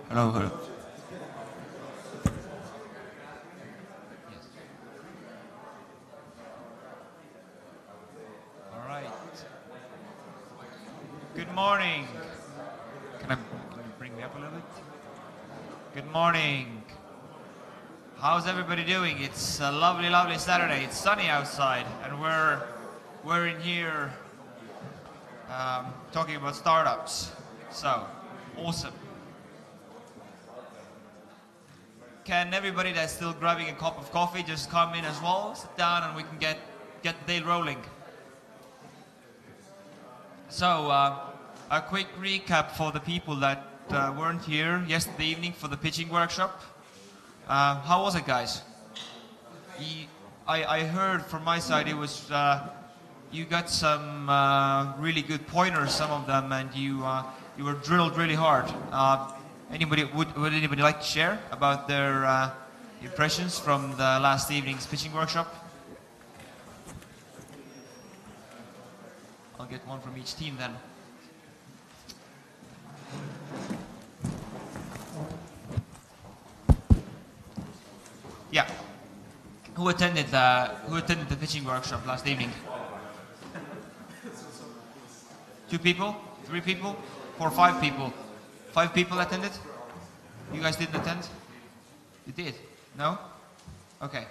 Hello, hello. All right. Good morning. Can you bring me up a little bit? Good morning. How's everybody doing? It's a lovely, lovely Saturday. It's sunny outside, and we're in here talking about startups. So, awesome. Can everybody that's still grabbing a cup of coffee just come in as well, sit down, and we can get the day rolling. So, a quick recap for the people that weren't here yesterday evening for the pitching workshop. How was it, guys? I heard from my side it was you got some really good pointers, some of them, and you were drilled really hard. Would anybody like to share about their impressions from the last evening's pitching workshop? I'll get one from each team then. Yeah. Who attended the pitching workshop last evening? 2 people? 3 people? 4 or 5 people? 5 people attended? You guys didn't attend? You did? No? Okay.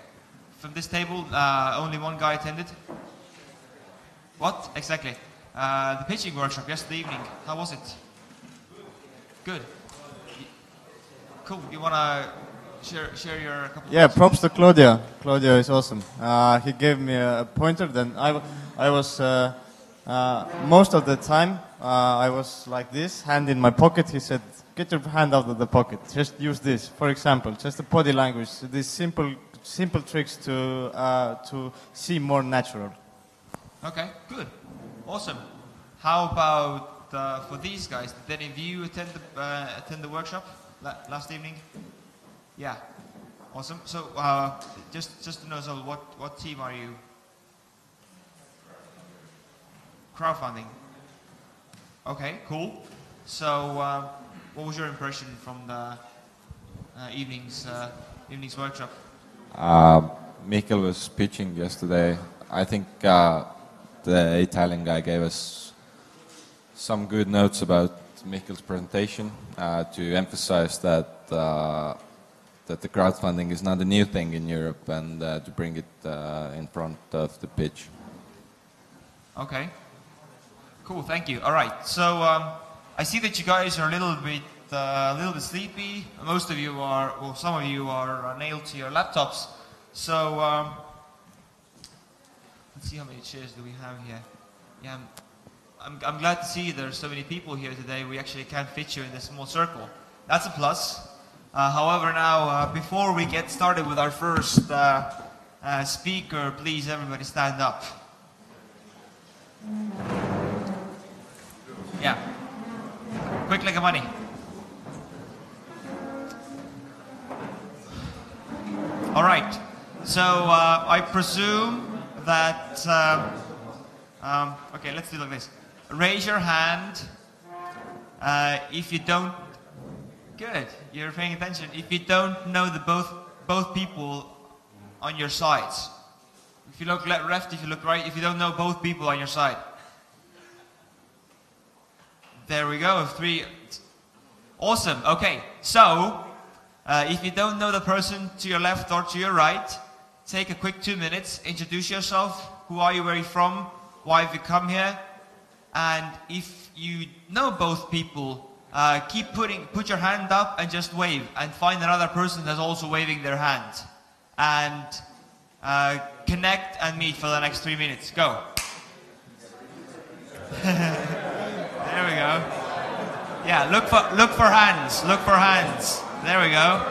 From this table, only 1 guy attended? What? Exactly. The pitching workshop yesterday evening. How was it? Good. Cool. You want to share your couple Yeah, props to Claudio. Claudio is awesome. He gave me a pointer. Then I was most of the time I was like this, hand in my pocket. He said, "Get your hand out of the pocket. Just use this." For example, just the body language. These simple tricks to seem more natural. Okay, good, awesome. How about for these guys? Did any of you attend the workshop last evening? Yeah, awesome. So just to know, so what team are you? Crowdfunding. Okay, cool. So what was your impression from the evening's workshop? Mikkel was pitching yesterday. I think the Italian guy gave us some good notes about Mikkel's presentation to emphasize that the crowdfunding is not a new thing in Europe, and to bring it in front of the pitch. Okay. Cool, thank you. All right, so I see that you guys are a little bit sleepy. Most of you are, well, some of you are nailed to your laptops. So let's see how many chairs do we have here. Yeah, I'm glad to see there's so many people here today. We actually can't fit you in this small circle. That's a plus. However, now before we get started with our first speaker, please everybody stand up. Yeah. Quick like a money. All right. So I presume that. Okay, let's do it like this. Raise your hand if you don't. Good. You're paying attention. If you don't know the both people on your sides. If you look left, if you look right, if you don't know both people on your side. There we go. 3. Awesome. Okay. So, if you don't know the person to your left or to your right, take a quick 2 minutes. Introduce yourself. Who are you? Where are you from? Why have you come here? And if you know both people, put your hand up and just wave, and find another person that's also waving their hand, and connect and meet for the next 3 minutes. Go. There we go. Yeah, look for hands. Look for hands. There we go.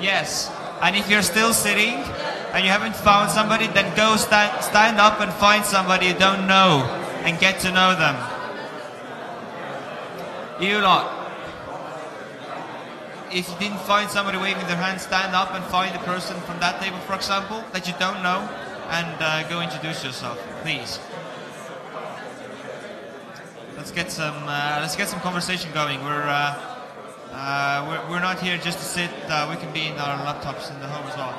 Yes, and if you're still sitting and you haven't found somebody, then go stand up and find somebody you don't know and get to know them. You lot. If you didn't find somebody waving their hand, stand up and find a person from that table, for example, that you don't know, and go introduce yourself, please. Let's get some conversation going. We're not here just to sit. We can be in our laptops in the home as well.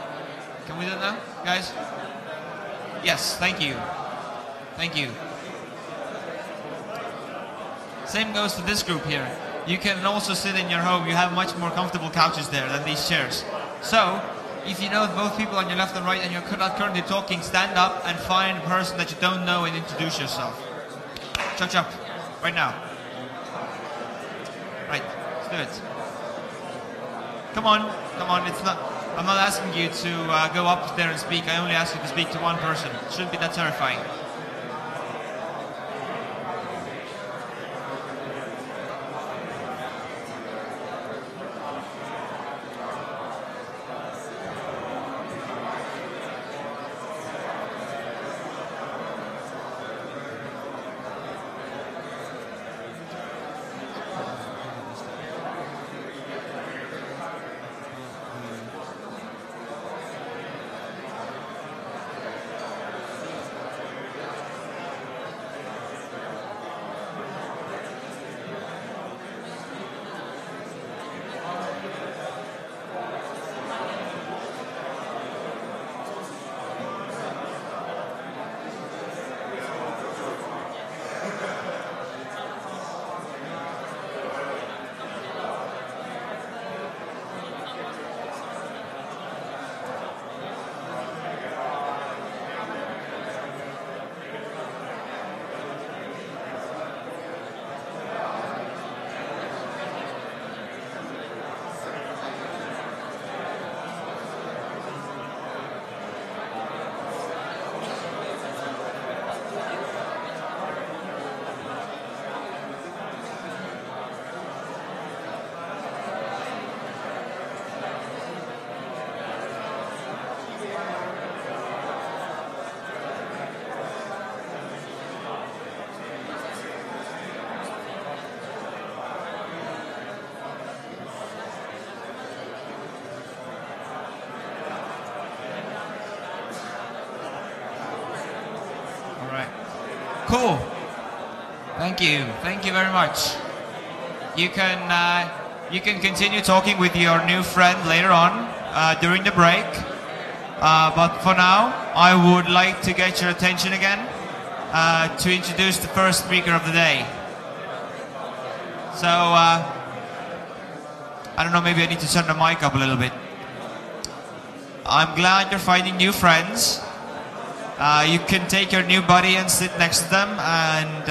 Can we do that now, guys? Yes, thank you. Thank you. Same goes to this group here. You can also sit in your home. You have much more comfortable couches there than these chairs. So, if you know both people on your left and right and you're not currently talking, stand up and find a person that you don't know and introduce yourself. Chop chop. Right now. Right. Let's do it. Come on. Come on. I'm not asking you to go up there and speak. I only ask you to speak to one person. It shouldn't be that terrifying. Cool. Thank you. Thank you very much. You can continue talking with your new friend later on during the break. But for now, I would like to get your attention again to introduce the first speaker of the day. So, I don't know, maybe I need to turn the mic up a little bit. I'm glad you're finding new friends. You can take your new buddy and sit next to them and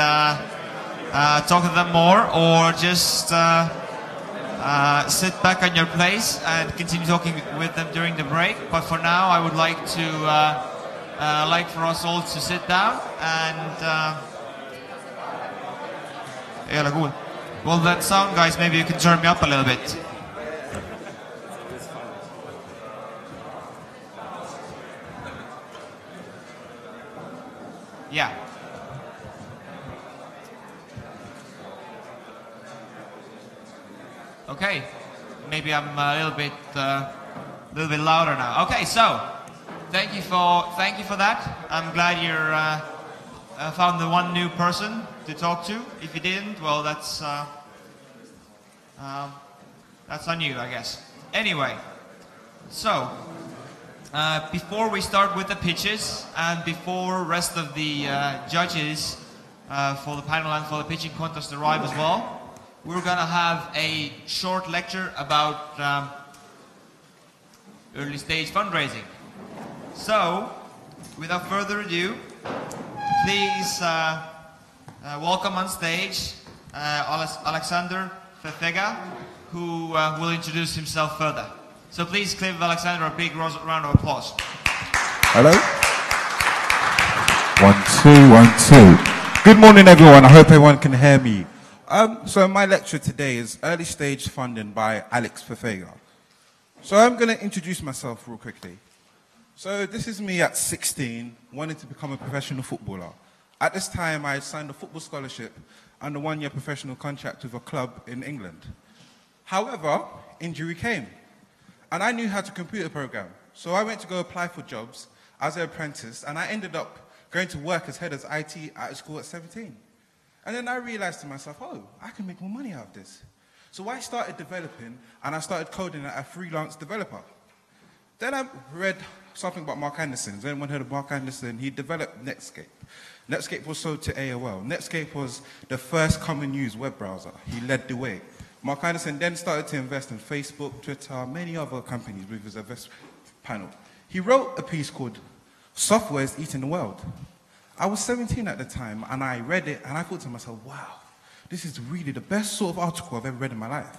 talk to them more, or just sit back on your place and continue talking with them during the break. But for now, I would like for us all to sit down and ei ole kuulda. Well, that sound, guys, maybe you can turn me up a little bit. Yeah. Okay. Maybe I'm a little bit louder now. Okay, so thank you for that. I'm glad you're found the one new person to talk to. If you didn't, well, that's on you, I guess. Anyway, so before we start with the pitches and before rest of the judges for the panel and for the pitching contest arrive as well, we're gonna have a short lecture about early stage fundraising. So, without further ado, please welcome on stage Alexander Fefega, who will introduce himself further. So please give Alexander a big round of applause. Hello. 1, 2, 1, 2. Good morning, everyone. I hope everyone can hear me. So my lecture today is Early Stage Funding by Alex Fefega. So I'm going to introduce myself real quickly. So this is me at 16, wanting to become a professional footballer. At this time, I signed a football scholarship and a 1-year professional contract with a club in England. However, injury came, and I knew how to computer program. So I went to go apply for jobs as an apprentice, and I ended up going to work as head of IT at a school at 17. And then I realized to myself, oh, I can make more money out of this. So I started developing, and I started coding as a freelance developer. Then I read something about Mark Anderson. Has anyone heard of Mark Anderson? He developed Netscape. Netscape was sold to AOL. Netscape was the first common used web browser. He led the way. Mark Anderson then started to invest in Facebook, Twitter, many other companies with his investment panel. He wrote a piece called Software is Eating the World. I was 17 at the time, and I read it, and I thought to myself, wow, this is really the best sort of article I've ever read in my life.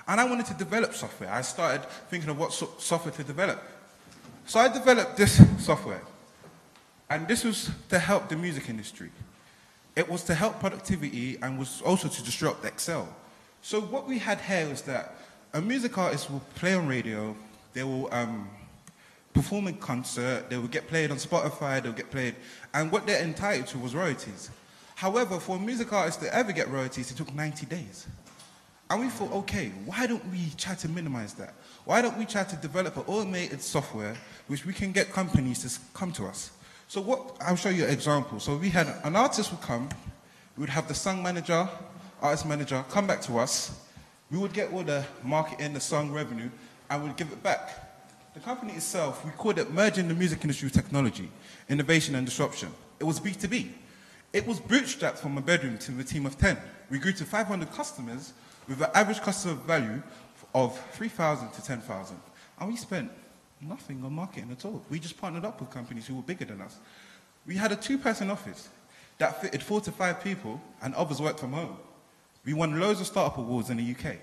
And I wanted to develop software. I started thinking of what software to develop. So I developed this software, and this was to help the music industry. It was to help productivity and was also to disrupt Excel. So what we had here was that a music artist will play on radio, they will perform in concert, they will get played on Spotify, they'll get played, and what they're entitled to was royalties. However, for a music artist to ever get royalties, it took 90 days. And we thought, okay, why don't we try to minimize that? Why don't we try to develop an automated software which we can get companies to come to us? So I'll show you an example. So we had an artist would come, we would have the song manager, artist manager come back to us, we would get all the marketing, the song revenue, and we'd give it back. The company itself, we called it Merging the Music Industry with Technology, Innovation and Disruption. It was B2B. It was bootstrapped from a bedroom to a team of 10. We grew to 500 customers with an average customer value of 3,000 to 10,000. And we spent nothing on marketing at all. We just partnered up with companies who were bigger than us. We had a 2-person office that fitted 4 to 5 people, and others worked from home. We won loads of startup awards in the UK.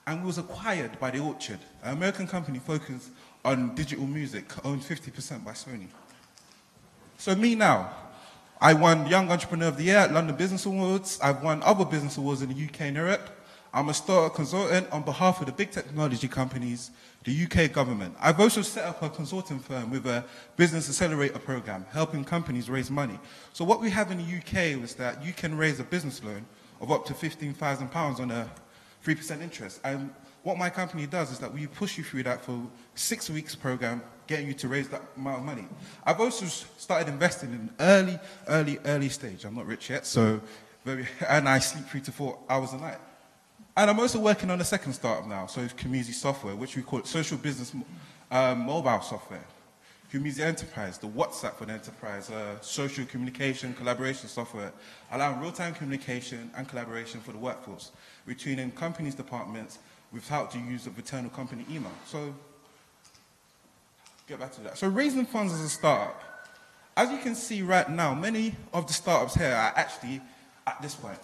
And we was acquired by The Orchard, an American company focused on digital music, owned 50% by Sony. So me now, I won Young Entrepreneur of the Year at London Business Awards. I've won other business awards in the UK and Europe. I'm a startup consultant on behalf of the big technology companies, the UK government. I've also set up a consulting firm with a business accelerator program, helping companies raise money. So what we have in the UK was that you can raise a business loan of up to £15,000 on a 3% interest. And what my company does is that we push you through that for 6 weeks program, getting you to raise that amount of money. I've also started investing in early stage. I'm not rich yet, and I sleep 3 to 4 hours a night. And I'm also working on a second startup now, so it's Community Software, which we call it social business mobile software. Community Enterprise, the WhatsApp for the enterprise, social communication, collaboration software, allowing real-time communication and collaboration for the workforce between companies' departments without the use of internal company email. So, get back to that. So raising funds as a startup. As you can see right now, many of the startups here are actually at this point.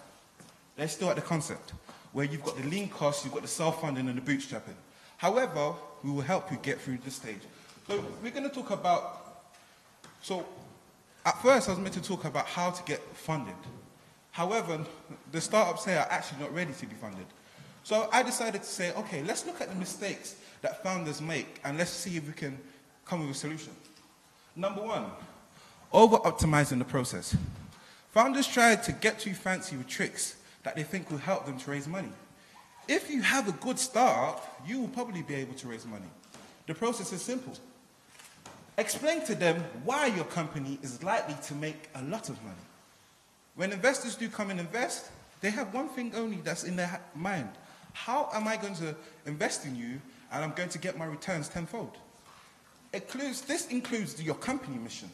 They're still at the concept, where you've got the lean costs, you've got the self-funding and the bootstrapping. However, we will help you get through this stage. So we're going to talk about, at first I was meant to talk about how to get funded. However, the startups here are actually not ready to be funded. So I decided to say, okay, let's look at the mistakes that founders make and let's see if we can come with a solution. Number one, over-optimizing the process. Founders try to get too fancy with tricks that they think will help them to raise money. If you have a good startup, you will probably be able to raise money. The process is simple. Explain to them why your company is likely to make a lot of money. When investors do come and invest, they have one thing only that's in their mind. How am I going to invest in you and I'm going to get my returns tenfold? This includes your company mission.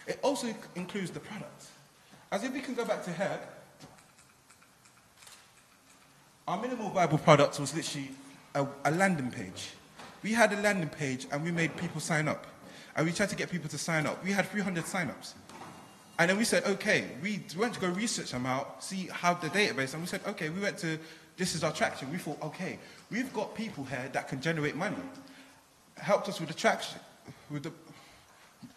It also includes the product. As if we can go back to here, our minimal viable product was literally a landing page. We had a landing page and we made people sign up. And we tried to get people to sign up. We had 300 sign-ups. And then we said, okay, we went to go research them out, see how the database, and we said, okay, we went to, this is our traction. We thought, okay, we've got people here that can generate money. Helped us with the traction, with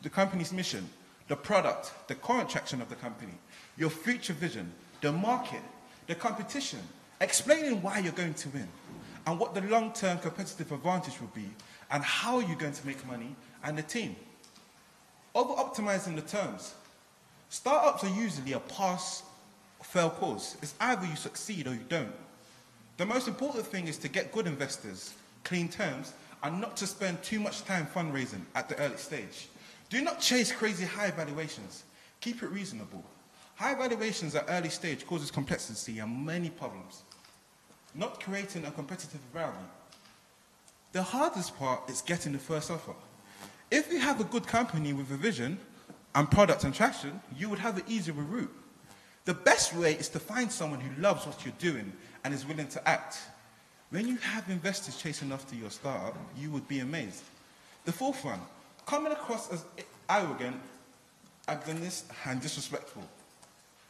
the company's mission, the product, the current traction of the company, your future vision, the market, the competition, explaining why you're going to win, and what the long-term competitive advantage will be, and how you're going to make money, and the team. Over-optimizing the terms. Startups are usually a pass-fail course. It's either you succeed or you don't. The most important thing is to get good investors, clean terms, and not to spend too much time fundraising at the early stage. Do not chase crazy high valuations. Keep it reasonable. High valuations at early stage causes complexity and many problems. Not creating a competitive environment. The hardest part is getting the first offer. If you have a good company with a vision and product and traction, you would have an easier route. The best way is to find someone who loves what you're doing and is willing to act. When you have investors chasing after your startup, you would be amazed. The fourth one, coming across as arrogant, agonists, and disrespectful.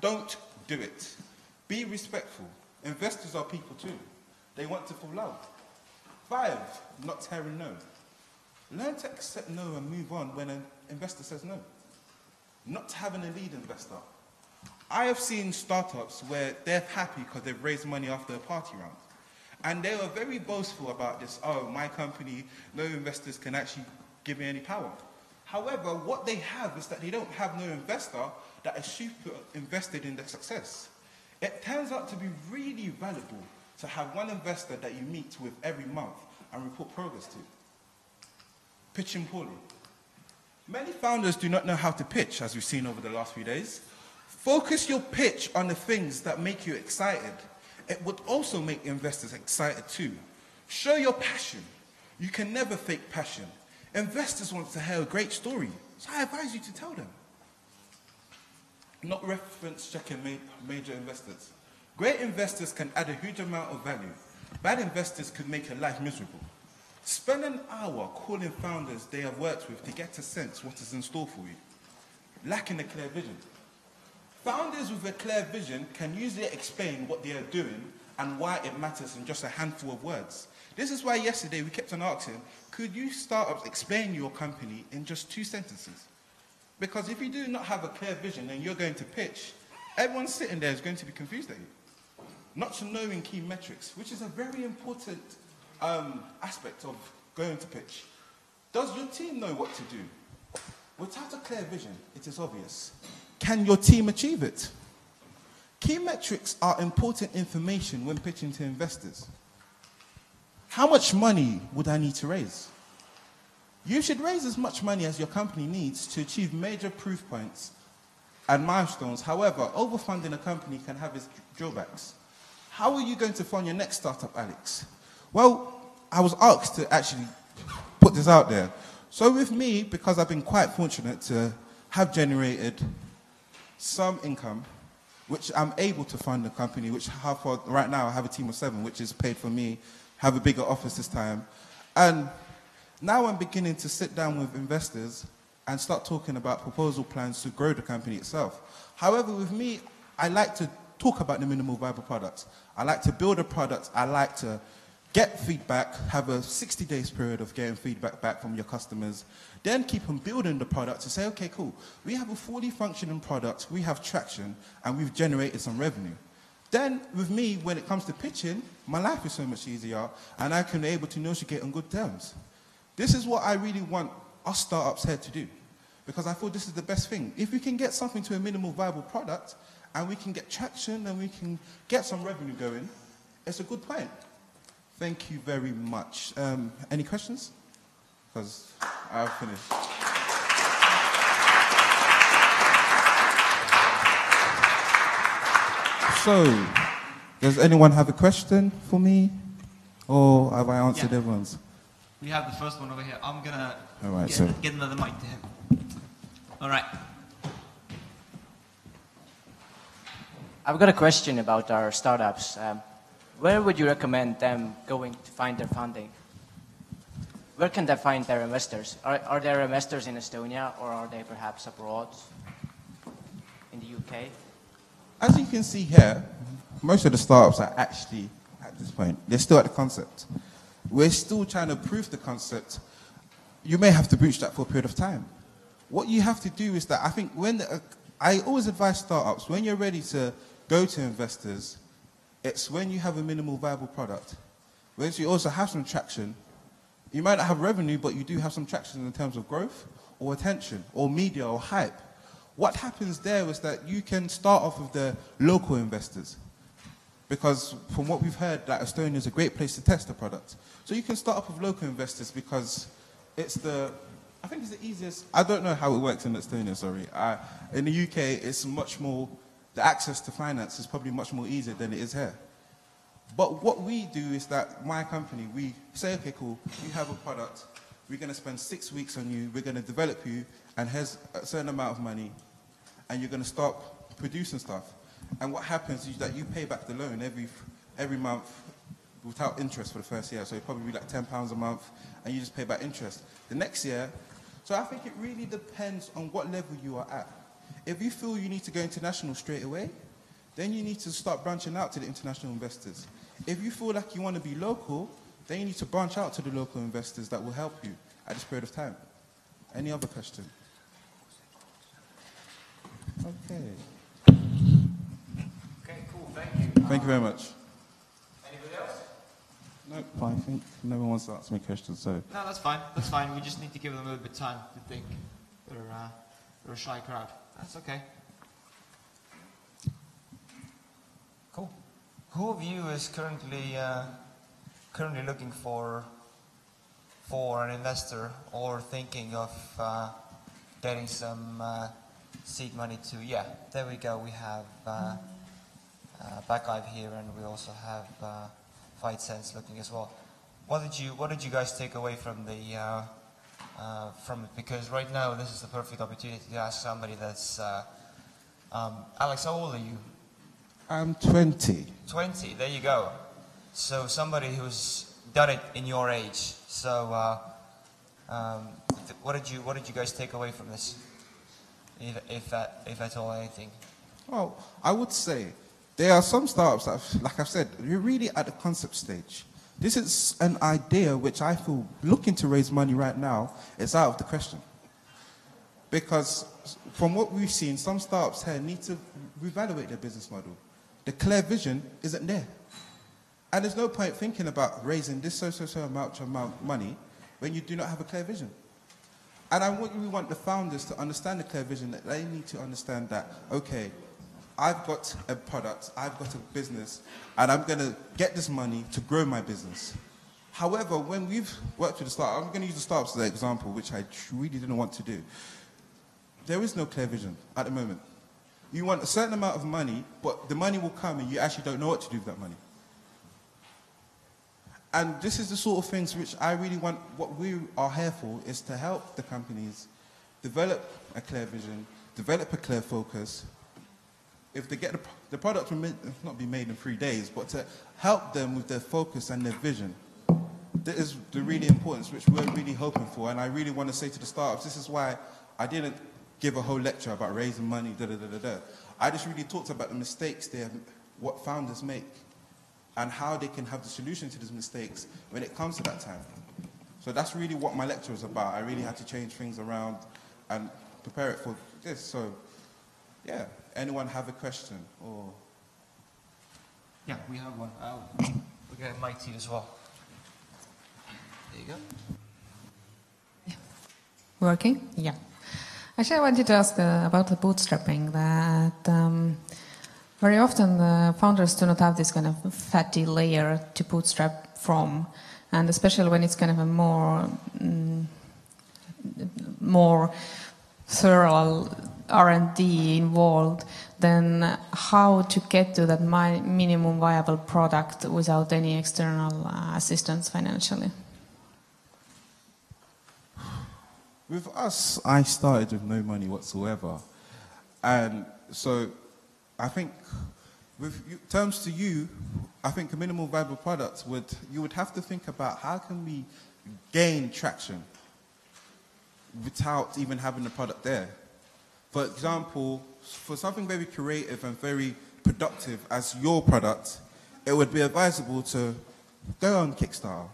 Don't do it. Be respectful. Investors are people too. They want to feel loved. 5, not hearing no. Learn to accept no and move on when an investor says no. Not having a lead investor. I have seen startups where they're happy because they've raised money after a party round. And they were very boastful about this. Oh, my company, no investors can actually give me any power. However, what they have is that they don't have no investor that is super invested in their success. It turns out to be really valuable to have one investor that you meet with every month and report progress to. Pitching poorly. Many founders do not know how to pitch, as we've seen over the last few days. Focus your pitch on the things that make you excited. It would also make investors excited too. Show your passion. You can never fake passion. Investors want to hear a great story, so I advise you to tell them. Not reference checking major investors. Great investors can add a huge amount of value. Bad investors could make your life miserable. Spend an hour calling founders they have worked with to get a sense what is in store for you. Lacking a clear vision. Founders with a clear vision can usually explain what they are doing and why it matters in just a handful of words. This is why yesterday we kept on asking, could you startups explain your company in just 2 sentences? Because if you do not have a clear vision and you're going to pitch, everyone sitting there is going to be confused at you. Not to knowing key metrics, which is a very important aspect of going to pitch. Does your team know what to do? Without a clear vision, it is obvious. Can your team achieve it? Key metrics are important information when pitching to investors. How much money would I need to raise? You should raise as much money as your company needs to achieve major proof points and milestones. However, overfunding a company can have its drawbacks. How are you going to fund your next startup, Alex? Well, I was asked to actually put this out there. So with me, because I've been quite fortunate to have generated some income, which I'm able to fund the company, which right now I have a team of 7, which is paid for me, have a bigger office this time. And now I'm beginning to sit down with investors and start talking about proposal plans to grow the company itself. However, with me, I like to talk about the minimal viable products. I like to build a product. I like to get feedback, have a 60 days period of getting feedback back from your customers, then keep on building the product to say, okay, cool, we have a fully functioning product, we have traction, and we've generated some revenue. Then, with me, when it comes to pitching, my life is so much easier, and I can be able to negotiate on good terms. This is what I really want us startups here to do, because I feel this is the best thing. If we can get something to a minimal viable product, and we can get traction, and we can get some revenue going, it's a good point. Thank you very much. Any questions? Because I've finished. So, does anyone have a question for me? Or have I answered everyone's? We have the first one over here. I'm going to get another mic to him. All right. I've got a question about our startups. Where would you recommend them going to find their funding? Where can they find their investors? Are there investors in Estonia, or are they perhaps abroad, in the UK? As you can see here, most of the startups are actually, at this point, they're still at the concept. We're still trying to prove the concept. You may have to bootstrap for a period of time. What you have to do is that, I think, I always advise startups, when you're ready to go to investors, it's when you have a minimal viable product. Whereas you also have some traction. You might not have revenue, but you do have some traction in terms of growth, or attention, or media, or hype. What happens there is that you can start off with the local investors. Because from what we've heard, that Estonia is a great place to test the product. So you can start off with local investors because it's I think it's the easiest. I don't know how it works in Estonia, sorry. In the UK, it's much more, the access to finance is probably much more easier than it is here. But what we do is that my company, we say, okay, cool, you have a product, we're going to spend 6 weeks on you, we're going to develop you, and here's a certain amount of money, and you're going to start producing stuff. And what happens is that you pay back the loan every month without interest for the first year. So it'll probably be like £10 a month, and you just pay back interest. The next year, so I think it really depends on what level you are at. If you feel you need to go international straight away, then you need to start branching out to the international investors. If you feel like you want to be local, then you need to branch out to the local investors that will help you at this period of time. Any other question? Okay. Okay, cool. Thank you. Thank you very much. Anybody else? No, I think no one wants to ask me questions, so. No, that's fine. That's fine. We just need to give them a little bit of time to think. They're a shy crowd. That's okay. Cool. Who of you is currently looking for an investor or thinking of getting some seed money to? Yeah, there we go. We have Backive here, and we also have Fight Sense looking as well. What did you guys take away from the from it? Because right now this is the perfect opportunity to ask somebody that's Alex, how old are you? I'm 20. 20, there you go. So somebody who's done it in your age. So what did you guys take away from this? If at all anything? Well, I would say there are some startups that, like I've said, you're really at the concept stage. This is an idea which I feel, looking to raise money right now, is out of the question. Because from what we've seen, some startups here need to reevaluate their business model. The clear vision isn't there. And there's no point thinking about raising this so amount of money when you do not have a clear vision. And we want the founders to understand the clear vision, that they need to understand that, okay, I've got a product, I've got a business, and I'm going to get this money to grow my business. However, when we've worked with the startup, I'm going to use the startups as an example, which I really didn't want to do. There is no clear vision at the moment. You want a certain amount of money, but the money will come and you actually don't know what to do with that money. And this is the sort of things which I really want, what we are here for, is to help the companies develop a clear vision, develop a clear focus. If they get the product will not be made in 3 days, but to help them with their focus and their vision. That is the really importance which we're really hoping for. And I really want to say to the startups, this is why I didn't give a whole lecture about raising money, I just really talked about the mistakes what founders make. and how they can have the solution to these mistakes when it comes to that time. So that's really what my lecture was about. I really had to change things around and prepare it for this. So, yeah, anyone have a question? Or Yeah, we have one. We'll get a mic to you as well. There you go. Working? Yeah. Actually, I wanted to ask about the bootstrapping, that very often the founders do not have this kind of fatty layer to bootstrap from, and especially when it's kind of a more thorough R&D involved, then how to get to that minimum viable product without any external assistance financially? with us, I started with no money whatsoever. And so I think with terms to you, I think a minimal viable product you would have to think about how can we gain traction without even having the product there. For example, for something very creative and very productive as your product, it would be advisable to go on Kickstarter.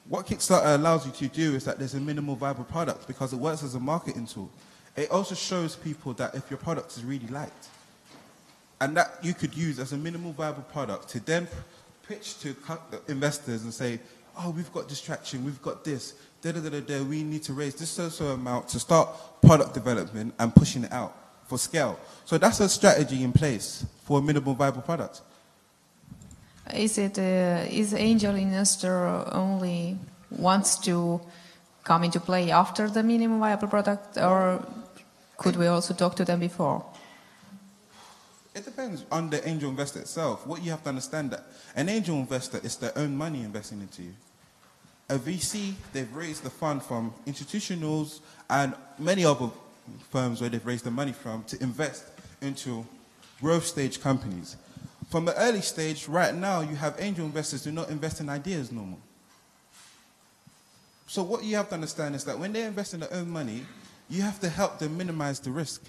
What Kickstarter allows you to do is that there's a minimal viable product because it works as a marketing tool. It also shows people that if your product is really liked, and that you could use as a minimal viable product to then pitch to investors and say, oh, we've got this traction, we've got this, we need to raise this so amount to start product development and pushing it out for scale. So that's a strategy in place for a minimal viable product. Is angel investor only wants to come into play after the minimum viable product, or could we also talk to them before? It depends on the angel investor itself. What you have to understand that an angel investor is their own money investing into you. A VC, they've raised the fund from institutionals and many other firms where they've raised the money from to invest into growth stage companies. From the early stage, right now, you have angel investors who do not invest in ideas normal. So what you have to understand is that when they invest in their own money, you have to help them minimize the risk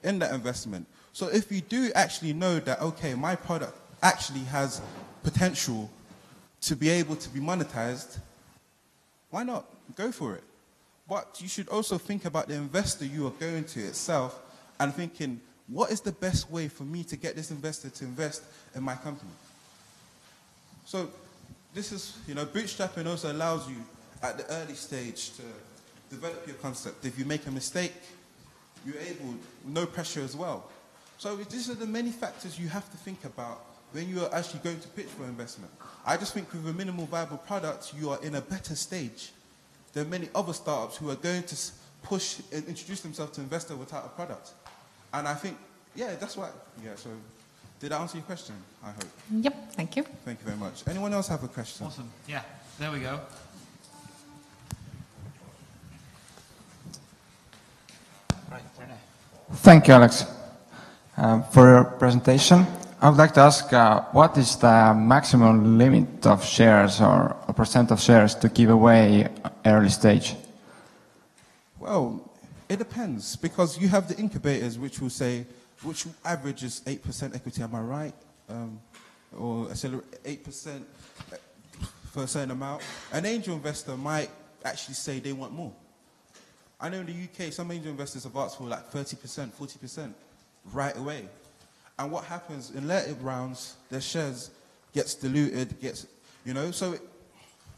in that investment. So if you do actually know that, okay, my product actually has potential to be able to be monetized, why not? Go for it. But you should also think about the investor you are going to itself and thinking, what is the best way for me to get this investor to invest in my company? So this is, bootstrapping also allows you at the early stage to develop your concept. If you make a mistake, you're able, no pressure as well. So these are the many factors you have to think about when you are actually going to pitch for investment. I just think with a minimal viable product, you are in a better stage than many other startups who are going to push and introduce themselves to investor without a product. And I think, yeah, that's why. Yeah, so did I answer your question? I hope. Yep, thank you. Thank you very much. Anyone else have a question? Awesome. Yeah, there we go. Right, Rene. Thank you, Alex, for your presentation. I would like to ask, what is the maximum limit of shares or a percent of shares to give away early stage? Well, it depends, because you have the incubators which average is 8% equity, am I right? Or 8% for a certain amount. An angel investor might actually say they want more. I know in the UK, some angel investors have asked for like 30%, 40% right away. And what happens in later rounds, their shares gets diluted, so it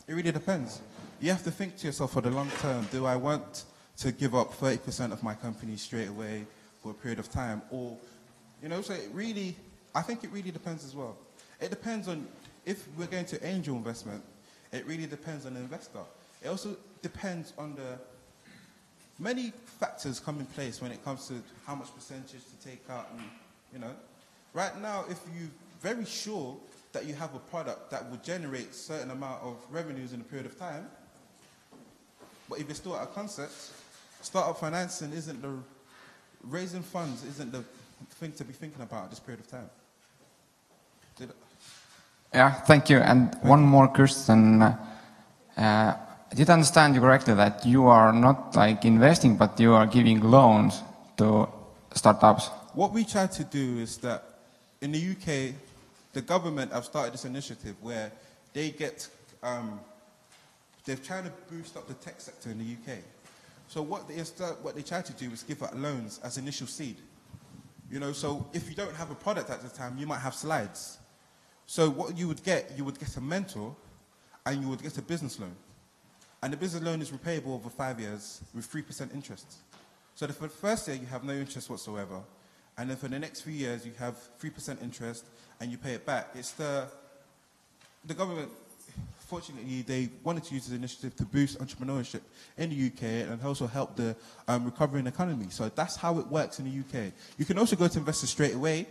really depends. You have to think to yourself for the long term, do I want to give up 30% of my company straight away for a period of time? Or, so I think it really depends as well. It depends on, if we're going to angel investment, it really depends on the investor. It also depends on many factors come in place when it comes to how much percentage to take out and, Right now, if you're very sure that you have a product that will generate a certain amount of revenues in a period of time, but if you're still at a concept, startup financing raising funds isn't the thing to be thinking about at this period of time. Yeah, thank you. And one more question. Did I understand you correctly that you are not like investing, but you are giving loans to startups? What we try to do is that in the UK, the government have started this initiative where they get, they're trying to boost up the tech sector in the UK. So what they try to do is give out loans as initial seed. You know, so if you don't have a product at the time, you might have slides. So what you would get a mentor and you would get a business loan. And the business loan is repayable over 5 years with 3% interest. So for the first year, you have no interest whatsoever. And then for the next few years, you have 3% interest and you pay it back. It's the government, fortunately, they wanted to use this initiative to boost entrepreneurship in the UK and also help the recovering economy. So that's how it works in the UK. You can also go to investors straight away,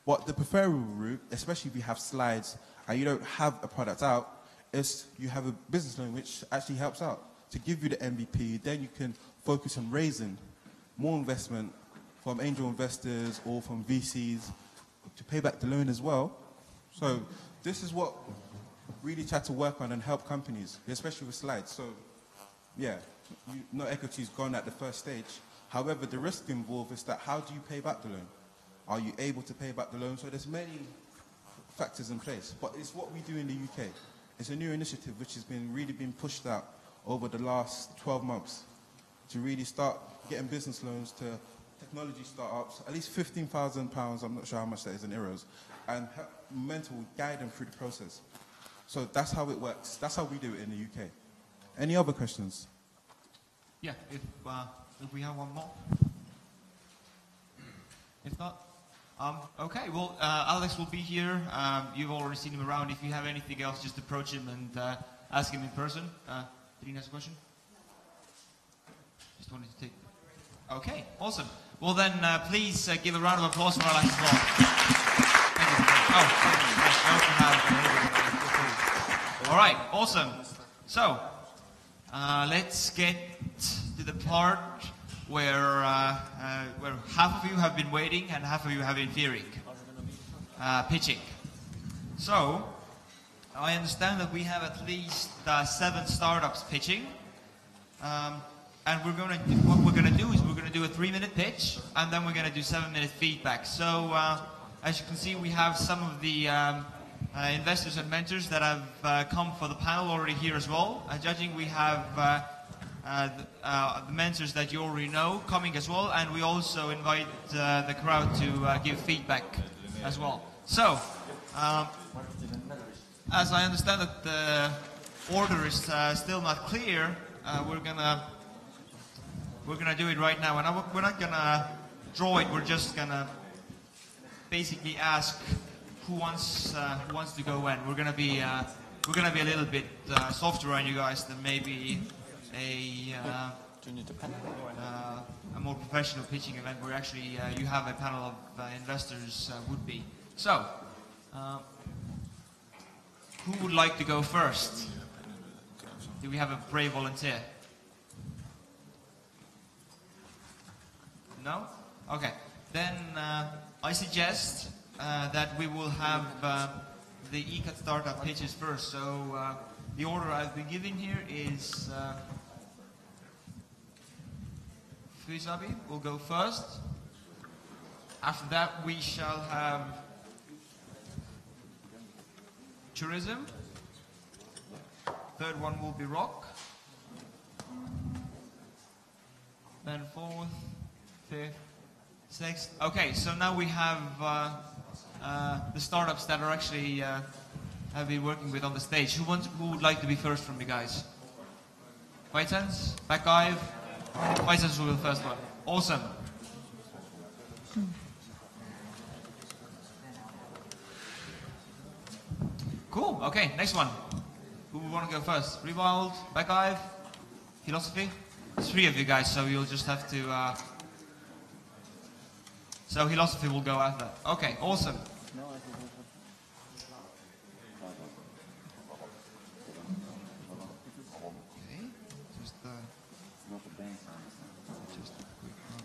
but the preferable route, especially if you have slides and you don't have a product out, is you have a business loan which actually helps out to give you the MVP. Then you can focus on raising more investment from angel investors or from VCs to pay back the loan as well. So this is what really try to work on and help companies, especially with slides. So yeah, no equity is gone at the first stage. However, the risk involved is that how do you pay back the loan? Are you able to pay back the loan? So there's many factors in place, but it's what we do in the UK. It's a new initiative which has really been pushed out over the last 12 months to really start getting business loans to technology startups, at least £15,000, I'm not sure how much that is in euros, and mentor will guide them through the process. So that's how it works. That's how we do it in the UK. Any other questions? Yeah, if we have one more. If not, okay, well, Alex will be here. You've already seen him around. If you have anything else, just approach him and ask him in person. Did you ask a question? Just wanted to take... Okay, awesome. Well then, please give a round of applause for Alex as well. Thank you. All right, awesome. So, let's get to the part where half of you have been waiting and half of you have been fearing. Pitching. So, I understand that we have at least 7 startups pitching. And what we're going to do is we're going to do a 3-minute pitch, and then we're going to do 7-minute feedback. So, as you can see, we have some of the investors and mentors that have come for the panel already here as well. Judging, we have the mentors that you already know coming as well, and we also invite the crowd to give feedback as well. So, as I understand that the order is still not clear, we're gonna do it right now, and we're not gonna draw it. We're just gonna basically ask who wants to go when. We're gonna be a little bit softer on you guys than maybe a more professional pitching event where actually you have a panel of investors would be. So, who would like to go first? Do we have a brave volunteer? No? Okay. Then I suggest that we will have the ECAT startup pitches first. So the order I've been given here is Fuisabi will go first. After that we shall have tourism. Third one will be rock. Then fourth, fifth, sixth. Okay, so now we have the startups that are actually have been working with on the stage. Who would like to be first from you guys? Whitesands, Päev. Whitesands will be the first one. Awesome. Cool. Okay, next one. Who would want to go first? Rewild, Päev, Philosophy. There's 3 of you guys, so you'll just have to. So Philosophy will go after that. Okay, awesome. Okay, just a quick one.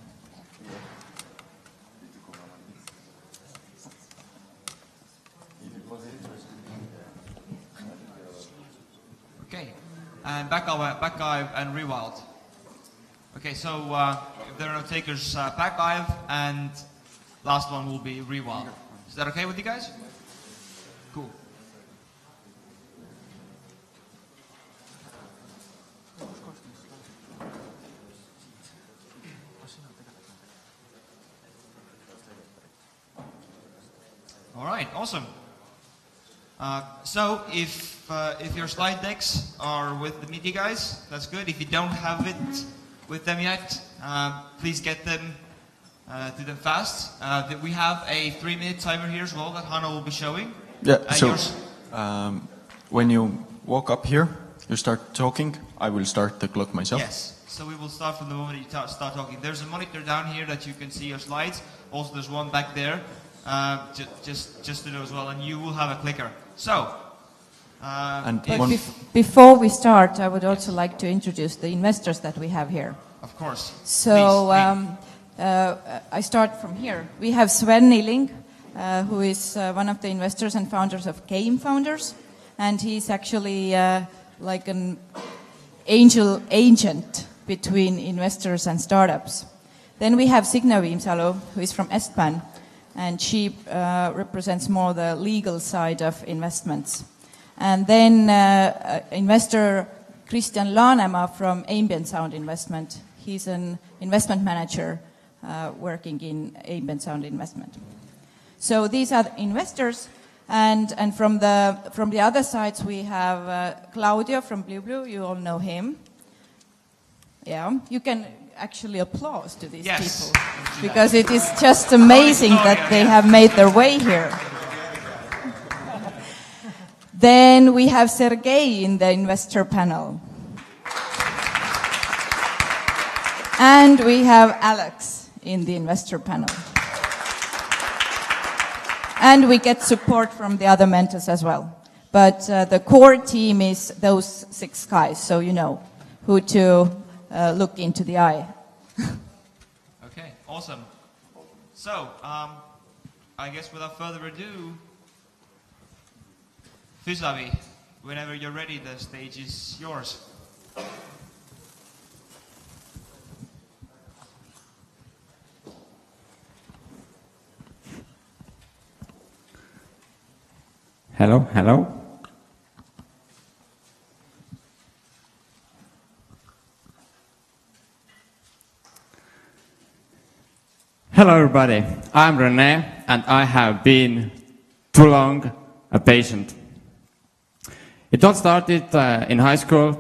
Okay, and Päev and Rewild. Okay, so if there are no takers, Päev and last one will be Rewild. Is that okay with you guys? Cool. All right, awesome. So if your slide decks are with the media guys, that's good. If you don't have it with them yet, please get them to them fast. We have a 3-minute timer here as well that Hanno will be showing. Yeah. So when you walk up here, you start talking. I will start the clock myself. Yes. So we will start from the moment you start talking. There's a monitor down here that you can see your slides. Also, there's one back there. Just to know as well, and you will have a clicker. So, before we start, I would also like to introduce the investors that we have here. Of course. So, please. I start from here. We have Sven Nilling, who is one of the investors and founders of Game Founders, and he's actually like an angel agent between investors and startups. Then we have Signe Viimsalu, who is from Estban, and she represents more the legal side of investments. And then investor Christian Laanema from Ambient Sound Investment. He's an investment manager working in Ambient Sound Investment. So these are the investors, and from the other sides we have Claudio from Blue. You all know him. Yeah, you can actually applause to these people, because it is just amazing that they have made their way here. Then we have Sergei in the investor panel. And we have Alex in the investor panel. And we get support from the other mentors as well. But the core team is those 6 guys, so you know who to look into the eye. Okay, awesome. So, I guess without further ado, Fysavi, whenever you're ready, the stage is yours. Hello, hello. Hello everybody, I'm René and I have been too long a patient. It all started in high school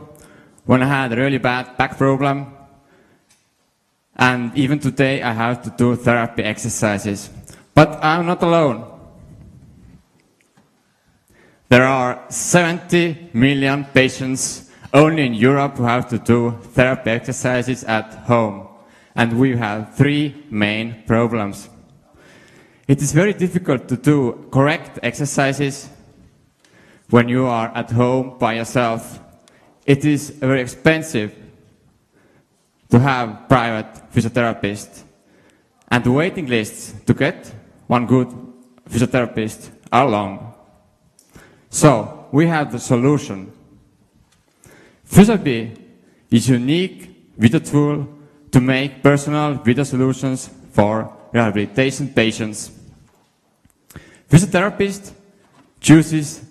when I had a really bad back problem, and even today I have to do therapy exercises. But I'm not alone. There are 70 million patients only in Europe who have to do therapy exercises at home. And we have 3 main problems. It is very difficult to do correct exercises when you are at home by yourself. It is very expensive to have private physiotherapist. And the waiting lists to get one good physiotherapist are long. So, we have the solution. Fysabi is a unique video tool to make personal video solutions for rehabilitation patients. Physiotherapist chooses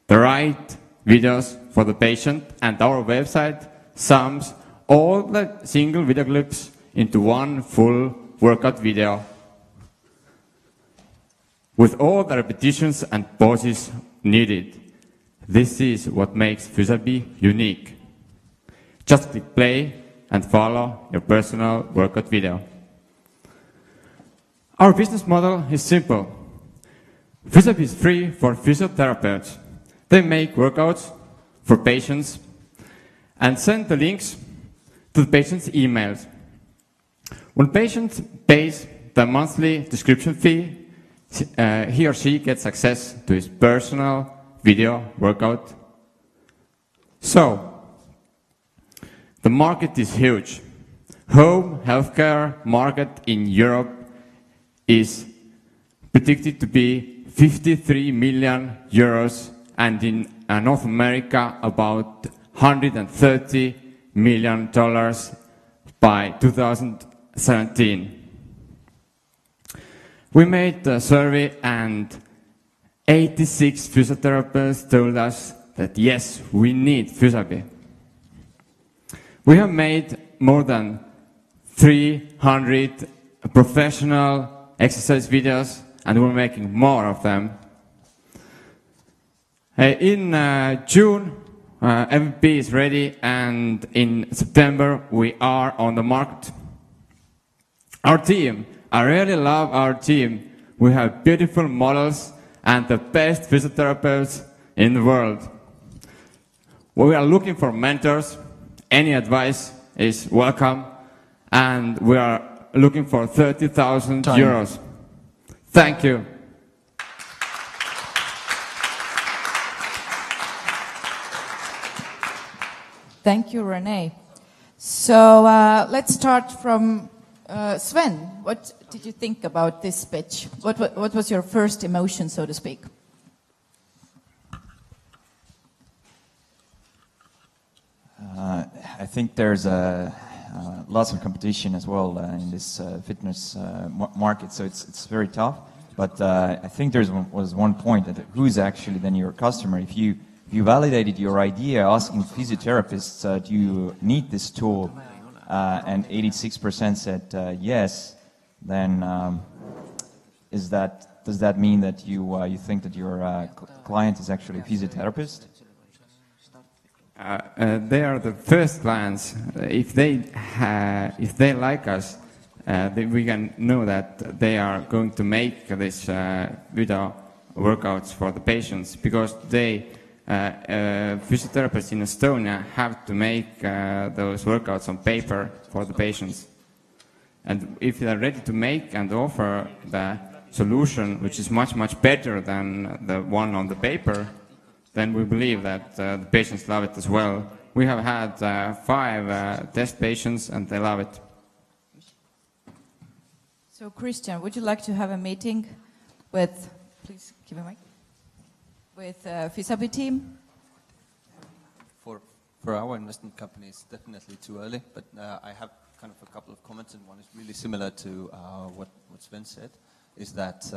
the right videos for the patient, and our website sums all the single video clips into one full workout video with all the repetitions and pauses needed. This is what makes Fysabi unique. Just click play and follow your personal workout video. Our business model is simple. Fysabi is free for physiotherapists. They make workouts for patients and send the links to the patient's emails. When patient pays the monthly subscription fee, he or she gets access to his personal video workout. So, the market is huge. Home healthcare market in Europe is predicted to be 53 million euros, and in North America about $130 million by 2017. We made the survey, and 86 physiotherapists told us that yes, we need Fysabi. We have made more than 300 professional exercise videos, and we're making more of them. In June, MVP is ready, and in September we are on the market. Our team, I really love our team. We have beautiful models and the best physiotherapists in the world. We are looking for mentors. Any advice is welcome, and we are looking for 30,000 euros. Thank you. Thank you, Rene. So let's start from Sven. What did you think about this pitch? What was your first emotion, so to speak? I think there's lots of competition as well in this fitness market, so it's very tough. But I think there was one point that who's actually then your customer. If you validated your idea, asking physiotherapists, do you need this tool, and 86% said yes, then does that mean that you think that your client is actually a physiotherapist? They are the first clients. If they like us, we can know that they are going to make this video workouts for the patients, because they physiotherapists in Estonia have to make those workouts on paper for the patients. And if they are ready to make and offer the solution, which is much, much better than the one on the paper, then we believe that the patients love it as well. We have had 5 test patients, and they love it. So, Christian, would you like to have a meeting with, please give a mic, with Fysabi team? For our investment company, it's definitely too early, but I have kind of a couple of comments, and one is really similar to what Sven said, is that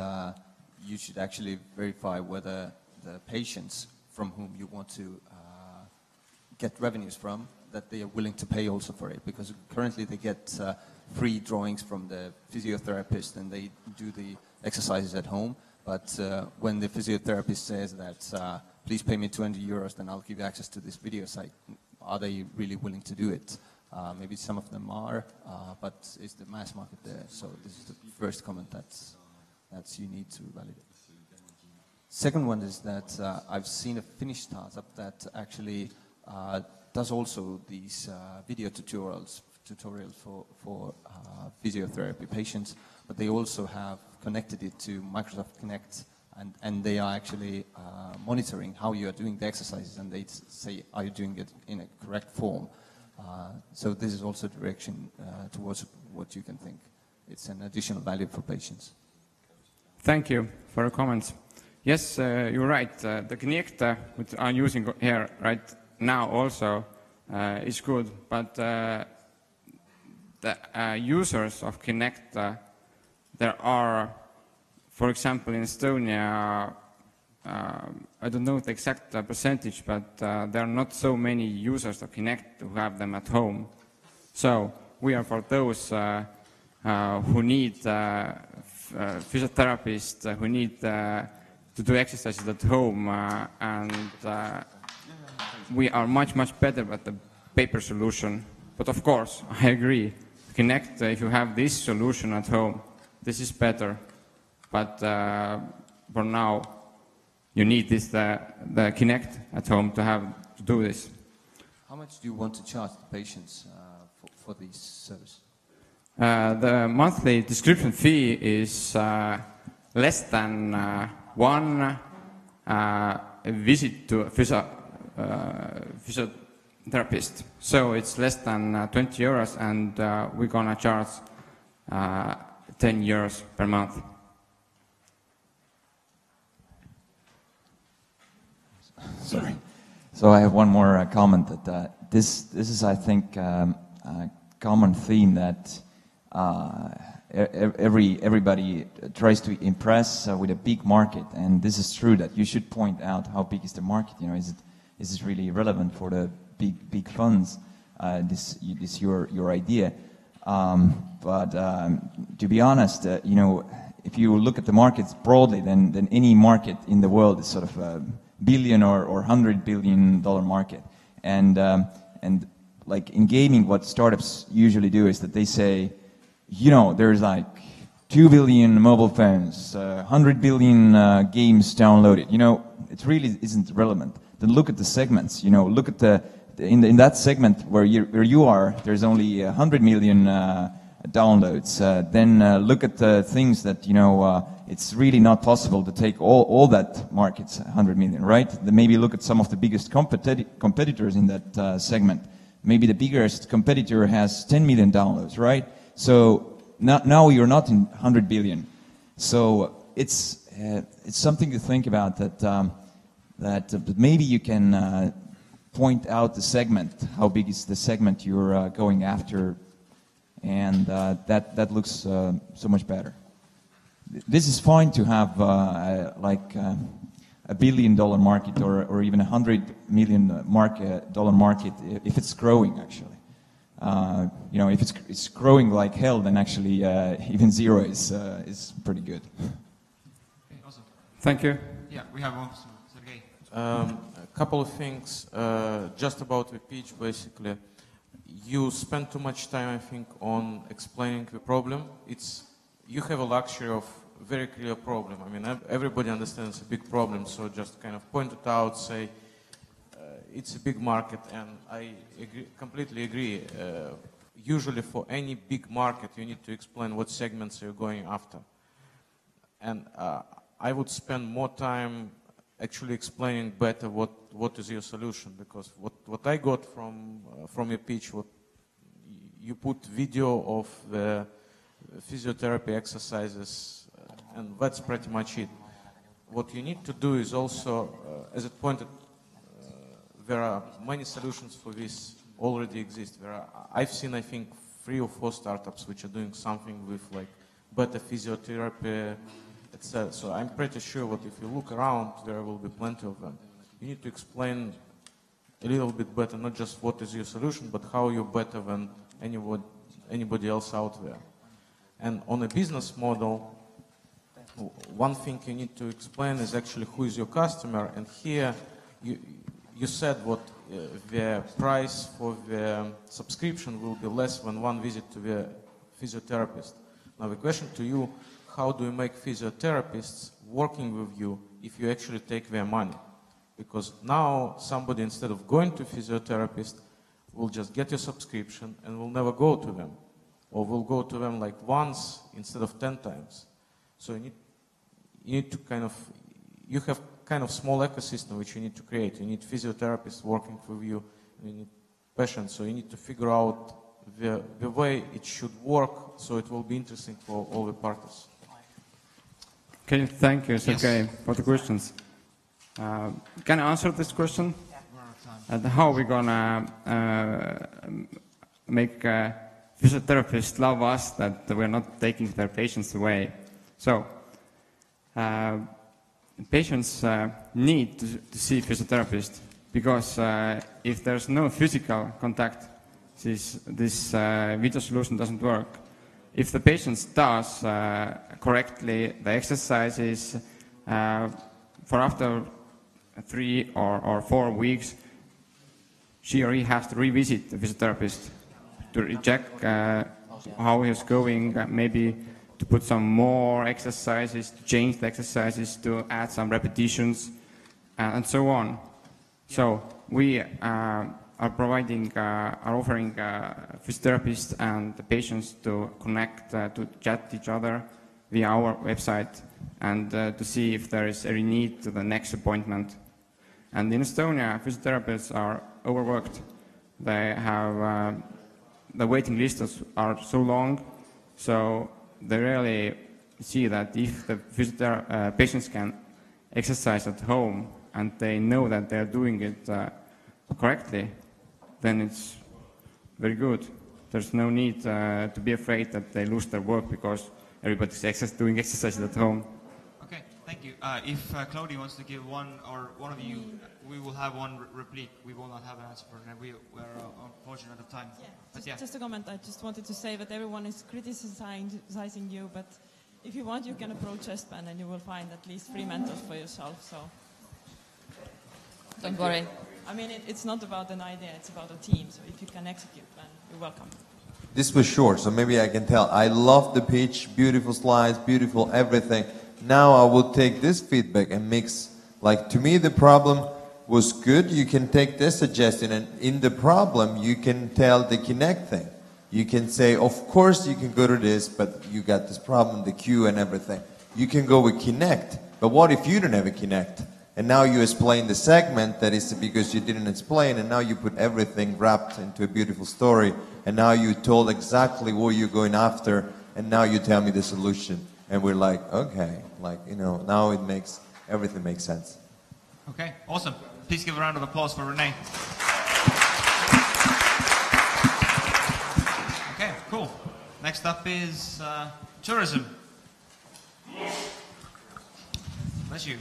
you should actually verify whether the patients from whom you want to get revenues from, that they are willing to pay also for it, because currently they get free drawings from the physiotherapist and they do the exercises at home, but when the physiotherapist says that please pay me 200 euros, then I'll give you access to this video site, are they really willing to do it? Maybe some of them are, but is the mass market there? So this is the first comment that's you need to validate. Second one is that I've seen a Finnish startup that actually does also these video tutorials for physiotherapy patients, but they also have connected it to Microsoft Connect, and they are actually monitoring how you are doing the exercises, and they say, are you doing it in a correct form? So this is also a direction towards what you can think. It's an additional value for patients. Thank you for your comments. Yes, you're right. The Connect, which I'm using here right now also, is good. But the users of Connect, there are, for example, in Estonia, I don't know the exact percentage, but there are not so many users of Connect who have them at home. So we are for those who need physiotherapists, who need to do exercises at home, and we are much, much better at the paper solution. But of course, I agree, Connect, if you have this solution at home, this is better. But for now, you need this the Connect at home to do this. How much do you want to charge the patients for this service? The monthly subscription fee is less than one visit to a physiotherapist. So it's less than 20 euros, and we're gonna charge 10 euros per month. Sorry. So I have one more comment that this is, I think, a common theme that everybody tries to impress with a big market, and this is true that you should point out how big is the market. You know, is it really relevant for the big funds? This your idea. But to be honest, you know, if you look at the markets broadly, then any market in the world is sort of a billion or $100 billion market, and like in gaming, what startups usually do is that they say, you know, there's like 2 billion mobile phones, 100 billion games downloaded. You know, it really isn't relevant. Then look at the segments. You know, look at in that segment where you are, there's only 100 million downloads. Then look at the things that, you know, it's really not possible to take all that market's 100 million, right? Then maybe look at some of the biggest competitors in that segment. Maybe the biggest competitor has 10 million downloads, right? So now you're not in 100 billion. So it's something to think about, that maybe you can point out the segment, how big is the segment you're going after, and that looks so much better. This is fine to have like $1 billion market or even $100 million dollar market if it's growing, actually. You know, if it's growing like hell, then actually even zero is pretty good. Okay, awesome. Thank you. Yeah, we have one. Sergey. A couple of things just about the pitch, basically. You spend too much time, I think, on explaining the problem. You have a luxury of very clear problem. I mean, everybody understands a big problem, so just kind of point it out, say, it's a big market, and I completely agree. Usually for any big market, you need to explain what segments you're going after. And I would spend more time actually explaining better what is your solution, because what I got from your pitch, what you put video of the physiotherapy exercises, and that's pretty much it. What you need to do is also, as it pointed, there are many solutions for this already exist. I've seen, I think, 3 or 4 startups which are doing something with like better physiotherapy, etc. So I'm pretty sure that if you look around, there will be plenty of them. You need to explain a little bit better, not just what is your solution, but how you're better than anybody else out there. And on a business model, one thing you need to explain is actually who is your customer. And here you said what the price for the subscription will be less than one visit to the physiotherapist. Now the question to you, how do you make physiotherapists working with you if you actually take their money? Because now somebody, instead of going to physiotherapist, will just get your subscription and will never go to them. Or will go to them like once instead of 10 times. So you need to you have kind of small ecosystem which you need to create. You need physiotherapists working with you, you need patients, so you need to figure out the way it should work so it will be interesting for all the parties. Okay, thank you, Sergey, for the questions. Can I answer this question? And how are we gonna make physiotherapists love us that we're not taking their patients away? So, patients need to see physiotherapist because if there's no physical contact, this video solution doesn't work. If the patient does correctly the exercises for after 3 or 4 weeks, she or he has to revisit the physiotherapist to check how he's going, maybe to put some more exercises, to change the exercises, to add some repetitions, and so on. So we are offering physiotherapists and the patients to connect, to chat each other via our website, and to see if there is any need to the next appointment. And in Estonia, physiotherapists are overworked. They have the waiting lists are so long, so they really see that if the patients can exercise at home and they know that they're doing it correctly, then it's very good. there's no need to be afraid that they lose their work because everybody's doing exercises at home. Okay, thank you. If Claudia wants to give one, or one of you, we will have one replique. We will not have an answer for it. We're unfortunate at time. Just a comment. I just wanted to say that everyone is criticizing you, but if you want, you can approach SPAN and you will find at least 3 mentors for yourself. So don't worry. I mean, it's not about an idea, it's about a team. So if you can execute, then you're welcome. This was short, so maybe I can tell. I love the pitch, beautiful slides, beautiful everything. Now I will take this feedback and mix, like, to me the problem was good. You can take this suggestion, and in the problem you can tell the connect thing. You can say, of course you can go to this, but you got this problem, the queue and everything. You can go with connect, but what if you don't have a connect? And now you explain the segment, that is because you didn't explain, and now you put everything wrapped into a beautiful story, and now you told exactly what you're going after, and now you tell me the solution. And we're like, okay, like, you know, now everything makes sense. Okay, awesome. Please give a round of applause for Renee. Okay, cool. Next up is tourism. Bless you.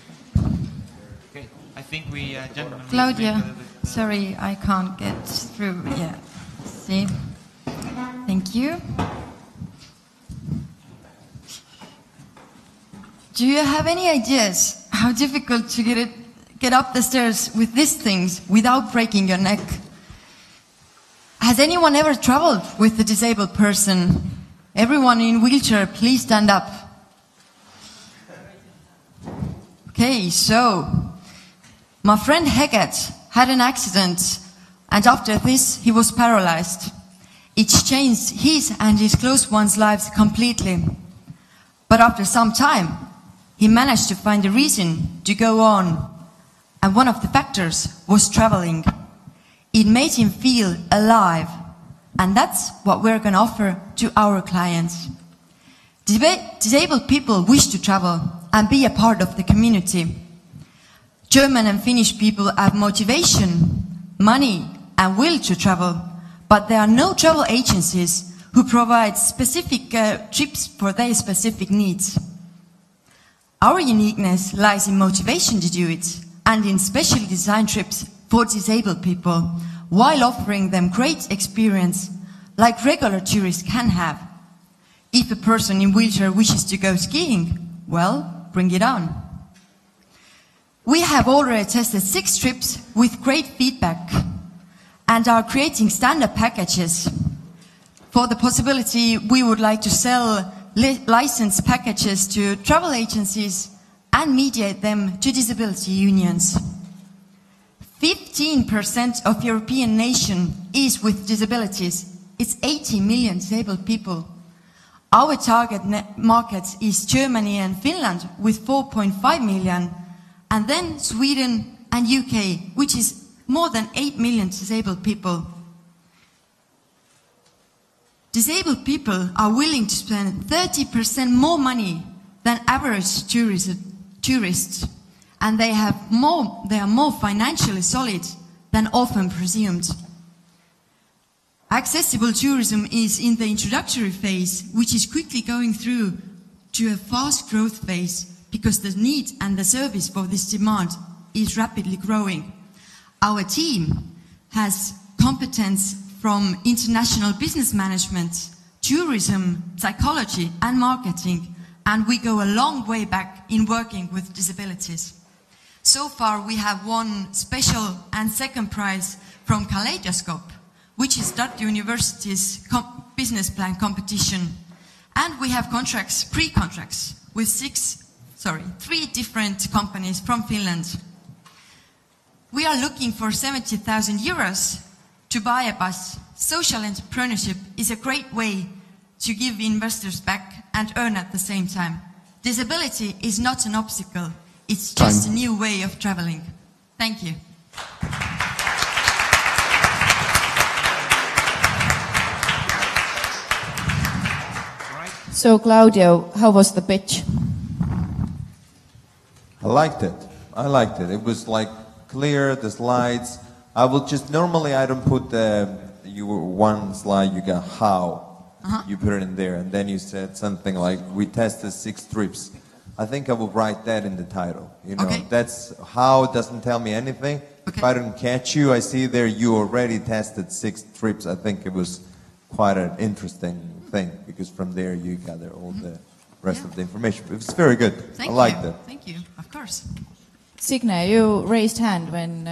Okay, I think we, gentlemen... Claudia, sorry, I can't get through yet. See? Thank you. Do you have any ideas how difficult to get up the stairs with these things without breaking your neck? Has anyone ever traveled with a disabled person? Everyone in wheelchair, please stand up. Okay, so my friend Hegat had an accident, and after this he was paralyzed. It changed his and his close ones' lives completely. But after some time, he managed to find a reason to go on, and one of the factors was traveling. It made him feel alive, and that's what we're going to offer to our clients. Disabled people wish to travel and be a part of the community. German and Finnish people have motivation, money, and will to travel, but there are no travel agencies who provide specific trips for their specific needs. Our uniqueness lies in motivation to do it, and in specially designed trips for disabled people, while offering them great experience like regular tourists can have. If a person in wheelchair wishes to go skiing, well, bring it on. We have already tested 6 trips with great feedback and are creating standard packages. For the possibility, we would like to sell license packages to travel agencies and mediate them to disability unions. 15% of European nation is with disabilities. It's 80 million disabled people. Our target market is Germany and Finland with 4.5 million, and then Sweden and UK, which is more than 8 million disabled people. Disabled people are willing to spend 30% more money than average tourists, and they are more financially solid than often presumed. Accessible tourism is in the introductory phase, which is quickly going through to a fast growth phase because the need and the service for this demand is rapidly growing. Our team has competence from international business management, tourism, psychology and marketing, and we go a long way back in working with disabilities. So far we have won special and second prize from Kaleidoscope, which is Tartu University's business plan competition. And we have contracts, pre-contracts, with 3 different companies from Finland. We are looking for 70,000 euros to buy a bus. Social entrepreneurship is a great way to give investors back and earn at the same time. Disability is not an obstacle, it's just a new way of traveling. Thank you. So, Claudio, how was the pitch? I liked it. It was like clear, the slides, I will just, normally I don't put one slide, you got how. You put it in there, and then you said something like, we tested 6 trips. I think I will write that in the title. You know, that's how doesn't tell me anything. If I don't catch you, I see there you already tested 6 trips. I think it was quite an interesting thing, because from there you gather all the rest of the information. It was very good. I liked that. Thank you. Of course. Signe, you raised hand when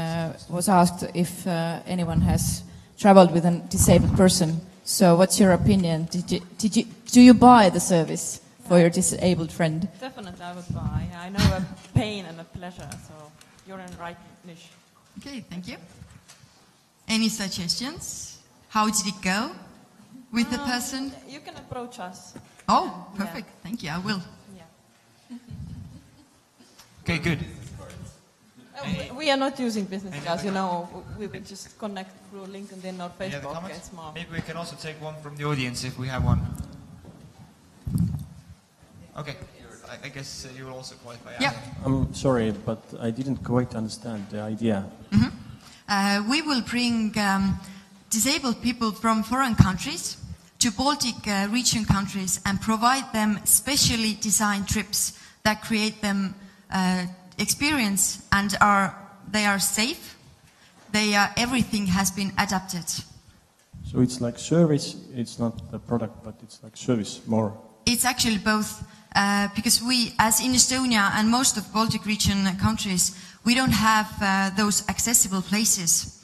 was asked if anyone has traveled with a disabled person. So what's your opinion? Do you buy the service for your disabled friend? Definitely I would buy. I know a pain and a pleasure, so you're in the right niche. Okay, thank you. Any suggestions? How did it go with the person? You can approach us. Oh, perfect. Thank you. I will. Yeah. Okay, good. We are not using business cards, you know. We will just connect through LinkedIn or Any other Facebook. comments? It's more. Maybe we can also take one from the audience if we have one. Okay, I guess you will also qualify. Yeah. I'm sorry, but I didn't quite understand the idea. We will bring disabled people from foreign countries to Baltic region countries and provide them specially designed trips that create them experience and they are safe. Everything has been adapted. So it's like service, it's not a product, but it's like service more. It's actually both, because we, as in Estonia and most of Baltic region countries, we don't have those accessible places.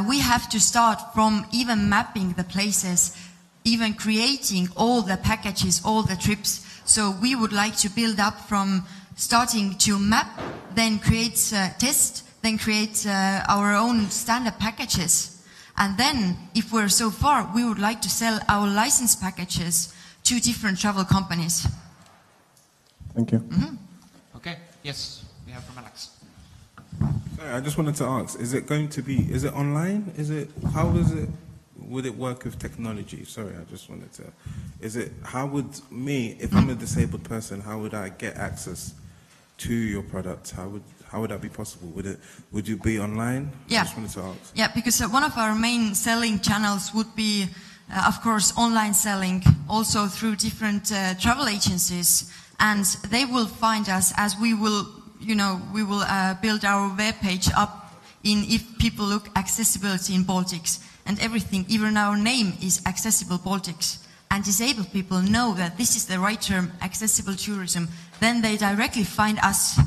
We have to start from even mapping the places, even creating all the packages, all the trips. So we would like to build up from starting to map, then create test, then create our own standard packages. And then, if we're so far, we would like to sell our license packages to different travel companies. Thank you. Okay, yes, we have from Alex. Sorry, I just wanted to ask, is it online? How would it work with technology? Sorry, I just wanted to, how would if I'm a disabled person, how would I get access to your product? How would that be possible? Would you be online? Yeah. I just wanted to ask. Yeah, because one of our main selling channels would be, of course, online selling, also through different travel agencies, and they will find us as we will build our web page up if people look accessibility in Baltics and everything, even our name is Accessible Baltics. And disabled people know that this is the right term, accessible tourism, then they directly find us.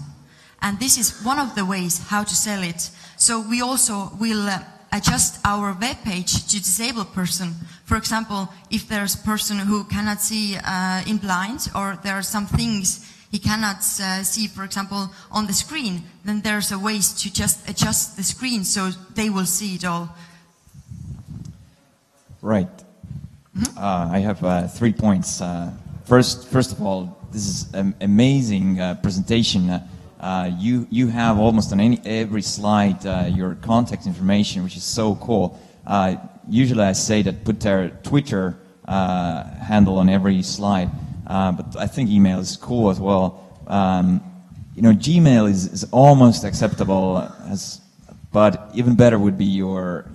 And this is one of the ways how to sell it. So we also will adjust our web page to disabled person. For example, if there's a person who cannot see in blind, or there are some things he cannot see, for example, on the screen, then there's a ways to just adjust the screen so they will see it all. Right. I have 3 points. First of all, this is an amazing presentation. You have almost on every slide your contact information, which is so cool. Usually I say that put their Twitter handle on every slide, but I think email is cool as well. Gmail is almost acceptable, but even better would be your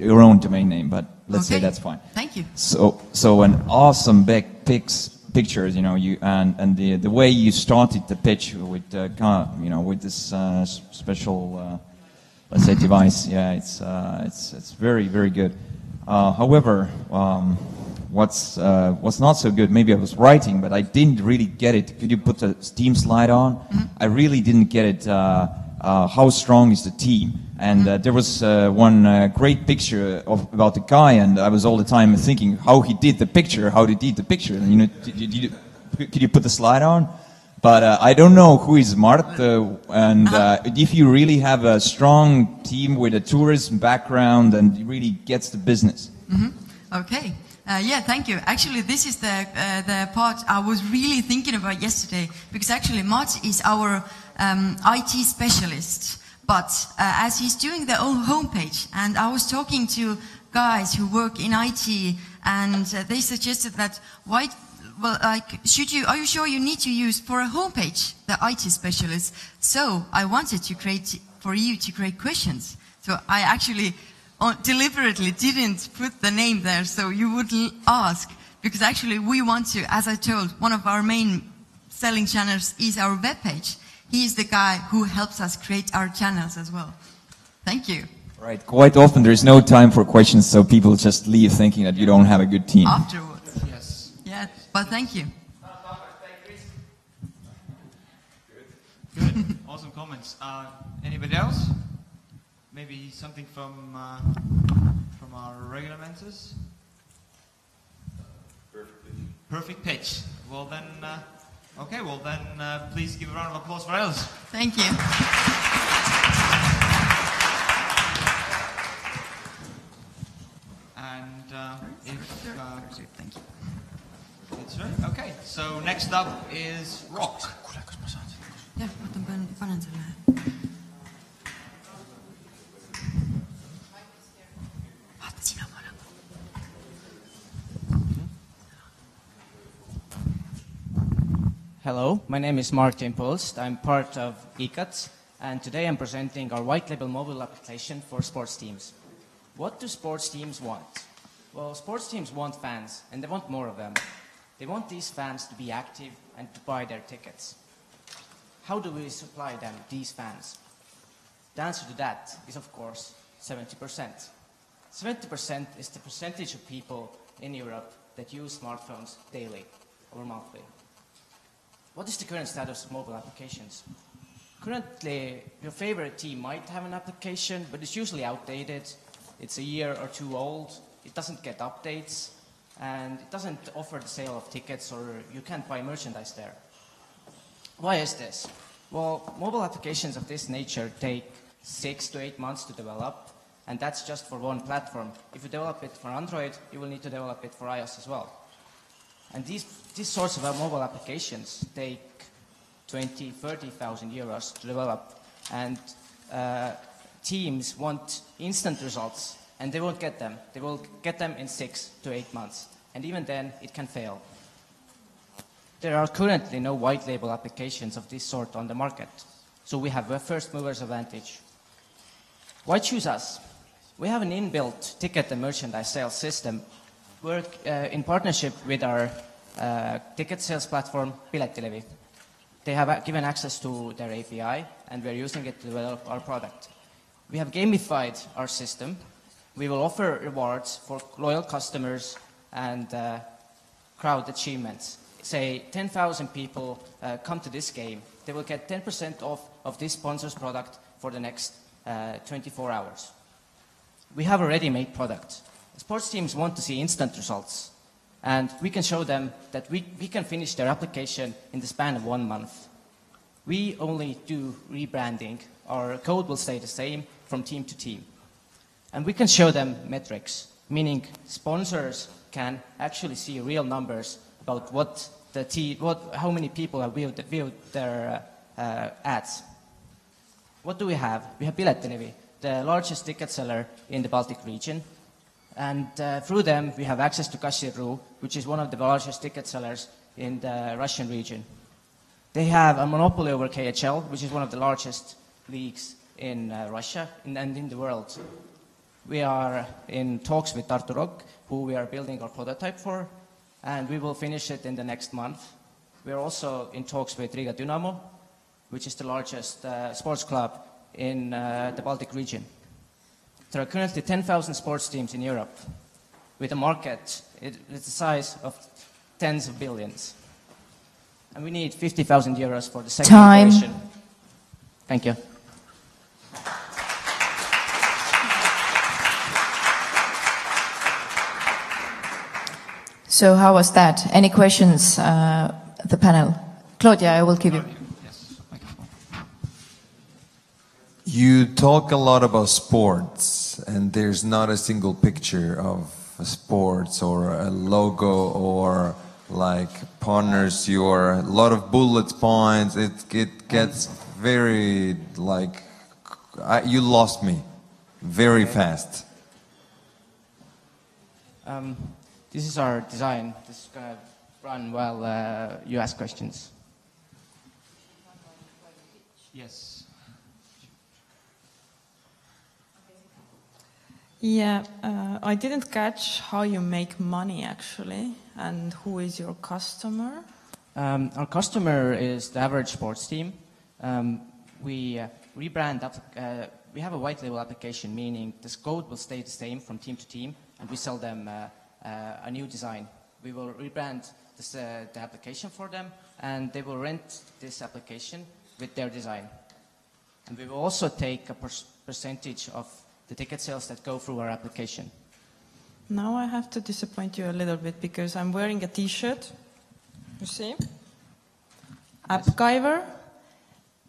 own domain name. But let's say that's fine. Thank you. So an awesome big pictures, and the way you started the pitch with with this special let's say device, yeah, it's very, very good. However, what's not so good, maybe I was writing, but I didn't really get it. Could you put the team slide on? I really didn't get it. How strong is the team? And there was one great picture about the guy, and I was all the time thinking how he did the picture, And could you put the slide on? But I don't know who is Mart, and if you really have a strong team with a tourism background and really gets the business. Okay. Yeah, thank you. Actually, this is the part I was really thinking about yesterday, because actually Mart is our IT specialist. But as he's doing the own homepage, and I was talking to guys who work in IT, and they suggested that are you sure you need to use for a homepage the IT specialist? So I wanted to create for you to create questions. So I actually deliberately didn't put the name there so you would ask, because actually we want to, as I told, one of our main selling channels is our webpage. He is the guy who helps us create our channels as well. Thank you. Right. Quite often there's no time for questions, so people just leave thinking that you don't have a good team. Afterwards. Yes. Yeah, but thank you. Good. Awesome comments. Anybody else? Maybe something from our regular mentors? Perfect pitch. Well then, okay. Well then, please give a round of applause for Els. Thank you. And thank you. That's right. Okay. So next up is Rock. Jah, panen selle. Vaata sina pane. Hello, my name is Martin Pulst. I'm part of ECAT, and today I'm presenting our white label mobile application for sports teams. What do sports teams want? Well, sports teams want fans, and they want more of them. They want these fans to be active and to buy their tickets. How do we supply them, these fans? The answer to that is, of course, 70%. 70% is the percentage of people in Europe that use smartphones daily or monthly. What is the current status of mobile applications? Currently, your favorite team might have an application, but it's usually outdated. It's a year or two old. It doesn't get updates, and it doesn't offer the sale of tickets, or you can't buy merchandise there. Why is this? Well, mobile applications of this nature take 6 to 8 months to develop, and that's just for one platform. If you develop it for Android, you will need to develop it for iOS as well. And these sorts of mobile applications take 20,000, 30,000 euros to develop, and teams want instant results, and they won't get them. They will get them in 6 to 8 months, and even then it can fail. There are currently no white label applications of this sort on the market, so we have a first mover's advantage. Why choose us? We have an inbuilt ticket and merchandise sales system, work in partnership with our ticket sales platform, Piletilevi. They have given access to their API, and we're using it to develop our product. We have gamified our system. We will offer rewards for loyal customers and crowd achievements. Say 10,000 people come to this game, they will get 10% off of this sponsor's product for the next 24 hours. We have a ready-made product. Sports teams want to see instant results, and we can show them that we can finish their application in the span of 1 month. We only do rebranding. Our code will stay the same from team to team. And we can show them metrics, meaning sponsors can actually see real numbers about how many people have viewed their ads. What do we have? We have Piletilevi, the largest ticket seller in the Baltic region. And through them, we have access to Kasirru, which is one of the largest ticket sellers in the Russian region. They have a monopoly over KHL, which is one of the largest leagues in Russia and in the world. We are in talks with Tartu, who we are building our prototype for, and we will finish it in the next month. We are also in talks with Riga Dynamo, which is the largest sports club in the Baltic region. There are currently 10,000 sports teams in Europe, with a market the size of tens of billions. And we need 50,000 euros for the second iteration. Thank you. So how was that? Any questions, the panel? Claudia, I will give you. You talk a lot about sports, and there's not a single picture of sports or a logo or like partners. You're a lot of bullet points. It gets very like you lost me very fast. This is our design. This is going to run while you ask questions. Yes. Yeah, I didn't catch how you make money actually, and who is your customer? Our customer is the average sports team. We rebrand up. We have a white label application, meaning this code will stay the same from team to team, and we sell them a new design. We will rebrand the application for them, and they will rent this application with their design. And we will also take a percentage of the ticket sales that go through our application. Now I have to disappoint you a little bit because I'm wearing a t-shirt, you see? AppGyver,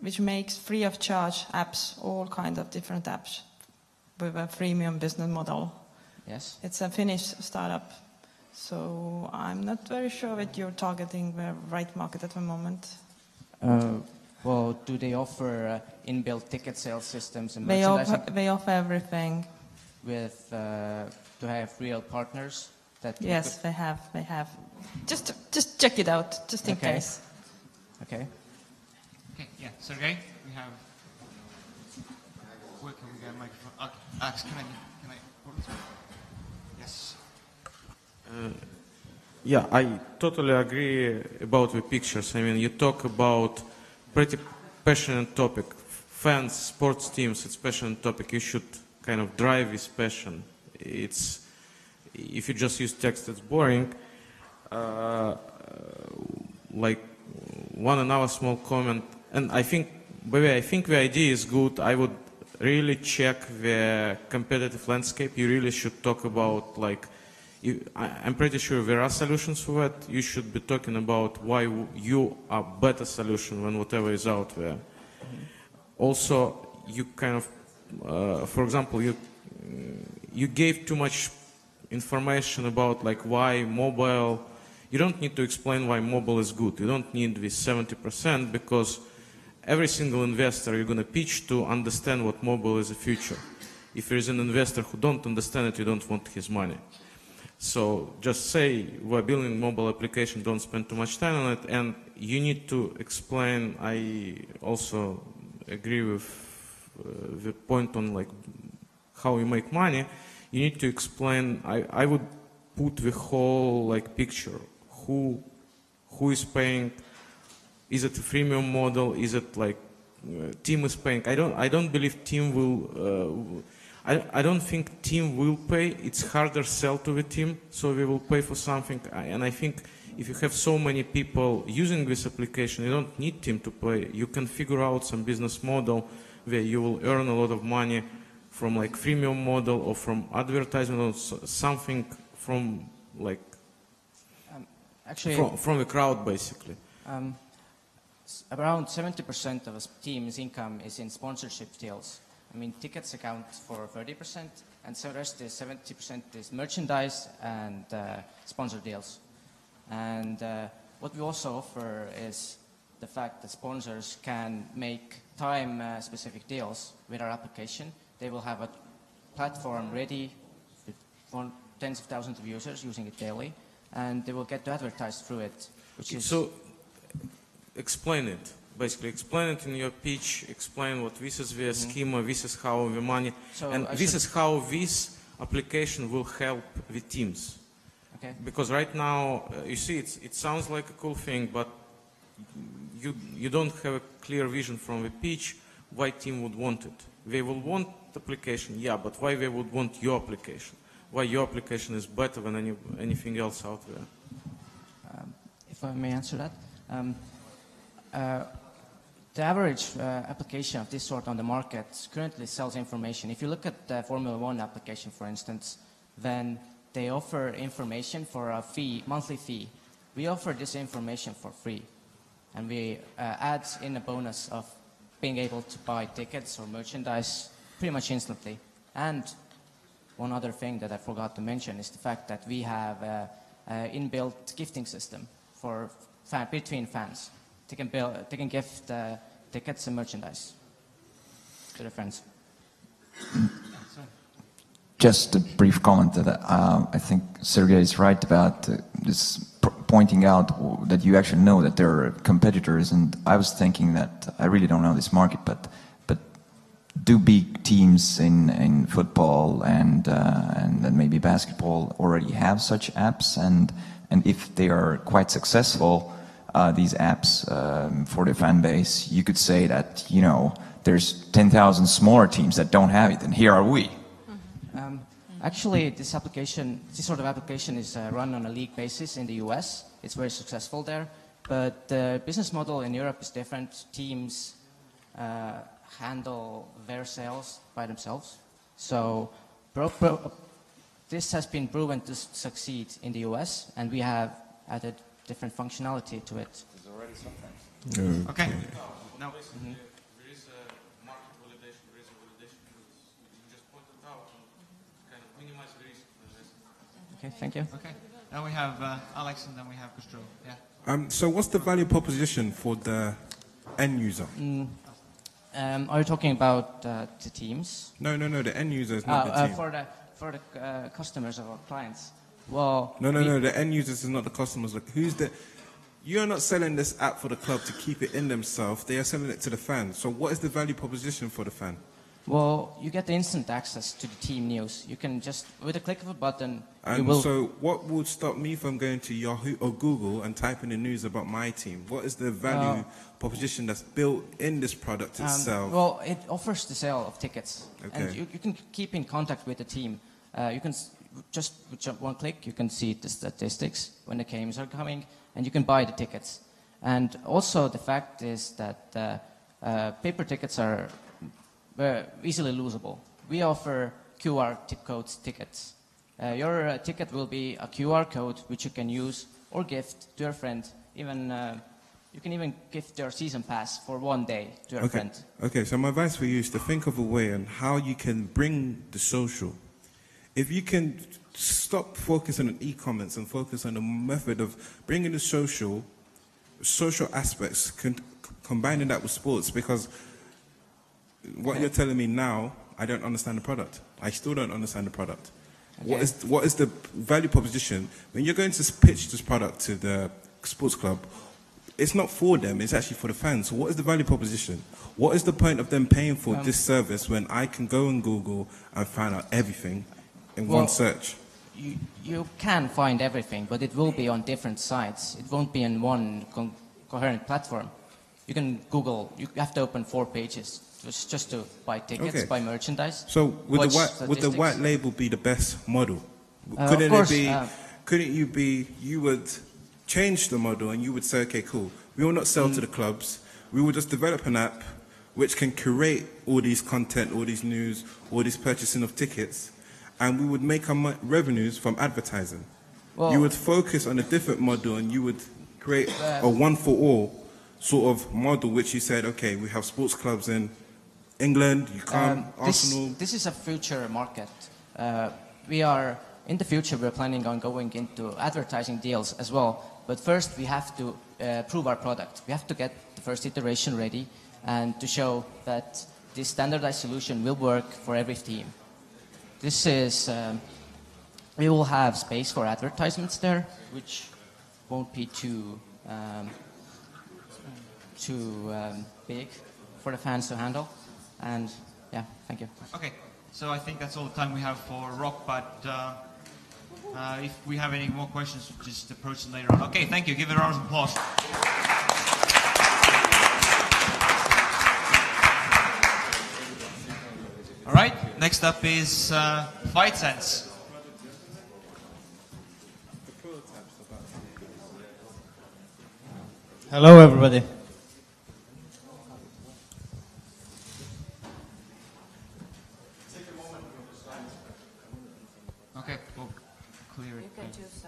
which makes free of charge apps, all kinds of different apps with a freemium business model. Yes. It's a Finnish startup. So I'm not very sure that you're targeting the right market at the moment. Well, do they offer inbuilt ticket sales systems and They merchandising? they offer everything. With, do I have real partners? Yes, they have. They have. Just check it out, just in case. Okay. Okay, yeah, Sergey, we have. Where can we get a microphone? Okay, Alex, can I? Yes. Yeah, I totally agree about the pictures. I mean, you talk about pretty passionate topic. Fans, sports teams, it's passionate topic. You should kind of drive this passion. It's, if you just use text, it's boring. Like one another small comment, and I think the idea is good. I would really check the competitive landscape. You really should talk about, like, I'm pretty sure there are solutions for that. You should be talking about why you are better solution than whatever is out there. Also, you kind of, for example, you gave too much information about, like, why mobile. You don't need to explain why mobile is good. You don't need this 70% because every single investor you're going to pitch to understand what mobile is the future. If there is an investor who don't understand it, you don't want his money. So just say we're building mobile application, don't spend too much time on it, and you need to explain. I also agree with the point on, like, how you make money. You need to explain. I would put the whole, like, picture. Who is paying? Is it a freemium model? Is it like team is paying? I don't believe team will. I don't think team will pay. It's harder sell to the team, so we will pay for something. And I think if you have so many people using this application, you don't need team to pay. You can figure out some business model where you will earn a lot of money from, like, freemium model or from advertisement or something from, like, actually from the crowd, basically. Around 70% of a team's income is in sponsorship deals. I mean, tickets account for 30%, and so the rest is 70% is merchandise and sponsor deals. And what we also offer is the fact that sponsors can make time-specific deals with our application. They will have a platform ready for tens of thousands of users using it daily, and they will get to advertise through it. Which is so, explain it. Basically, explain it in your pitch. Explain what this is the schema. This is how the money, and this is how this application will help the teams. Okay. Because right now, you see, it sounds like a cool thing, but you don't have a clear vision from the pitch why team would want it. They will want the application, yeah, but why they would want your application? Why your application is better than anything else out there? If I may answer that. The average application of this sort on the market currently sells information. If you look at the Formula One application, for instance, then they offer information for a fee, monthly fee. We offer this information for free, and we add in a bonus of being able to buy tickets or merchandise pretty much instantly. And one other thing that I forgot to mention is the fact that we have an inbuilt gifting system for between fans. They can gift tickets and merchandise to their friends. Just a brief comment that I think Sergey is right about this pointing out that you actually know that there are competitors, and I was thinking that I really don't know this market, but do big teams in football and then maybe basketball already have such apps, and if they are quite successful, these apps for the fan base, you could say that, you know, there's 10,000 smaller teams that don't have it, and here are we. Actually, this sort of application is run on a league basis in the US. It's very successful there, but the business model in Europe is different. Teams handle their sales by themselves. So this has been proven to succeed in the US, and we have added different functionality to it. There's already something. Okay. Now, Mm-hmm. there is a market validation, there is a validation you just pointed out to kind of minimize the risk. Okay, thank you. Okay. Now we have Alex, and then we have Kustro. Yeah. So what's the value proposition for the end user? Are you talking about the teams? No, the end user is not the team. For the customers of our clients. Well, No, the end users is not the customers. Like, you're not selling this app for the club to keep it in themselves. They are selling it to the fans. So what is the value proposition for the fan? Well, you get the instant access to the team news. You can just, with a click of a button, you And will... so what would stop me from going to Yahoo or Google and typing the news about my team? What is the value proposition that's built in this product itself? Well, it offers the sale of tickets. Okay. And you can keep in contact with the team. You can just with one click, you can see the statistics when the games are coming, and you can buy the tickets. And also the fact is that paper tickets are easily losable. We offer QR codes tickets. Your ticket will be a QR code which you can use or gift to your friend. Even you can even gift your season pass for one day to your friend. Okay, so my advice for you is to think of a way on how you can bring the social. If you can stop focusing on e-commerce and focus on the method of bringing the social aspects, combining that with sports, because what you're telling me now, I don't understand the product. I still don't understand the product. Okay. What is the value proposition? When you're going to pitch this product to the sports club, it's not for them, it's actually for the fans. So what is the value proposition? What is the point of them paying for this service when I can go on Google and find out everything in one search? You can find everything, but it will be on different sites. It won't be in one coherent platform. You can Google, you have to open 4 pages just to buy tickets, buy merchandise. So would the white label be the best model? Couldn't you would change the model and you would say, okay, cool, we will not sell to the clubs, we will just develop an app which can curate all these content, all these news, all this purchasing of tickets, and we would make our revenues from advertising. You would focus on a different model and you would create a one-for-all sort of model, which you said, okay, we have sports clubs in England, you come, Arsenal. This is a future market. In the future, we're planning on going into advertising deals as well. But first, we have to prove our product. We have to get the first iteration ready and to show that this standardized solution will work for every team. This is, we will have space for advertisements there, which won't be too big for the fans to handle. And yeah, thank you. Okay, so I think that's all the time we have for Rock, but if we have any more questions, just approach them later on. Okay, thank you. Give it a round of applause. All right, next up is Fight Sense. Hello, everybody. Okay, we'll clear it. You can choose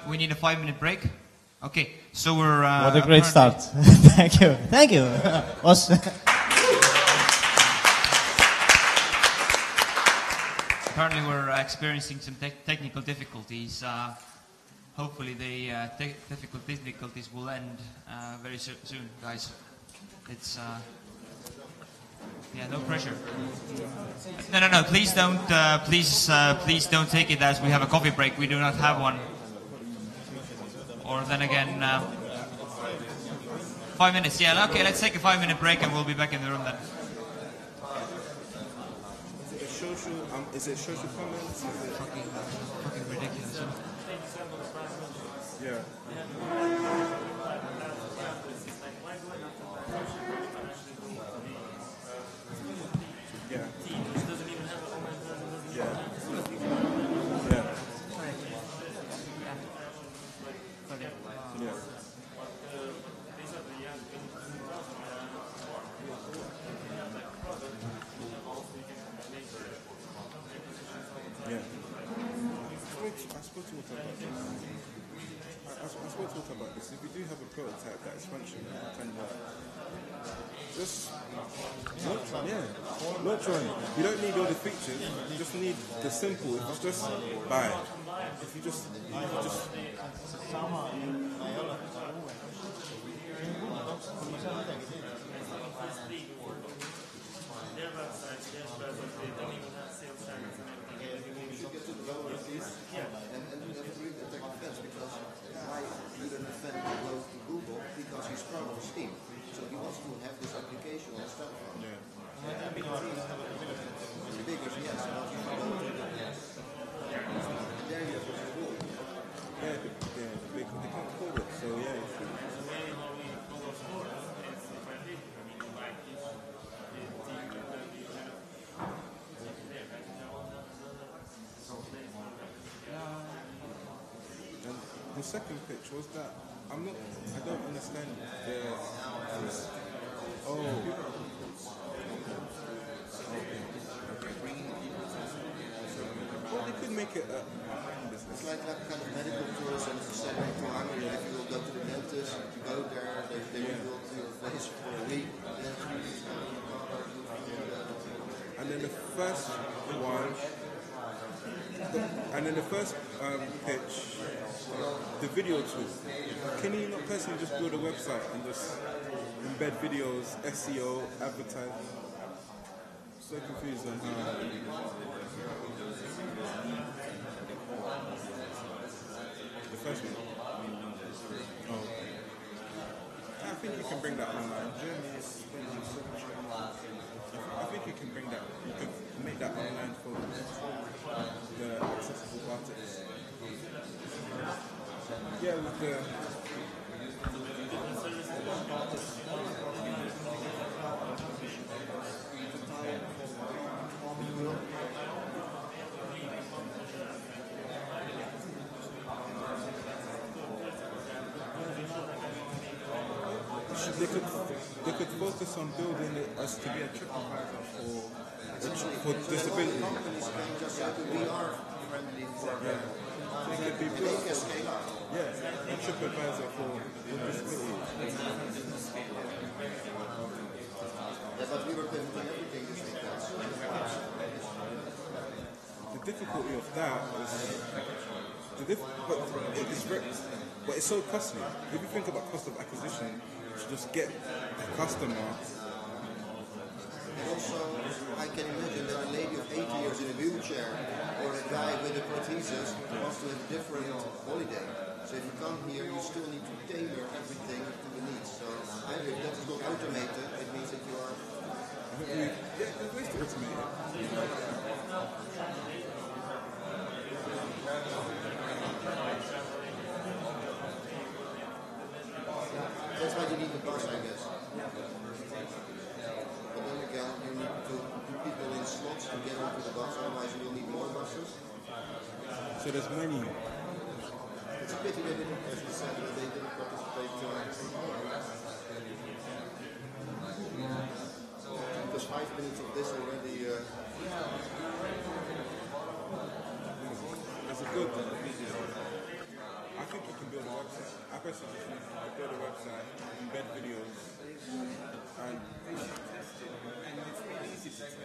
We need a 5-minute break. Okay, so we're... what a great start. Thank you. Thank you. Apparently we're experiencing some technical difficulties. Hopefully the difficulties will end very soon, guys. It's... yeah, no pressure. No. Please don't. Please don't take it as we have a coffee break. We do not have one. Or then again. 5 minutes, yeah. Okay, let's take a 5-minute break and we'll be back in the room then. Is it social comments? Fucking ridiculous. Yeah. Yeah. I spoke to about this. If you do have a prototype that is functional and can work, just launch one. You don't need all the features. You just need the simple. If it's just buy. If you just because he's proud of Steam, so he wants to have this application on his telephone. Because yes, there you have the rule. They can't call it, so yeah. And the second pitch was that I don't understand the. Well, they could make it a business. It's like kind of medical tourism. If you send to Hungary, if you will go to the dentist, you go there, they will do your face for a week, and then the first one, pitch, the video tool. Can you not personally just build a website and just embed videos, SEO, advertise? So confused on how. The first one. Oh. I think you can bring that online. I think you can bring that. You can make that online for the accessible artists. Yeah, with the. They could focus on building it as to be a TripAdvisor for disability. We are friendly for They could be built a TripAdvisor for disability. Yeah, but we were pivoting everything this weekend. The difficulty of that is but it's so costly. If you think about cost of acquisition, to just get a customer. And also, I can imagine that a lady of 80 years in a wheelchair or a guy with a prosthesis wants to have a different holiday. So if you come here, you still need to tailor everything to the needs. So if that is not automated, it means that you are. Yeah, there's ways to automate it. That's why you need the bus, I guess. But then again, you need to put people in slots to get onto the bus, otherwise you will need more buses. So there's many. It's a pity they didn't, as you said, that they didn't participate. Because 5 minutes of this already. That's a good one. I think you can build a website. I personally think you can build a website, embed videos, and it's really easy to test.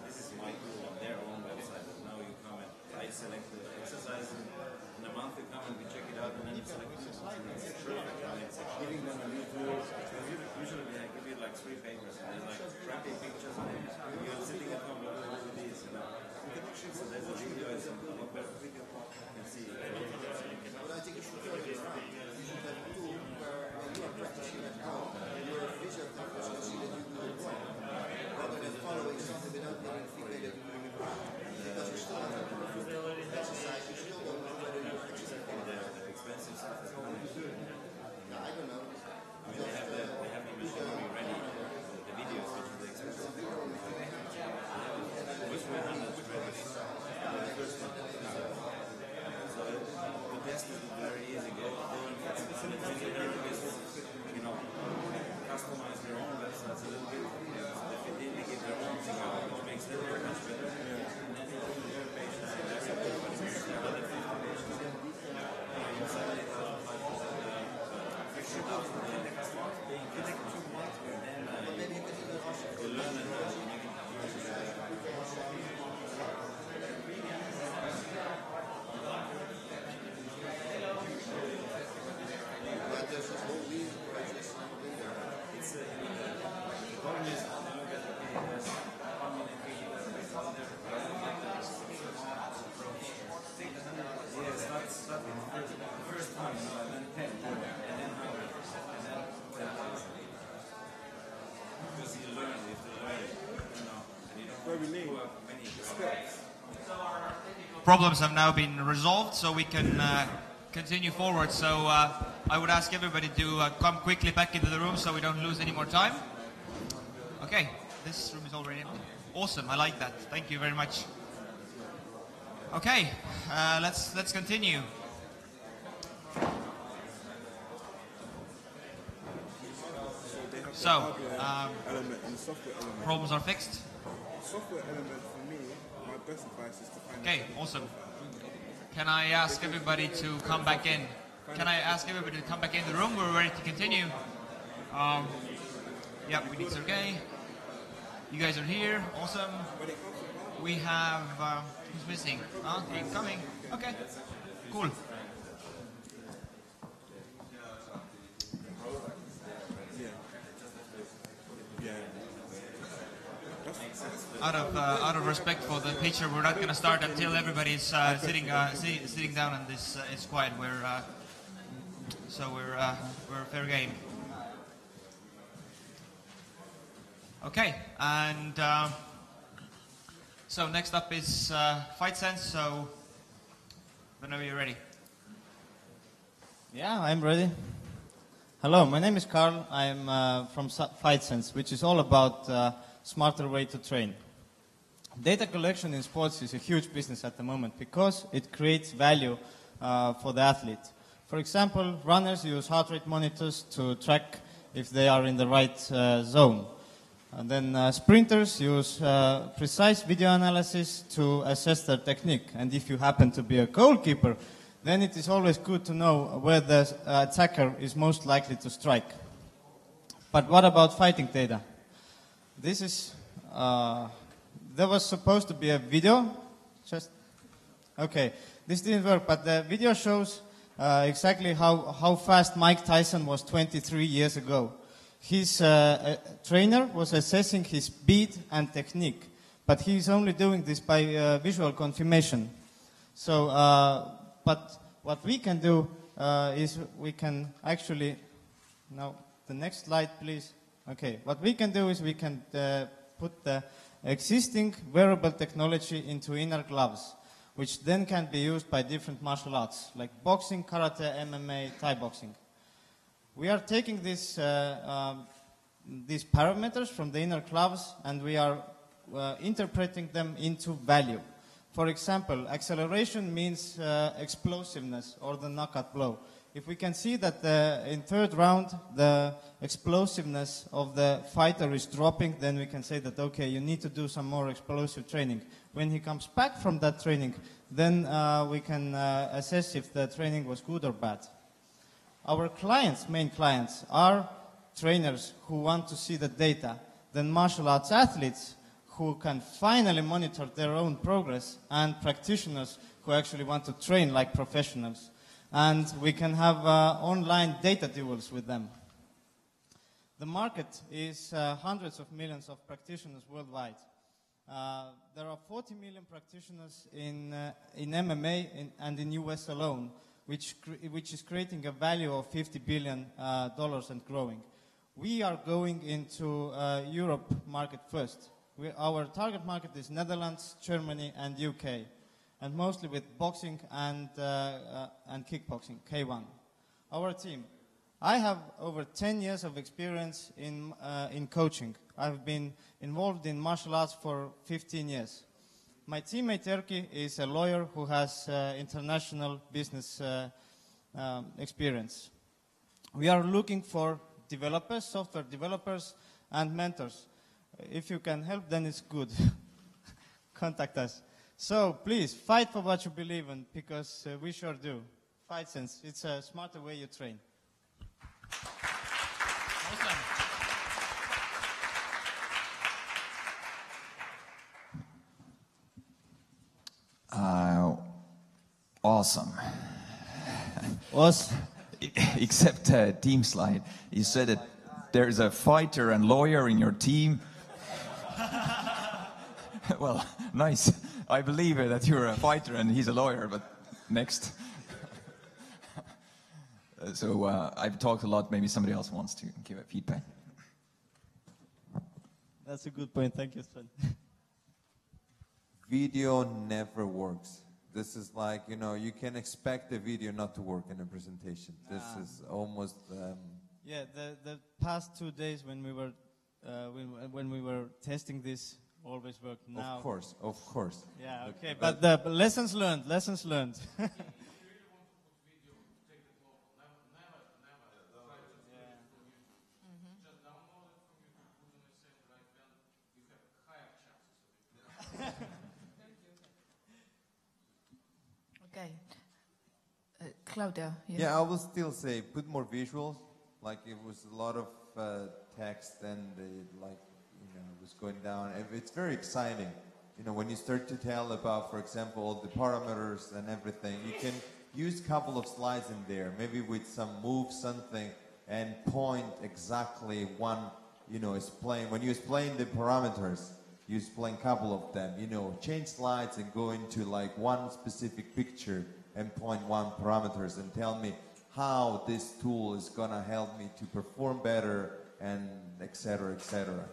This is my tool on their own website. select the exercise, and in a month they come and we check it out, and then you select the exercise, and it's perfect. And it's giving them a new tool. Usually I give you like 3 papers, and they're like crappy pictures, and you're sitting at home looking at all of these, you know. So there's a video, it's a better video, you can see. But I think you should have a tool where when you are practicing at home, your physiotherapists can see that you do it wrong, rather than following something without getting feedback that you're doing it wrong. Because you still have to exercise, you still don't know whether you're exercising. Expensive stuff is coming. I don't know. I mean, they have the machinery ready, the videos, which is the expensive. Which we handle the first one. So the test is very easy. Go and fix it. And the physiotherapists, you know, customize their own websites a little bit. They give their own thing out, which makes them very much better. And then their patients are very good, but it's there are other 50 patients. You send it out like fix it out, and then they can start being connected to one, and then you learn it. Problems have now been resolved, so we can continue forward. So I would ask everybody to come quickly back into the room so we don't lose any more time. Okay, this room is already empty. Awesome, I like that. Thank you very much. Okay, let's continue. So, problems are fixed. Software element for me, my best advice is to find. Okay, awesome. Can I ask everybody to come back in? Can I ask everybody to come back in the room? We're ready to continue. Yep, we need Sergey. You guys are here. Awesome. We have who's missing? Okay, coming. Okay, cool. Out of respect for the picture, we're not going to start until everybody's sitting down and this it's quiet. We're fair game. Okay, and so next up is Fight Sense. So whenever you're ready. Yeah, I'm ready. Hello, my name is Carl. I'm from Fight Sense, which is all about smarter way to train. Data collection in sports is a huge business at the moment because it creates value for the athlete. For example, runners use heart rate monitors to track if they are in the right zone. And then sprinters use precise video analysis to assess their technique. And if you happen to be a goalkeeper, then it is always good to know where the attacker is most likely to strike. But what about fighting data? This is, there was supposed to be a video, okay, this didn't work, but the video shows exactly how fast Mike Tyson was 23 years ago. His trainer was assessing his speed and technique, but he's only doing this by visual confirmation. So, but what we can do is we can actually, now the next slide please. Okay, what we can do is we can put the existing wearable technology into inner gloves, which then can be used by different martial arts, like boxing, karate, MMA, Thai boxing. We are taking these parameters from the inner gloves and we are interpreting them into value. For example, acceleration means explosiveness or the knockout blow. If we can see that in third round the explosiveness of the fighter is dropping, then we can say that, okay, you need to do some more explosive training. When he comes back from that training, then we can assess if the training was good or bad. Our clients, main clients, are trainers who want to see the data, then martial arts athletes who can finally monitor their own progress, and practitioners who actually want to train like professionals. And we can have online data duels with them. The market is hundreds of millions of practitioners worldwide. There are 40 million practitioners in MMA and in US alone, which is creating a value of $50 billion and growing. We are going into Europe market first. Our target market is Netherlands, Germany, and UK, and mostly with boxing and kickboxing, K1. Our team. I have over 10 years of experience in coaching. I've been involved in martial arts for 15 years. My teammate Erki is a lawyer who has international business experience. We are looking for developers, software developers, and mentors. If you can help, then it's good. Contact us. So please, fight for what you believe in, because we sure do. Fight sense. It's a smarter way you train. Awesome. Awesome. Except team slide. You said that there's a fighter and lawyer in your team. Well, nice. I believe that you're a fighter and he's a lawyer, but next. So I've talked a lot. Maybe somebody else wants to give a feedback. That's a good point. Thank you, Sven. Video never works. This is like, you can expect a video not to work in a presentation. This is almost... Yeah, the past 2 days when we were testing this always worked. Now, Of course. Yeah, okay, but the lessons learned. Okay. Claudia. Yeah, I will still say put more visuals. Like it was a lot of text and it was going down. It's very exciting. When you start to tell about, for example, all the parameters and everything, you can use a couple of slides in there, maybe with some moves, something, and point exactly one, explain. When you explain the parameters, you explain a couple of them, change slides and go into like one specific picture and point one parameters and tell me how this tool is going to help me to perform better and et cetera,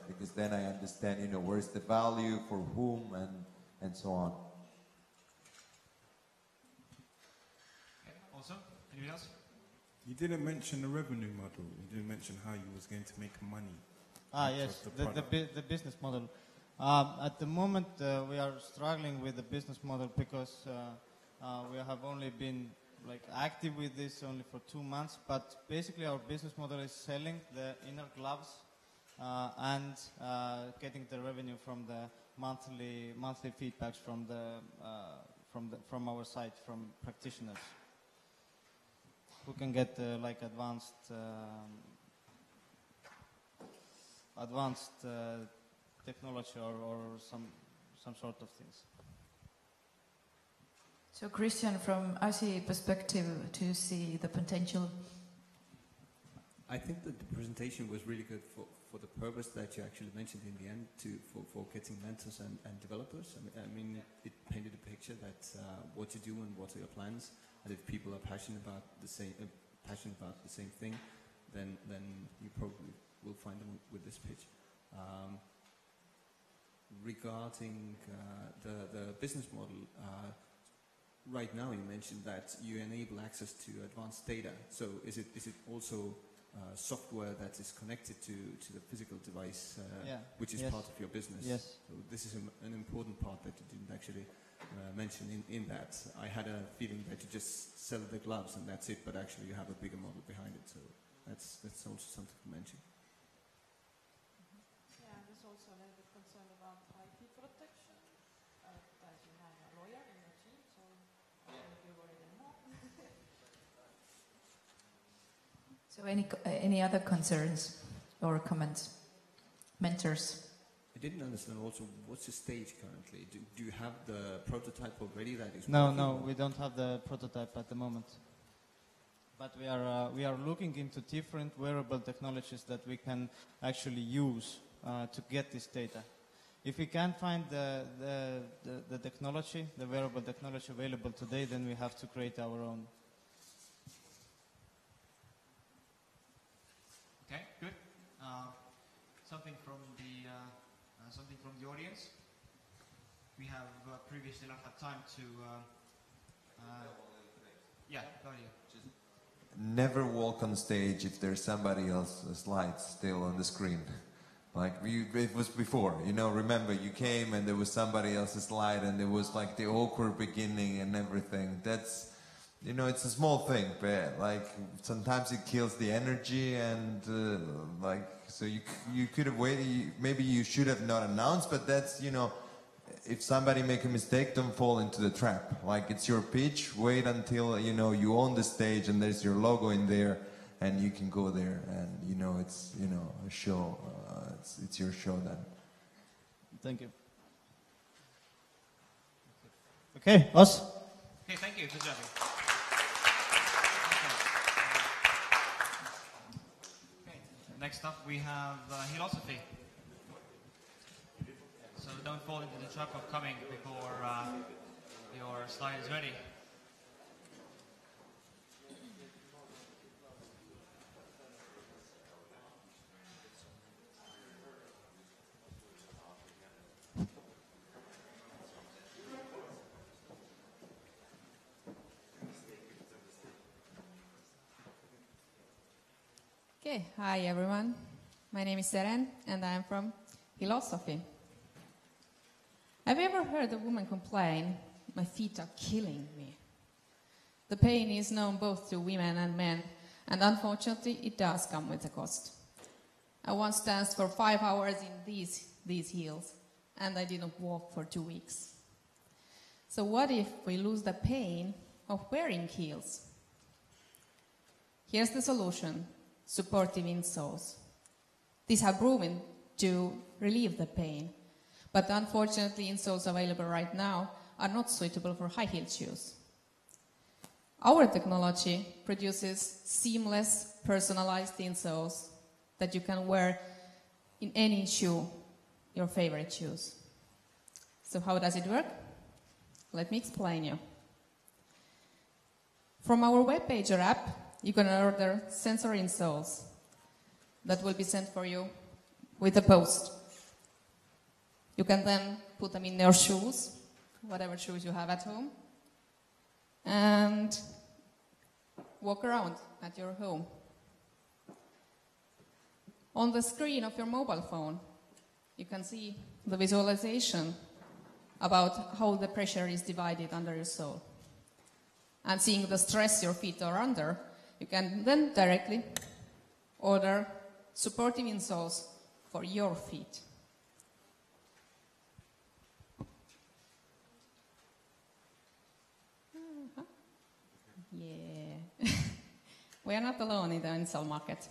because then I understand, where's the value for whom and so on. Okay, awesome. Anyone else? You didn't mention the revenue model. You didn't mention how you was going to make money. Yes, the business model. At the moment, we are struggling with the business model because we have only been active with this only for 2 months. But basically, our business model is selling the inner gloves and getting the revenue from the monthly feedbacks from our site, from practitioners who can get advanced technology or some sort of things. So Christian, from IC perspective, to see the potential. I think that the presentation was really good for the purpose that you actually mentioned in the end, for getting mentors and developers. I mean, it painted a picture that what you do and what are your plans, and if people are passionate about the same thing, then you probably will find them with this pitch. Regarding the business model, right now you mentioned that you enable access to advanced data. So is it also software that is connected to the physical device, which is part of your business? Yes. So this is an important part that you didn't actually mention in that. I had a feeling that you just sell the gloves and that's it, but actually you have a bigger model behind it. So that's also something to mention. Yeah, there's also a little bit concern about IP protection, that you have a lawyer in your team, so I will be worried anymore. So any other concerns or comments? Mentors? didn't understand also, what's the stage currently? Do you have the prototype already that is No, working? no, we don't have the prototype at the moment. But we are looking into different wearable technologies that we can actually use to get this data. If we can't find the technology, the wearable technology available today, then we have to create our own. Okay, good. Something from the audience. We have previously not had time to. Yeah, go ahead. Never walk on stage if there's somebody else's slides still on the screen. Like it was before, you know, remember you came and there was somebody else's slide and there was like the awkward beginning and everything. That's, you know, it's a small thing, but like sometimes it kills the energy and like, so you could have waited, maybe you should have not announced, but that's, you know, if somebody make a mistake, don't fall into the trap. Like it's your pitch, wait until, you know, you own the stage and there's your logo in there and you can go there and, you know, it's, you know, a show, it's your show then. Thank you. Okay, us? Okay, thank you. Good job. Okay. Next up we have philosophy. So don't fall into the trap of coming before your slide is ready. Okay, hi everyone. My name is Seren and I am from philosophy. Have you ever heard a woman complain, "My feet are killing me"? The pain is known both to women and men, and unfortunately it does come with a cost. I once danced for 5 hours in these heels, and I didn't walk for 2 weeks. So what if we lose the pain of wearing heels? Here's the solution: supportive insoles. These have proven to relieve the pain, but unfortunately insoles available right now are not suitable for high-heeled shoes. Our technology produces seamless, personalized insoles that you can wear in any shoe, your favorite shoes. So how does it work? Let me explain you. From our webpage or app, you can order sensor insoles that will be sent for you with a post. You can then put them in your shoes, whatever shoes you have at home, and walk around at your home. On the screen of your mobile phone, you can see the visualization about how the pressure is divided under your sole. And seeing the stress your feet are under, you can then directly order supportive insoles for your feet. Yeah. We are not alone in the insole market.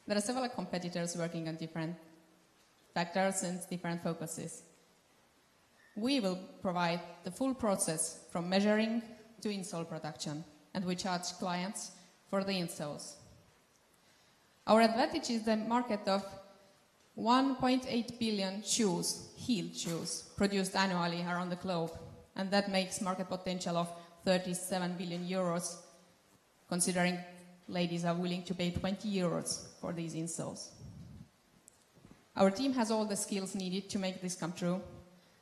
There are several competitors working on different factors and different focuses. We will provide the full process from measuring to insole production, and we charge clients for the insoles. Our advantage is the market of 1.8 billion shoes, heeled shoes, produced annually around the globe, and that makes market potential of 37 billion euros, considering ladies are willing to pay 20 euros for these insoles. Our team has all the skills needed to make this come true,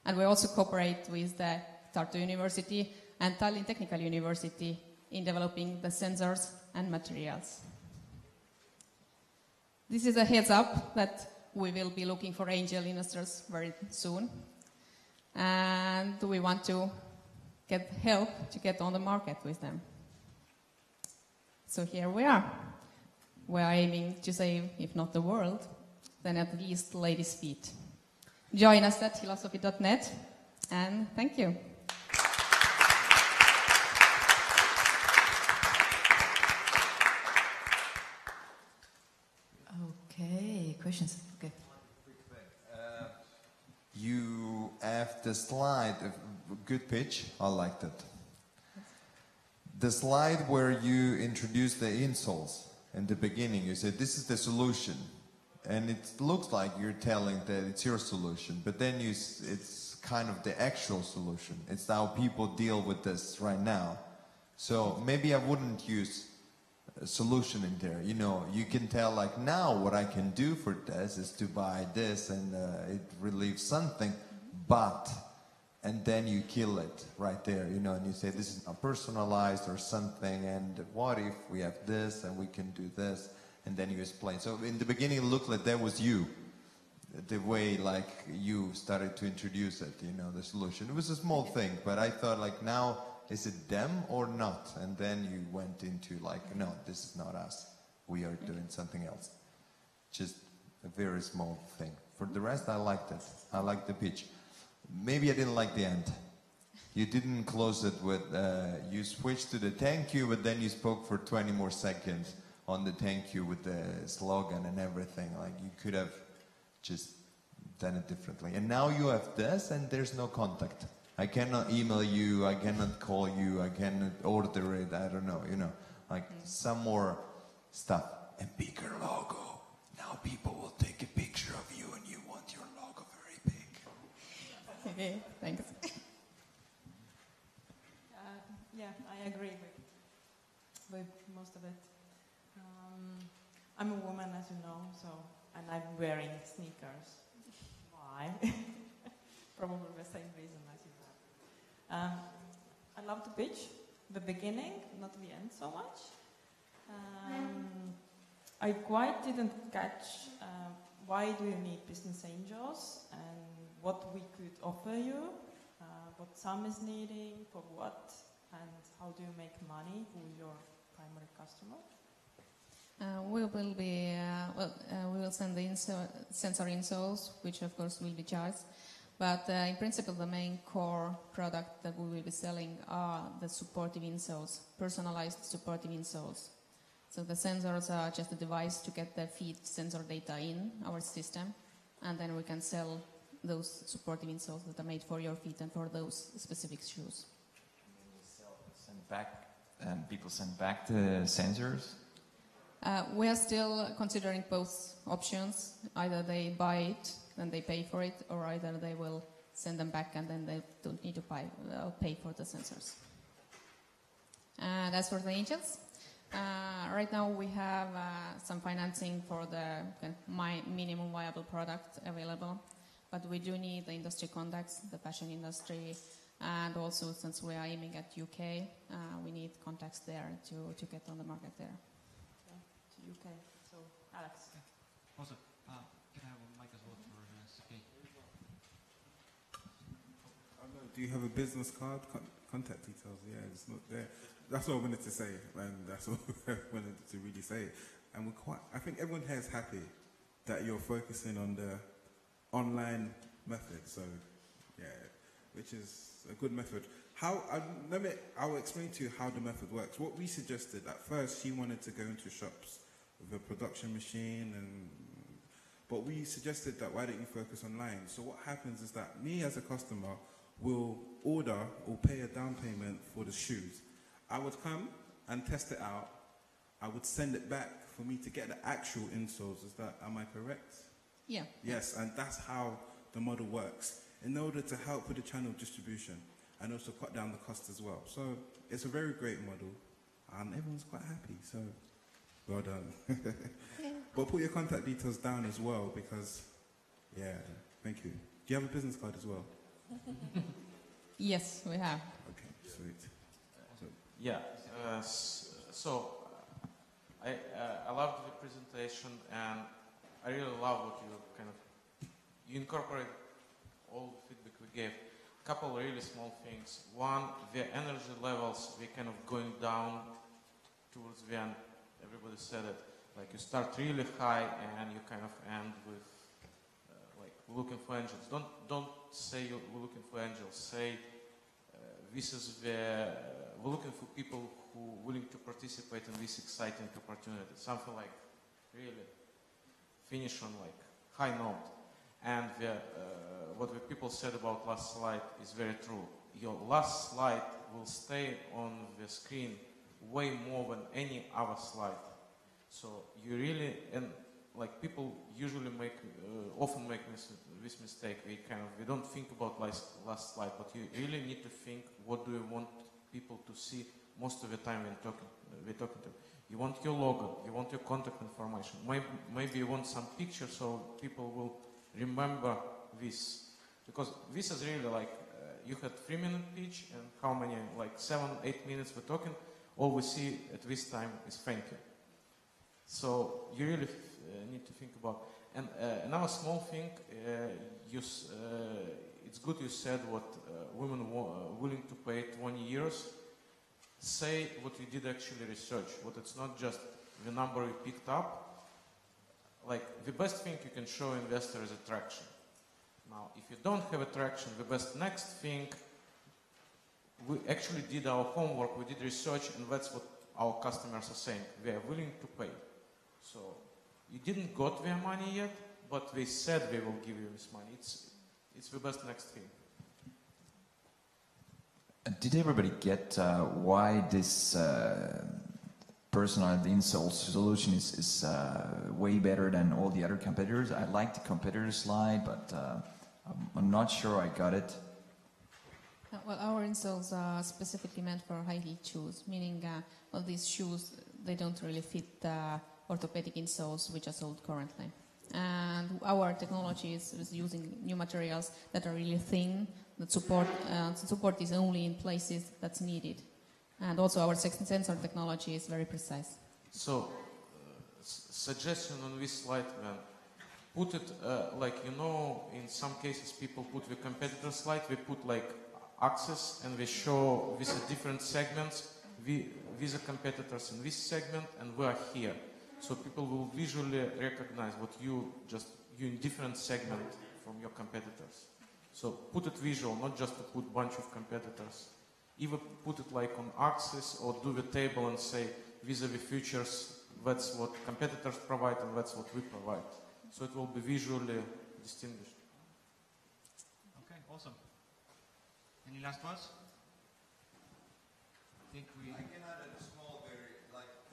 and we also cooperate with the Tartu University and Tallinn Technical University in developing the sensors and materials. This is a heads up that we will be looking for angel investors very soon, and we want to get help to get on the market with them. So here we are. We are aiming to save, if not the world, then at least ladies' feet. Join us at philosophy.net, and thank you. Okay, questions? Okay. the slide, good pitch, I liked it. The slide where you introduced the insoles in the beginning, you said this is the solution. And it looks like you're telling that it's your solution, but then it's kind of the actual solution. It's how people deal with this right now. So maybe I wouldn't use a solution in there. You know, you can tell like now what I can do for this is to buy this and it relieves something, but, and then you kill it right there, you know, and you say this is not personalized or something, and what if we have this and we can do this, and then you explain. So in the beginning it looked like that was you, the way like you started to introduce it, you know, the solution. It was a small thing, but I thought like now, is it them or not? And then you went into like, no, this is not us. We are doing something else. Just a very small thing. For the rest, I liked it. I liked the pitch. Maybe I didn't like the end. You didn't close it with, you switched to the thank you, but then you spoke for 20 more seconds on the thank you with the slogan and everything. Like you could have just done it differently. And now you have this and there's no contact. I cannot email you, I cannot call you, I cannot order it, I don't know, you know, like some more stuff. And bigger logo. Now people will take a picture of you and you want your logo very big. Okay, thanks. Yeah, I agree with most of it. I'm a woman, as you know, so, and I'm wearing sneakers. Why? Probably the same reason as you have. I love to pitch the beginning, not the end so much. I quite didn't catch why do you need business angels and what we could offer you, what Sam is needing, for what, and how do you make money, who is your primary customer? We will be, we will send the sensor insoles, which of course will be charged. But in principle, the main core product that we will be selling are the supportive insoles, personalized supportive insoles. So the sensors are just a device to get the feet sensor data in our system, and then we can sell those supportive insoles that are made for your feet and for those specific shoes. Send back, and people send back the sensors? We are still considering both options. Either they buy it, then they pay for it, or either they will send them back and then they don't need to pay for the sensors. And as for the angels, right now we have some financing for the minimum viable product available, but we do need the industry contacts, the fashion industry, and also since we are aiming at UK, we need contacts there to get on the market there. To UK. So, Alex. Also, can I have a mic as well for SAP? Do you have a business card? Contact details? Yeah, it's not there. That's what I wanted to say, and that's all I wanted to really say. And I think everyone here is happy that you're focusing on the online method. So, yeah, which is a good method. I'll explain to you how the method works. What we suggested at first, she wanted to go into shops with a production machine, but we suggested that why don't you focus online? So what happens is that me as a customer will order or pay a down payment for the shoes. I would come and test it out. I would send it back for me to get the actual insoles. Am I correct? Yeah. Yes, and that's how the model works, in order to help with the channel distribution and also cut down the cost as well. So it's a very great model, and everyone's quite happy, so well done. But put your contact details down as well, because, yeah, thank you. Do you have a business card as well? Yes, we have. Okay, sweet. Yeah, I loved the presentation, and I really love what you incorporate all the feedback we gave. A couple of really small things. One, the energy levels, we kind of going down towards the end. Everybody said it. Like you start really high and you kind of end with like looking for angels. Don't say we're looking for angels. Say we're looking for people who are willing to participate in this exciting opportunity. Something like really finish on like high note. And what the people said about last slide is very true. Your last slide will stay on the screen way more than any other slide. So you really, and like people usually often make this mistake. We don't think about last slide, but you really need to think, what do you want people to see most of the time when we're talking to. You want your logo, you want your contact information. Maybe you want some pictures so people will remember this. Because this is really like, you had 3-minute pitch, and how many, like 7-8 minutes we're talking, all we see at this time is thank you. So you really need to think about. And another small thing, it's good you said what women willing to pay 20 years. Say what you did actually research, what it's not just the number you picked up. Like the best thing you can show investor is attraction. Now, if you don't have attraction, the best next thing, we actually did our homework, we did research, and that's what our customers are saying. They are willing to pay. So you didn't got their money yet, but they said they will give you this money. It's the best next thing. Did everybody get why this personalized install solution is way better than all the other competitors? I like the competitor slide, but I'm not sure I got it. Well, our installs are specifically meant for high-heel shoes, meaning well, these shoes, they don't really fit the orthopedic insoles which are sold currently. And our technology is using new materials that are really thin, that support is only in places that's needed. And also our sensor technology is very precise. So, suggestion on this slide, then, put it like, in some cases people put the competitor slide, they put like axis and they show these different segments. These are competitors in this segment and we are here. So people will visually recognize what you're in different segment from your competitors. So put it visual, not just to put bunch of competitors. Either put it like on axis or do the table and say, these are the features, that's what competitors provide and that's what we provide. So it will be visually distinguished. Okay, awesome. Any last words? I can add a small,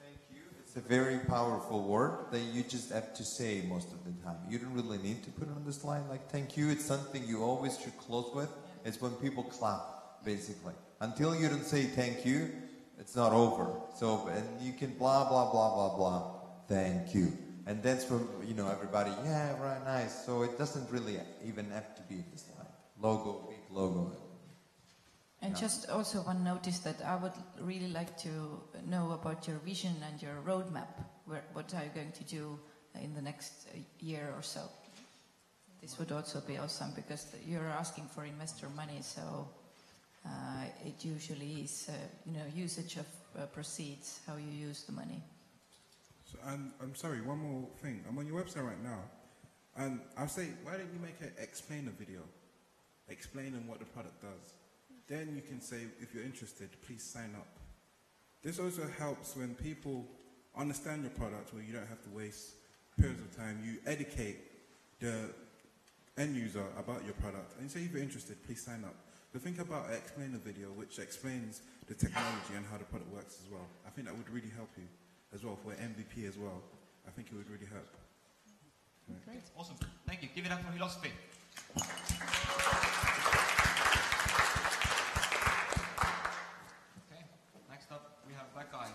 thank you. It's a very powerful word that you just have to say most of the time. You don't really need to put it on the slide like thank you. It's something you always should close with. It's when people clap, basically. Until you don't say thank you, it's not over. So, and you can blah, blah, blah, blah, blah, thank you. And that's when, everybody, yeah, right, nice. So it doesn't really even have to be in the slide. Logo, big logo. And just also one notice that I would really like to know about your vision and your roadmap. What are you going to do in the next year or so? This would also be awesome because you're asking for investor money, so it usually is, usage of proceeds, how you use the money. So, I'm sorry, one more thing. I'm on your website right now, and I'll say, why don't you make an explainer video, explaining what the product does? Then you can say, if you're interested, please sign up. This also helps when people understand your product, where you don't have to waste periods of time. You educate the end user about your product, and you say, if you're interested, please sign up. So think about an explainer video which explains the technology and how the product works as well. I think that would really help you as well for MVP as well. I think it would really help. Great, awesome. Thank you. Give it up for philosophy. Okay, next up we have that guy.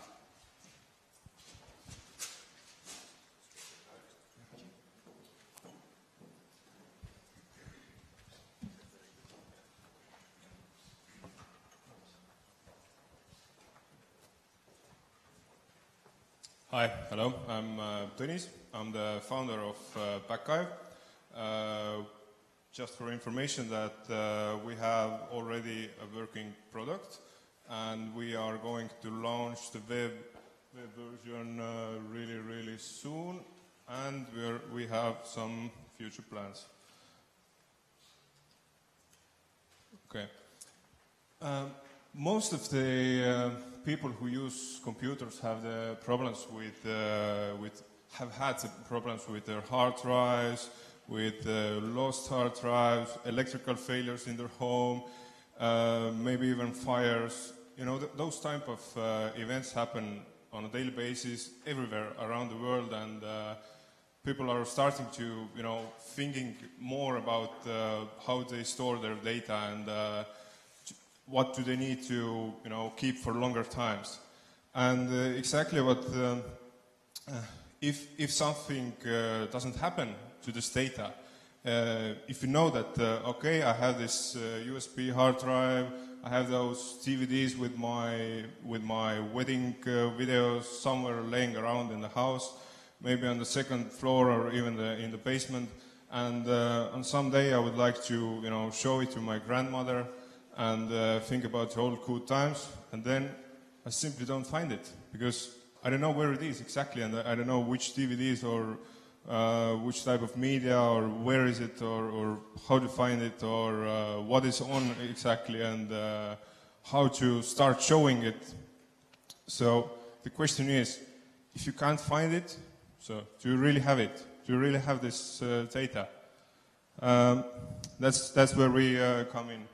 Hi, hello, I'm Tõnis. I'm the founder of päev. Just for information that we have already a working product and we are going to launch the web version really soon, and we have some future plans. Okay. Most of the people who use computers have the problems have had the problems with their hard drives, with lost hard drives, electrical failures in their home, maybe even fires. You know, those type of events happen on a daily basis everywhere around the world, and people are starting to, you know, thinking more about how they store their data and what do they need to, you know, keep for longer times. And exactly what, if something doesn't happen to this data, if you know that, okay, I have this USB hard drive, I have those DVDs with my wedding videos somewhere laying around in the house, maybe on the second floor or even in the basement, and on some day I would like to, you know, show it to my grandmother and think about the old good times, and then I simply don't find it because I don't know where it is exactly, and I don't know which DVDs or which type of media or where is it or how to find it or what is on exactly and how to start showing it. So the question is, if you can't find it, so do you really have it? Do you really have this data? That's where we come in.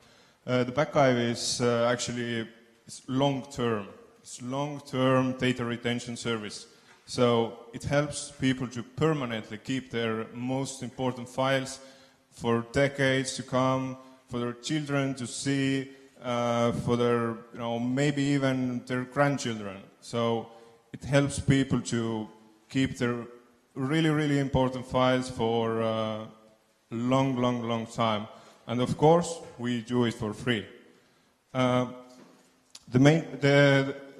The backup is actually long-term. It's long-term data retention service. So it helps people to permanently keep their most important files for decades to come, for their children to see, for their, you know, maybe even their grandchildren. So it helps people to keep their really, really important files for a long, long, long time. And of course, we do it for free.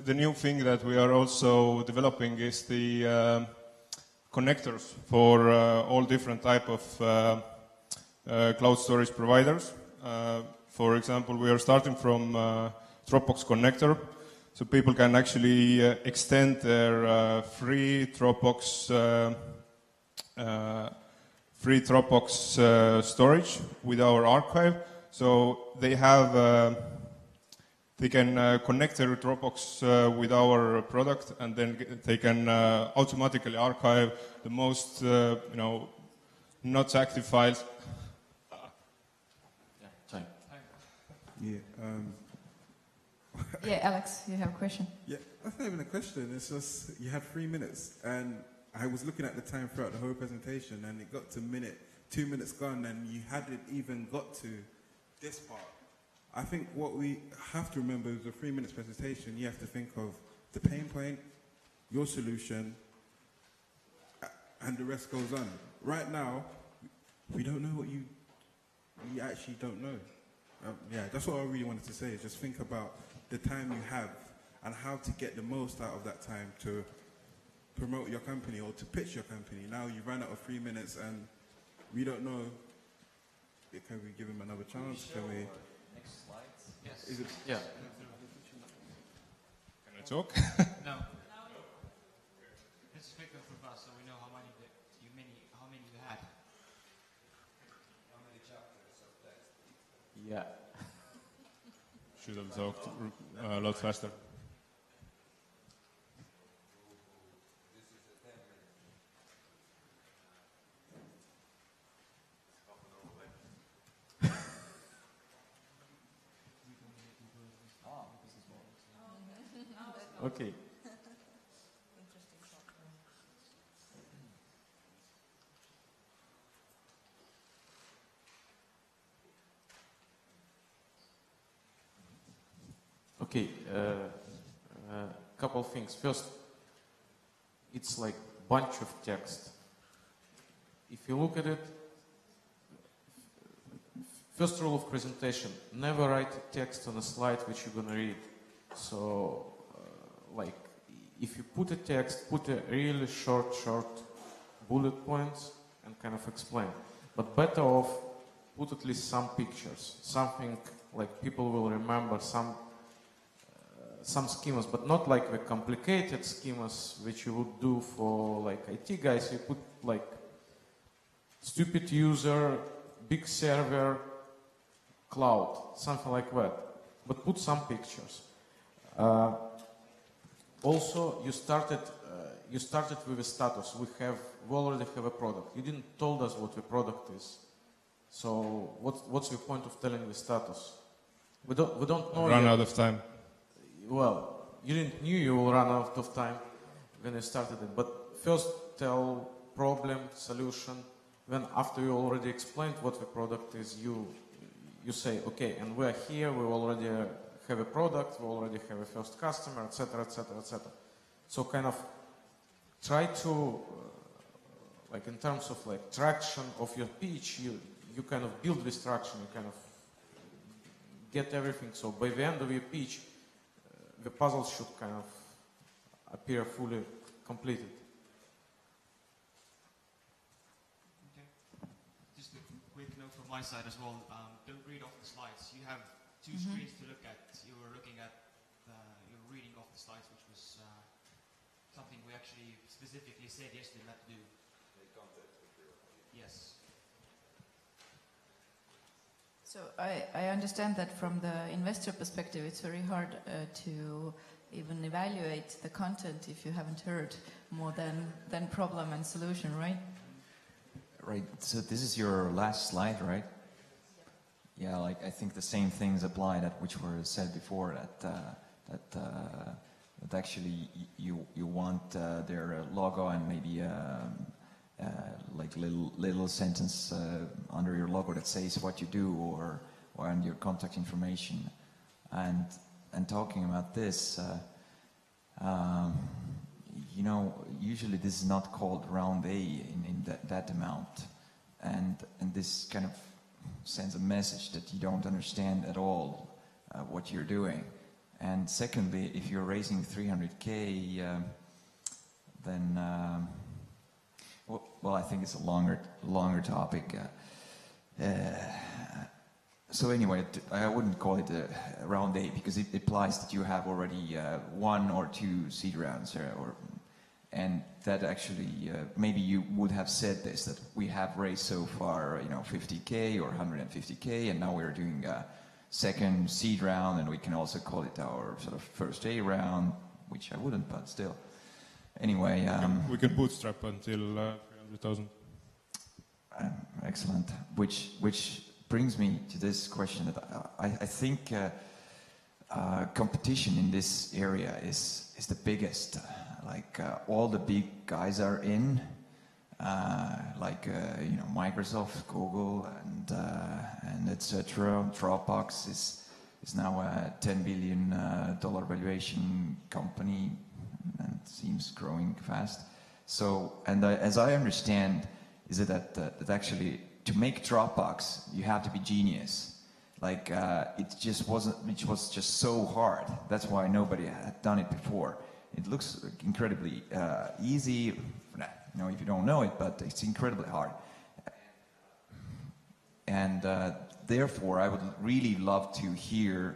The new thing that we are also developing is the connectors for all different type of cloud storage providers. For example, we are starting from Dropbox connector, so people can actually extend their free Dropbox storage with our archive. So they have they can connect their Dropbox with our product, and then they can automatically archive the most, you know, not active files. Yeah. Yeah, Alex, you have a question? Yeah, that's not even a question. It's just you had 3 minutes, and I was looking at the time throughout the whole presentation, and it got to 2 minutes gone, and you hadn't even got to this part. I think what we have to remember is a 3 minutes presentation. You have to think of the pain point, your solution, and the rest goes on. Right now, we don't know what we actually don't know. Yeah, that's what I really wanted to say, is just think about the time you have and how to get the most out of that time to promote your company or to pitch your company. Now you ran out of 3 minutes and we don't know. Can we give him another chance? Can we? Next slides. Yes. Is it? Yeah. Can I talk? No. Let's pick up from us so we know how many you had. How many chapters of text? Yeah. Should have talked a lot faster. Okay. Okay, couple of things. First, it's like bunch of text. If you look at it, first rule of presentation, never write text on a slide which you're gonna read. So, like, if you put a text, put a really short bullet points and kind of explain. But better off, put at least some pictures, something like people will remember, some schemas, but not like the complicated schemas which you would do for like IT guys. You put like stupid user, big server, cloud, something like that. But put some pictures. Also, you started with a status. We have we already have a product. You didn't told us what the product is. So what's the point of telling the status? We don't know. Run yet. out of time. Well, you didn't knew you will run out of time when you started it. But first tell problem, solution. Then after you already explained what the product is, you say, okay, and we're here, we already have a product, we already have a first customer, etc., etc., etc. So kind of try to, like in terms of like traction of your pitch, you kind of build this traction, you kind of get everything. So by the end of your pitch, the puzzle should kind of appear fully completed. Okay. Just a quick note from my side as well. Don't read off the slides. You have two screens to look at. You were looking at, you were reading off the slides, which was something we actually specifically said yesterday not to do. Yes. So I understand that from the investor perspective, it's very hard to even evaluate the content if you haven't heard more than problem and solution, right? Right. So this is your last slide, right? Yeah. Like I think the same things apply that which were said before. That actually you want their logo and maybe like little sentence under your logo that says what you do or and your contact information. And talking about this, you know, usually this is not called round A in that amount, and this kind of sends a message that you don't understand at all what you're doing. And secondly, if you're raising 300K, then well, I think it's a longer topic. So anyway, I wouldn't call it a round A because it implies that you have already 1 or 2 seed rounds, and that actually maybe you would have said this, that we have raised so far, you know, 50K or 150K, and now we're doing a second seed round, and we can also call it our sort of first A round, which I wouldn't, but still. Anyway, we can bootstrap until 300,000. Excellent. Which brings me to this question that I think competition in this area is the biggest. Like all the big guys are in, like you know, Microsoft, Google, and etc. Dropbox is now a $10 billion valuation company and seems growing fast. So, and as I understand, is it that actually to make Dropbox you have to be genius. Like it was just so hard. That's why nobody had done it before. It looks incredibly easy, you know, if you don't know it, but it's incredibly hard. And therefore, I would really love to hear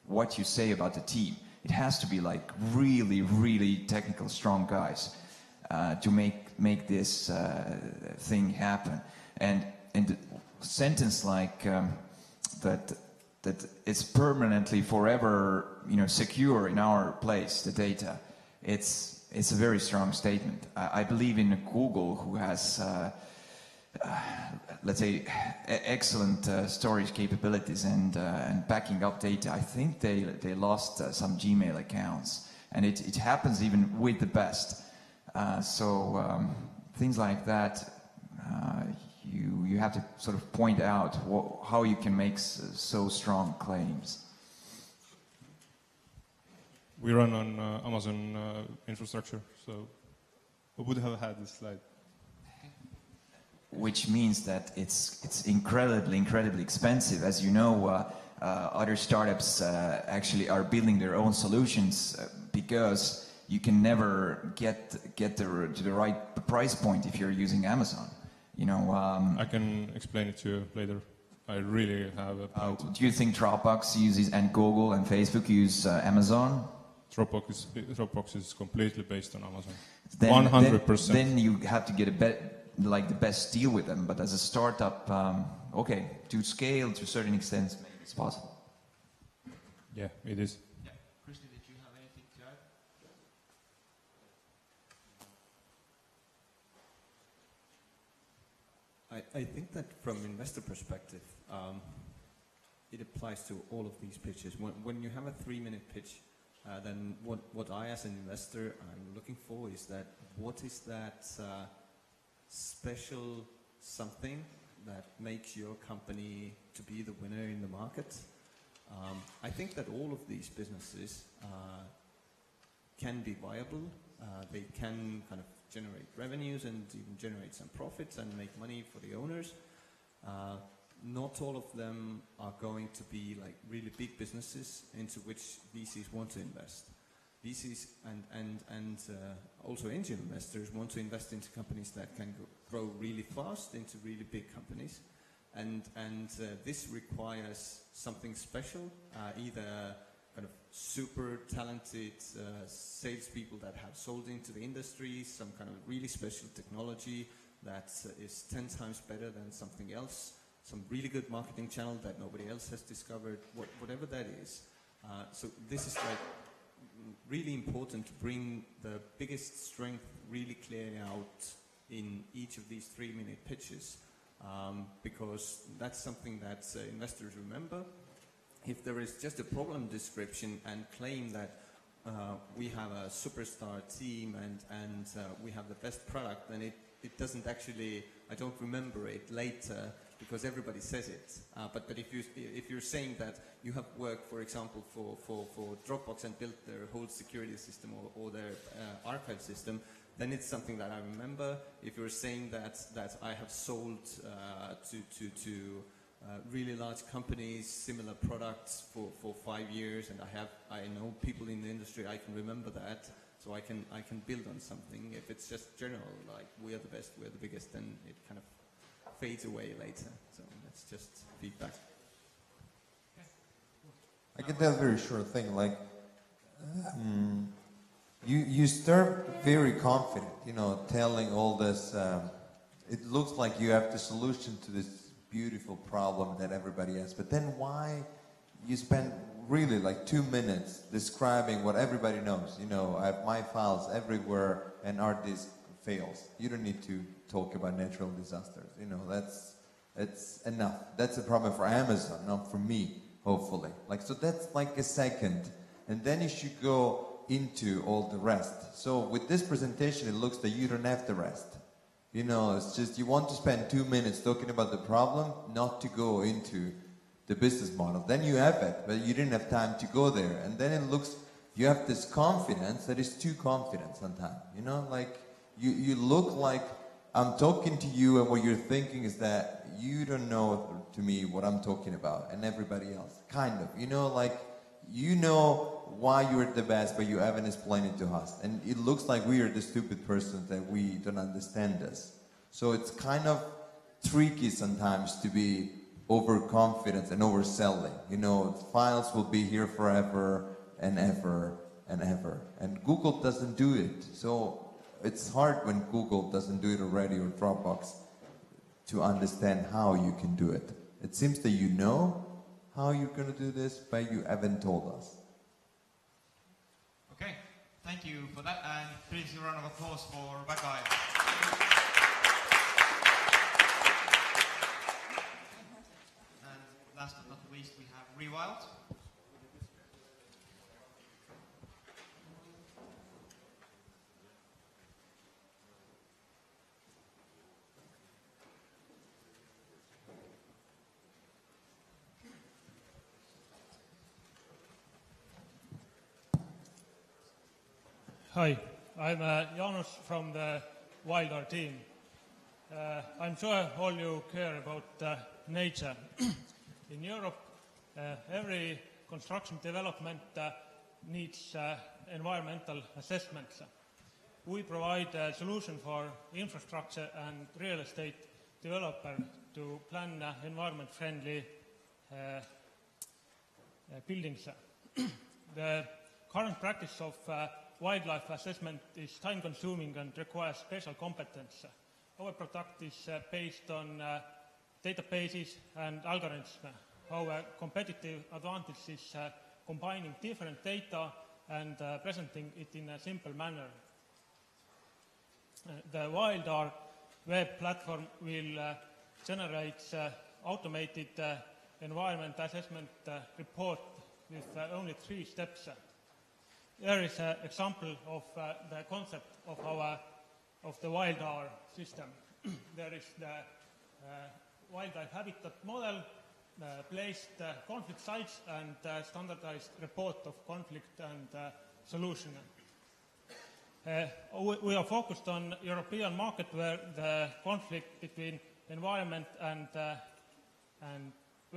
what you say about the team. It has to be like really, really technical, strong guys to make this thing happen. And a sentence like that it's permanently, forever, you know, secure in our place, the data. It's a very strong statement. I believe in Google, who has let's say excellent storage capabilities and backing up data. I think they lost some Gmail accounts, and it happens even with the best. So things like that, you have to sort of point out how you can make so strong claims. We run on Amazon infrastructure, so we would have had this slide. Which means that it's incredibly expensive. As you know, other startups actually are building their own solutions because you can never get to the right price point if you're using Amazon. You know. I can explain it to you later. I really have a point. Do you think Dropbox uses, and Google and Facebook use Amazon? Dropbox is completely based on Amazon. 100%. Then you have to get the best deal with them. But as a startup, okay, to scale to a certain extent, maybe it's possible. Yeah, it is. Yeah. Christy, did you have anything to add? I think that from investor perspective, it applies to all of these pitches. When you have a 3-minute pitch, then what I as an investor I'm looking for is that what is that special something that makes your company to be the winner in the market. I think that all of these businesses can be viable. They can kind of generate revenues and even generate some profits and make money for the owners. Not all of them are going to be like really big businesses into which VCs want to invest. VCs and also angel investors want to invest into companies that can grow really fast into really big companies. And this requires something special, either kind of super talented salespeople that have sold into the industry, some kind of really special technology that is 10 times better than something else, some really good marketing channel that nobody else has discovered, whatever that is. So this is like really important to bring the biggest strength really clearly out in each of these 3-minute pitches, because that's something that investors remember. If there is just a problem description and claim that we have a superstar team and we have the best product, then it doesn't actually, I don't remember it later because everybody says it. But if you're saying that you have worked, for example, for Dropbox and built their whole security system or their archive system, then it's something that I remember. If you're saying that I have sold to really large companies, similar products for 5 years, and I know people in the industry, I can remember that, so I can build on something. If it's just general, like we are the best, we're the biggest, then it kind of fades away later. So that's just feedback. I can tell a very short thing, like you start very confident, telling all this. It looks like you have the solution to this beautiful problem that everybody has, but then why you spend really like 2 minutes describing what everybody knows? I have my files everywhere and hard disk fails. You don't need to talk about natural disasters. That's enough. That's a problem for Amazon, not for me, hopefully. So that's like a second, and then you should go into all the rest. So with this presentation, it looks that you don't have the rest. It's just you want to spend 2 minutes talking about the problem, not to go into the business model. Then you have it, but you didn't have time to go there. And then it looks, you have this confidence that is too confident sometimes. You look like I'm talking to you and what you're thinking is that you don't know to me what I'm talking about and everybody else. Kind of. You know why you're the best, but you haven't explained it to us. And it looks like we are the stupid persons that we don't understand this. So it's kind of tricky sometimes to be overconfident and overselling. Files will be here forever and ever and ever. And Google doesn't do it. So it's hard when Google doesn't do it already, or Dropbox, to understand how you can do it. It seems that you know how you're going to do this, but you haven't told us. Okay, thank you for that, and please a round of applause for Rebecca. And last but not least, we have Rewild. Hi, I'm Janus from the Wildar team. I'm sure all you care about nature. In Europe, every construction development needs environmental assessments. We provide a solution for infrastructure and real estate developer to plan environment-friendly buildings. The current practice of wildlife assessment is time-consuming and requires special competence. Our product is based on databases and algorithms. Our competitive advantage is combining different data and presenting it in a simple manner. The Wildar web platform will generates automated environment assessment report with only 3 steps. There is an example of the concept of the WildR system. There is the wildlife habitat model, placed conflict sites, and standardized report of conflict and solution. We are focused on European market where the conflict between environment and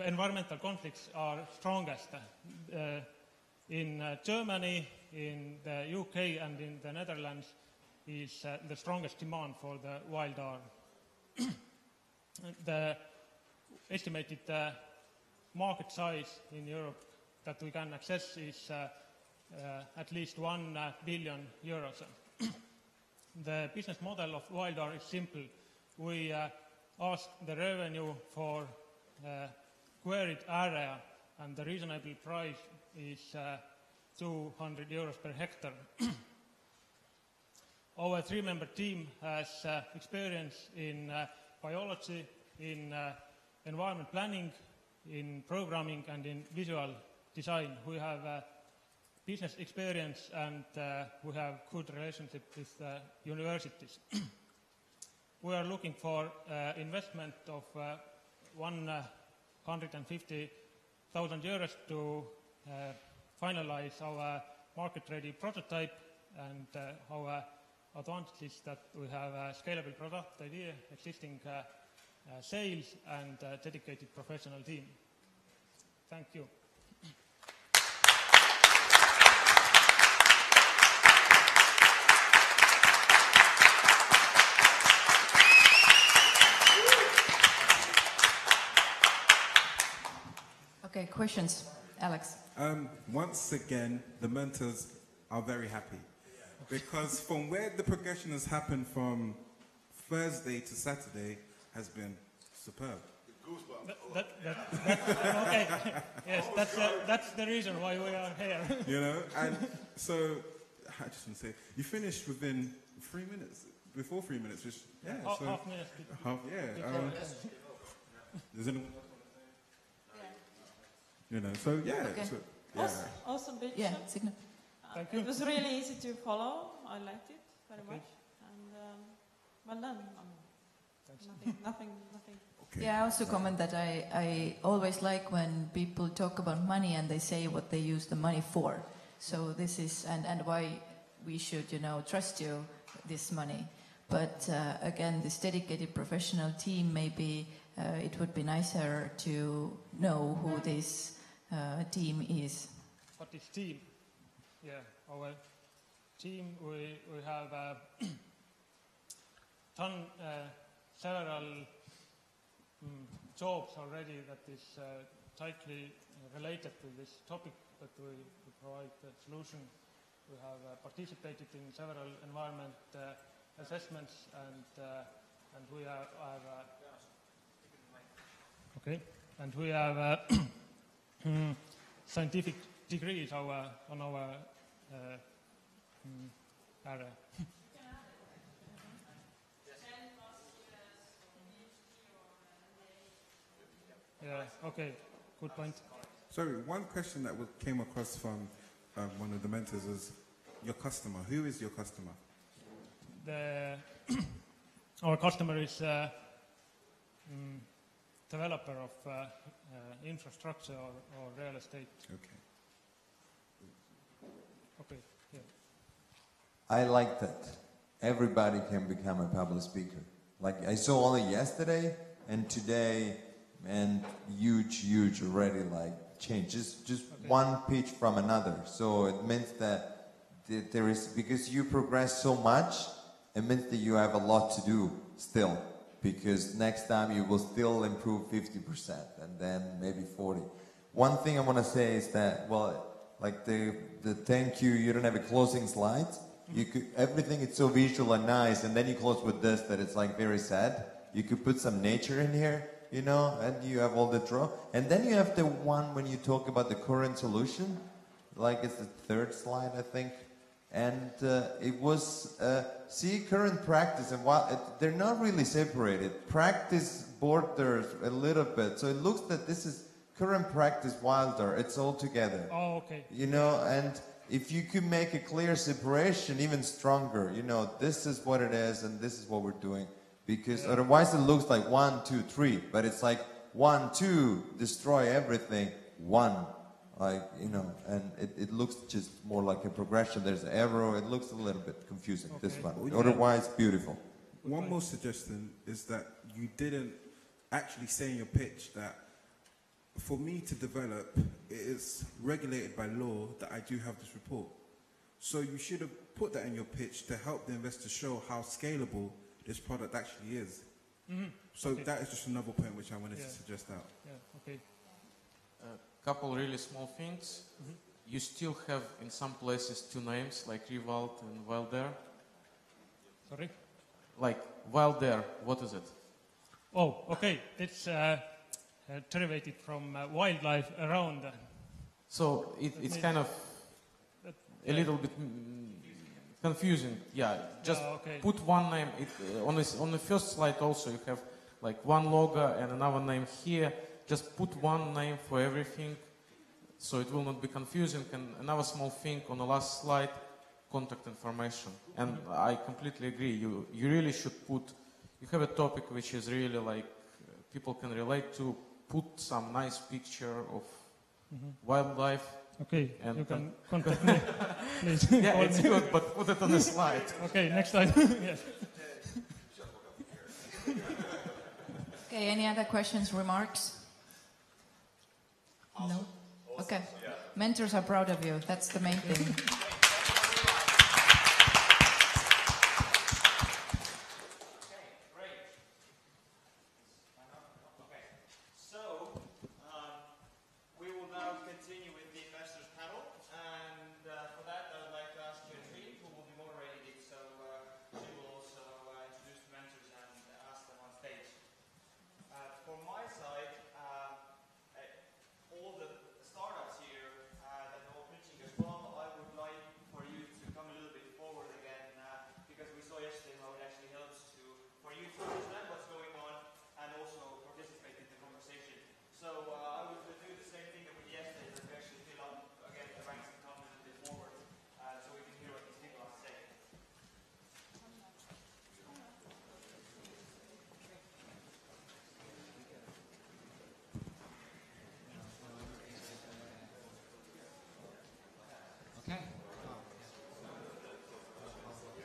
environmental conflicts are strongest. In Germany, in the UK, and in the Netherlands is the strongest demand for the WildR. The estimated market size in Europe that we can access is at least 1 billion euros. The business model of WildR is simple. We ask the revenue for queried area, and the reasonable price is 200 euros per hectare. Our 3-member team has experience in biology, in environment planning, in programming, and in visual design. We have business experience, and we have good relationship with universities. We are looking for investment of 150,000 euros to finalize our market-ready prototype, and our advantage is that we have a scalable product idea, existing sales, and a dedicated professional team. Thank you. Okay, questions? Alex. Once again, the mentors are very happy. Because from where the progression has happened from Thursday to Saturday has been superb. Okay. Yes, that's the reason why we are here. You know, and so I just want to say, you finished within 3 minutes, before 3 minutes, which half minute. Does anyone? You know, so yeah. Okay. So, Awesome pitch. Yeah, Signe. Thank you. It was really easy to follow. I liked it very much. And well done. Nothing. Okay. Yeah, I also comment that I always like when people talk about money and they say what they use the money for. So this is, and why we should, trust you, this money. But again, this dedicated professional team, maybe it would be nicer to know who this team is. What is team? Yeah, our team, we have done several jobs already that is tightly related to this topic that we provide the solution. We have participated in several environment assessments, and we have and we have scientific degrees on our area. Yeah, okay, good point. Sorry, one question that came across from one of the mentors is your customer. Who is your customer? Our customer is developer of infrastructure or real estate. Okay. Okay, yeah. I like that. Everybody can become a public speaker. Like I saw only yesterday and today, and huge already like change. Just okay. One pitch from another. So it means that there is, because you progress so much, it means that you have a lot to do still. Because next time you will still improve 50% and then maybe 40. One thing I want to say is that, well, like the thank you don't have a closing slide. You could, everything is so visual and nice, and then you close with this that it's like very sad. You could put some nature in here, and you have all the draw. And then you have the one when you talk about the current solution, like it's the third slide, I think. And it was, see current practice, and while they're not really separated, practice borders a little bit. So it looks that this is current practice Wilder. It's all together. Oh, okay. You know, and if you could make a clear separation, even stronger, you know, this is what it is and this is what we're doing. Because otherwise it looks like 1, 2, 3, but it's like 1, 2, destroy everything, 1. Like, you know, and it looks just more like a progression. There's an arrow. It looks a little bit confusing, this one. Otherwise, beautiful. One more suggestion is that you didn't actually say in your pitch that for me to develop, it is regulated by law that I do have this report. So you should have put that in your pitch to help the investor show how scalable this product actually is. Mm-hmm. So Okay. that is just another point which I wanted to suggest out. Yeah, okay. Couple really small things. You still have in some places 2 names like Rewald and Wilder. Sorry? Like Wilder, what is it? Oh, okay. It's derivated from wildlife around. So it's kind of a little bit confusing. Yeah, just okay. put one name. On the first slide also you have like one logo and another name here. Just put one name for everything, so it will not be confusing. And another small thing on the last slide, contact information. And I completely agree. You really should put. You have a topic which is really like people can relate to. Put some nice picture of wildlife. Okay, and you can contact me, please. Yeah, it's good, but put it on the slide. Okay, next time. Yes. Okay, any other questions, remarks? No? Okay. Mentors are proud of you. That's the main thing.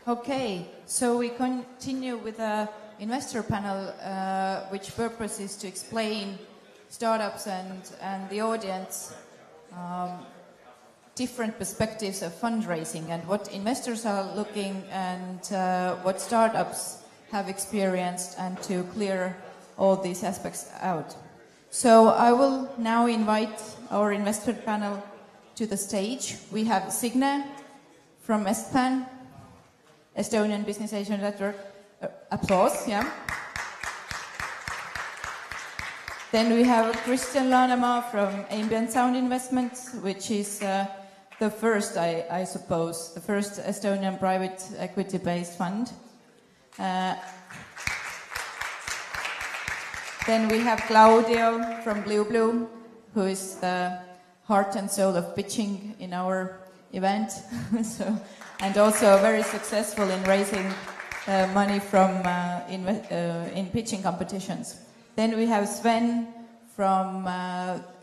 Okay, so we continue with the investor panel, which purpose is to explain startups and the audience different perspectives of fundraising and what investors are looking and what startups have experienced, and to clear all these aspects out. So I will now invite our investor panel to the stage. We have Signe from ESTPAN, Estonian Business Asian Network. Applause, yeah. Then we have Christian Lanemaa from Ambient Sound Investments, which is the first, I suppose, the first Estonian private equity-based fund. Then we have Claudio from Blue, who is the heart and soul of pitching in our event, and also very successful in raising money from in pitching competitions. Then we have Sven from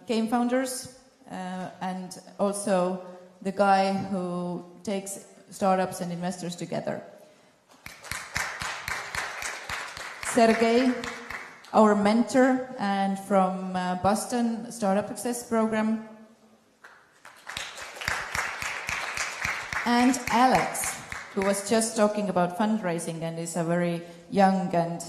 Game Founders, and also the guy who takes startups and investors together. Sergey, our mentor, and from Boston Startup Access Program. And Alex, who was just talking about fundraising and is a very young and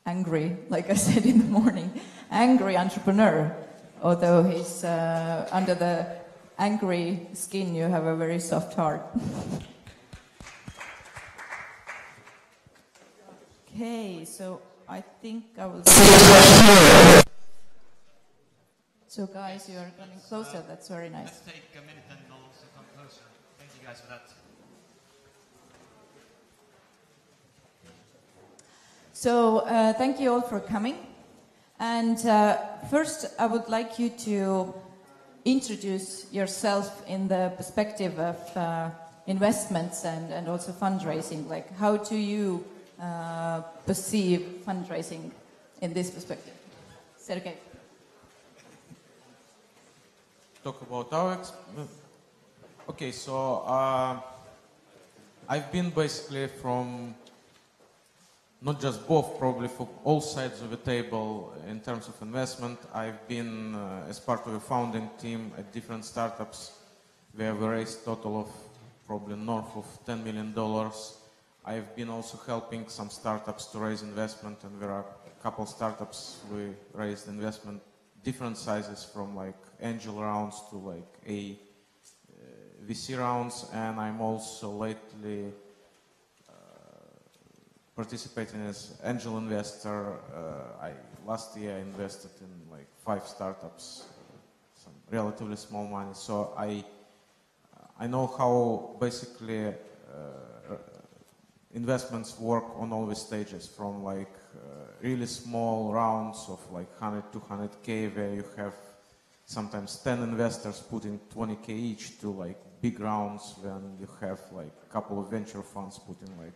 angry, like I said in the morning, angry entrepreneur. Although he's under the angry skin, you have a very soft heart. Okay, so I think I will. So guys, you are coming closer. That's very nice. Let's take a minute and we'll also come closer. Thank you guys for that. So thank you all for coming. And first, I would like you to introduce yourself in the perspective of investments and also fundraising. Like, how do you perceive fundraising in this perspective? Sergey. Talk about our okay, so I've been basically from not just both, probably for all sides of the table in terms of investment. I've been as part of a founding team at different startups where we raised a total of probably north of $10 million. I've been also helping some startups to raise investment, and there are a couple startups we raised investment different sizes, from like angel rounds to like VC rounds, and I'm also lately participating as angel investor. Last year I invested in like 5 startups, some relatively small money. So I know how basically investments work on all the stages, from like really small rounds of like 100, 200K, where you have sometimes 10 investors putting 20K each, to like big rounds when you have like a couple of venture funds putting like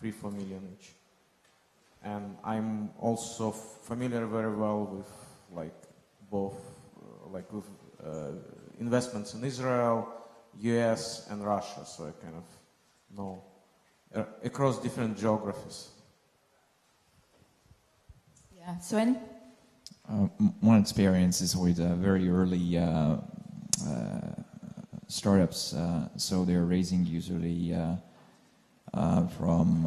3-4 million each. And I'm also familiar very well with like both like with investments in Israel, US and Russia, so I kind of know across different geographies. Yeah, Sven? One experience is with very early startups, so they're raising usually from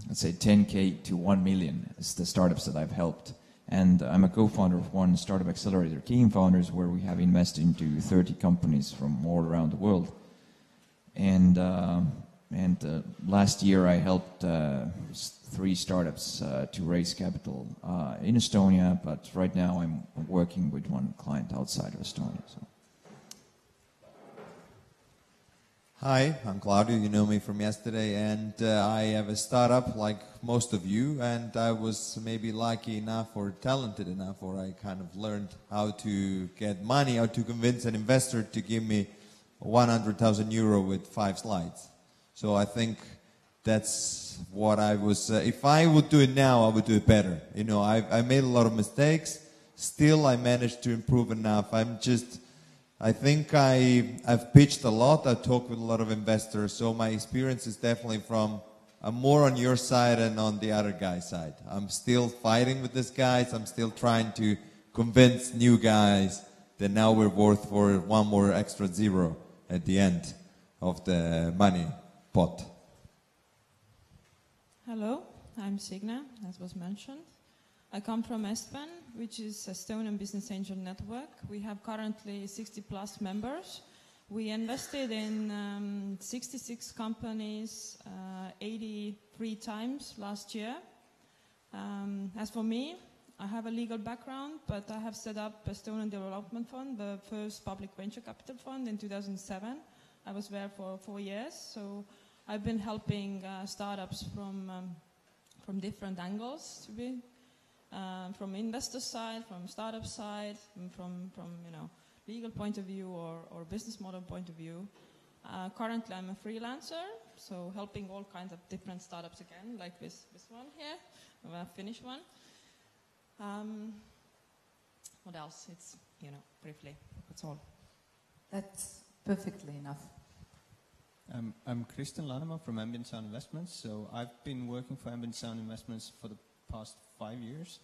let's say 10K to 1 million is the startups that I've helped. And I'm a co-founder of one startup accelerator, Game Founders, where we have invested into 30 companies from all around the world. And last year I helped 3 startups to raise capital in Estonia, but right now I'm working with one client outside of Estonia. So. Hi, I'm Claudio, you know me from yesterday, and I have a startup like most of you, and I was maybe lucky enough or talented enough, or I kind of learned how to get money, how to convince an investor to give me 100,000 euro with 5 slides. So I think that's what I was, if I would do it now, I would do it better. You know, I made a lot of mistakes, still I managed to improve enough. I think I've pitched a lot, I've talked with a lot of investors, so my experience is definitely I'm more on your side and on the other guy's side. I'm still fighting with these guys, I'm still trying to convince new guys that now we're worth for 1 more extra 0 at the end of the money pot. Hello, I'm Signe, as was mentioned. I come from ESTVEN, which is Estonian Business Angel Network. We have currently 60 plus members. We invested in 66 companies 83 times last year. As for me, I have a legal background, but I have set up Estonian Development Fund, the first public venture capital fund, in 2007. I was there for 4 years, so I've been helping startups from different angles, to be from investor side, from startup side, from legal point of view or business model point of view. Currently, I'm a freelancer, so helping all kinds of different startups again, like this one here, a Finnish one. What else? It's briefly. That's all. That's perfectly enough. I'm Christian Laneman from Ambient Sound Investments. So I've been working for Ambient Sound Investments for the past 5 years.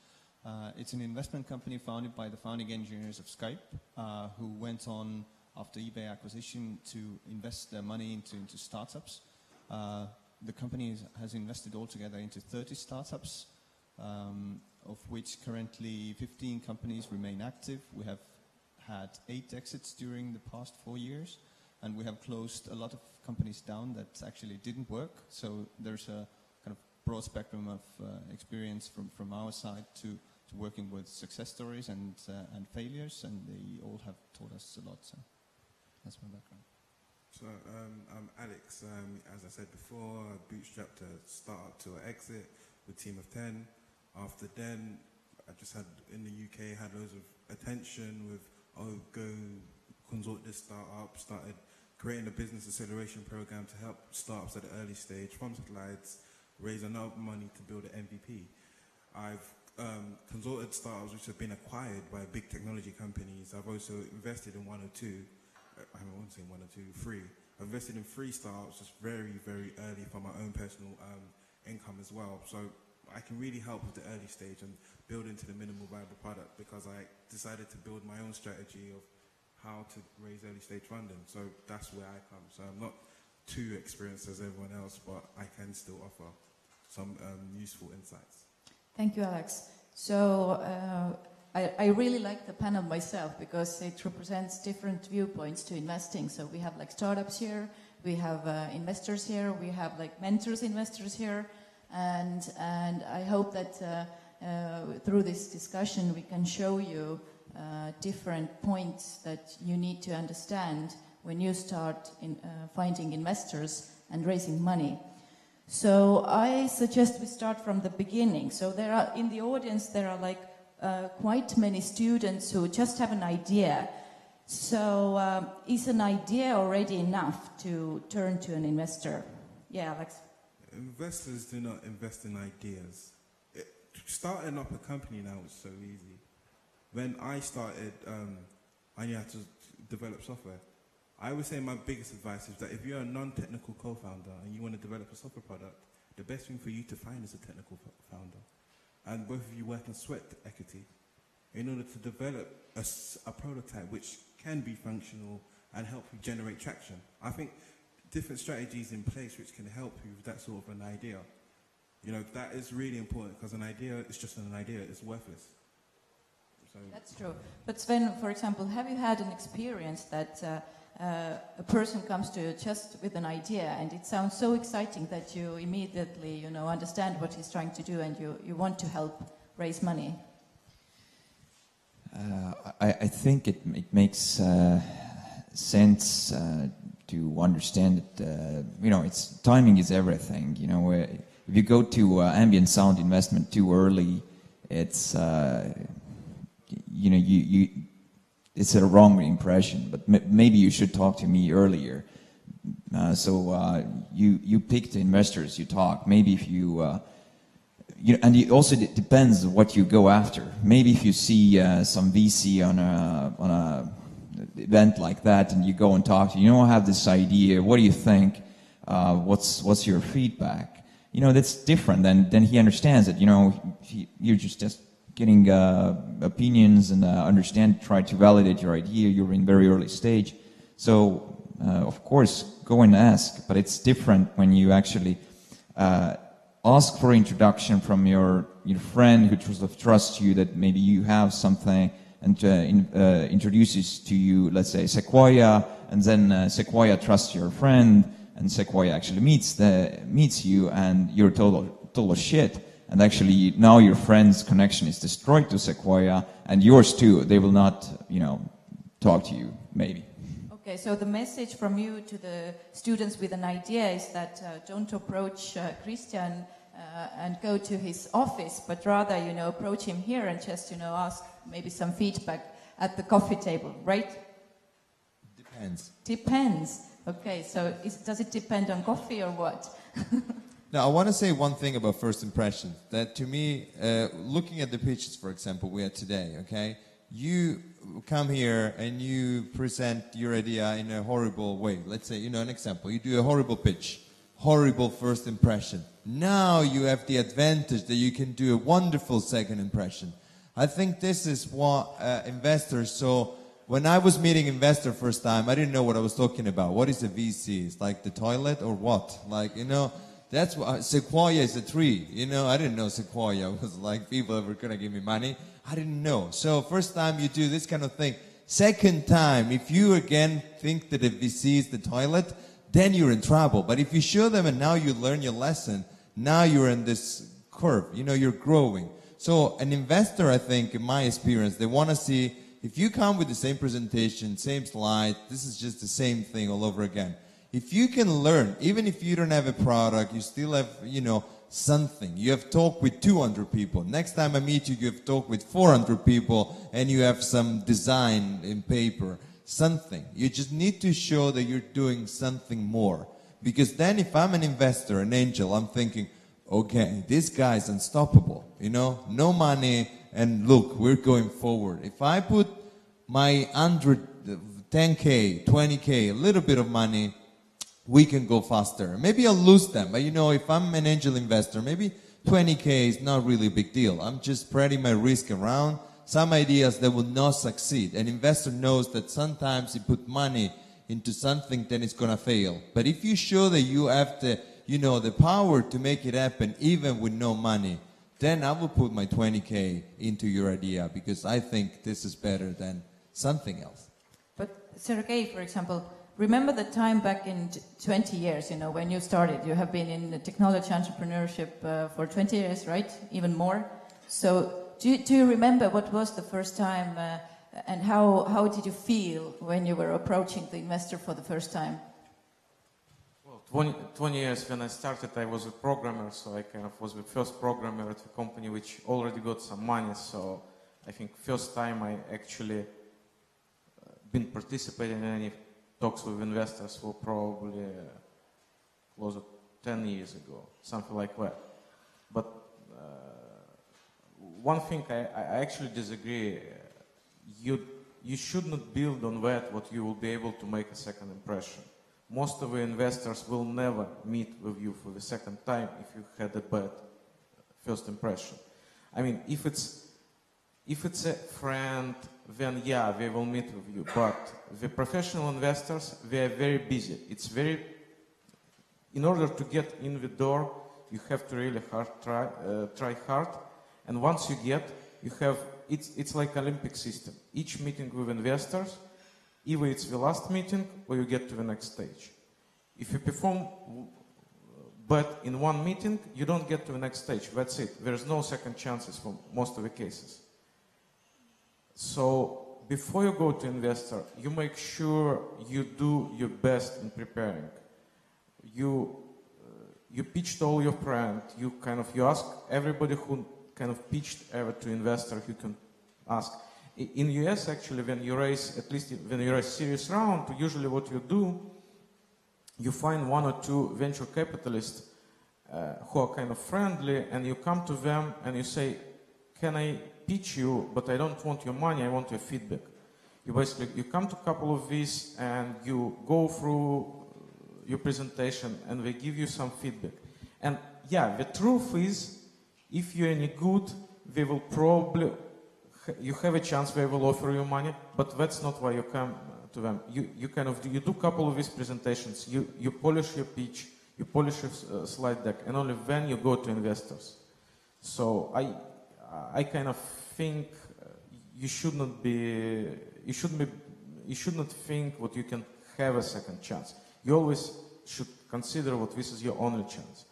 It's an investment company founded by the founding engineers of Skype, who went on after eBay acquisition to invest their money into startups. The company has invested altogether into 30 startups, of which currently 15 companies remain active. We have had 8 exits during the past 4 years, and we have closed a lot of companies down that actually didn't work. So there's a kind of broad spectrum of experience from our side to working with success stories and failures, and they all have taught us a lot. So that's my background. So I'm Alex. As I said before, bootstrapped a startup to an exit with a team of 10. After then, I just had, in the UK, had loads of attention with, go consult this startup, started creating a business acceleration program to help startups at the early stage from satellites, raise enough money to build an MVP. I've consulted startups which have been acquired by big technology companies. I've also invested in one or two, I won't say one or two, three. I've invested in 3 startups just very, very early for my own personal income as well. So I can really help with the early stage and build into the minimal viable product, because I decided to build my own strategy of how to raise early stage funding. So that's where I come. So I'm not too experienced as everyone else, but I can still offer some useful insights. Thank you, Alex. So I really like the panel myself because it represents different viewpoints to investing. So we have like startups here, we have investors here, we have like mentors investors here, and I hope that through this discussion we can show you different points that you need to understand when you start finding investors and raising money. So I suggest we start from the beginning. So there are, in the audience, there are like quite many students who just have an idea. So is an idea already enough to turn to an investor? Yeah, Alex. Investors do not invest in ideas. Starting up a company now is so easy. When I started, I knew how to develop software. I would say my biggest advice is that if you're a non-technical co-founder and you want to develop a software product, the best thing for you to find is a technical founder. And both of you work in sweat equity in order to develop a prototype which can be functional and help you generate traction. I think different strategies in place which can help you with that sort of an idea. You know, that is really important, because an idea is just an idea, it's worthless. So that's true. But Sven, for example, have you had an experience that a person comes to you just with an idea and it sounds so exciting that you immediately, you know, understand what he's trying to do and you want to help raise money? I think it makes sense to understand that, you know, timing is everything. You know, if you go to ambient sound investment too early, it's, you know, it's a wrong impression, but maybe you should talk to me earlier. You pick the investors you talk. Maybe if you and it also depends what you go after. Maybe if you see some VC on a event like that, and you go and talk to, you know, I have this idea. What do you think? What's your feedback? You know, that's different. Then he understands it. You know, you're just getting opinions and try to validate your idea. You're in very early stage. So, of course, go and ask, but it's different when you actually ask for introduction from your friend who trusts you, that maybe you have something, and introduces to you, let's say, Sequoia, and then Sequoia trusts your friend, and Sequoia actually meets you, and you're total shit. And actually, now your friend's connection is destroyed to Sequoia, and yours too. They will not, you know, talk to you, maybe. Okay, so the message from you to the students with an idea is that don't approach Christian and go to his office, but rather, you know, approach him here and just, you know, ask maybe some feedback at the coffee table, right? Depends. Depends. Okay, so does it depend on coffee or what? Now, I want to say one thing about first impression. That to me, looking at the pitches, for example, we had today, okay? You come here and you present your idea in a horrible way. Let's say, you know, an example. You do a horrible pitch, horrible first impression. Now you have the advantage that you can do a wonderful second impression. I think this is what investors, so when I was meeting investor first time, I didn't know what I was talking about. What is a VC? It's like the toilet or what? Like, you know, that's what Sequoia is a tree. You know, I didn't know Sequoia was like people that were going to give me money. I didn't know. So first time you do this kind of thing. Second time, if you again think that a VC is the toilet, then you're in trouble. But if you show them and now you learn your lesson, now you're in this curve. You know, you're growing. So an investor, I think, in my experience, they want to see, if you come with the same presentation, same slide, this is just the same thing all over again. If you can learn, even if you don't have a product, you still have, you know, something. You have talked with 200 people. Next time I meet you, you have talked with 400 people, and you have some design in paper. Something. You just need to show that you're doing something more. Because then if I'm an investor, an angel, I'm thinking, okay, this guy's unstoppable. You know, no money, and look, we're going forward. If I put my 10K, 20K, a little bit of money, we can go faster. Maybe I'll lose them, but you know, if I'm an angel investor, maybe 20K is not really a big deal. I'm just spreading my risk around. Some ideas that will not succeed. An investor knows that sometimes you put money into something, then it's going to fail. But if you show that you have the, you know, the power to make it happen even with no money, then I will put my 20K into your idea, because I think this is better than something else. But Sergei, for example, remember the time back in 20 years, you know, when you started. You have been in the technology entrepreneurship for 20 years, right? Even more. So do you remember what was the first time and how did you feel when you were approaching the investor for the first time? Well, 20 years when I started, I was a programmer, so I kind of was the first programmer at the company which already got some money. So I think first time I actually been participating in any talks with investors were probably close to 10 years ago, something like that. But one thing I actually disagree. You should not build on that what you will be able to make a second impression. Most of the investors will never meet with you for the second time if you had a bad first impression. I mean, if it's a friend, then yeah, they will meet with you. But the professional investors, they are very busy. In order to get in the door, you have to really try hard. And once you get, it's like Olympic system. Each meeting with investors, either it's the last meeting or you get to the next stage. If you perform bad in one meeting, you don't get to the next stage. That's it. There's no second chances for most of the cases. So before you go to investor, you make sure you do your best in preparing. You pitched all your brand. You ask everybody who kind of pitched ever to investor, you can ask. In US, actually, when you raise serious round, usually what you do, you find one or two venture capitalists who are kind of friendly, and you come to them and you say, can I pitch you, but I don't want your money, I want your feedback. You come to a couple of these and you go through your presentation and they give you some feedback. And yeah, the truth is, if you're any good, they will probably, you have a chance they will offer you money, but that's not why you come to them. You do a couple of these presentations, you polish your pitch, you polish your slide deck, and only then you go to investors. So I kind of think you should not think what you can have a second chance. You always should consider what this is your only chance.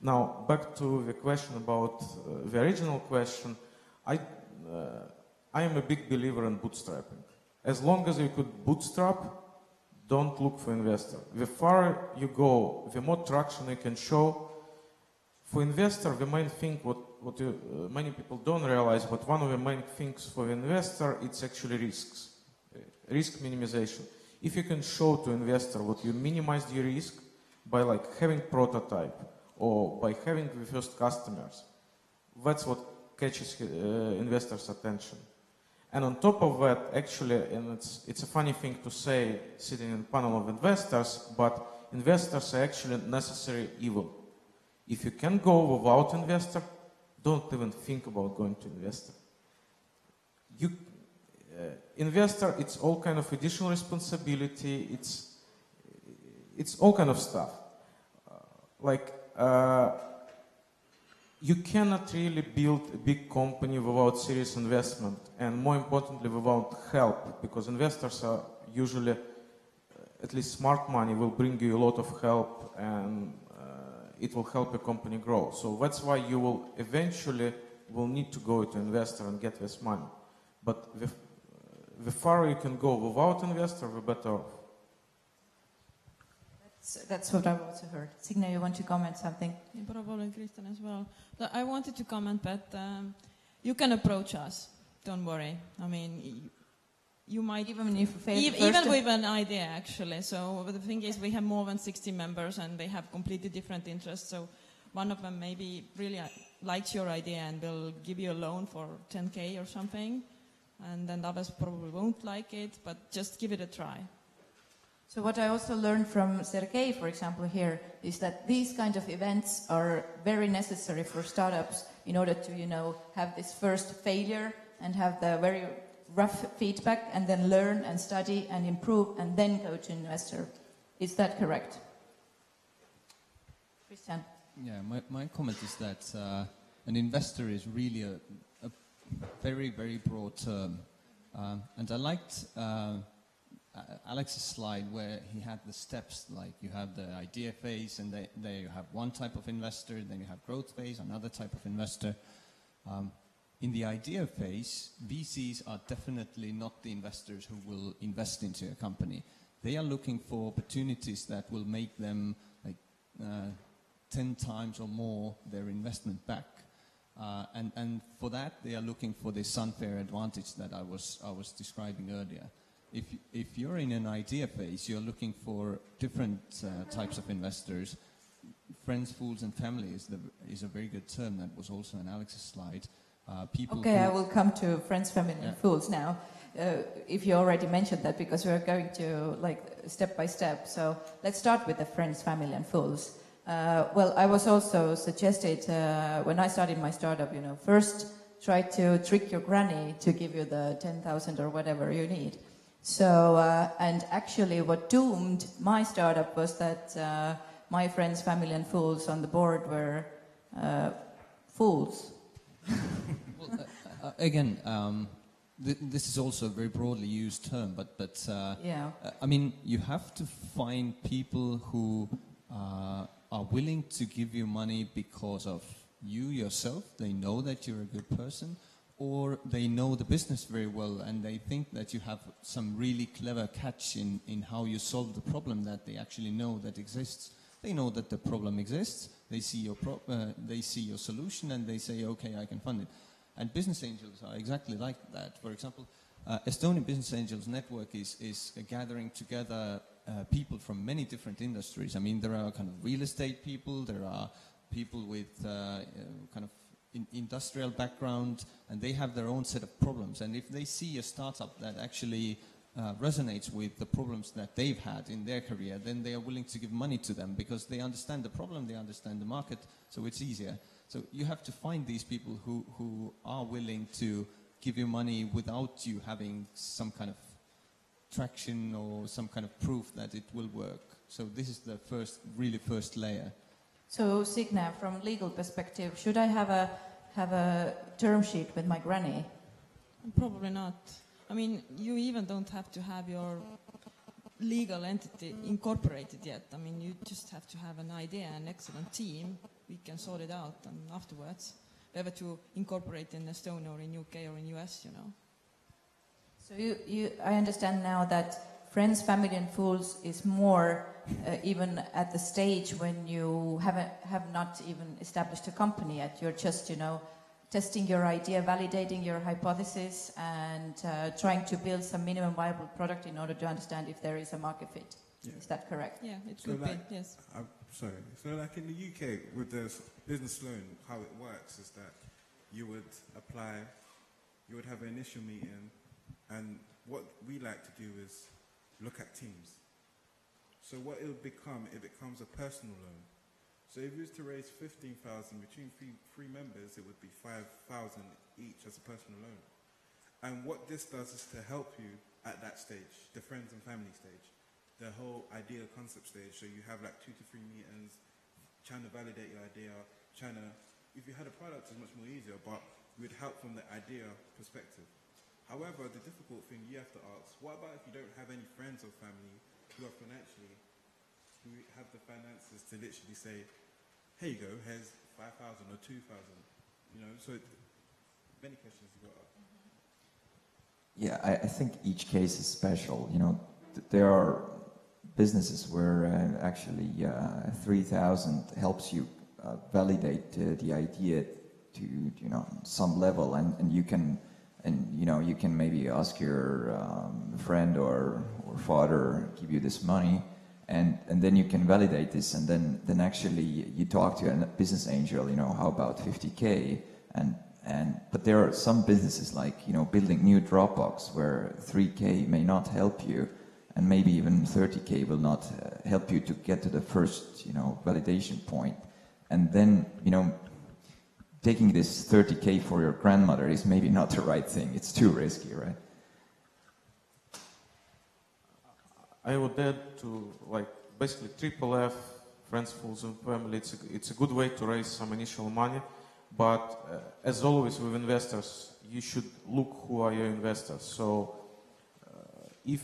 Now, back to the question about the original question, I am a big believer in bootstrapping. As long as you could bootstrap, don't look for investor. The farther you go, the more traction you can show. For investor, the main thing, what many people don't realize, but one of the main things for the investor, it's actually risks. Risk minimization. If you can show to investor what you minimized your risk by having prototype, or by having the first customers, that's what catches investors' attention. And on top of that, actually, and it's a funny thing to say sitting in a panel of investors, but investors are actually necessary evil. If you can go without investor, don't even think about going to investor. Investor, it's all kind of additional responsibility, it's all kind of stuff. You cannot really build a big company without serious investment, and more importantly, without help, because investors are usually, at least smart money, will bring you a lot of help, and it will help a company grow. So that's why you will eventually need to go to investor and get this money. But the farther you can go without investor, the better off. So that's what I've also heard. Signe, you want to comment something? Yeah, probably Kristen as well. But I wanted to comment that you can approach us. Don't worry. I mean, you might even if you fail even with an idea actually. So the thing is, we have more than 60 members, and they have completely different interests. So one of them maybe really likes your idea and will give you a loan for 10K or something, and then others probably won't like it. But just give it a try. So what I also learned from Sergei, for example, here, is that these kind of events are very necessary for startups in order to, have this first failure and have the very rough feedback and then learn and study and improve and then go to investor. Is that correct? Christian? Yeah, my comment is that an investor is really a very, very broad term. And I liked Alex's slide where he had the steps, like you have the idea phase, and there you have one type of investor, then you have growth phase, another type of investor. In the idea phase, VCs are definitely not the investors who will invest into a company. They are looking for opportunities that will make them like 10 times or more their investment back. And for that, they are looking for this unfair advantage that I was describing earlier. If you're in an idea phase, you're looking for different types of investors. Friends, fools, and family is a very good term that was also in Alex's slide. Okay, I will come to friends, family, and fools now. If you already mentioned that, because we're going to step by step. So let's start with the friends, family, and fools. Well, I was also suggested when I started my startup, first try to trick your granny to give you the 10,000 or whatever you need. So, and actually what doomed my startup was that my friends, family, and fools on the board were fools. Well, again, this is also a very broadly used term, but yeah. I mean, you have to find people who are willing to give you money because of you yourself. They know that you're a good person, or they know the business very well and they think that you have some really clever catch in how you solve the problem that they actually know that exists. They know that the problem exists, they see your solution, and they say, okay, I can fund it. And business angels are exactly like that. For example, Estonian Business Angels Network is gathering together people from many different industries. I mean, there are kind of real estate people, there are people with kind of industrial background, and they have their own set of problems. And if they see a startup that actually resonates with the problems that they've had in their career, then they are willing to give money to them because they understand the problem, they understand the market, so it's easier. So you have to find these people who are willing to give you money without you having some kind of traction or some kind of proof that it will work. So this is the first layer. So Signe, from legal perspective, should I have a term sheet with my granny? Probably not. I mean, you even don't have to have your legal entity incorporated yet. I mean, you just have to have an idea, an excellent team. We can sort it out, and afterwards, whether to incorporate in Estonia or in UK or in US, So I understand now that friends, family, and fools is more even at the stage when you have not even established a company yet. You're just, testing your idea, validating your hypothesis, and trying to build some minimum viable product in order to understand if there is a market fit. Yeah. Is that correct? Yeah, it could be, yes. Sorry. So like in the UK, with the business loan, how it works is that you would apply, you would have an initial meeting, and what we like to do is look at teams. So what it becomes a personal loan. So if you was to raise 15,000 between three members, it would be 5,000 each as a personal loan. And what this does is to help you at that stage, the friends and family stage, the whole idea concept stage. So you have like 2 to 3 meetings, trying to validate your idea, if you had a product, it's much more easier, but we'd help from the idea perspective. However, the difficult thing you have to ask, what about if you don't have any friends or family who have the finances to literally say, here you go, here's 5,000 or 2,000, so many questions you got. Yeah, I think each case is special. There are businesses where actually 3,000 helps you validate the idea to some level, and you can you can maybe ask your friend or father give you this money, and then you can validate this, and then actually you talk to a business angel, how about 50K, but there are some businesses like building new Dropbox where 3K may not help you, and maybe even 30K will not help you to get to the first validation point, and then taking this 30K for your grandmother is maybe not the right thing. It's too risky, right? I would add to basically triple F, friends, fools, and family. It's a good way to raise some initial money, but as always with investors, you should look who are your investors. So if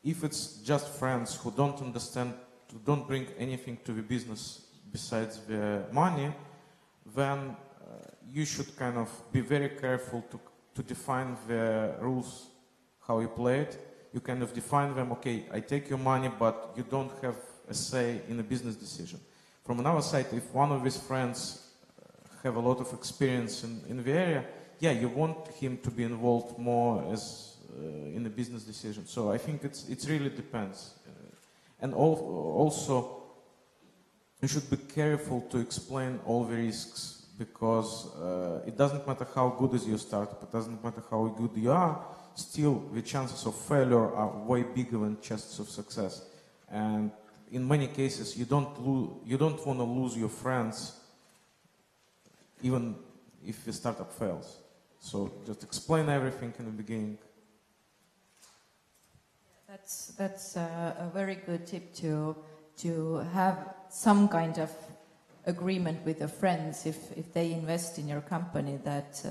it's just friends who don't understand, who don't bring anything to the business besides the money, then you should kind of be very careful to define the rules, how you play it. You kind of define them, okay, I take your money, but you don't have a say in a business decision. From another side, if one of his friends have a lot of experience in the area, yeah, you want him to be involved more as in a business decision. So I think it really depends. And also, you should be careful to explain all the risks, because it doesn't matter how good is your startup, it doesn't matter how good you are, still the chances of failure are way bigger than chances of success. And in many cases, you don't want to lose your friends even if the startup fails. So just explain everything in the beginning. That's a very good tip to have some kind of agreement with your friends if they invest in your company, that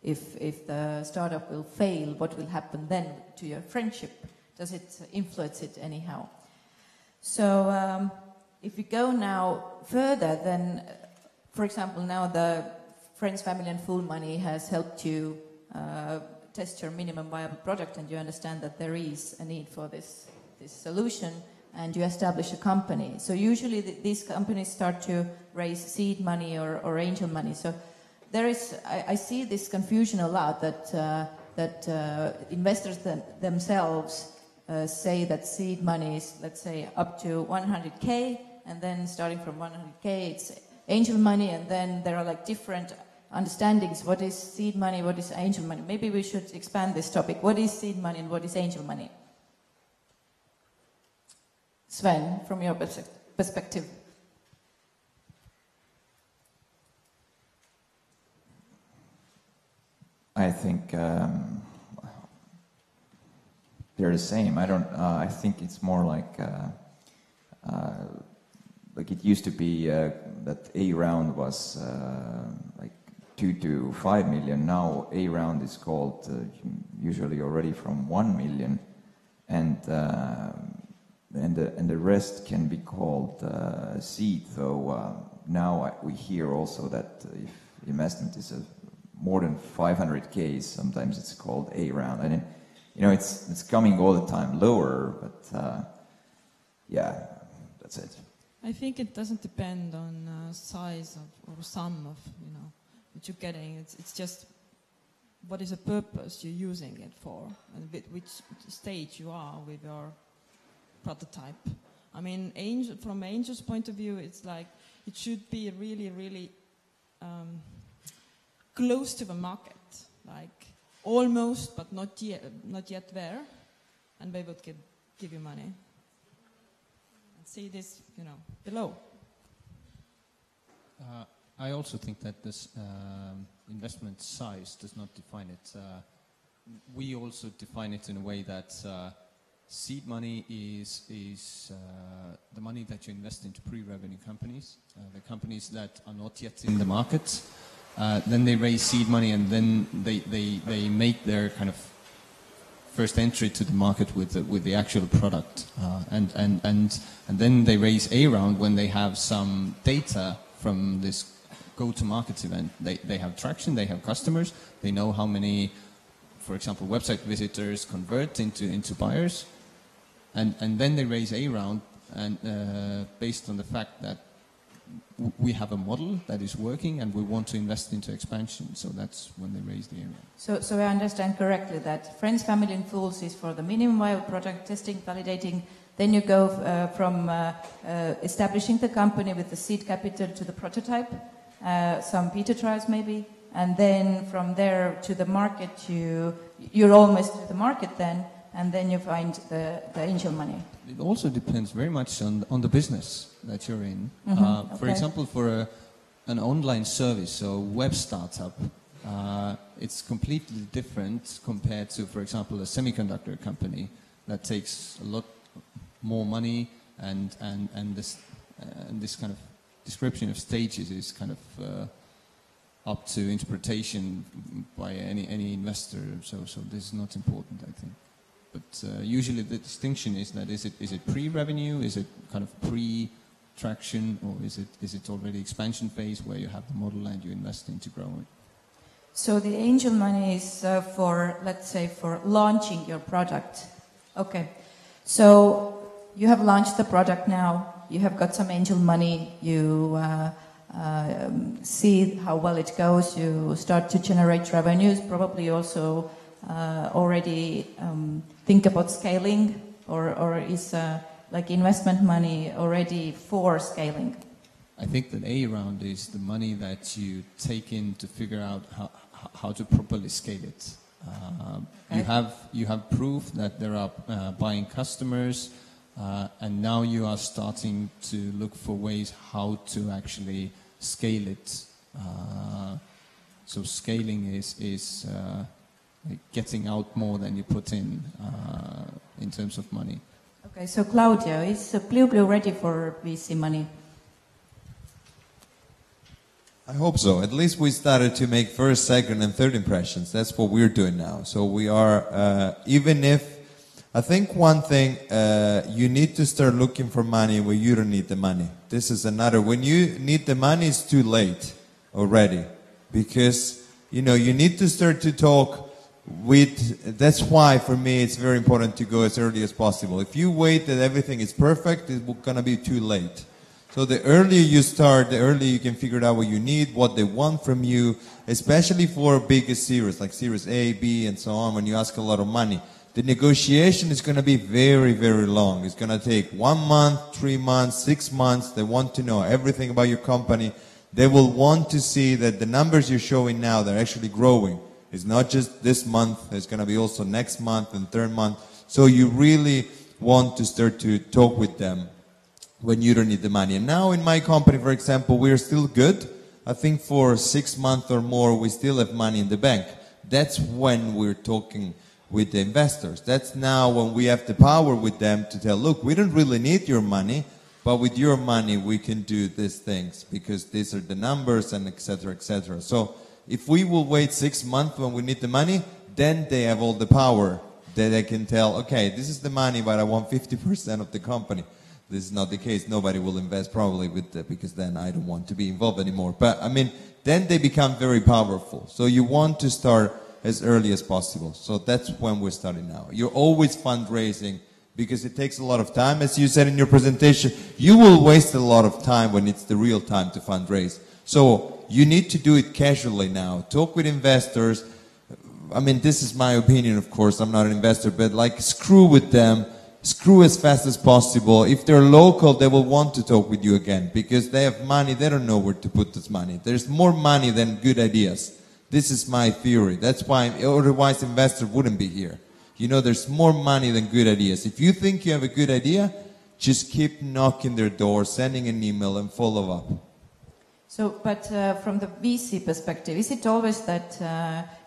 if the startup will fail, what will happen then to your friendship? Does it influence it anyhow? So if we go now further, then, for example, now the Friends, Family and Fool money has helped you test your minimum viable product, and you understand that there is a need for this solution, and you establish a company. So usually these companies start to raise seed money or angel money. So there is, I see this confusion a lot, that investors themselves say that seed money is, let's say, up to 100K, and then starting from 100K it's angel money, and then there are like different understandings. What is seed money? What is angel money? Maybe we should expand this topic. What is seed money and what is angel money? Sven, from your perspective. I think they're the same. I think it's more like it used to be that A round was like 2 to 5 million. Now A round is called usually already from 1 million, and the rest can be called seed. So now we hear also that if investment is more than 500K, sometimes it's called A round. And it's coming all the time lower, but yeah, that's it. I think it doesn't depend on size or sum of what you're getting. It's just what is the purpose you're using it for, and which stage you are with your prototype. I mean, from Angel's point of view, it's like it should be really, really close to the market, like almost, but not yet there, and they would give you money. See this, below. I also think that this investment size does not define it. We also define it in a way that seed money is the money that you invest into pre-revenue companies, the companies that are not yet in the market. Then they raise seed money, and then they make their kind of first entry to the market with the actual product, and then they raise A round when they have some data from this go-to-market event. They have traction, they have customers, they know how many, for example, website visitors convert into buyers, and then they raise A round, and based on the fact that we have a model that is working and we want to invest into expansion. So that's when they raise the A round. So I understand correctly that Friends, Family and Fools is for the minimum viable product testing, validating. Then you go from establishing the company with the seed capital to the prototype, some beta trials maybe, and then from there to the market, you're almost to the market then, and then you find the angel money. It also depends very much on the business that you're in. Mm-hmm. For example, for an online service, so web startup, it's completely different compared to, for example, a semiconductor company that takes a lot more money, and this kind of description of stages is kind of up to interpretation by any investor. So this is not important, I think. But usually the distinction is that is it pre-revenue, is it kind of pre-traction, or is it already expansion phase where you have the model and you invest into growing? So the angel money is for, let's say, for launching your product. Okay. So you have launched the product now. You have got some angel money. You see how well it goes. You start to generate revenues. Probably also already think about scaling, or is like investment money already for scaling? I think that A round is the money that you take in to figure out how to properly scale it. You have proof that there are buying customers, and now you are starting to look for ways how to actually scale it. So scaling is like getting out more than you put in terms of money. Okay, so Claudio, is Blue ready for VC money? I hope so. At least we started to make first, second, and third impressions. That's what we're doing now. So we are, even if, I think one thing, you need to start looking for money where you don't need the money. This is another, when you need the money, it's too late already. Because, you need to start to talk that's why for me it's very important to go as early as possible. If you wait that everything is perfect, it's going to be too late. So the earlier you start, the earlier you can figure out what you need, what they want from you, especially for bigger series, like Series A, B, and so on, when you ask a lot of money. The negotiation is going to be very, very long. It's going to take 1 month, 3 months, 6 months. They want to know everything about your company. They will want to see that the numbers you're showing now, they're actually growing. It's not just this month, it's going to be also next month and third month. So you really want to start to talk with them when you don't need the money. And now in my company, for example, we're still good. I think for 6 months or more, we still have money in the bank. That's when we're talking with the investors. That's now when we have the power with them to tell, look, we don't really need your money, but with your money we can do these things because these are the numbers and et cetera, et cetera. So if we will wait 6 months when we need the money, then they have all the power that they can tell, okay, this is the money, but I want 50% of the company. This is not the case. Nobody will invest probably with that because then I don't want to be involved anymore. But I mean, then they become very powerful. So you want to start as early as possible. So that's when we're starting now. You're always fundraising because it takes a lot of time. As you said in your presentation, you will waste a lot of time when it's the real time to fundraise. So you need to do it casually now. Talk with investors. I mean, this is my opinion, of course. I'm not an investor, but like screw with them. Screw as fast as possible. If they're local, they will want to talk with you again because they have money. They don't know where to put this money. There's more money than good ideas. This is my theory. That's why otherwise investors wouldn't be here. There's more money than good ideas. If you think you have a good idea, just keep knocking their door, sending an email and follow up. So, but from the VC perspective, is it always that,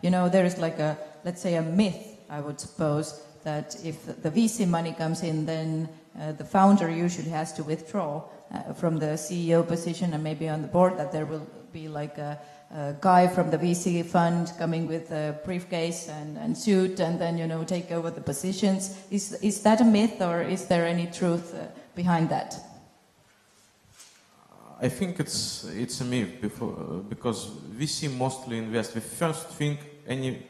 there is like let's say a myth, I would suppose, that if the VC money comes in, then the founder usually has to withdraw from the CEO position and maybe on the board, that there will be like a guy from the VC fund coming with a briefcase and suit and then, take over the positions. Is that a myth or is there any truth behind that? I think it's a myth because VC mostly invest. The first thing any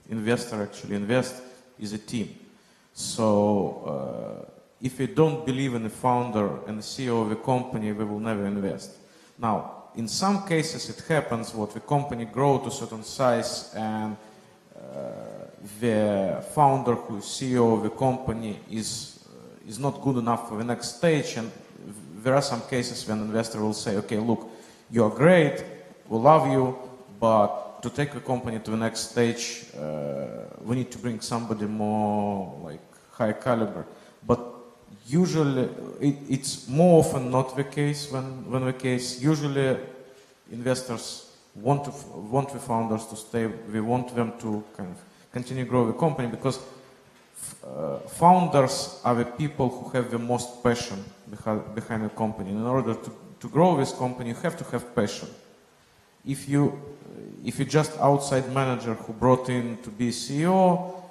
investor actually invests is a team. So if we don't believe in the founder and the CEO of the company, we will never invest. Now, in some cases it happens what the company grow to a certain size and the founder who is CEO of the company is not good enough for the next stage, and there are some cases when investor will say, okay, look, you are great, we love you, but to take the company to the next stage, we need to bring somebody more like high caliber. But usually, it's more often not the case when the case. Usually, investors want the founders to stay. We want them to kind of continue grow the company because founders are the people who have the most passion behind the company. In order to grow this company, you have to have passion. If you just outside manager who brought in to be CEO,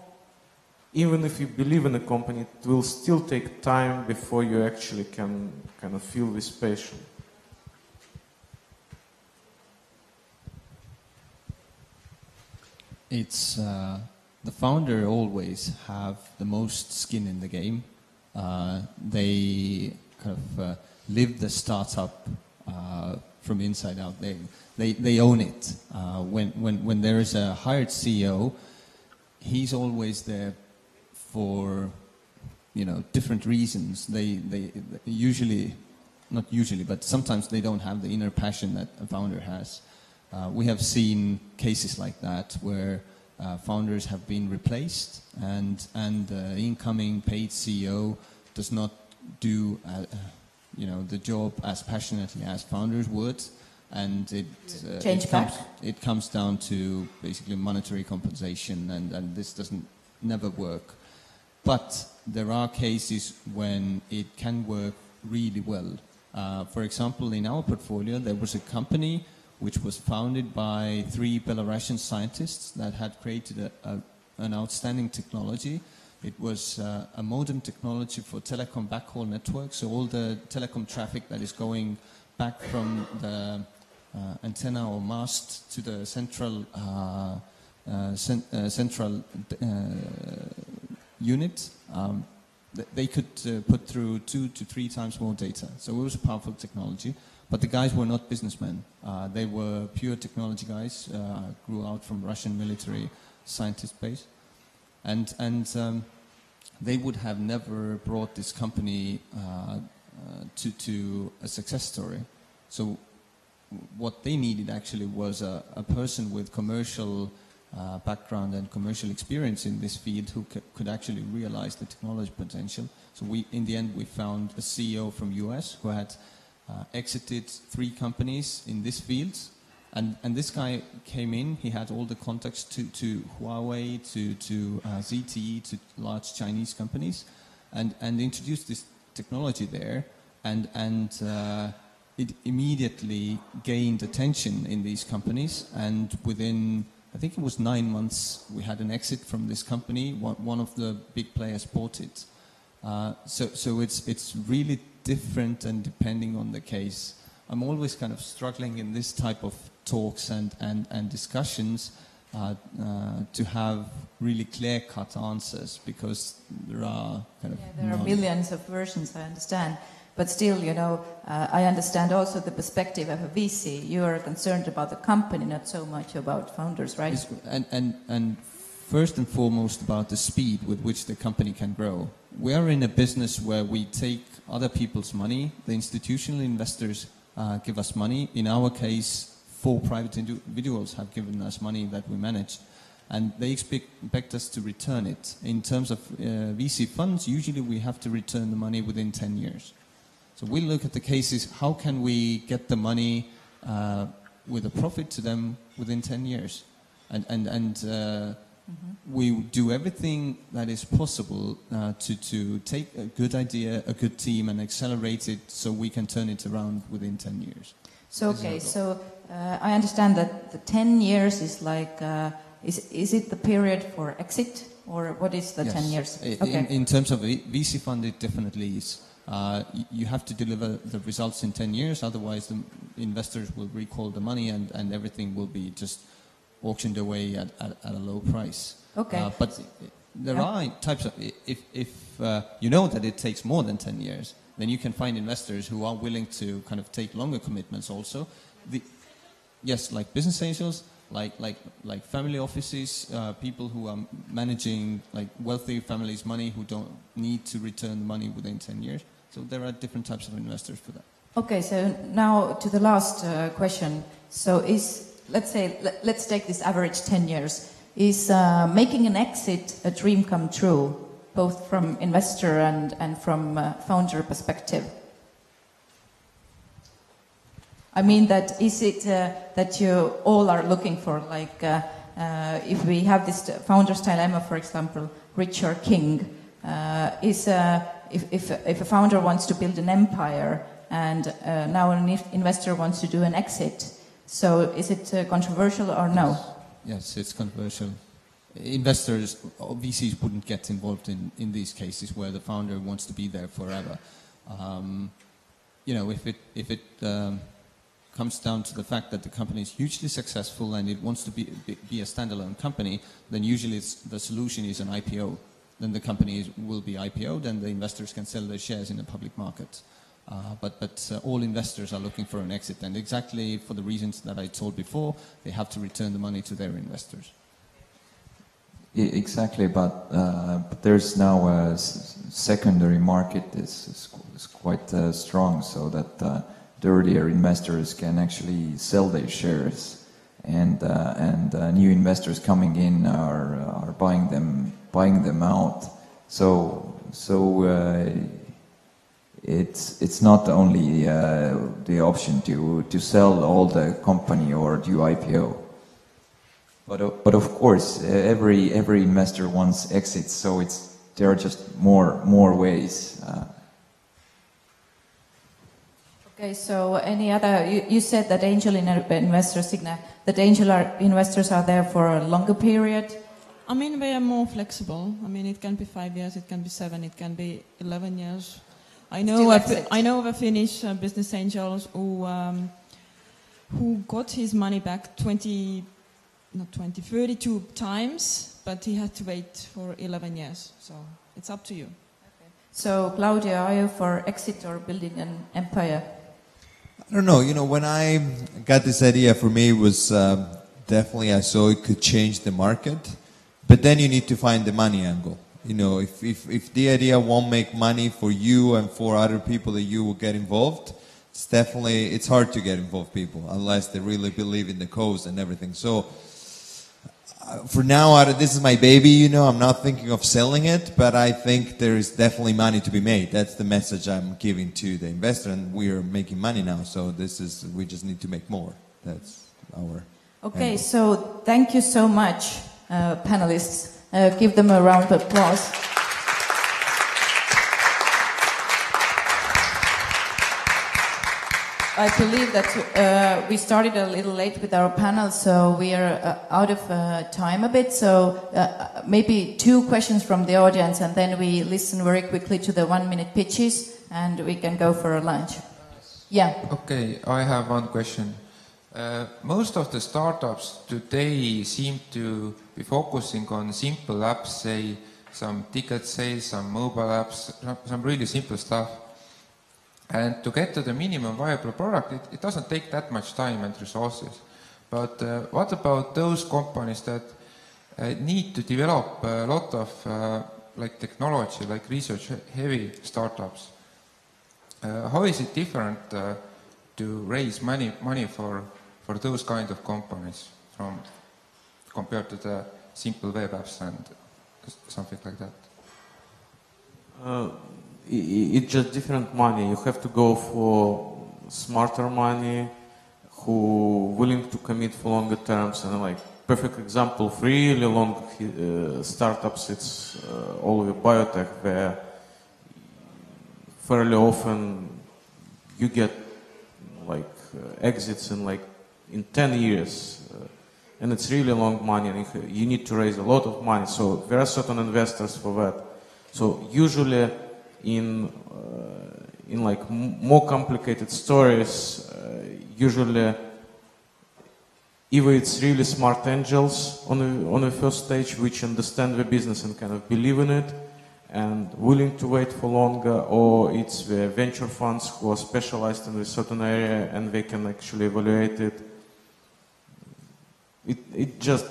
even if you believe in the company, it will still take time before you actually can kind of feel this passion. It's the founder always have the most skin in the game. They kind of live the startup from inside out. They own it. When there is a hired CEO, he's always there for different reasons. They usually, not usually, but sometimes they don't have the inner passion that a founder has. We have seen cases like that where founders have been replaced and the incoming paid CEO does not do the job as passionately as founders would, and it comes down to basically monetary compensation, and this doesn't never work. But there are cases when it can work really well. For example, in our portfolio, there was a company which was founded by 3 Belarusian scientists that had created an outstanding technology. It was a modem technology for telecom backhaul networks, so all the telecom traffic that is going back from the antenna or mast to the central unit, they could put through 2 to 3 times more data. So it was a powerful technology. But the guys were not businessmen. They were pure technology guys, grew out from Russian military scientist base. And they would have never brought this company to a success story. So what they needed actually was a person with commercial background and commercial experience in this field who could actually realize the technology potential. So in the end, we found a CEO from US who had exited 3 companies in this field. And this guy came in, he had all the contacts to Huawei, to ZTE, to large Chinese companies, and introduced this technology there. And it immediately gained attention in these companies. And within, I think it was 9 months, we had an exit from this company. One of the big players bought it. So it's really different, and depending on the case. I'm always kind of struggling in this type of talks and discussions to have really clear-cut answers, because there are kind of... Yeah, there are millions of versions, I understand. But still, I understand also the perspective of a VC. You are concerned about the company, not so much about founders, right? And first and foremost about the speed with which the company can grow. We are in a business where we take other people's money. The institutional investors give us money. In our case, 4 private individuals have given us money that we manage, and they expect us to return it. In terms of VC funds, usually we have to return the money within 10 years. So we look at the cases, how can we get the money with a profit to them within 10 years? And we do everything that is possible to take a good idea, a good team, and accelerate it so we can turn it around within 10 years. So, okay, so I understand that the 10 years is like, is it the period for exit, or what is the 10 years? Okay. In terms of VC fund, it definitely is. You have to deliver the results in 10 years, otherwise the investors will recall the money and everything will be just auctioned away at a low price. Okay. But there are types of, if you know that it takes more than 10 years, then you can find investors who are willing to kind of take longer commitments also. Yes, like business angels, like family offices, people who are managing like wealthy families' money who don't need to return the money within 10 years. So there are different types of investors for that. Okay, so now to the last question. So let's take this average 10 years. Is making an exit a dream come true, both from investor and from founder perspective? I mean, that is it that you all are looking for, like if we have this founder's dilemma, for example, rich or king, if a founder wants to build an empire and now an investor wants to do an exit, so is it controversial or no? Yes, it's controversial. Investors, or VCs wouldn't get involved in these cases where the founder wants to be there forever. You know, if it comes down to the fact that the company is hugely successful and it wants to be a standalone company, then usually the solution is an IPO. Then the company will be IPO'd and the investors can sell their shares in the public market. But all investors are looking for an exit, and exactly for the reasons that I told before, they have to return the money to their investors. Exactly, but there's now a secondary market is quite strong, so that the earlier investors can actually sell their shares, and new investors coming in are buying them out. So it's not only the option to sell all the company or do IPO. But of course, every investor wants exits, so there are just more ways. Okay, so any other? You said that angel investors, Signe, that angel investors are there for a longer period. I mean, they are more flexible. I mean, it can be 5 years, it can be 7, it can be 11 years. I know the Finnish business angels who got his money back 32 times, but he had to wait for 11 years. So it's up to you. Okay. So Claudia, are you for exit or building an empire? I don't know. You know, when I got this idea, for me it was definitely I saw it could change the market, but then you need to find the money angle. You know, if the idea won't make money for you and for other people that you will get involved, it's hard to get involved people unless they really believe in the cause and everything. So for now, this is my baby, you know, I'm not thinking of selling it, but I think there is definitely money to be made. That's the message I'm giving to the investor, and we are making money now, so we just need to make more. That's our... Okay, angle. so thank you so much, panelists. Give them a round of applause. I believe that we started a little late with our panel, so we are out of time a bit. So maybe 2 questions from the audience, and then we listen very quickly to the 1-minute pitches, and we can go for a lunch. Yeah. Okay, I have one question. Most of the startups today seem to be focusing on simple apps, say some ticket sales, some mobile apps, some really simple stuff. And to get to the minimum viable product, it doesn't take that much time and resources. But what about those companies that need to develop a lot of like technology, like research-heavy startups? How is it different to raise money for those kind of companies compared to the simple web apps and something like that? It's just different money. You have to go for smarter money, who willing to commit for longer terms, and like perfect example of really long startups. It's all the biotech where fairly often you get like exits in 10 years, and it's really long money, and you need to raise a lot of money. So there are certain investors for that. So usually in like more complicated stories, usually either it's really smart angels on the first stage which understand the business and kind of believe in it and willing to wait for longer, or it's the venture funds who are specialized in a certain area and they can actually evaluate it. It just,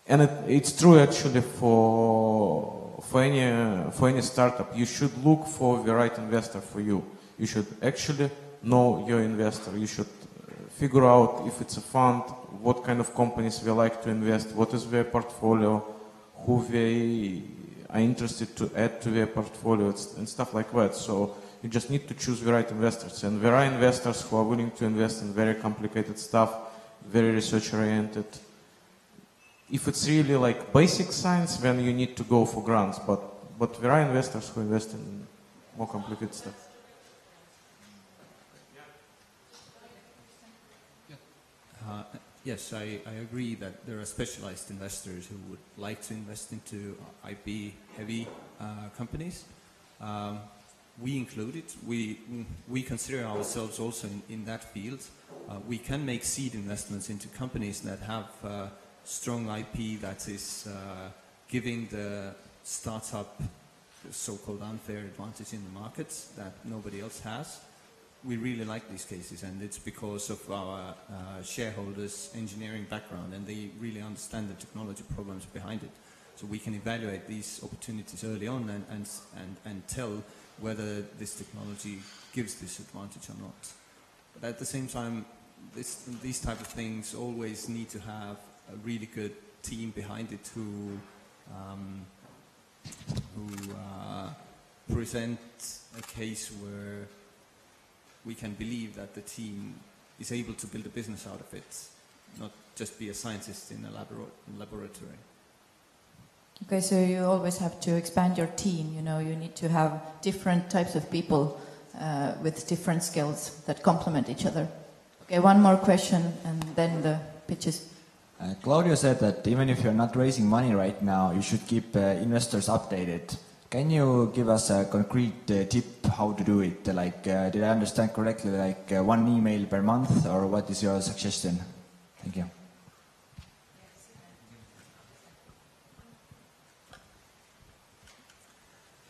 and it's true actually for any startup. You should look for the right investor for you. You should actually know your investor. You should figure out if it's a fund, what kind of companies they like to invest, what is their portfolio, who they are interested to add to their portfolio and stuff like that. So you just need to choose the right investors. And there are investors who are willing to invest in very complicated stuff, very research oriented. If it's really like basic science, then you need to go for grants. But there are investors who invest in more complicated stuff. Yes, I agree that there are specialized investors who would like to invest into IP-heavy companies. We include it. We consider ourselves also in that field. We can make seed investments into companies that have strong IP that is giving the startup the so-called unfair advantage in the markets that nobody else has. We really like these cases, and it's because of our shareholders' engineering background, and they really understand the technology problems behind it. So we can evaluate these opportunities early on and tell whether this technology gives this advantage or not. But at the same time, these type of things always need to have a really good team behind it who present a case where we can believe that the team is able to build a business out of it, not just be a scientist in a laboratory. Okay, so you always have to expand your team. You know, you need to have different types of people with different skills that complement each other. Okay, one more question, and then the pitches. Claudio said that even if you're not raising money right now, you should keep investors updated. Can you give us a concrete tip how to do it? Like, did I understand correctly, like one email per month, or what is your suggestion? Thank you.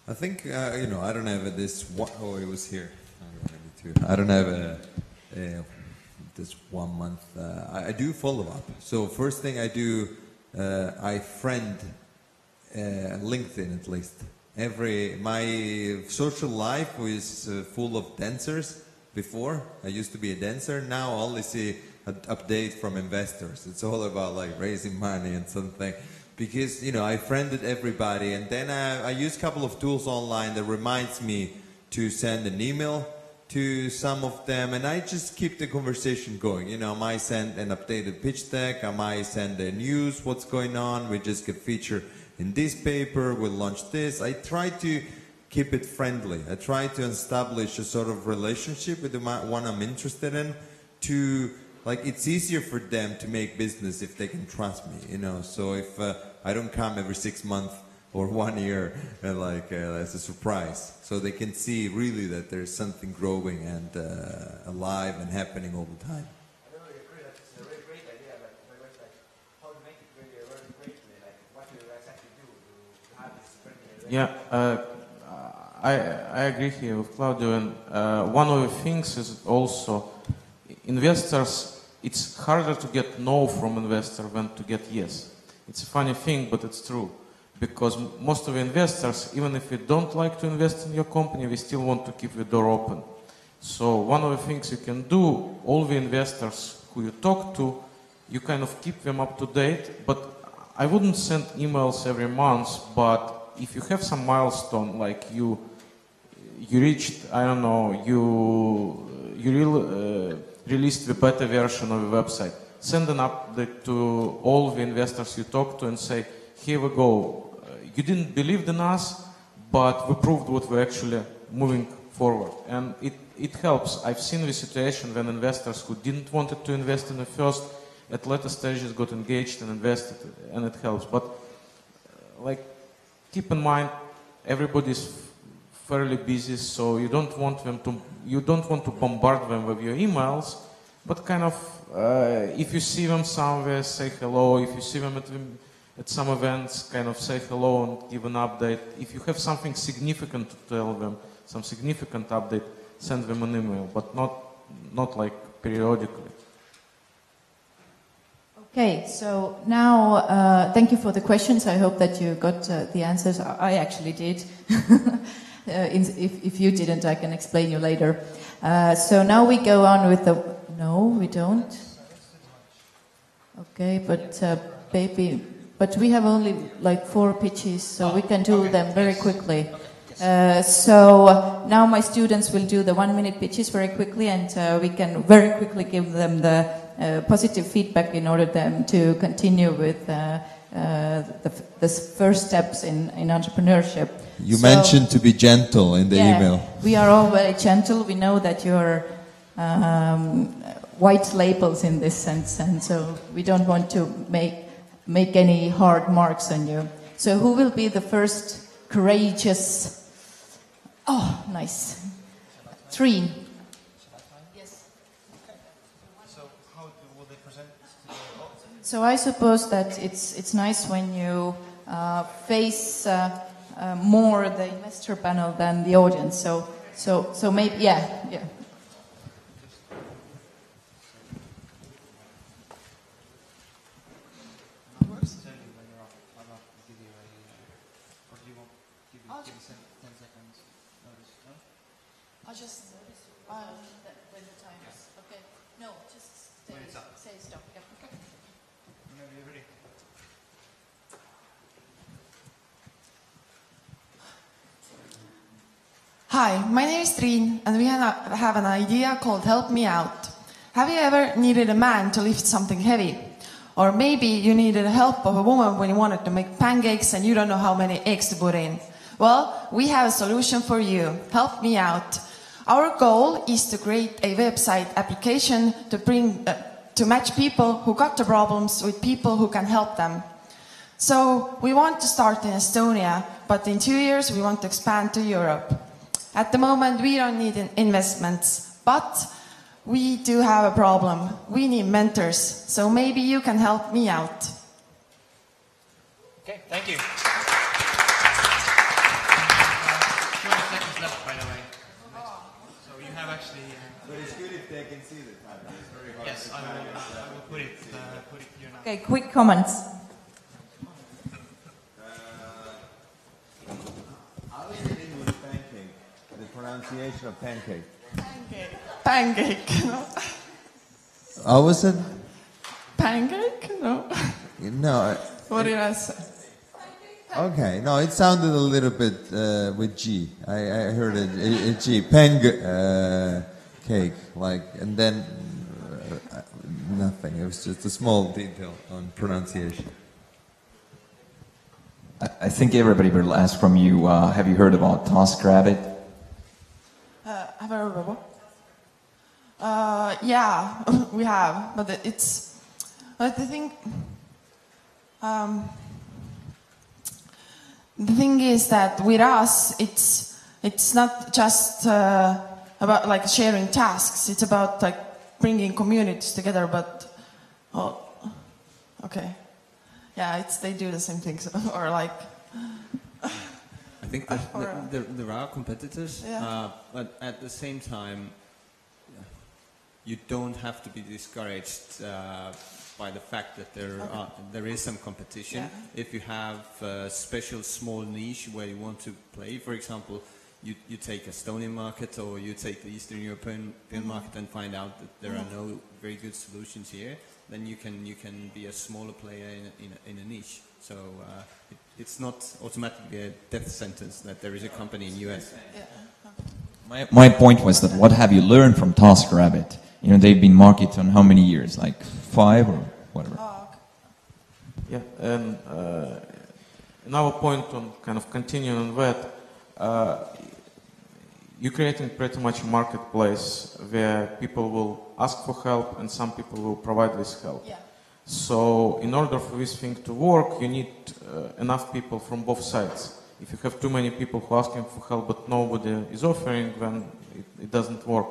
I think, you know, I don't have this one, oh, it was here. I don't have this 1 month. I do follow up. So first thing I do, I friend LinkedIn at least. My social life was full of dancers before. I used to be a dancer. Now I only see an update from investors. It's all about like raising money and something. Because, you know, I friended everybody, and then I use a couple of tools online that reminds me to send an email to some of them, and I just keep the conversation going. You know, I might send an updated pitch deck, I might send the news, what's going on, we just get featured in this paper, we'll launch this. I try to keep it friendly. I try to establish a sort of relationship with the one I'm interested in to, like, it's easier for them to make business if they can trust me, you know. So if I don't come every 6 months or 1 year, as a surprise, so they can see really that there's something growing and alive and happening all the time. I really agree that it's a really great idea, but how to make it really great, like what do you exactly do to have this friendly relationship? Yeah, I agree here with Claudio, and one of the things is also investors, it's harder to get no from investor than to get yes. It's a funny thing, but it's true. Because most of the investors, even if they don't like to invest in your company, they still want to keep the door open. So one of the things you can do, all the investors who you talk to, you kind of keep them up to date. But I wouldn't send emails every month, but if you have some milestone, like you reached, I don't know, you released the beta version of the website, send an update to all the investors you talk to and say, here we go. You didn't believe in us, but we proved what we're actually moving forward. And it helps. I've seen the situation when investors who didn't want to invest in the first, at later stages got engaged and invested, and it helps. But like, keep in mind, everybody's fairly busy, so you don't want to bombard them with your emails. but kind of, if you see them somewhere, say hello. If you see them at some events, kind of say hello and give an update. If you have something significant to tell them, some significant update, send them an email, but not like periodically. Okay, so now thank you for the questions. I hope that you got the answers. I actually did. If you didn't, I can explain you later. So now we go on with the... No, we don't. Okay, but baby... But we have only like 4 pitches, so we can do them very quickly. So now my students will do the 1-minute pitches very quickly, and we can very quickly give them the positive feedback in order them to continue with the first steps in entrepreneurship. You mentioned to be gentle in the email. We are all very gentle. We know that you're white labels in this sense, and so we don't want to make any hard marks on you. So who will be the first courageous... Oh, nice. Trine. Yes. So how will they present? So I suppose that it's nice when you face more the investor panel than the audience. So maybe yeah. I'll just when the time is okay. No, just say stop. Yep. Okay. Whenever you're ready. Hi, my name is Trine, and we have an idea called Help Me Out. Have you ever needed a man to lift something heavy? Or maybe you needed the help of a woman when you wanted to make pancakes and you don't know how many eggs to put in. Well, we have a solution for you. Help Me Out. Our goal is to create a website application to match people who got the problems with people who can help them. So we want to start in Estonia, but in 2 years we want to expand to Europe. At the moment we don't need investments, but we do have a problem. We need mentors, so maybe you can help me out. Okay, thank you. 200 seconds left, by the way. So you have actually... But it's good if they can see the time. It's very hard. Yes, I will put it here now. Okay, quick comments. How is it in with pancake? The pronunciation of pancake. Pancake, no? How was it? Pancake, no? No. What did I say? Okay, no, it sounded a little bit with G. I heard it G. Cake, like, and then nothing. It was just a small detail on pronunciation. I think everybody will ask from you, have you heard about TaskRabbit? Have I heard about what? Yeah, we have, but but the thing is that with us, it's not just about like sharing tasks. It's about like bringing communities together. But okay, yeah, they do the same things, or like. I think that there are competitors, but at the same time, you don't have to be discouraged by the fact that there is some competition. Yeah. If you have a special small niche where you want to play, for example, you take Estonian market or you take the Eastern European market and find out that there are no very good solutions here, then you can be a smaller player in a niche. So it's not automatically a death sentence that there is a company in US. My point was that what have you learned from TaskRabbit? You know, they've been marketed on how many years? Like 5 or whatever? Yeah, and another point on kind of continuing on that, you're creating pretty much a marketplace where people will ask for help and some people will provide this help. Yeah. So in order for this thing to work, you need enough people from both sides. If you have too many people who are asking for help but nobody is offering, then it doesn't work.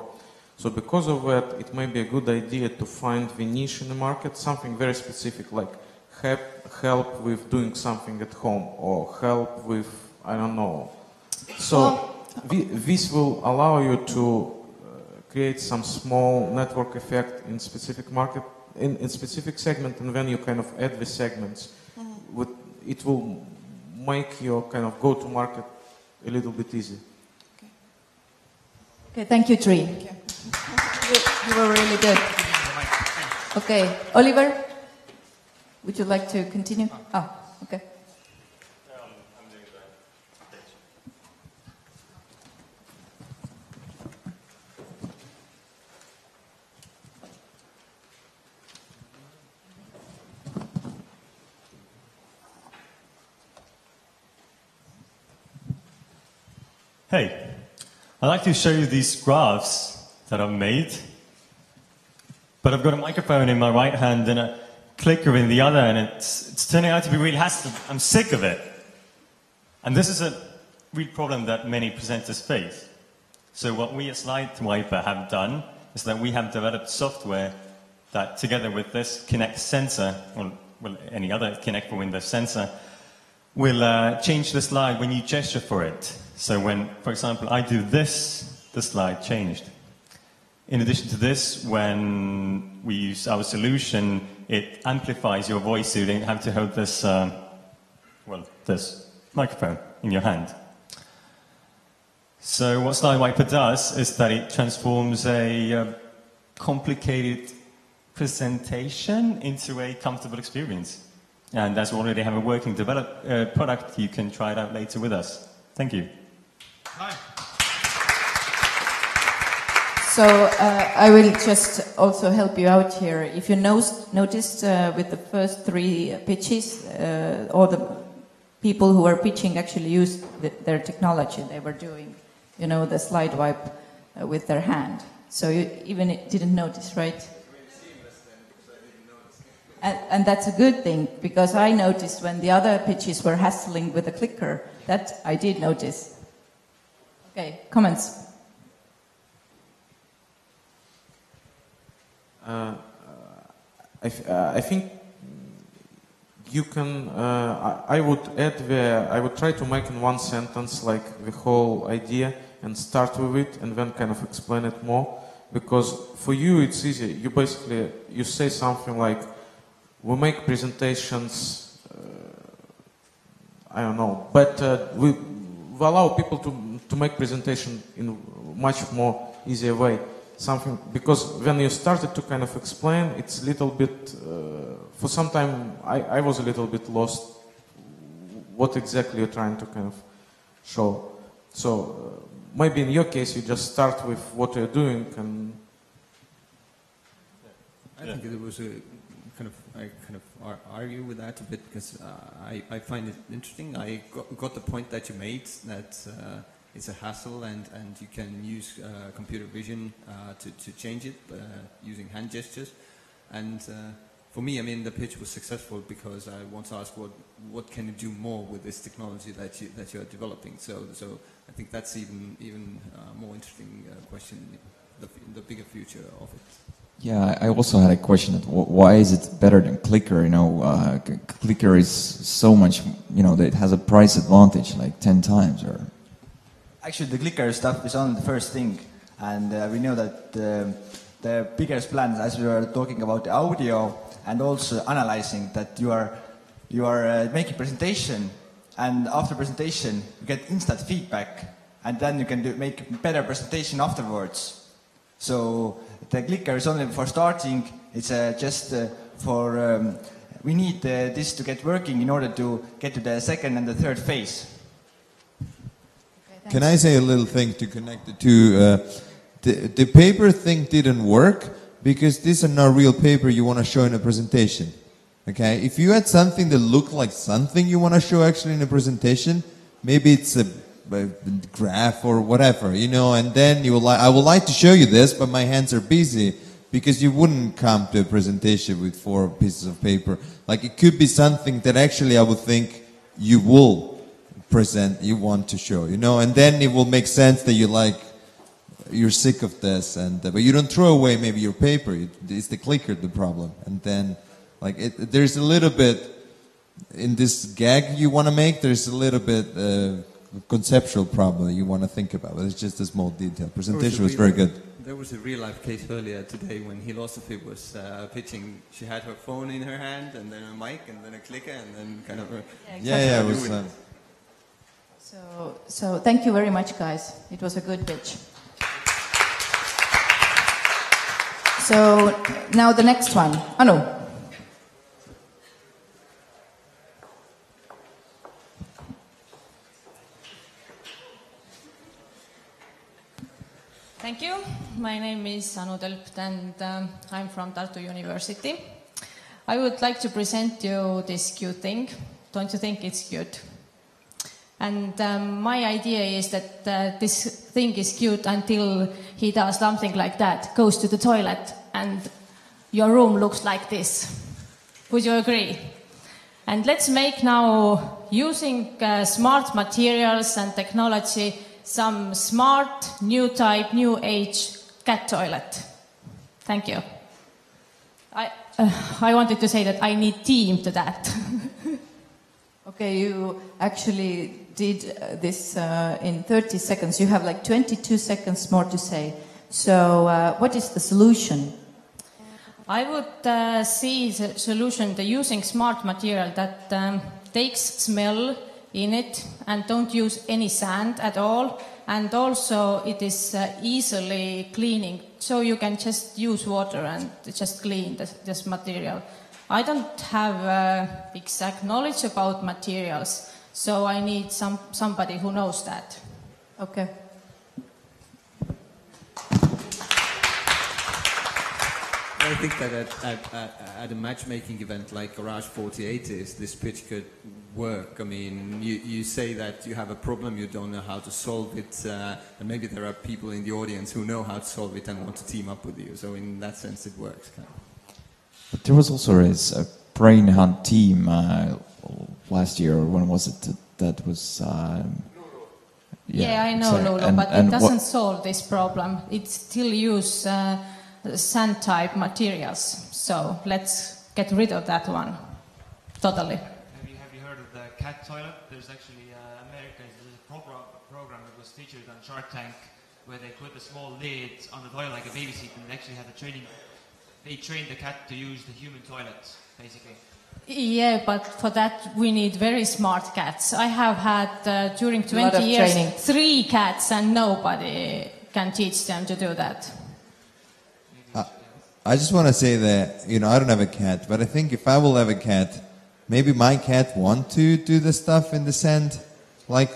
So because of that, it may be a good idea to find the niche in the market, something very specific, like help with doing something at home, or help with, I don't know. So this will allow you to create some small network effect in specific market, in specific segment, and when you kind of add the segments, it will make your kind of go-to market a little bit easier. Okay, thank you, Tree. You were really good. Okay, Oliver, would you like to continue? Oh, okay. Hey, I'd like to show you these graphs that I've made, but I've got a microphone in my right hand and a clicker in the other, and it's turning out to be really hassle. I'm sick of it. And this is a real problem that many presenters face. So what we at SlideWiper have done is that we have developed software that, together with this Kinect sensor, or well, any other Kinect for Windows sensor, will change the slide when you gesture for it. So when, for example, I do this, the slide changed. In addition to this, when we use our solution, it amplifies your voice so you don't have to hold this, this microphone in your hand. So what SlideWiper does is that it transforms a complicated presentation into a comfortable experience. And as we already have a working product, you can try it out later with us. Thank you. Hi. So I will just also help you out here. If you noticed with the first three pitches, all the people who were pitching actually used their technology. They were doing, you know, the slide wipe with their hand. So you even didn't notice, right? And that's a good thing, because I noticed when the other pitches were hassling with the clicker. That I did notice. Okay, comments? I think you can. I would try to make in one sentence like the whole idea and start with it, and then kind of explain it more. Because for you it's easy. You basically say something like, "We make presentations." I don't know, but we allow people to make presentation in much more easier way. Something, because when you started to kind of explain, it's a little bit, for some time I was a little bit lost what exactly you're trying to kind of show. So maybe in your case you just start with what you're doing and... I think it was a I argue with that a bit, because I find it interesting. I got the point that you made, that it's a hassle, and you can use computer vision to change it using hand gestures. And for me, I mean, the pitch was successful because I want to ask what can you do more with this technology that you are developing. So I think that's even more interesting question, the bigger future of it. Yeah, I also had a question. Why is it better than clicker? You know, clicker is so much. You know, it has a price advantage, like 10 times or. Actually, the clicker stuff is on the first thing, and we know that the biggest plans, as we were talking about the audio and also analyzing, that you are making presentation, and after presentation you get instant feedback, and then you can make better presentation afterwards. So the clicker is only for starting. It's just for we need this to get working in order to get to the second and the third phase. Can I say a little thing to connect it to the paper thing didn't work because these are not real paper you want to show in a presentation. Okay, if you had something that looked like something you want to show actually in a presentation, maybe it's a graph or whatever, you know, and then you will I would like to show you this, but my hands are busy, because you wouldn't come to a presentation with 4 pieces of paper. Like, it could be something that actually I would think you will present, you want to show, you know, and then it will make sense that you like you're sick of this, and but you don't throw away maybe your paper. It's the clicker the problem, and then like there's a little bit in this gag you want to make. There's a little bit conceptual problem that you want to think about. But it's just a small detail. Presentation was very good. There was a real life case earlier today when Philosophy was pitching. She had her phone in her hand, and then a mic, and then a clicker, and then kind of. Yeah, it was. So thank you very much, guys. It was a good pitch. So now the next one, Anu. Thank you. My name is Anu Tölpt and I'm from Tartu University. I would like to present you this cute thing. Don't you think it's cute? And my idea is that this thing is cute until he does something like that, goes to the toilet, and your room looks like this. Would you agree? And let's make now, using smart materials and technology, some smart, new type, new age cat toilet. Thank you. I wanted to say that I need team to that. Okay, you actually did this in 30 seconds. You have like 22 seconds more to say. So what is the solution? I would see the solution to using smart material that takes smell in it and don't use any sand at all, and also it is easily cleaning, so you can just use water and just clean this material. I don't have exact knowledge about materials, so I need somebody who knows that. Okay. I think that at a matchmaking event like Garage 48 is, this pitch could work. I mean, you say that you have a problem, you don't know how to solve it, and maybe there are people in the audience who know how to solve it and want to team up with you. So in that sense, it works. But there was also a brain hunt team last year, or when was it? That was... Yeah, I know, Lulu, but it doesn't solve this problem. It still uses sand-type materials. So let's get rid of that one. Totally. Have you heard of the cat toilet? There's actually America, there's a program that was featured on Shark Tank where they put a small lid on the toilet like a baby seat, and they actually had they trained the cat to use the human toilet, basically. Yeah, but for that we need very smart cats. I have had during 20 years training. 3 cats and nobody can teach them to do that. I just want to say that, I don't have a cat, but I think if I will have a cat, maybe my cat want to do the stuff in the sand. Like,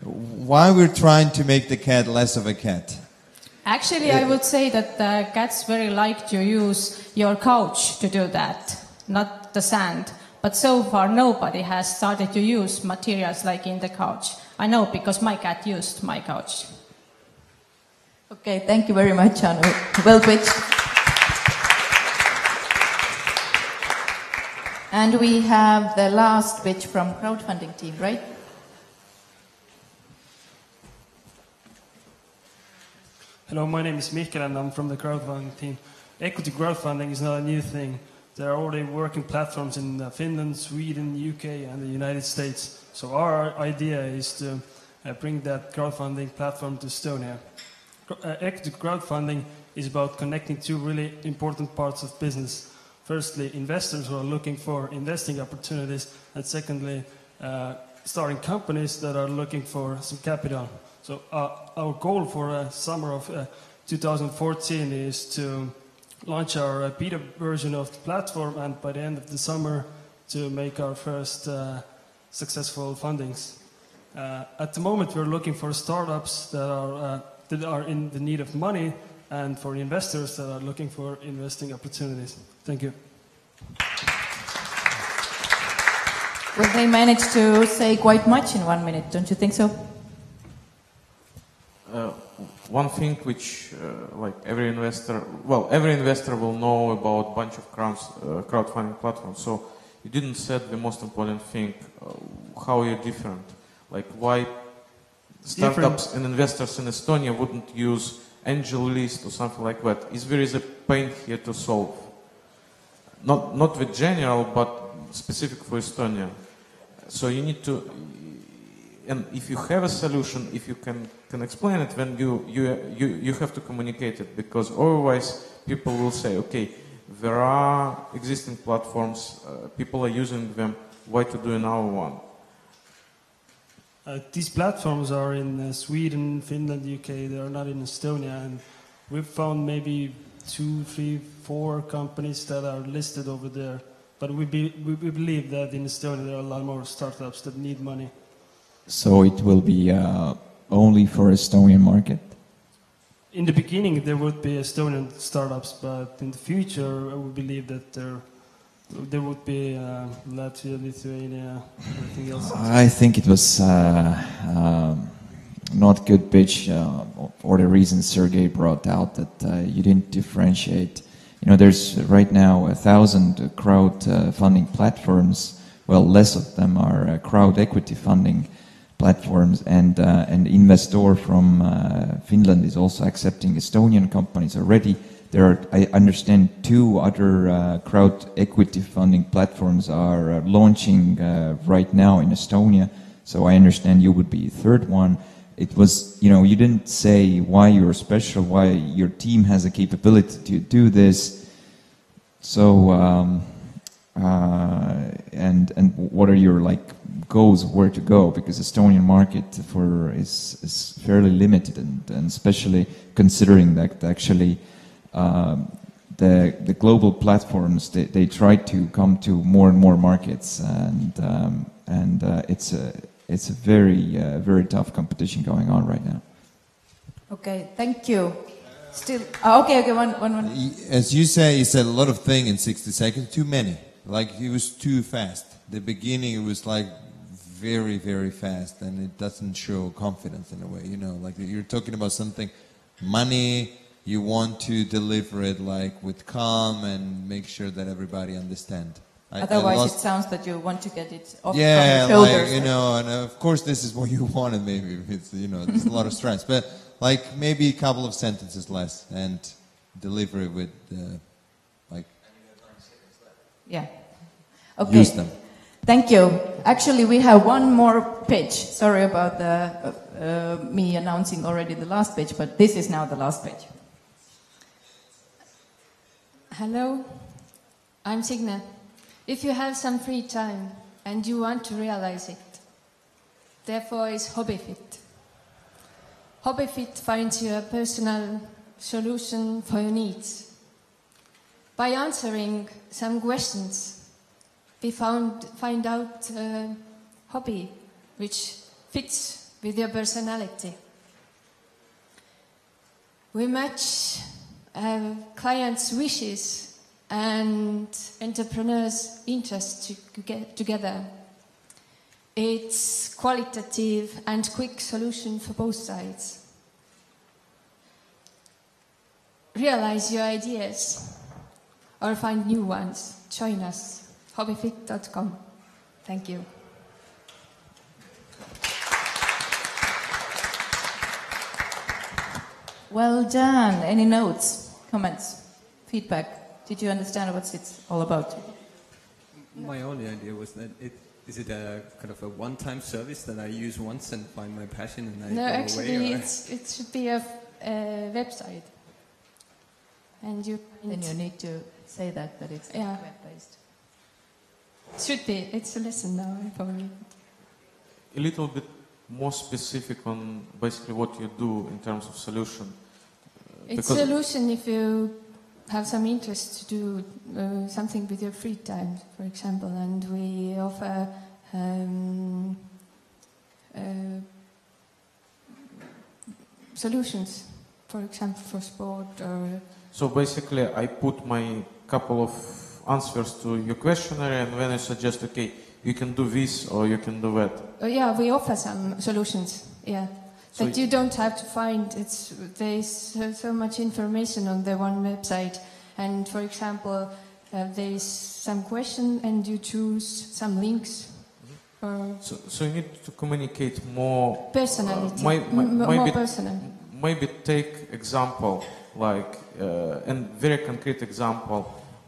why we're trying to make the cat less of a cat? Actually, I would say that cats very like to use your couch to do that, not the sand. But so far, nobody has started to use materials like in the couch. I know because my cat used my couch. Okay, thank you very much, Anu. Well pitched. And we have the last pitch from crowdfunding team, right? Hello, my name is Mikael and I'm from the crowdfunding team. Equity crowdfunding is not a new thing. There are already working platforms in Finland, Sweden, UK and the United States. So our idea is to bring that crowdfunding platform to Estonia. Equity crowdfunding is about connecting 2 really important parts of business. Firstly, investors who are looking for investing opportunities, and secondly, starting companies that are looking for some capital. So our goal for summer of 2014 is to launch our beta version of the platform, and by the end of the summer to make our first successful fundings. At the moment, we're looking for startups that are in the need of money, and for investors that are looking for investing opportunities. Thank you. Well, they managed to say quite much in 1 minute, don't you think so? One thing which, like every investor will know about a bunch of crowdfunding platforms. So you didn't said the most important thing, how you're different. Like why startups and investors in Estonia wouldn't use angel list or something like that, is there is a pain here to solve? Not with general, but specific for Estonia. So you need to, and if you have a solution, if you can explain it, then you have to communicate it, because otherwise people will say, okay, there are existing platforms, people are using them, why to do another one? These platforms are in Sweden, Finland, UK. They are not in Estonia, and we've found maybe 2, 3, 4 companies that are listed over there. But we believe that in Estonia there are a lot more startups that need money. So it will be only for Estonian market? In the beginning there would be Estonian startups, but in the future we believe that there would be Latvia, Lithuania, everything else. I think it was not good pitch for the reasons Sergey brought out, that you didn't differentiate. You know, there's right now 1,000 crowd-funding platforms. Well, less of them are crowd equity funding platforms, and Investor from Finland is also accepting Estonian companies already. There are, I understand, 2 other crowd equity funding platforms are launching right now in Estonia. So I understand you would be a third one. It was, you know, you didn't say why you're special, why your team has a capability to do this. So, and what are your goals where to go? Because Estonian market is fairly limited, and especially considering that actually the global platforms they try to come to more and more markets, and it's a very tough competition going on right now. Okay, thank you. Still, okay, one. As you say, you said a lot of things in 60 seconds. Too many. It was too fast. The beginning it was very, very fast, and it doesn't show confidence in a way. You know, you're talking about something, money. You want to deliver it with calm and make sure that everybody understands. Otherwise, it sounds that you want to get it off from the shoulders. and of course this is what you wanted. Maybe it's there's a lot of stress, but maybe a couple of sentences less and deliver it with Yeah. Okay. Use them. Thank you. Actually, we have one more page. Sorry about me announcing already the last page, but this is now the last page. Hello, I'm Signe. If you have some free time and you want to realize it, therefore is HobbyFit. HobbyFit finds you a personal solution for your needs. By answering some questions, we find out a hobby which fits with your personality. We match clients' wishes and entrepreneurs' interests together. It's qualitative and quick solution for both sides. Realize your ideas or find new ones. Join us, hobbyfit.com. Thank you. Well done. Any notes, comments, feedback? Did you understand what it's all about? My only idea was that is it a kind of a one-time service that I use once and find my passion and I No, go actually, away? it should be a website. And then you need to say that it's web-based. Should be. It's a lesson now, probably. A little bit more specific on basically what you do in terms of solution. It's a solution if you have some interest to do something with your free time, for example, and we offer solutions, for example, for sport or... So basically I put my couple of answers to your questionnaire and then I suggest, okay, you can do this or you can do that. Yeah, we offer some solutions, yeah. So That you don't have to find. There's so much information on the one website. And for example, there's some question and you choose some links. So you need to communicate more... Personality, more personal. maybe take example, like, and very concrete example.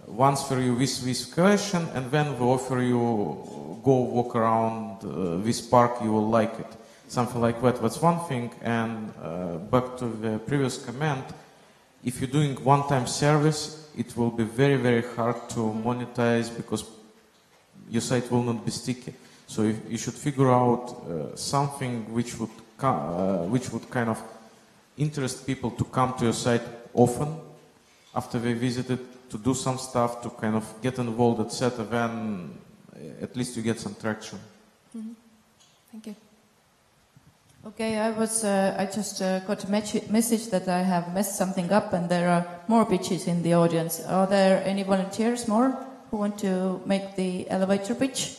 Once for you with this question, and then we offer you go walk around this park, you will like it. Something like that. That's one thing. And back to the previous comment, if you're doing one-time service, it will be very, very hard to monetize because your site will not be sticky. So you should figure out something which would kind of interest people to come to your site often after they visit it, to do some stuff, to kind of get involved, etc. Then at least you get some traction. Mm-hmm. Thank you. Okay, I just got a message that I have messed something up and there are more pitches in the audience. Are there any volunteers more who want to make the elevator pitch?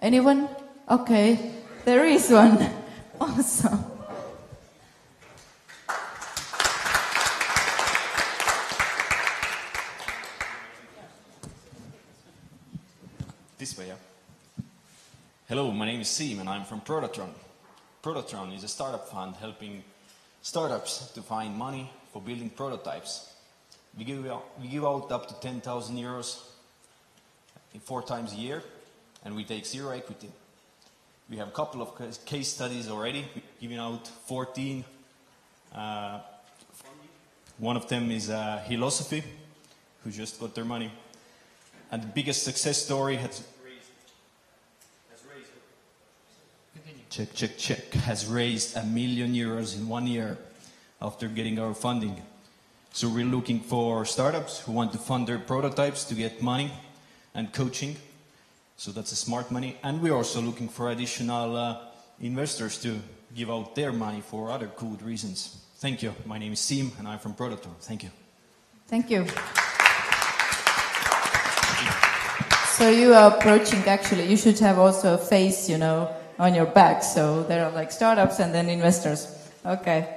Anyone? Okay, there is one. Awesome. This way, yeah. Hello, my name is Siim and I'm from Prodatron. Prodatron is a startup fund helping startups to find money for building prototypes. We give out up to 10,000 euros 4 times a year, and we take 0 equity. We have a couple of case studies already, giving out 14. One of them is Philosophy, who just got their money. And the biggest success story has raised €1 million in 1 year after getting our funding. So we're looking for startups who want to fund their prototypes to get money and coaching. So that's a smart money. And we're also looking for additional investors to give out their money for other good reasons. Thank you. My name is Siim and I'm from Prodatron. Thank you. Thank you. So you are approaching, actually, you should have also a face, you know, on your back. So there are like startups and then investors. Okay.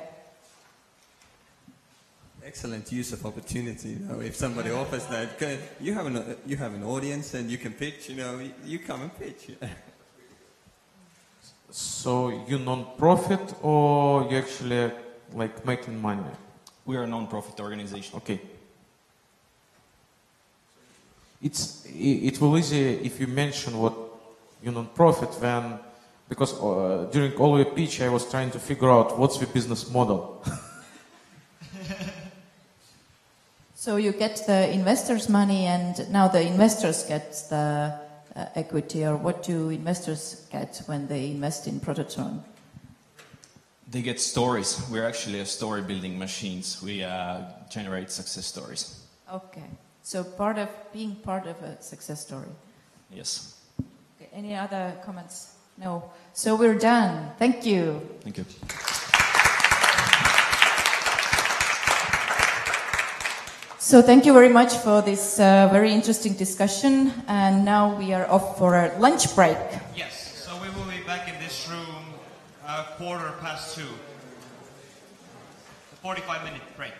Excellent use of opportunity. You know, if somebody offers that, you have an audience and you can pitch. You know, you come and pitch. So you non-profit or you actually like making money? We are a non-profit organization. Okay. It will easy if you mention what you non-profit then, because during all your pitch I was trying to figure out what's the business model. So you get the investors' money and now the investors get the equity, or what do investors get when they invest in Prodatron? They get stories. We're actually a story building machines. We generate success stories. Okay. So being part of a success story. Yes. Okay. Any other comments? No. So we're done. Thank you. Thank you. So thank you very much for this very interesting discussion. And now we are off for a lunch break. Yes. So we will be back in this room 2:15. A 45-minute break.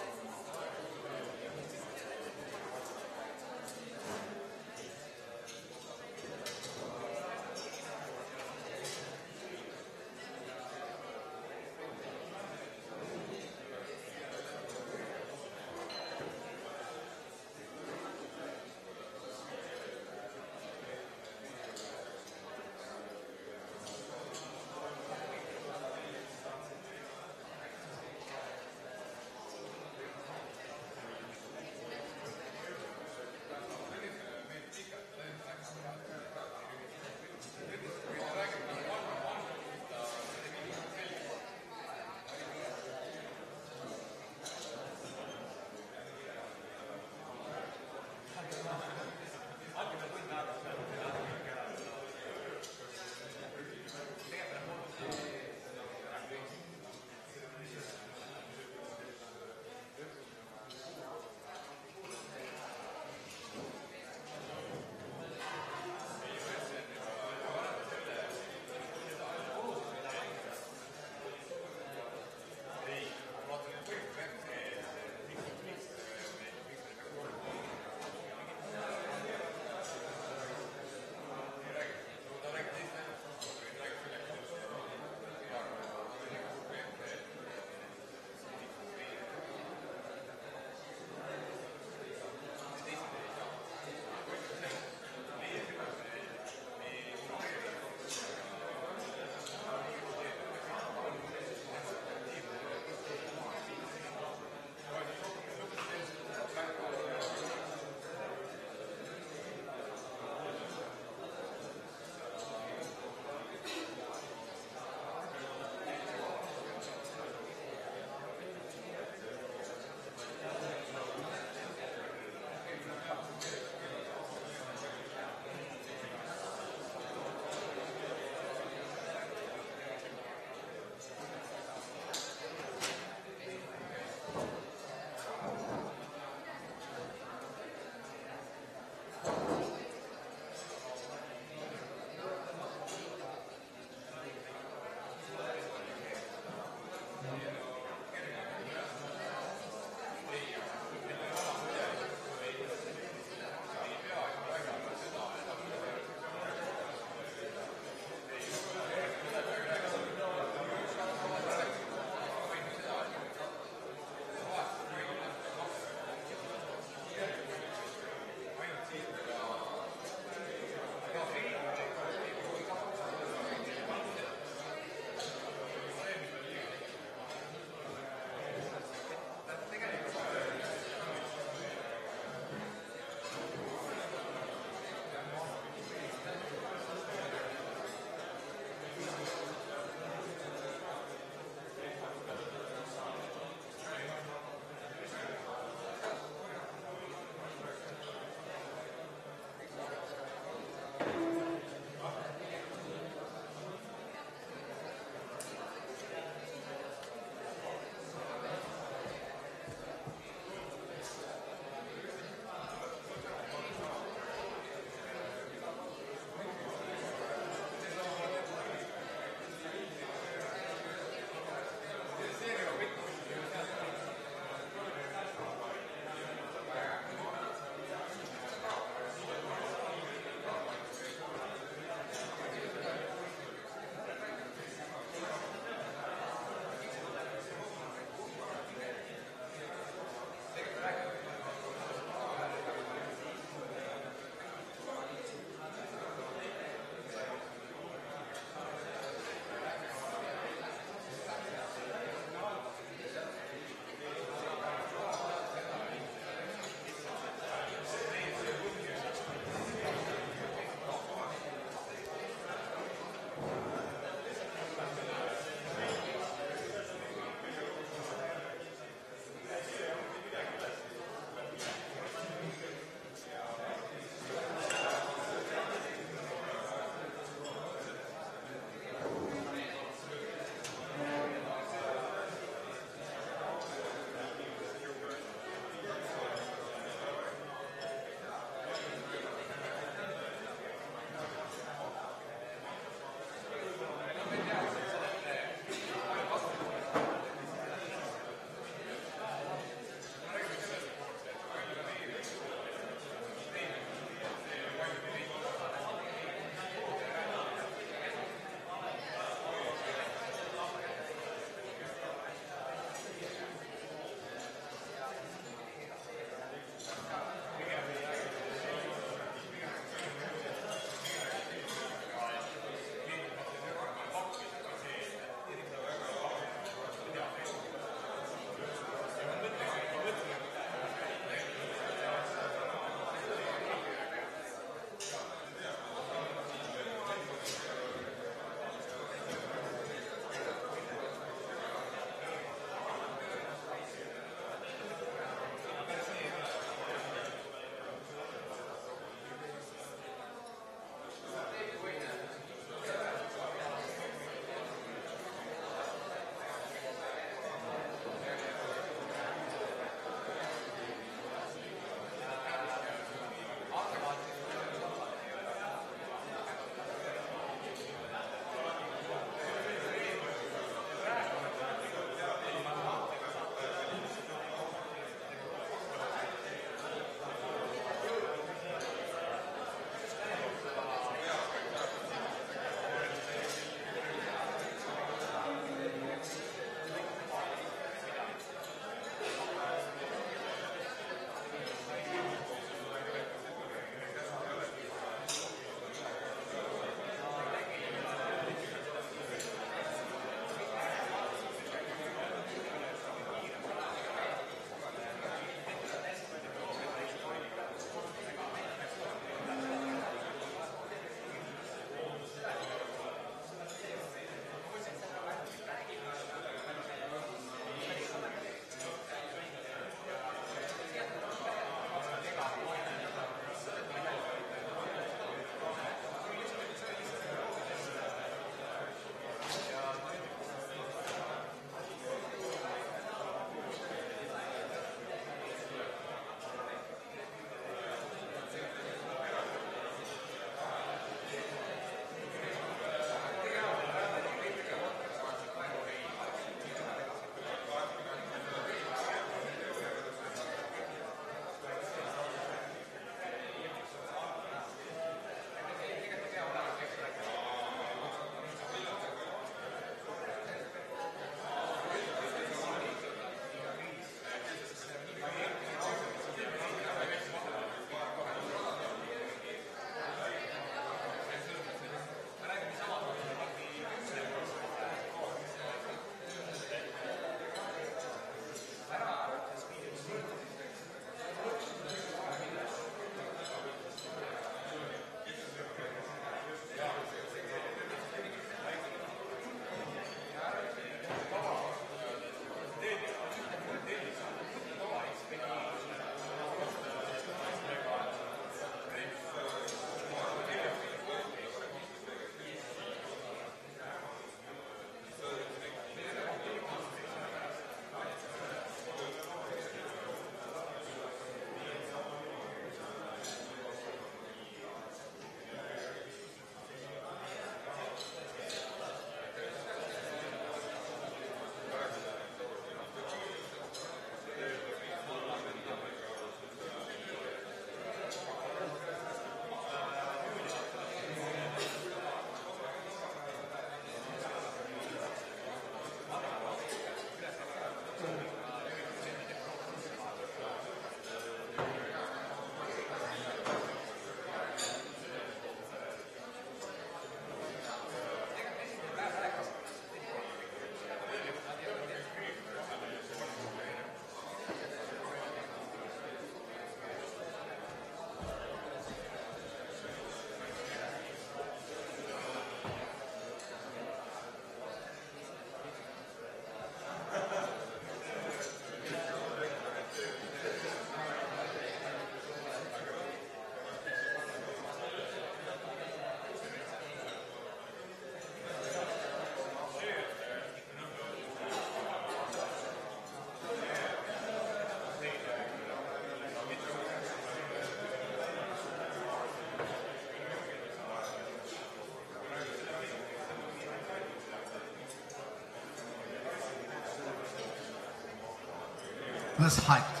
less hyped.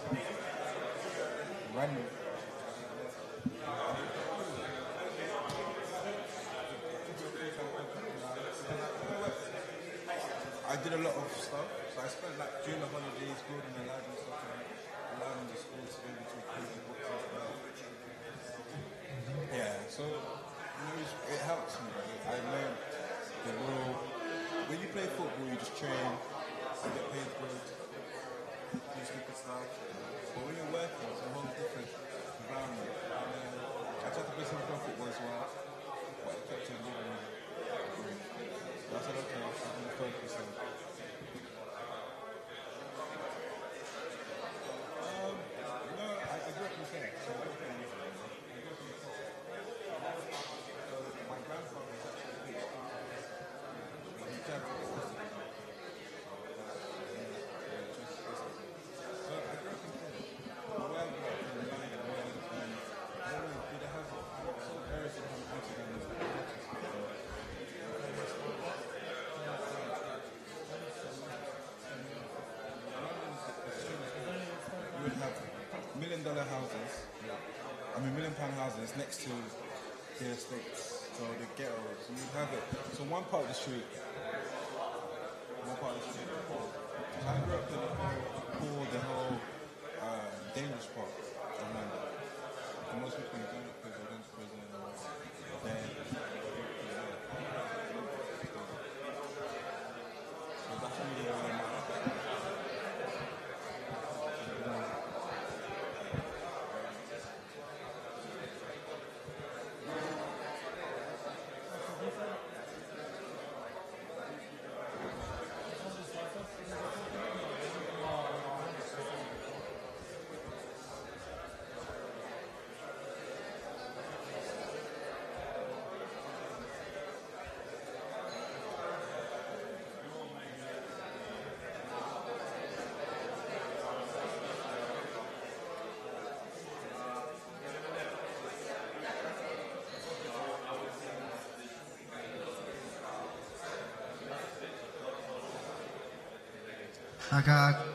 I did a lot of stuff, so I spent like during the holidays building a lab and stuff, and allowing the school to be able to print the books as well. Yeah, so it helps me. I learned the real. When you play football, you just train, you get paid good, do stupid stuff. But when you're working, it's a whole different environment. And I tried to play some football as well, but it kept on giving me. So I said, okay, I'm going to focus on. I grew up in Kenya. So I grew up in my grandfather was actually a PhD. He tried to get this. So I grew up in Kenya. Where I grew up in London, I don't know, did they have some areas that have Amsterdam? You would have $1 million houses, £1 million houses next to the estates, so the ghettos. You would have it. So one part of the street, So I grew up in the whole dangerous part of London. And most people don't know because they're going to prison or dead. So that's really where I'm at. aga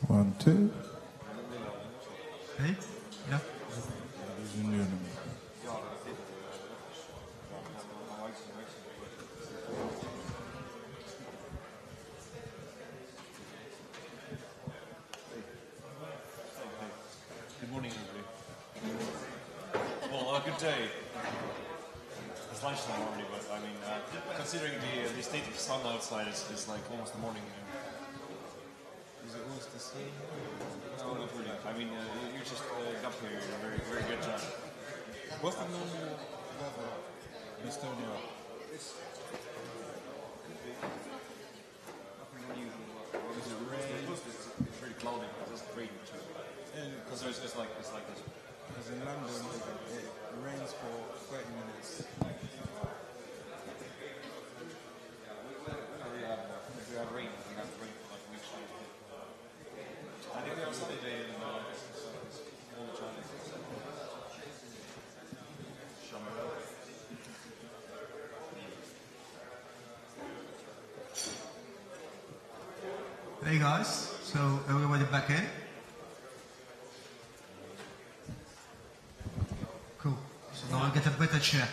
One, two. Hey? Ja. Dat is een nieuwe nummer. good day. It's lunchtime already, but I mean, considering the state of the sun outside, it's like almost the morning. Is it almost the same? No, not really. I mean, you just got here. Very, very good job. What's the normal weather in Estonia? Is it rain? It's really cloudy. It doesn't rain too. Because it's like this. Because in London, it rains for 30 minutes. If we have rain, we have rain for like weeks. I think we have a sunny day in all the time. Hey guys, so everybody back in? Cool. So now I'll get a better chair.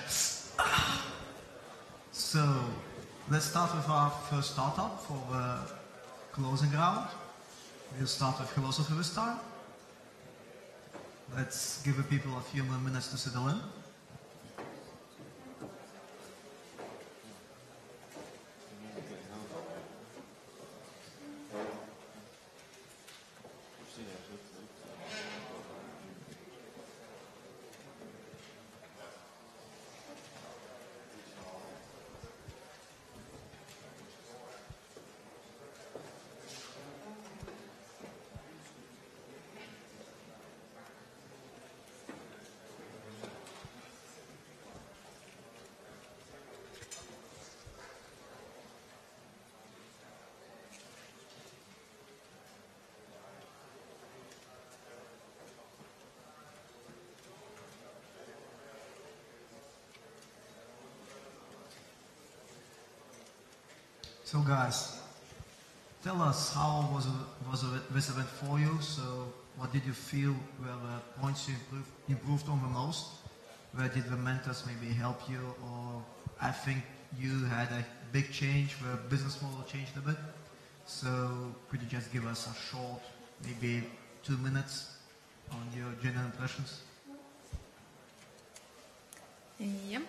So let's start with our first startup for the closing round. We'll start with philosophy this time. Let's give the people a few more minutes to settle in. So guys, tell us how was this event for you? So what did you feel were the points you improved on the most? Where did the mentors maybe help you? Or I think you had a big change where business model changed a bit. So could you just give us a short, maybe 2 minutes on your general impressions? Yeah,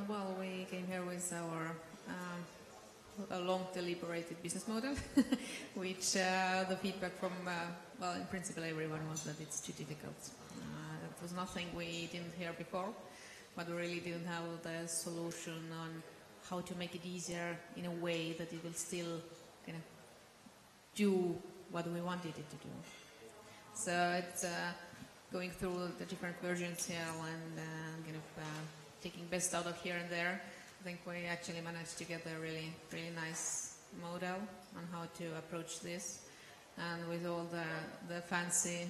well, we came here with our a long deliberated business model, which the feedback from, well, in principle everyone was that it's too difficult. It was nothing we didn't hear before, but we really didn't have the solution on how to make it easier in a way that it will still kind of do what we wanted it to do. So it's going through the different versions here and kind of taking best out of here and there. I think we actually managed to get a really, really nice model on how to approach this. And with all the fancy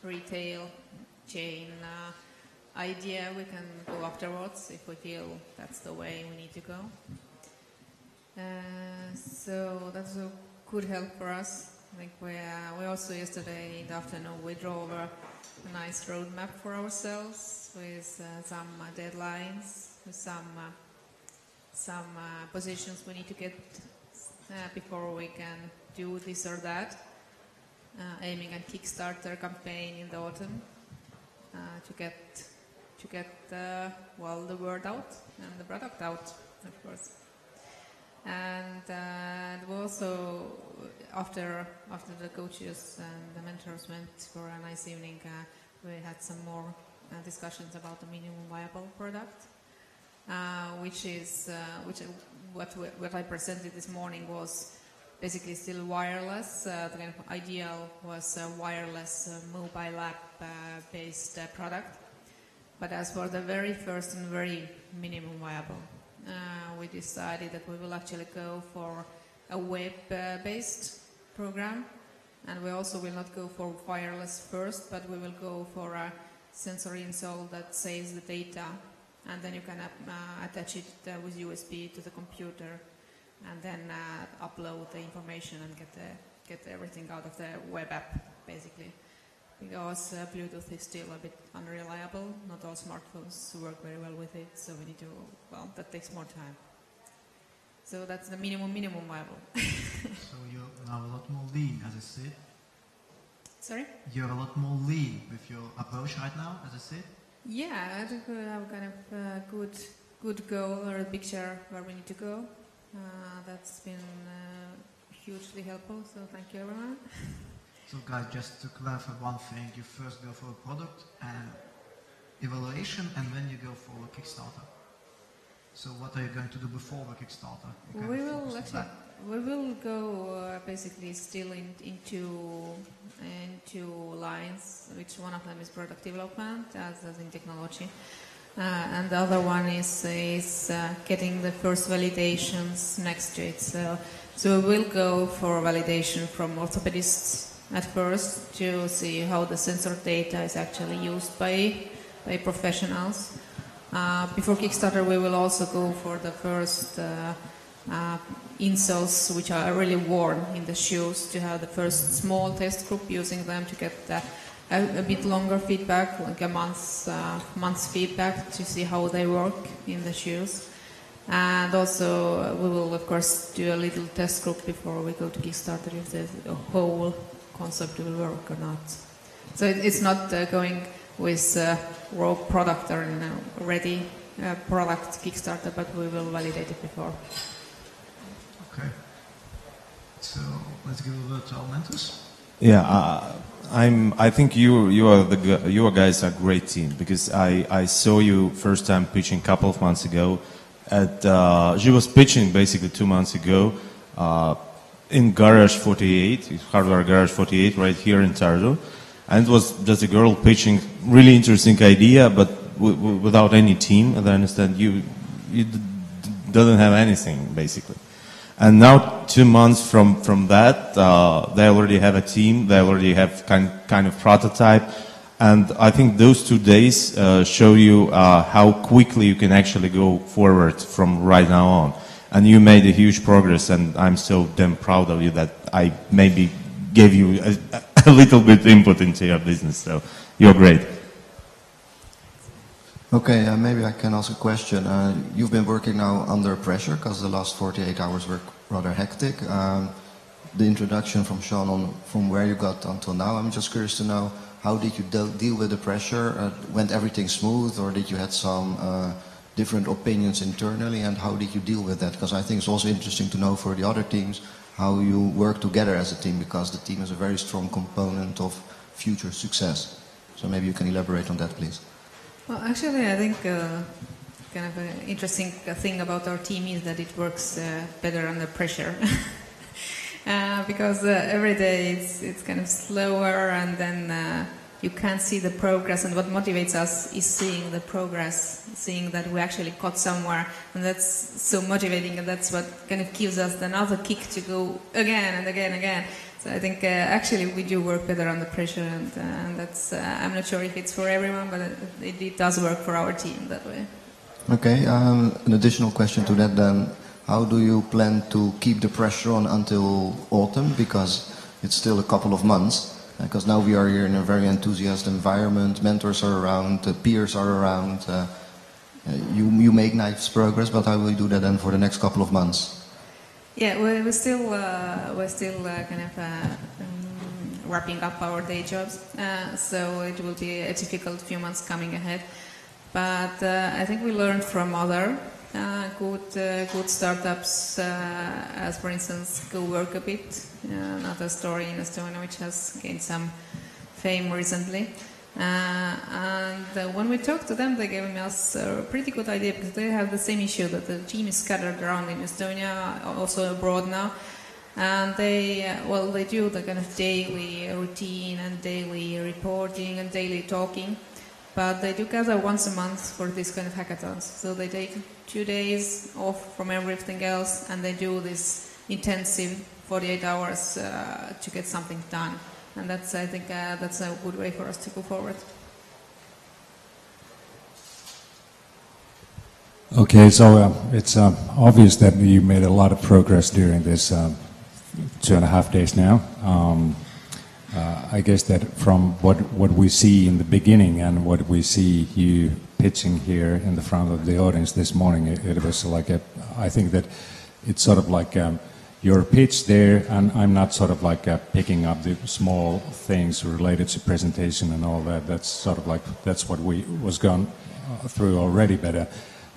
retail chain idea, we can go afterwards if we feel that's the way we need to go. So that's a good help for us. I think we also yesterday in the afternoon we drove a nice roadmap for ourselves with some deadlines, with some positions we need to get before we can do this or that, aiming at Kickstarter campaign in the autumn to get well, the word out and the product out, of course. And we also, after the coaches and the mentors went for a nice evening, we had some more discussions about the minimum viable product. What I presented this morning was basically still wireless. The kind of ideal was a wireless mobile app based product. But as for the very first and very minimum viable, we decided that we will actually go for a web based program, and we also will not go for wireless first, but we will go for a sensory install that saves the data. And then you can attach it with USB to the computer, and then upload the information and get everything out of the web app, basically. Because Bluetooth is still a bit unreliable. Not all smartphones work very well with it, so we need to, well, that takes more time. So that's the minimum viable. So you're now a lot more lean, as I said. Sorry? You're a lot more lean with your approach right now, as I said. Yeah, I think we have kind of a good goal or a picture where we need to go. That's been hugely helpful, so thank you everyone. So guys, just to clarify one thing, you first go for a product and evaluation, and then you go for a Kickstarter. So what are you going to do before the Kickstarter? We will go basically still into lines, which one of them is product development, as in technology, and the other one is getting the first validations next to it. So we will go for validation from orthopedists at first to see how the sensor data is actually used by professionals. Before Kickstarter, we will also go for the first insoles, which are really worn in the shoes, to have the first small test group using them to get a bit longer feedback, like a month's feedback, to see how they work in the shoes. And also we will of course do a little test group before we go to Kickstarter if the whole concept will work or not. So it's not going with raw product or ready product Kickstarter, but we will validate it before. Okay. So let's give a word to our mentors. Yeah, I think you guys are a great team, because I saw you first time pitching a couple of months ago. She was pitching basically 2 months ago in Garage 48, Hardware Garage 48, right here in Tartu. And it was just a girl pitching really interesting idea, but without any team. As I understand, you doesn't have anything basically. And now 2 months from that, they already have a team. They already have kind of prototype. And I think those 2 days show you how quickly you can actually go forward from right now on. And you made a huge progress, and I'm so damn proud of you that I maybe gave you a little bit input into your business. So you're great. Okay, maybe I can ask a question. You've been working now under pressure because the last 48 hours were rather hectic. The introduction from Sean on from where you got until now, I'm just curious to know, how did you deal with the pressure? Went everything smooth, or did you have some different opinions internally, and how did you deal with that? Because I think it's also interesting to know for the other teams how you work together as a team, because the team is a very strong component of future success. So maybe you can elaborate on that, please. Well, actually, I think kind of an interesting thing about our team is that it works better under pressure. Because every day it's kind of slower, and then you can't see the progress, and what motivates us is seeing the progress, seeing that we actually got somewhere, and that's so motivating, and that's what kind of gives us another kick to go again and again and again. So I think actually we do work better under pressure, and that's I'm not sure if it's for everyone, but it does work for our team that way. Okay, an additional question to that then. How do you plan to keep the pressure on until autumn? Because it's still a couple of months. Because now we are here in a very enthusiastic environment. Mentors are around, peers are around. You make nice progress, but how will you do that then for the next couple of months? Yeah, we're still kind of wrapping up our day jobs. So it will be a difficult few months coming ahead. But I think we learned from other good startups, as for instance GoWork a bit, another story in Estonia which has gained some fame recently. And when we talked to them, they gave us a pretty good idea, because they have the same issue, that the team is scattered around in Estonia, also abroad now. And they do the kind of daily routine and daily reporting and daily talking. But they do gather once a month for this kind of hackathons. So they take 2 days off from everything else, and they do this intensive 48 hours to get something done. And that's, I think, that's a good way for us to go forward. Okay, so it's obvious that you made a lot of progress during this 2.5 days now. I guess that from what we see in the beginning and what we see you pitching here in the front of the audience this morning, it was like I think that it's sort of like your pitch there, and I'm not sort of like picking up the small things related to presentation and all that. That's sort of like, that's what we was gone through already, but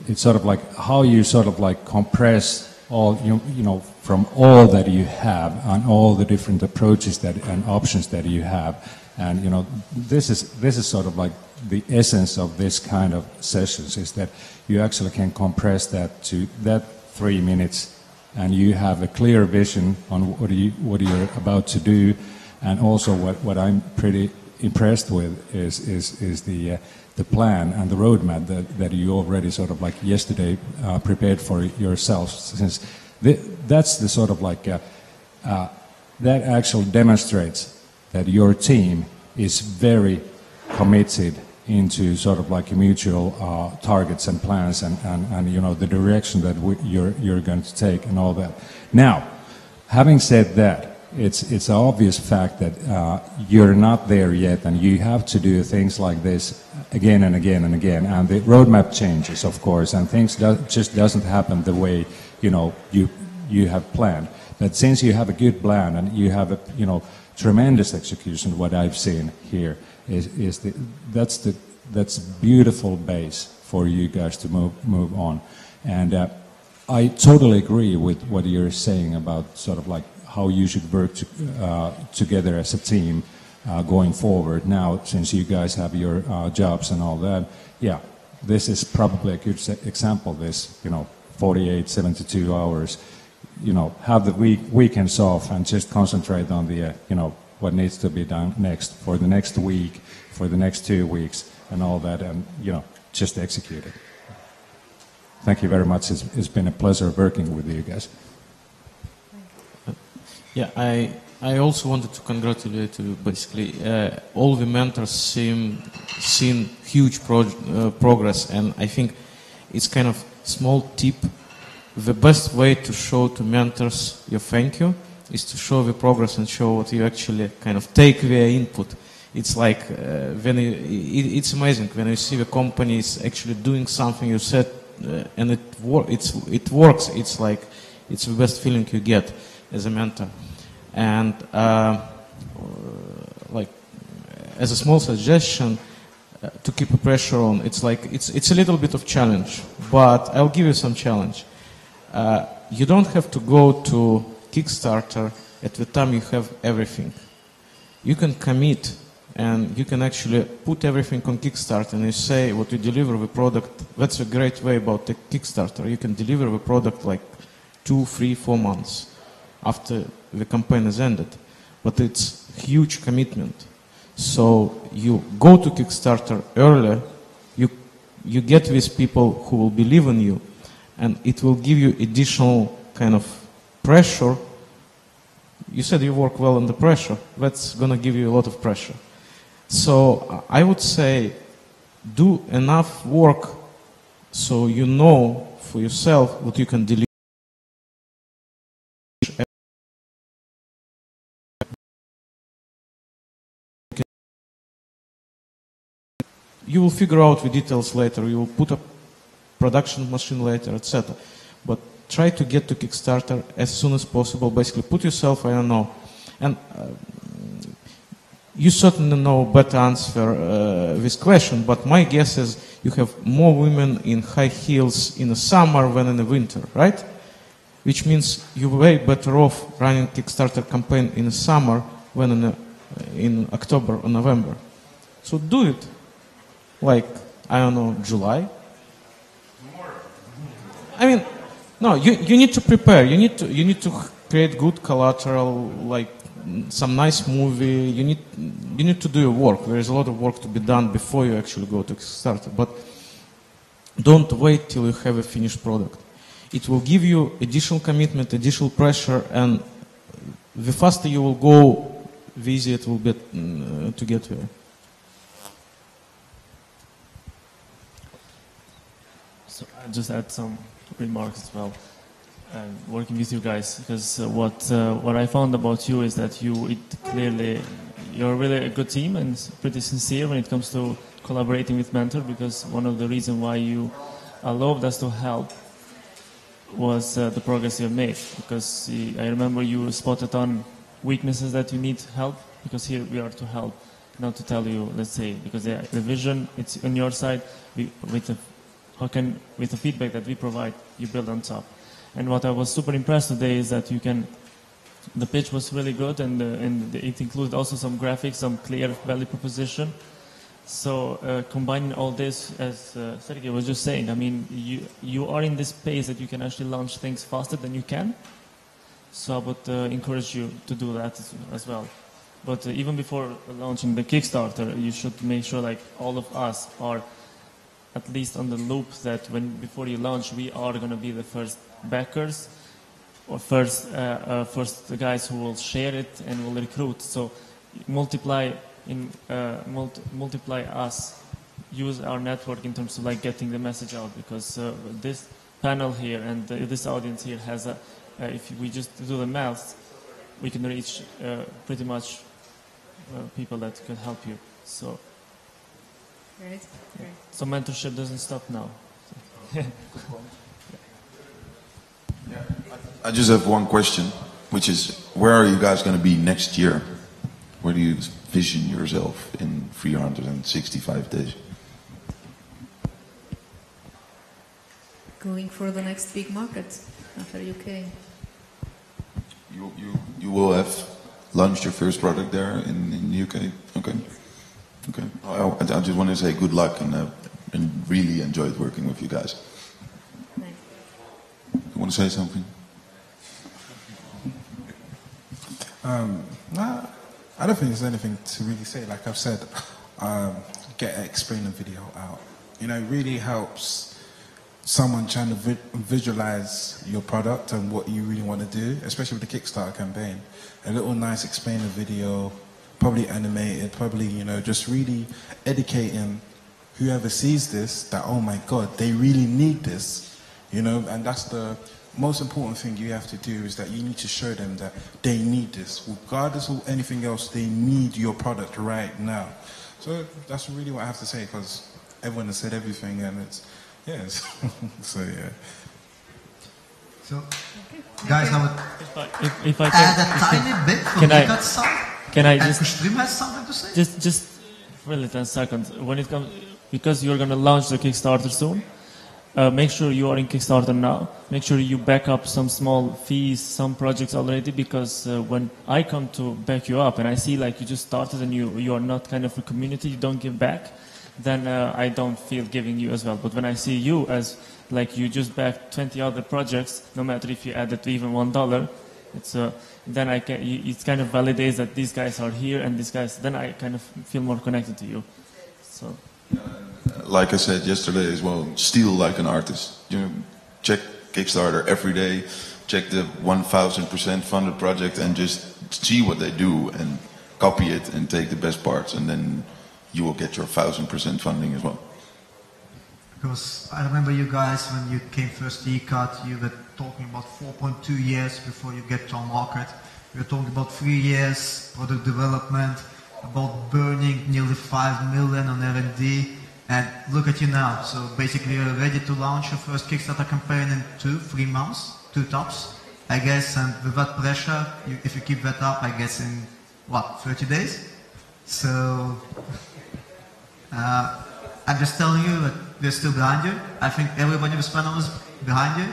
it's sort of like how you sort of like compress all, you know, from all that you have and all the different approaches that and options that you have. And, you know, this is sort of like the essence of this kind of sessions, is that you actually can compress that to that 3 minutes, and you have a clear vision on what you're about to do. And also what I'm pretty impressed with is the plan and the roadmap that you already sort of like yesterday prepared for yourselves, since that's the sort of like that actually demonstrates that your team is very committed into sort of like mutual targets and plans and you know, the direction that you're going to take and all that. Now, having said that, it's an obvious fact that you're not there yet, and you have to do things like this again and again and again, and the roadmap changes, of course, and things just doesn't happen the way, you know, you have planned. But since you have a good plan and you have a, you know, tremendous execution, what I've seen here that's beautiful base for you guys to move on. And I totally agree with what you're saying about sort of like how you should work together as a team going forward. Now, since you guys have your jobs and all that, yeah, this is probably a good example. This, you know, 48, 72 hours, you know, have the weekends off and just concentrate on the, you know, what needs to be done next for the next week, for the next 2 weeks, and all that, and, you know, just execute it. Thank you very much. It's been a pleasure working with you guys. Yeah, I also wanted to congratulate you. Basically, all the mentors seen huge progress, and I think it's kind of small tip. The best way to show to mentors your thank you is to show the progress and show what you actually kind of take their input. It's like it's amazing when you see the company is actually doing something you said, and it works. It's like it's the best feeling you get as a mentor. And like as a small suggestion to keep a pressure on, it's like it's a little bit of challenge, but I'll give you some challenge. You don't have to go to Kickstarter at the time you have everything. You can commit and you can actually put everything on Kickstarter, and you say what you deliver the product. That's a great way about the Kickstarter. You can deliver the product like 2, 3, 4 months after the campaign is ended. But it's huge commitment. So you go to Kickstarter earlier, you get these people who will believe in you, and it will give you additional kind of pressure. You said you work well under pressure. That's going to give you a lot of pressure. So I would say do enough work so you know for yourself what you can deliver. You will figure out the details later. You will put a production machine later, etc. But try to get to Kickstarter as soon as possible. Basically, put yourself, I don't know, and you certainly know better answer this question. But my guess is you have more women in high heels in the summer than in the winter, right? Which means you're way better off running Kickstarter campaign in the summer than in October or November. So do it. Like, I don't know, July? I mean, no, you need to prepare. You need to create good collateral, like some nice movie. You need to do your work. There is a lot of work to be done before you actually go to Kickstarter. But don't wait till you have a finished product. It will give you additional commitment, additional pressure, and the faster you will go, the easier it will be to get there. So I just add some remarks as well. Working with you guys, because what I found about you is that you're really a good team and pretty sincere when it comes to collaborating with mentor. Because one of the reasons why you allowed us to help was the progress you have made. Because I remember you spotted on weaknesses that you need help, because here we are to help, not to tell you, let's say, because the vision, it's on your side, with the feedback that we provide, you build on top. And what I was super impressed today is that the pitch was really good, and it included also some graphics, some clear value proposition. So combining all this, as Sergey was just saying, I mean, you are in this space that you can actually launch things faster than you can. So I would encourage you to do that as well. But even before launching the Kickstarter, you should make sure like all of us are at least on the loop that before you launch, we are going to be the first backers or first the guys who will share it and will recruit. So multiply us, use our network in terms of like getting the message out, because this panel here and this audience here has if we just do the math, we can reach pretty much people that can help you. So, Great. so mentorship doesn't stop now. I just have one question, which is, where are you guys going to be next year? Where do you vision yourself in 365 days? Going for the next big market after UK. You will have launched your first product there in the UK? Okay. Okay. I just want to say good luck and really enjoyed working with you guys. You want to say something? Nah, I don't think there's anything to really say. Like I've said, get an explainer video out. You know, it really helps someone trying to visualize your product and what you really want to do, especially with the Kickstarter campaign. A little nice explainer video, probably animated, probably, you know, just really educating whoever sees this that, oh my God, they really need this, you know, and that's the most important thing you have to do, is that you need to show them that they need this. Regardless of anything else, they need your product right now. So that's really what I have to say, because everyone has said everything, and it's, yes. So, yeah. So, guys, now if I add a tiny bit from Nikat's side. Can I and just Stream has something to say? Just really 10 seconds. When it comes, because you're going to launch the Kickstarter soon, make sure you are in Kickstarter now. Make sure you back up some small fees, some projects already, because when I come to back you up and I see like you just started and you are not kind of a community, you don't give back, then I don't feel giving you as well. But when I see you as like you just backed 20 other projects, no matter if you added even $1, it's then it kind of validates that these guys are here and these guys. Then I kind of feel more connected to you. So. Like I said yesterday as well, steal like an artist. You know, check Kickstarter every day, check the 1000% funded project, and just see what they do and copy it and take the best parts, and then you will get your 1000% funding as well. Because I remember you guys, when you came first to ECAT, you were talking about 4.2 years before you get to our market. We were talking about 3 years product development, about burning nearly 5 million on R&D, and look at you now. So basically you're ready to launch your first Kickstarter campaign in 2-3 months, 2 tops, I guess, and with that pressure, if you keep that up, I guess in, what, 30 days? So, I'm just telling you that we're still behind you. I think everybody in this panel is behind you.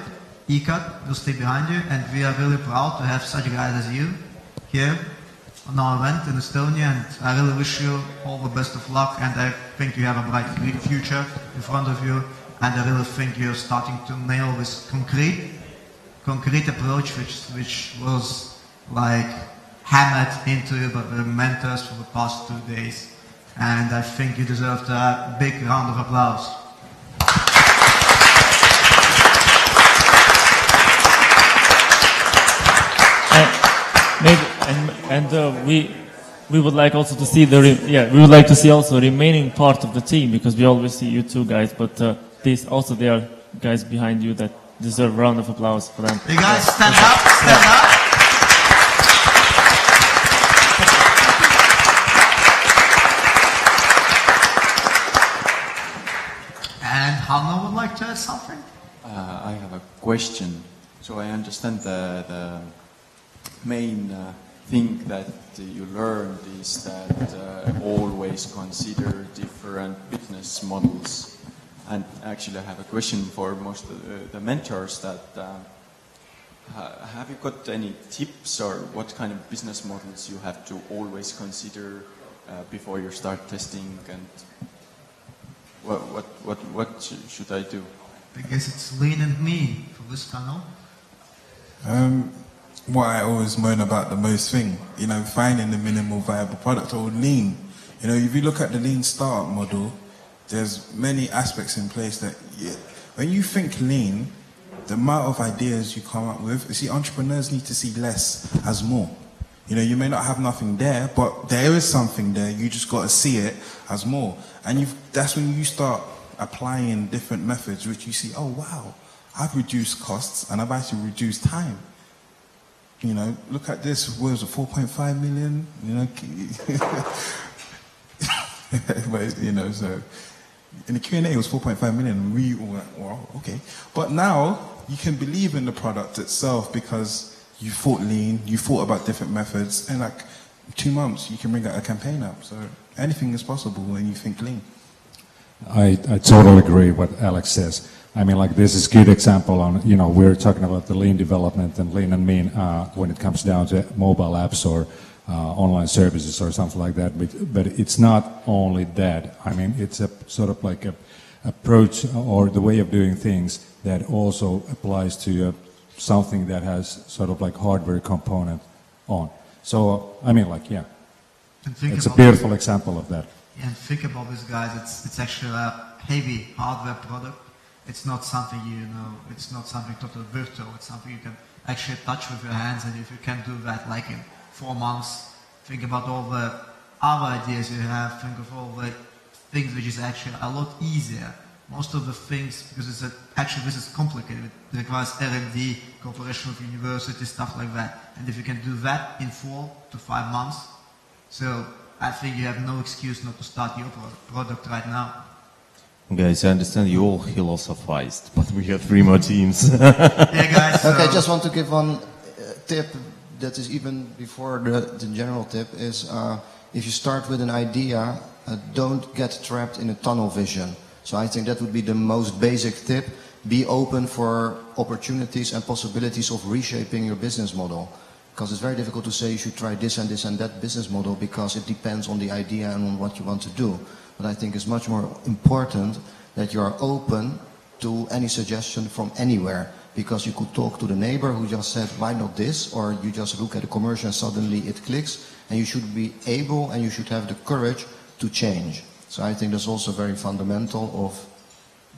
ECAT will stay behind you, and we are really proud to have such guys as you here on our event in Estonia, and I really wish you all the best of luck, and I think you have a bright future in front of you, and I really think you're starting to nail this concrete approach which was like hammered into you by the mentors for the past 2 days, and I think you deserve a big round of applause. We would like also to see we would like to see also the remaining part of the team, because we always see you two guys, but there are guys behind you that deserve a round of applause for them. You guys stand up, stand up. And Hanna would like to add something. I have a question. So I understand the main thing that you learned is that always consider different business models. And actually I have a question for most of the mentors that have you got any tips or what kind of business models you have to always consider before you start testing, and what should I do? I guess it's lean and mean for this panel. What I always moan about the most thing, finding the minimal viable product, or lean. If you look at the lean startup model, there's many aspects in place that, when you think lean, the amount of ideas you come up with, you see, entrepreneurs need to see less as more. You may not have nothing there, but there is something there. You just got to see it as more. And that's when you start applying different methods, which you see, oh wow, I've reduced costs and I've actually reduced time. Look at this, what was it, 4.5 million? But, so in the Q&A it was 4.5 million, and we all went, well, okay. But now you can believe in the product itself because you thought lean, you thought about different methods, and 2 months you can bring out a campaign up. So anything is possible when you think lean. I totally agree with what Alex says. I mean, this is a good example on, we're talking about the lean development and lean and mean when it comes down to mobile apps or online services or something like that. But it's not only that. I mean, it's a sort of like a approach or the way of doing things that also applies to something that has sort of like hardware component on. So, I mean, it's a beautiful example of that. Yeah, and think about this, guys. It's actually a heavy hardware product. It's not something it's not something totally virtual. It's something you can actually touch with your hands, and if you can do that in 4 months, think about all the other ideas you have, think of all the things which is actually a lot easier. Most of the things, because this is complicated, it requires R&D, cooperation with universities, stuff like that. And if you can do that in 4 to 5 months, so I think you have no excuse not to start your product right now. Guys, I understand you all philosophized, but we have 3 more teams. Yeah, guys. Okay, I just want to give one tip that is even before the general tip is if you start with an idea, don't get trapped in a tunnel vision. So I think that would be the most basic tip. Be open for opportunities and possibilities of reshaping your business model. Because it's very difficult to say you should try this and this and that business model because it depends on the idea and on what you want to do. But I think it's much more important that you are open to any suggestion from anywhere. Because you could talk to the neighbor who just said, why not this? Or you just look at a commercial and suddenly it clicks. And you should be able and you should have the courage to change. So I think that's also very fundamental of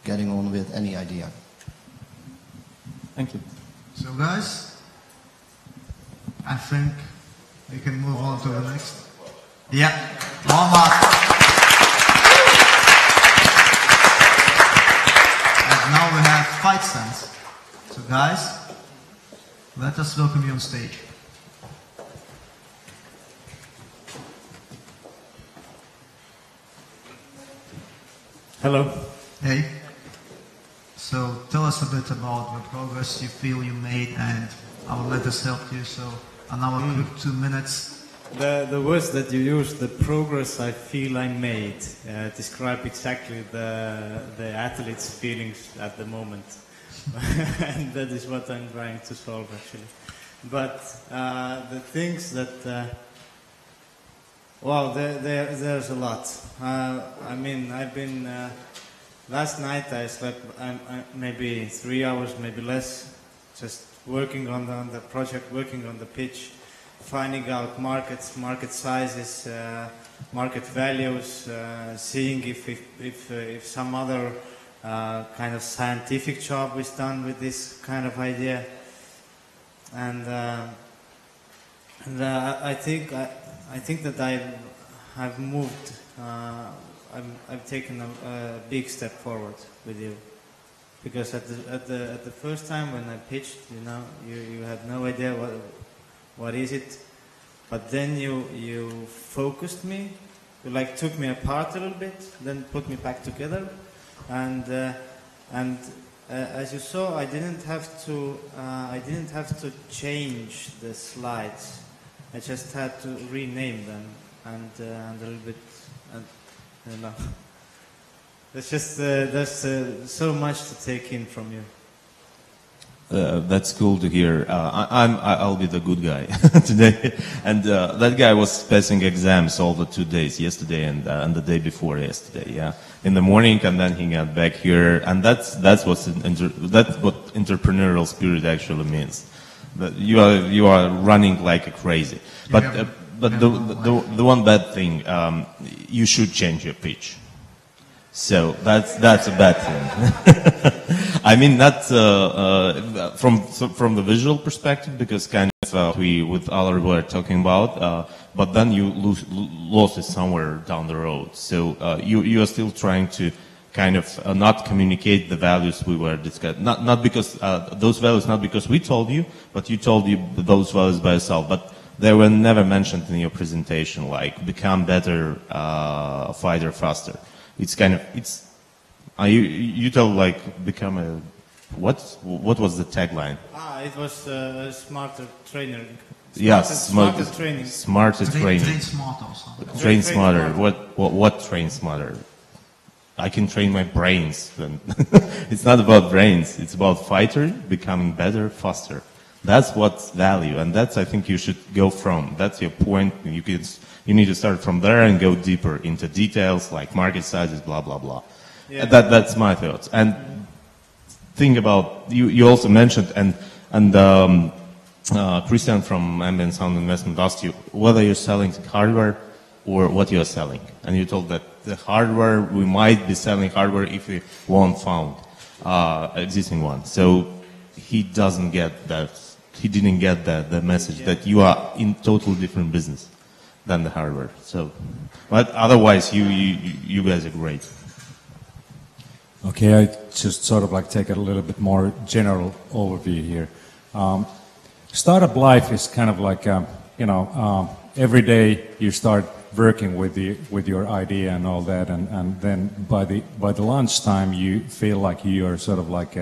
getting on with any idea. Thank you. So guys, I think we can move on to the next. Yeah, one more. And now we have Fight Sense. So guys, let us welcome you on stage. Hello. Hey. So tell us a bit about what progress you feel you made and our letters helped you. So another quick 2 minutes. The words that you used, the progress I feel I made, describe exactly the athlete's feelings at the moment. And that is what I'm trying to solve actually. But the things that, wow, there's a lot. I mean, I've been, last night I slept maybe 3 hours, maybe less, just working on the project, working on the pitch, finding out markets, market sizes, market values, seeing if some other kind of scientific job is done with this kind of idea. And I think that I've moved, I've taken a big step forward with you, because at the first time when I pitched, you had no idea what is it, but then you focused me, you took me apart a little bit, then put me back together, and As you saw, I didn't have to change the slides. I just had to rename them and a little bit. You know, there's just so much to take in from you. That's cool to hear. I'll be the good guy today. And that guy was passing exams all the 2 days, yesterday and the day before yesterday. Yeah, in the morning, and then he got back here. And that's what entrepreneurial spirit actually means. That you are running like crazy. But the one bad thing, you should change your pitch. So that's a bad thing. I mean, not from the visual perspective, because kind of we with Aller were talking about, but then you lost it somewhere down the road. So you are still trying to kind of not communicate the values we were discussing. Not because those values, not because we told you, but you told you those values by yourself. But they were never mentioned in your presentation, like become better, fighter, faster. It's kind of you tell like become a what was the tagline? It was smarter trainer. Smarter training. Train smarter. Train smarter. What train smarter? I can train my brains. It's not about brains. It's about fighter becoming better, faster. That's what's value, and that's I think you should go from. That's your point. You need to start from there and go deeper into details like market sizes, blah blah blah. Yeah. That's my thoughts. And think about you also mentioned and Christian from Ambient Sound Investment asked you whether you're selling hardware or what you're selling, and you told that the hardware we might be selling hardware if we won't found existing one. So he doesn't get that. He didn't get the message that you are in totally different business than the hardware. So, but otherwise, you guys are great. Okay, I just sort of like take a little bit more general overview here. Startup life is kind of like every day you start working with your idea and all that, and then by the lunchtime you feel like you are sort of like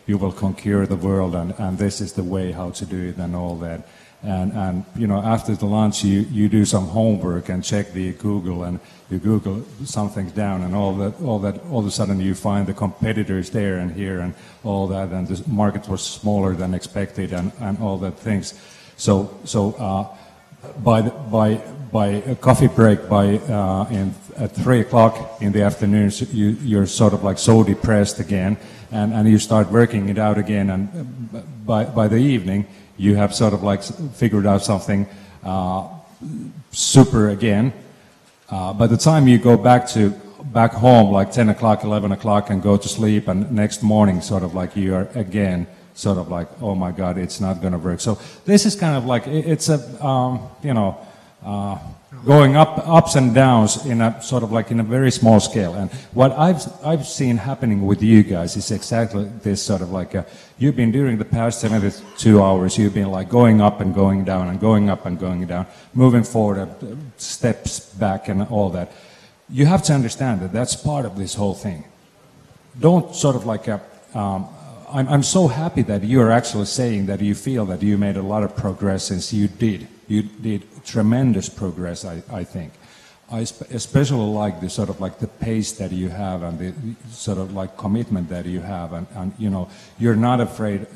you will conquer the world, and this is the way how to do it and all that. And after the lunch you do some homework and check the Google, and you Google something down and all of a sudden you find the competitors there and here and all that, and the market was smaller than expected and all that things. So by a coffee break at 3 o'clock in the afternoon, you're sort of like so depressed again, and you start working it out again, and by the evening you have sort of like figured out something super again. By the time you go back home like 10 o'clock, 11 o'clock and go to sleep, and next morning sort of like you are again sort of like, oh my God, it's not going to work. So this is kind of like, it's a, going ups and downs in a sort of like in a very small scale. And what I've seen happening with you guys is exactly this sort of like, you've been during the past 72 hours, you've been like going up and going down and going up and going down, moving forward, steps back and all that. You have to understand that that's part of this whole thing. Don't sort of like, I'm so happy that you're actually saying that you feel that you made a lot of progress since you did. You did tremendous progress, I think. I especially like the sort of like the pace that you have and the sort of like commitment that you have, and you're not afraid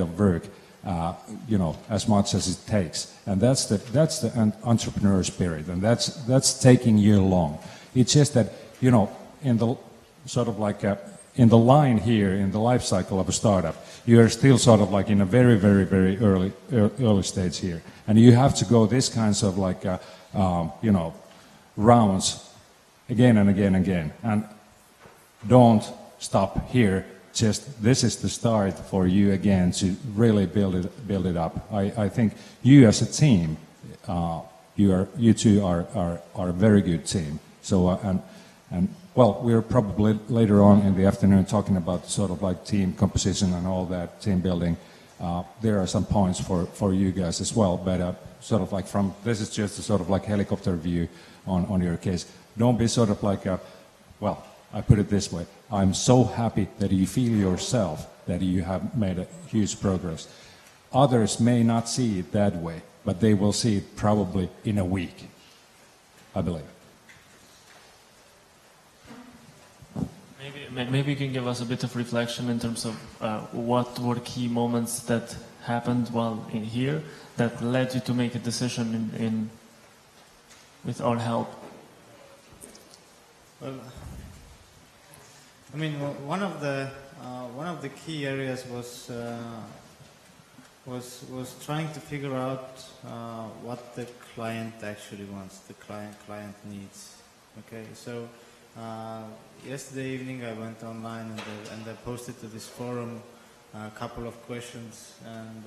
of work, as much as it takes, and that's the entrepreneur spirit, and that's taking you along. It's just that in the sort of like in the line here in the life cycle of a startup, you are still sort of like in a very, very, very early stage here, and you have to go this kinds of like rounds again and again and again, and don't stop here. Just this is the start for you again to really build it up. I think you as a team, you two are a very good team. So and well, we're probably later on in the afternoon talking about sort of like team composition and all that, team building. There are some points for you guys as well, but sort of like this is just a sort of like helicopter view on your case. Don't be sort of like, I put it this way. I'm so happy that you feel yourself that you have made a huge progress. Others may not see it that way, but they will see it probably in a week, I believe. Maybe you can give us a bit of reflection in terms of what were key moments that happened while in here that led you to make a decision with our help. Well, I mean, one of the key areas was trying to figure out what the client actually wants, the client needs. Okay, so yesterday evening I went online and I posted to this forum a couple of questions and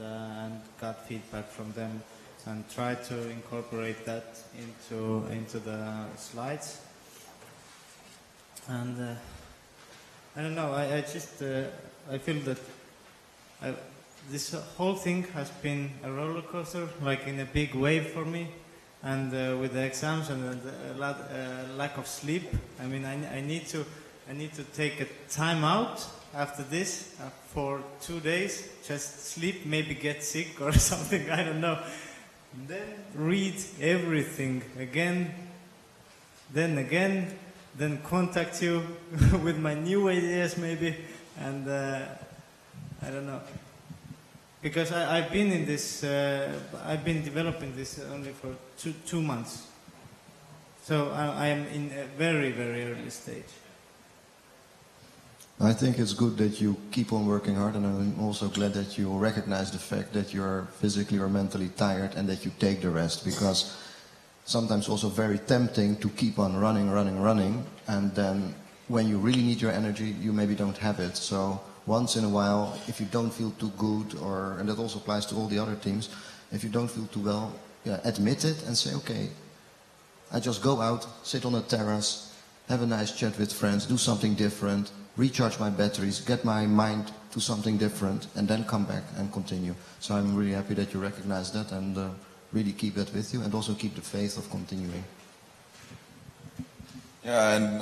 got feedback from them and tried to incorporate that into the slides. And I don't know, I just I feel that this whole thing has been a roller coaster, like in a big wave for me. And with the exams and the lack of sleep, I mean, I need to take a time out after this for 2 days, just sleep, maybe get sick or something, I don't know. Then read everything again, then contact you with my new ideas maybe, and I don't know. Because I've been in this, I've been developing this only for two months. So I am in a very, very early stage. I think it's good that you keep on working hard, and I'm also glad that you recognize the fact that you're physically or mentally tired and that you take the rest, because sometimes also very tempting to keep on running, and then when you really need your energy, you maybe don't have it. So once in a while, if you don't feel too good, and that also applies to all the other teams, if you don't feel too well, admit it and say, okay, I just go out, sit on a terrace, have a nice chat with friends, do something different, recharge my batteries, get my mind to something different, and then come back and continue. So I'm really happy that you recognize that and really keep that with you, and also keep the faith of continuing. Yeah, and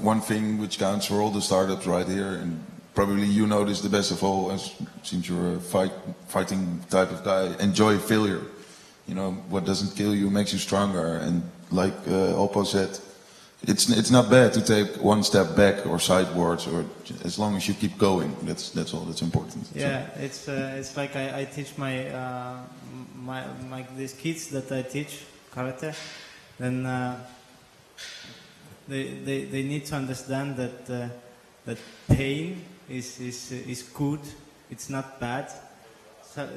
one thing which counts for all the startups right here, and probably you know this the best of all, since you're a fighting type of guy, enjoy failure. You know, what doesn't kill you makes you stronger, and like Oppo said, it's not bad to take one step back or sidewards, or as long as you keep going. That's all that's important. Yeah, so. It's like I teach my these kids that I teach karate, then they need to understand that pain is good. It's not bad. So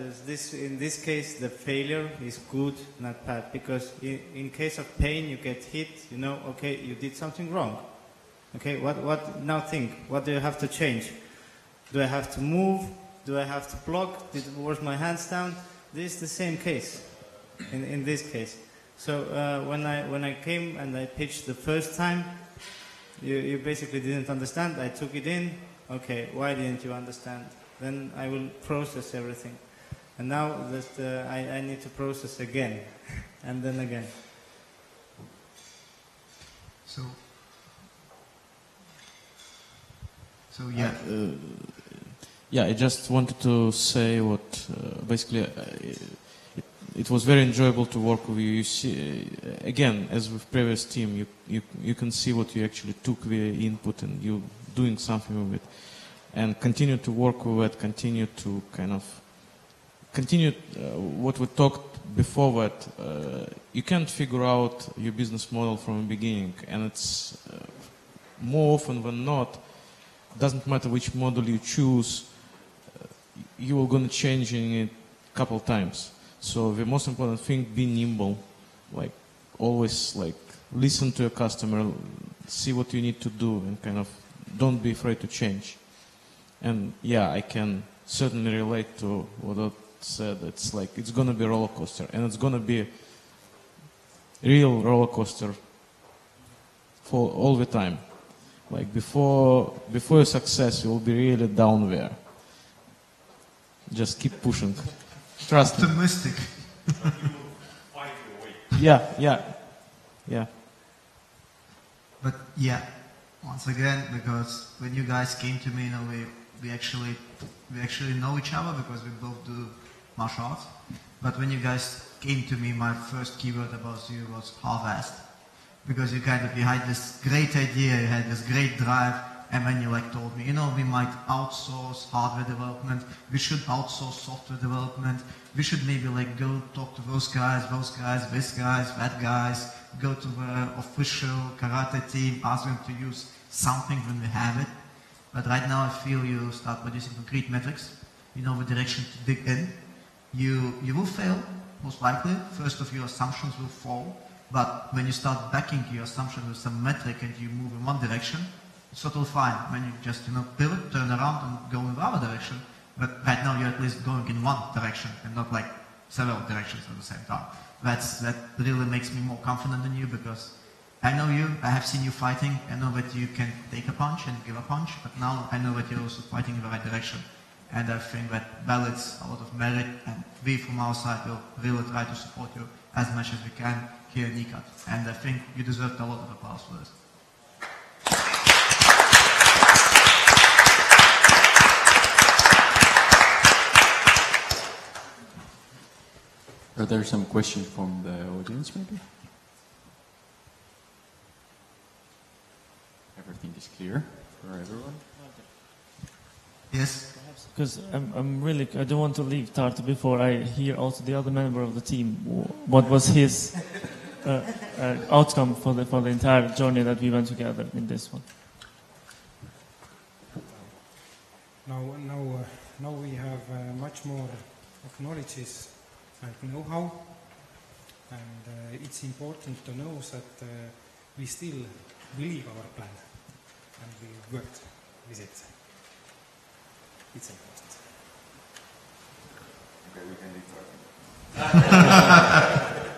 in this case, the failure is good, not bad, because in case of pain, you get hit. You know, okay, you did something wrong. Okay, what now? Think. What do you have to change? Do I have to move? Do I have to block? Was my hands down? This is the same case. In this case, so when I came and I pitched the first time, you basically didn't understand. I took it in. Okay, why didn't you understand? Then I will process everything. And now that I need to process again, and then again. So yeah. Yeah, I just wanted to say what basically it was very enjoyable to work with you. You see, again, as with previous team, you can see what you actually took the input and you doing something with it, and continue to work with it. Continue to kind of continue what we talked before. That you can't figure out your business model from the beginning, and it's more often than not. Doesn't matter which model you choose, you are going to change in it a couple times. So the most important thing, be nimble, like always, like listen to your customer, see what you need to do, and kind of don't be afraid to change. And yeah, I can certainly relate to what I said. It's like it's going to be a roller coaster, and it's going to be a real roller coaster for all the time. Like before your success, you will be really down there. Just keep pushing. Trust me. Optimistic. Yeah. But yeah, Once again, because when you guys came to me, we actually know each other because we both do martial arts. But when you guys came to me, my first keyword about you was half-assed, because you had this great idea, you had this great drive, and then you told me, we might outsource hardware development, we should outsource software development, we should maybe go talk to those guys, this guys, that guys, go to the official karate team, ask them to use something when we have it. But right now I feel you start producing concrete metrics, you know the direction to dig in. You will fail, most likely. First of your assumptions will fall, but when you start backing your assumption with some metric and you move in one direction, it's totally fine. When you just pivot, turn around and go in the other direction. But right now you're at least going in one direction and not several directions at the same time. That really makes me more confident in you, because I know you, I have seen you fighting, I know that you can take a punch and give a punch, but now I know that you're also fighting in the right direction. And I think that validates a lot of merit, and we from our side will really try to support you as much as we can here in NICAT. And I think you deserve a lot of applause for this. Are there some questions from the audience maybe? Everything is clear for everyone? Yes. Because I don't want to leave STARTUP before I hear also the other member of the team. What was his outcome for the entire journey that we went together in this one? Now we have much more of knowledge and know-how, and it's important to know that we still believe our plan and we worked with it. It's important. Okay, we can leave talking.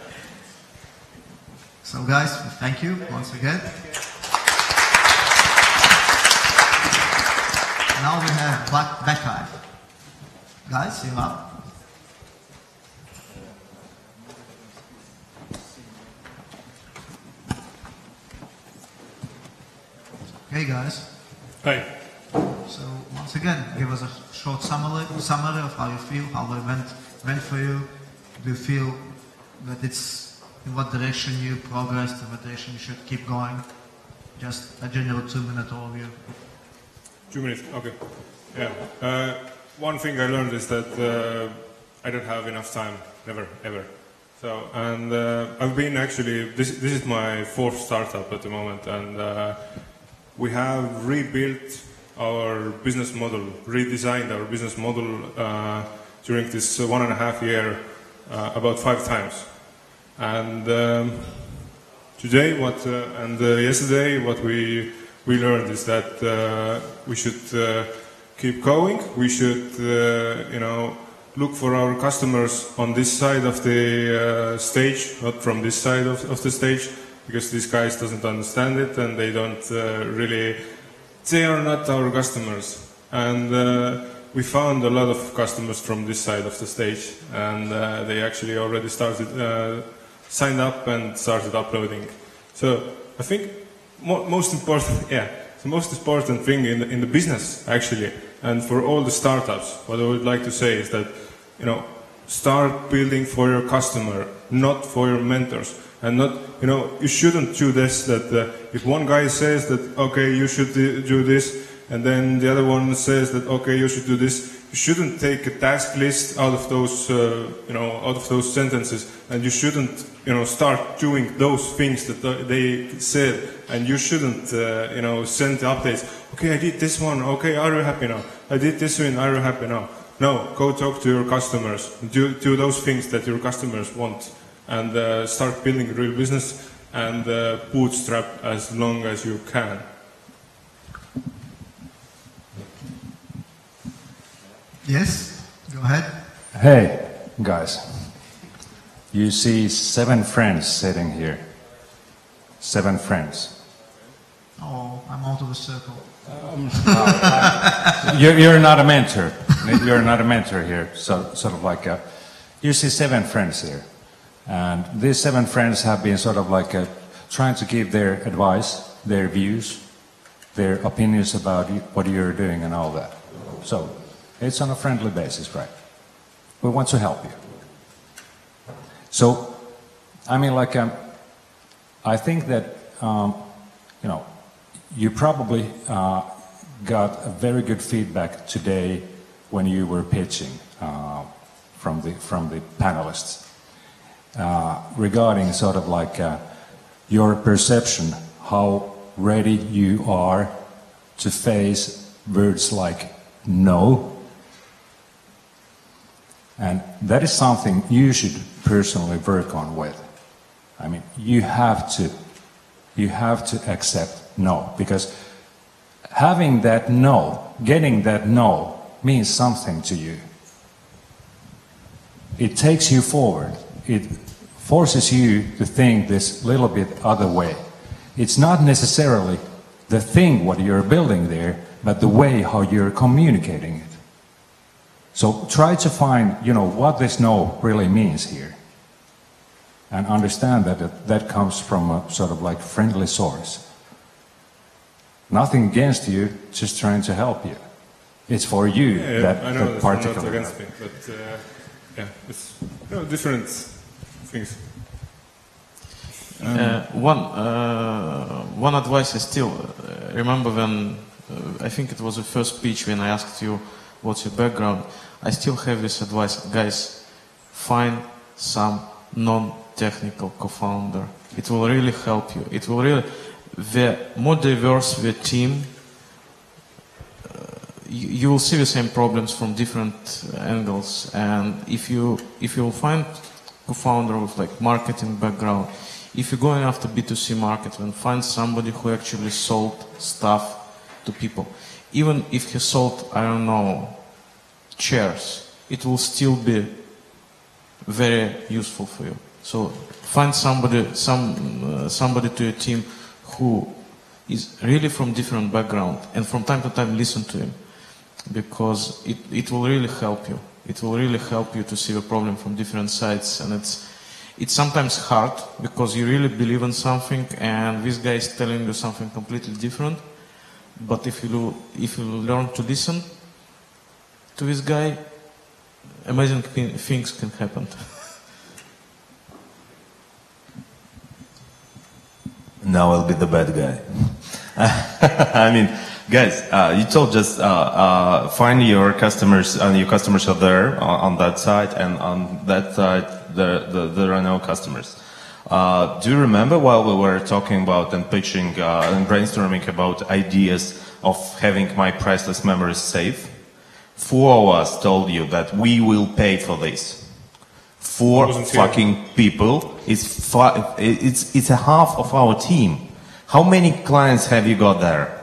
So guys, thank you once again. Now we have back five. Guys, you're up. Hey guys. Hi. So once again, give us a short summary of how you feel, how it went for you. Do you feel that it's in what direction you progressed, in what direction you should keep going? Just a general 2-minute overview. 2 minutes, okay. Yeah. One thing I learned is that I don't have enough time, never, ever. So, and I've been actually, this is my 4th startup at the moment, and we have rebuilt our business model, redesigned our business model during this 1.5 year about 5 times. And today, and yesterday, what we learned is that we should keep going. We should, look for our customers on this side of the stage, not from this side of the stage, because these guys doesn't understand it and they don't they are not our customers. And we found a lot of customers from this side of the stage, and they actually already signed up and started uploading. So I think most important, the most important thing in the business actually, and for all the startups, what I would like to say is that, start building for your customer, not for your mentors. And not, you shouldn't do this, that if one guy says that, okay, you should do this, and then the other one says that, okay, you should do this, you shouldn't take a task list out of those, out of those sentences, and you shouldn't, start doing those things that they said, and you shouldn't, send updates. Okay, I did this one. Okay, are you happy now? I did this one. Are you happy now? No, go talk to your customers. Do those things that your customers want, and start building a real business, and bootstrap as long as you can. Yes, go ahead. Hey, guys. You see 7 friends sitting here. 7 friends. Oh, I'm out of the circle. You're not a mentor. You're not a mentor here. So, sort of like you see 7 friends here. And these 7 friends have been sort of like trying to give their advice, their views, their opinions about what you're doing and all that. So it's on a friendly basis, right? We want to help you. So, I mean, like, I think that, you know, you probably got a very good feedback today when you were pitching from the panelists regarding sort of like your perception, how ready you are to face words like no. And that is something you should personally work on with. I mean, you have to accept no, because having that no, getting that no, means something to you. It takes you forward. It forces you to think this little bit other way. It's not necessarily the thing what you're building there, but the way how you're communicating it. So try to find, you know, what this no really means here. And understand that that comes from a sort of like friendly source. Nothing against you, just trying to help you. It's for you, that I know particular. not against me, but yeah, it's different things. One advice I still remember when I think it was the first speech when I asked you what's your background. I still have this advice, guys, find some non-technical co-founder. It will really help you. It will really, the more diverse the team, you will see the same problems from different angles. And if you will find co-founder with like marketing background, if you're going after B2C market, then find somebody who actually sold stuff to people. Even if he sold, I don't know, chairs, it will still be very useful for you. So find somebody to your team who is really from different background, and from time to time listen to him, because it will really help you. It will really help you to see the problem from different sides, and it's sometimes hard because you really believe in something and this guy is telling you something completely different. But if you learn to listen to this guy, amazing things can happen. Now I'll be the bad guy. I mean, guys, you told just find your customers, and your customers are there on that side, and on that side there are no customers. Do you remember while we were talking about and pitching and brainstorming about ideas of having my priceless memories safe? 4 of us told you that we will pay for this. 4 fucking people. It's a half of our team. How many clients have you got there?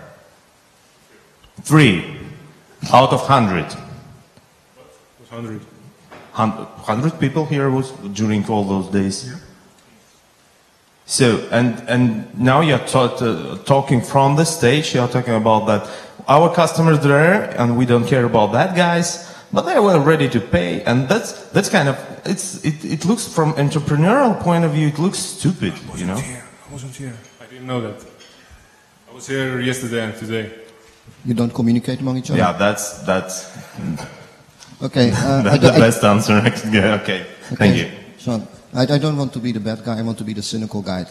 3 out of 100. 100. 100 people here was during all those days. Yeah. So, and now you're talking from the stage, you're talking about that our customers there, and we don't care about that, guys, but they were ready to pay, and that's kind of, it looks from entrepreneurial point of view, it looks stupid, you know? I wasn't here. I didn't know that. I was here yesterday and today. You don't communicate among each other? Yeah, that's okay. That's the best answer. Yeah, okay. Thank you. Sean, I don't want to be the bad guy, I want to be the cynical guy.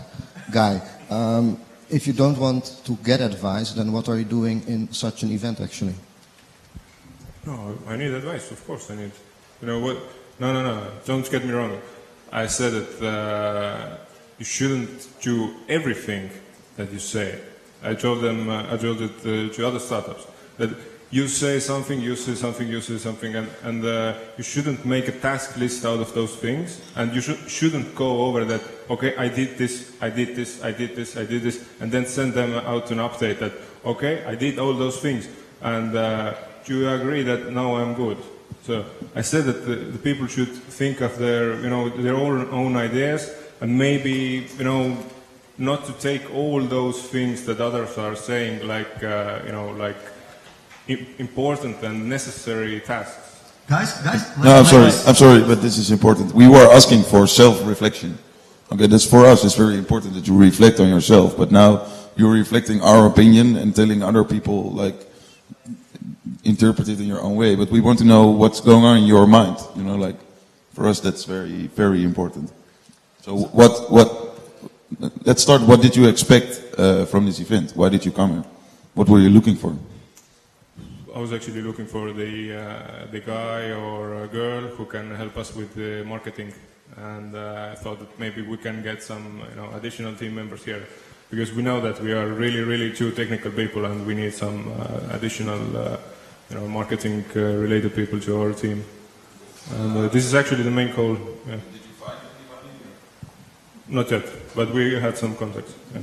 If you don't want to get advice, then what are you doing in such an event actually? No, I need advice, of course I need. You know what? No, don't get me wrong. I said that you shouldn't do everything that you say. I told it to other startups that you say something, and you shouldn't make a task list out of those things, and you shouldn't go over that, okay, I did this, and then send them out an update that, okay, I did all those things, and do you agree that now I'm good? So I said that the people should think of their own ideas, and maybe, not to take all those things that others are saying like important and necessary tasks. Guys. No, I'm sorry, but this is important. We were asking for self-reflection. Okay, that's for us. It's very important that you reflect on yourself. But now you're reflecting our opinion and telling other people like interpret it in your own way. But we want to know what's going on in your mind. You know, like for us that's very, very important. So let's start. What did you expect from this event? Why did you come here? What were you looking for? I was actually looking for the guy or a girl who can help us with the marketing, and I thought that maybe we can get some additional team members here, because we know that we are really two technical people, and we need some additional marketing related people to our team. And this is actually the main goal. Yeah. Did you find anybody? Not yet, but we had some contacts. Yeah.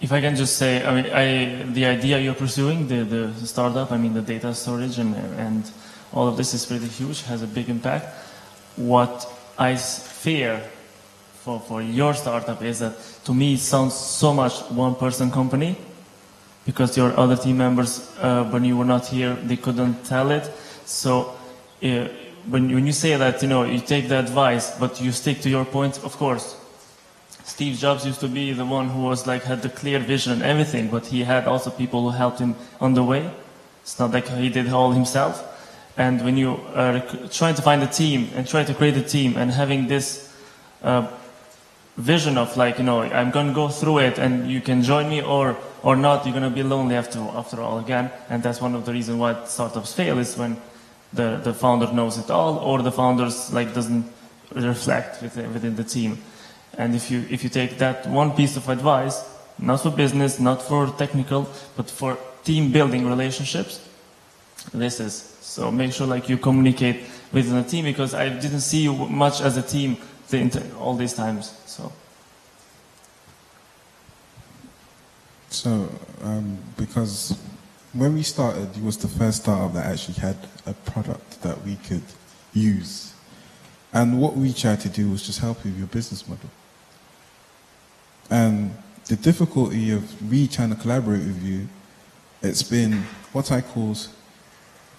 If I can just say, I mean, the idea you're pursuing, the startup, I mean, the data storage and all of this is pretty huge, has a big impact. What I fear for your startup is that, to me, it sounds so much one-person company, because your other team members, when you were not here, they couldn't tell it. So when you say that, you take the advice, but you stick to your points, of course. Steve Jobs used to be the one who was had the clear vision and everything, but he had also people who helped him on the way. It's not like he did it all himself. And when you are trying to find a team and try to create a team and having this vision of I'm going to go through it and you can join me or not, you're going to be lonely after all again. And that's one of the reasons why startups fail, is when the founder knows it all, or the founders doesn't reflect within the team. And if you take that one piece of advice, not for business, not for technical, but for team building relationships, this is. So make sure you communicate within a team, because I didn't see you much as a team all these times. So, because when we started, it was the first startup that actually had a product that we could use. And what we tried to do was just help you with your business model. And the difficulty of me trying to collaborate with you, it's been what I call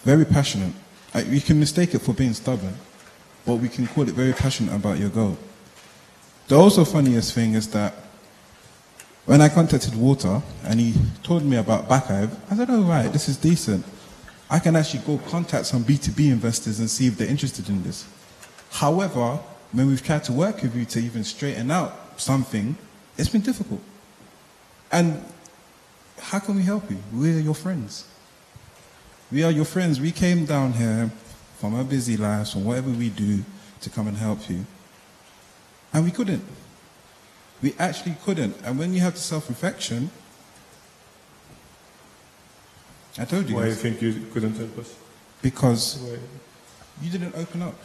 very passionate. We can mistake it for being stubborn, but we can call it very passionate about your goal. The also funniest thing is that when I contacted Walter and he told me about päev, I said, oh right, this is decent. I can actually go contact some B2B investors and see if they're interested in this. However, when we've tried to work with you to even straighten out something, it's been difficult. And how can we help you? We're your friends. We are your friends. We came down here from our busy lives, from whatever we do, to come and help you. And we couldn't. We actually couldn't. And when you have the self-reflection, I told you. Why do you think you couldn't help us? Because you didn't open up.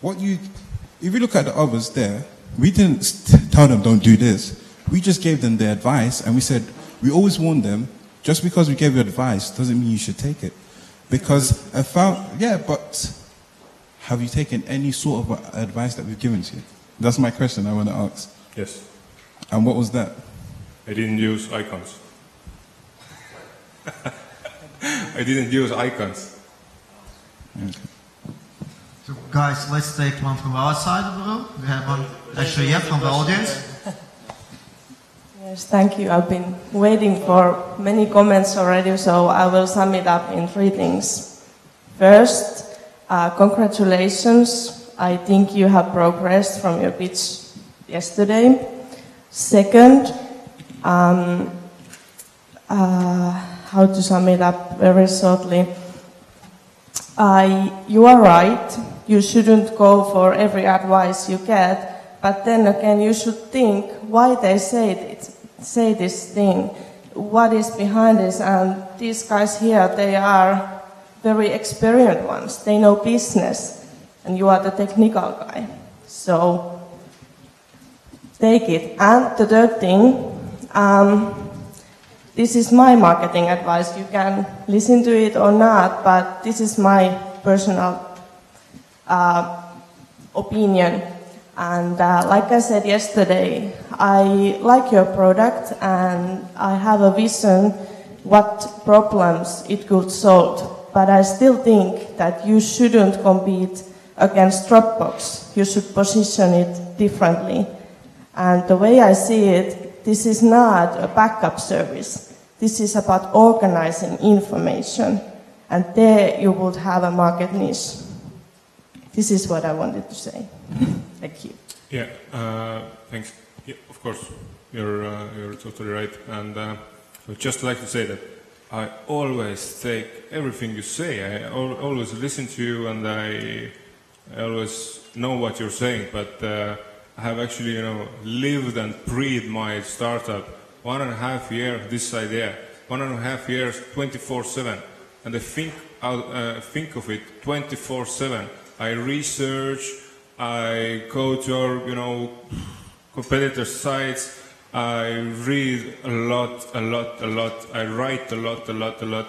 If you look at the others there, we didn't tell them don't do this. We just gave them their advice, and we said, we always warn them, just because we gave you advice doesn't mean you should take it. Because but have you taken any sort of advice that we've given to you? That's my question I want to ask. Yes. And what was that? I didn't use icons. I didn't use icons. Okay. So guys, let's take one from our side of the room. We have one actually from the audience. Yes, thank you. I've been waiting for many comments already, so I will sum it up in 3 things. First, congratulations. I think you have progressed from your pitch yesterday. Second, how to sum it up very shortly. You are right. You shouldn't go for every advice you get, but then again, you should think why they say this thing, what is behind this. And these guys here, they are very experienced ones. They know business, and you are the technical guy. So take it. And the third thing, this is my marketing advice. You can listen to it or not, but this is my personal opinion. And like I said yesterday, I like your product and I have a vision what problems it could solve. But I still think that you shouldn't compete against Dropbox. You should position it differently. And the way I see it, this is not a backup service. This is about organizing information, and there you would have a market niche. This is what I wanted to say. Thank you. Yeah, thanks. Yeah, of course, you're totally right. And I would just like to say that I always take everything you say. I always listen to you, and I always know what you're saying. But I have actually, lived and breathed my startup 1.5 years. This idea, 1.5 years, 24/7, and I think of it 24/7. I research. I go to our, competitors' sites. I read a lot. I write a lot,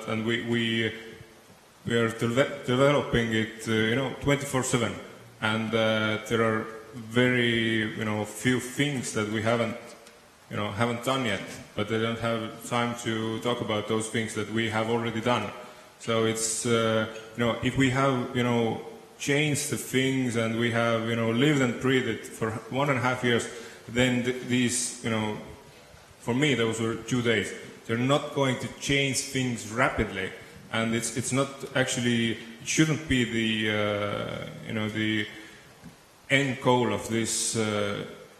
and we are developing it, 24/7. And there are very, few things that we haven't done yet. But I don't have time to talk about those things that we have already done. So it's, if we have, changed the things and we have, lived and breathed it for 1.5 years, then these, for me, those were 2 days. They're not going to change things rapidly, and it's not actually, it shouldn't be the end goal of this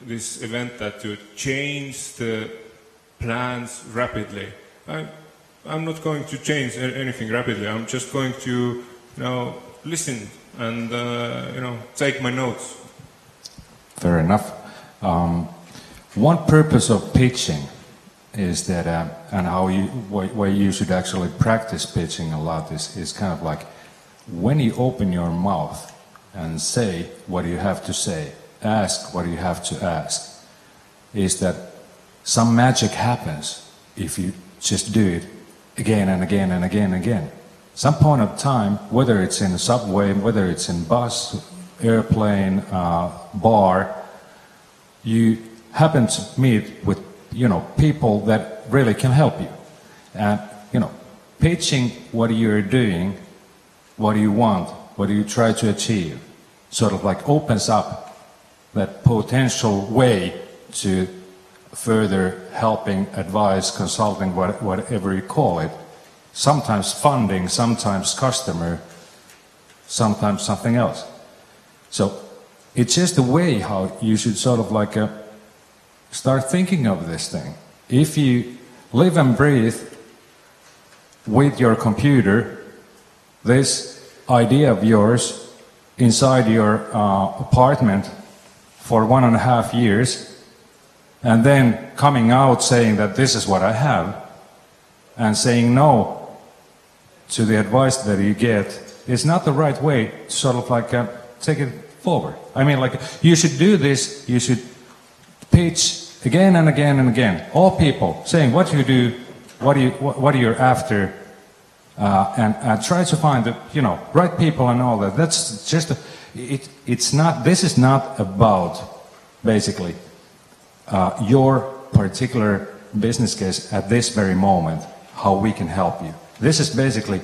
this event, that to change the plans rapidly. I'm not going to change anything rapidly. I'm just going to, listen and take my notes. Fair enough. One purpose of pitching is that, and why you should actually practice pitching a lot is kind of like when you open your mouth and say what you have to say, ask what you have to ask, is that some magic happens if you just do it again and again and again and again. Some point of time, whether it's in a subway, whether it's in bus, airplane, bar, you happen to meet with, people that really can help you. And, pitching what you're doing, what you want, what you try to achieve, sort of like opens up that potential way to further helping, advice, consulting, whatever you call it. Sometimes funding, sometimes customer, sometimes something else. So it's just a way how you should sort of like start thinking of this thing. If you live and breathe with your computer, this idea of yours inside your apartment for 1.5 years, and then coming out saying that this is what I have, and saying no to the advice that you get, is not the right way to sort of like take it forward. I mean, like, you should do this, you should pitch again and again and again. All people saying what you do, what you're after, and try to find the, right people and all that. That's just, this is not about, basically, your particular business case at this very moment, how we can help you. This is basically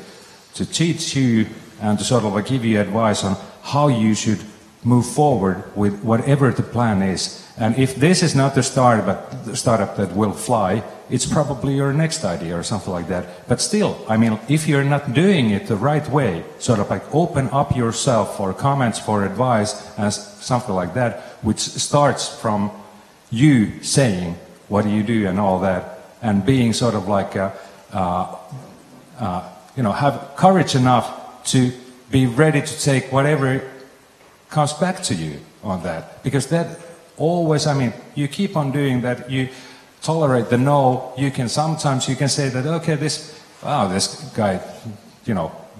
to teach you and to sort of like give you advice on how you should move forward with whatever the plan is. And if this is not the startup that will fly, it's probably your next idea or something like that. But still, I mean, if you're not doing it the right way, sort of like open up yourself for comments, for advice, and something like that, which starts from you saying what do you do and all that, and being sort of like have courage enough to be ready to take whatever comes back to you on that. Because that always, I mean, you keep on doing that, you tolerate the no, sometimes you can say that, okay, this guy,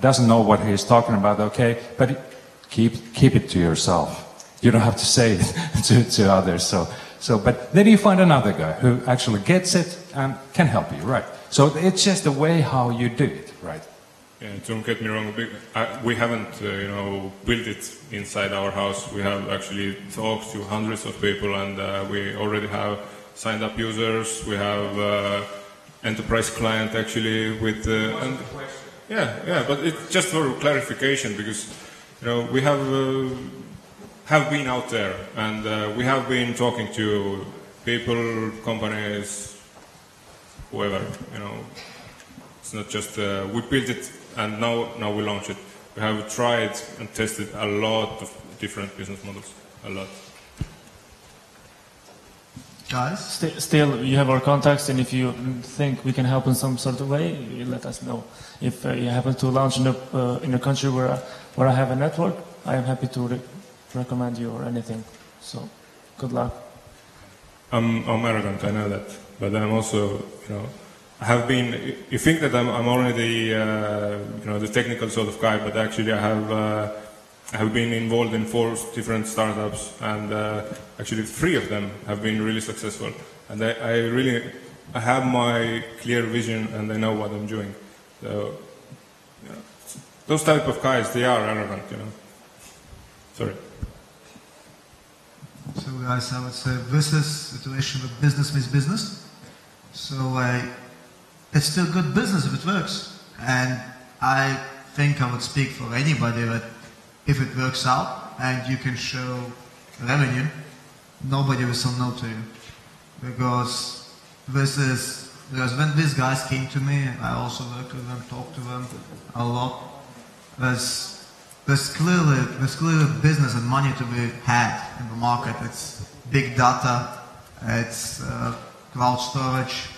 doesn't know what he's talking about, okay, but keep it to yourself. You don't have to say it to others. But then you find another guy who actually gets it and can help you, right? So it's just the way how you do it, right? Yeah, don't get me wrong. We haven't, built it inside our house. We have actually talked to hundreds of people, and we already have signed up users. We have enterprise client actually with. But it's just for clarification, because we have been out there, and we have been talking to people, companies, whoever, you know. It's not just we built it and now we launch it. We have tried and tested a lot of different business models, a lot. Guys? Still, you have our contacts, and if you think we can help in some sort of way, you let us know. If you happen to launch in a country where I have a network, I am happy to recommend you or anything. So, good luck. I'm arrogant, I know that, but I'm also, you know, I have been. You think that I'm only the technical sort of guy, but actually I have been involved in 4 different startups, and actually 3 of them have been really successful. And I have my clear vision, and I know what I'm doing. So, you know, those type of guys, they are arrogant, you know. Sorry. So guys, I would say this is a situation of business means business. So it's still good business if it works. And I think I would speak for anybody that if it works out and you can show revenue, nobody will say no to you. Because when these guys came to me, I also worked with them, talked to them a lot. There's clearly business and money to be had in the market. It's big data, it's cloud storage.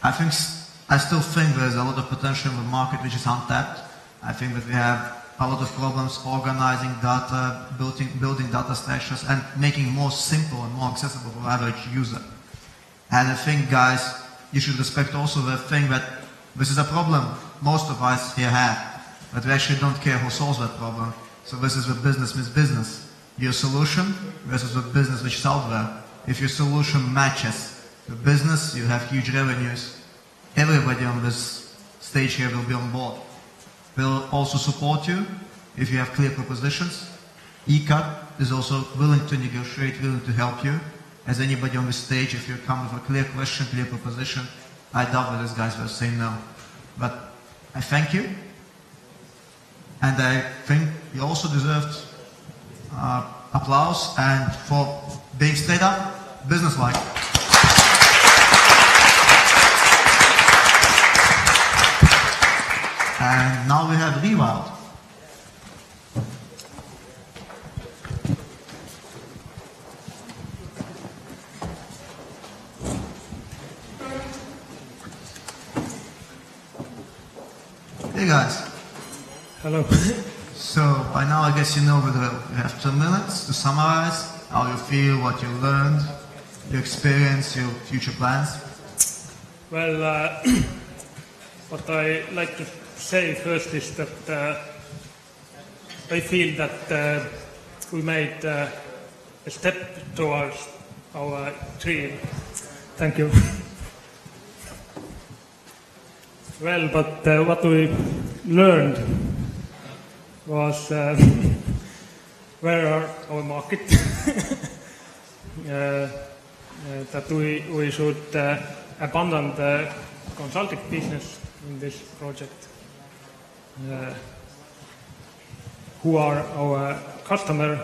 I still think there's a lot of potential in the market which is untapped. I think that we have a lot of problems organizing data, building data structures, and making more simple and more accessible for the average user. And I think, guys, you should respect also the thing that this is a problem most of us here have. But we actually don't care who solves that problem. So this is what business means business. Your solution versus the business which is out there. If your solution matches the business, you have huge revenues. Everybody on this stage here will be on board. We'll also support you if you have clear propositions. ECAT is also willing to negotiate, willing to help you. As anybody on the stage, if you come with a clear question, clear proposition, I doubt that these guys will say no. But I thank you. And I think you also deserved applause and for being straight up, business-like. And now we have Rewild. Hey guys. Hello. So by now I guess you know the drill. You have 2 minutes to summarize how you feel, what you learned, your experience, your future plans. Well, what I like to say first is that I feel that we made a step towards our dream. Thank you. Well, but what we learned was where are our market, that we should abandon the consulting business in this project. Who are our customer,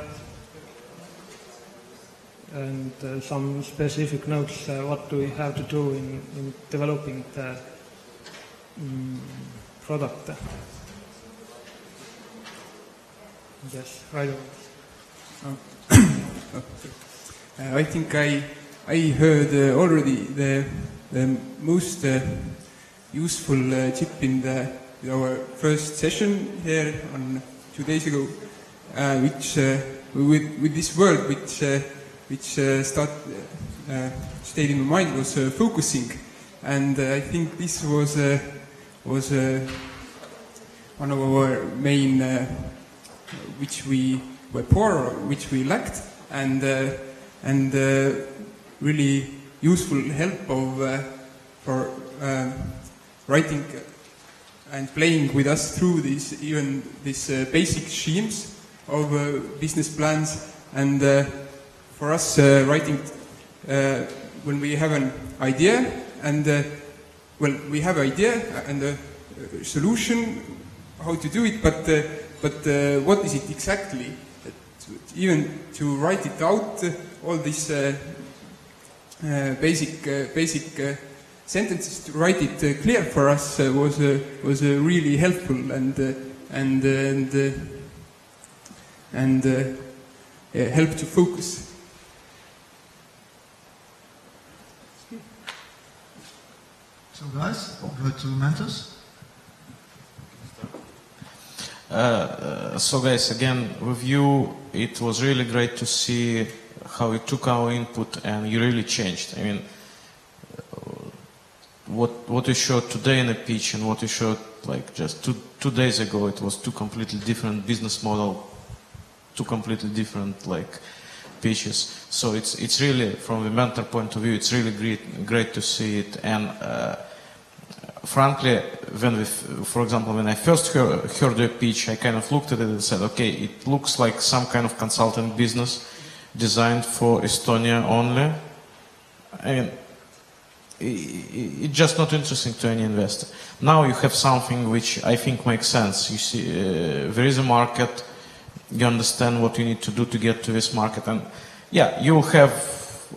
and some specific notes, what do we have to do in developing the product. Yes, right on. I think I heard already the most useful tip in our first session here on 2 days ago, which with this word which stayed in my mind was focusing, and I think this was one of our main which we were poor, which we lacked, and really useful help for writing and playing with us through these basic schemes of business plans, and for us writing when we have an idea, and we have an idea and a solution how to do it, but what is it exactly? Even to write it out, all these basic sentences to write it clear for us was really helpful and helped to focus. So guys, go to mentors. So guys, again, with you, it was really great to see how you took our input and you really changed. I mean, what you showed today in the pitch and what you showed like just two days ago, it was two completely different business model, two completely different like pitches. So it's really, from the mentor point of view, it's really great to see it. And frankly, for example, when I first heard your pitch, I kind of looked at it and said, okay, it looks like some kind of consulting business designed for Estonia only. I mean, it's just not interesting to any investor. Now you have something which I think makes sense. You see, there is a market, you understand what you need to do to get to this market, and yeah, you will have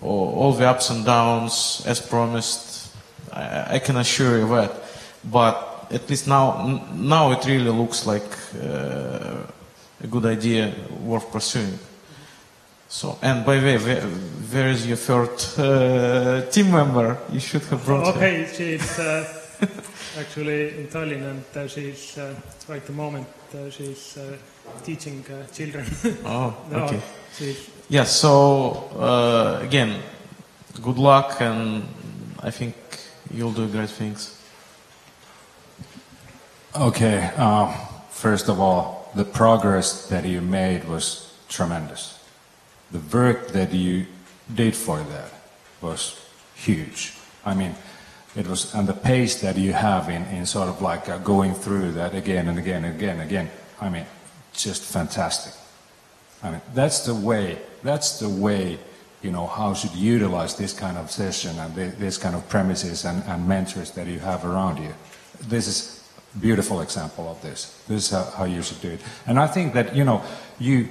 all the ups and downs as promised. I can assure you that. But at least now it really looks like a good idea worth pursuing. So, and by the way, where is your third team member? You should have brought her. Okay, she's actually in Tallinn, and she's right at the moment she's teaching children. Oh, okay. Yeah, so again, good luck, and I think you'll do great things. Okay, first of all, the progress that you made was tremendous. The work that you did for that was huge. I mean, it was, and the pace that you have in sort of like going through that again and again and again and again, I mean, just fantastic. I mean, that's the way, you know, how should you utilize this kind of session and this kind of premises and mentors that you have around you. This is a beautiful example of this. This is how you should do it. And I think that, you know, you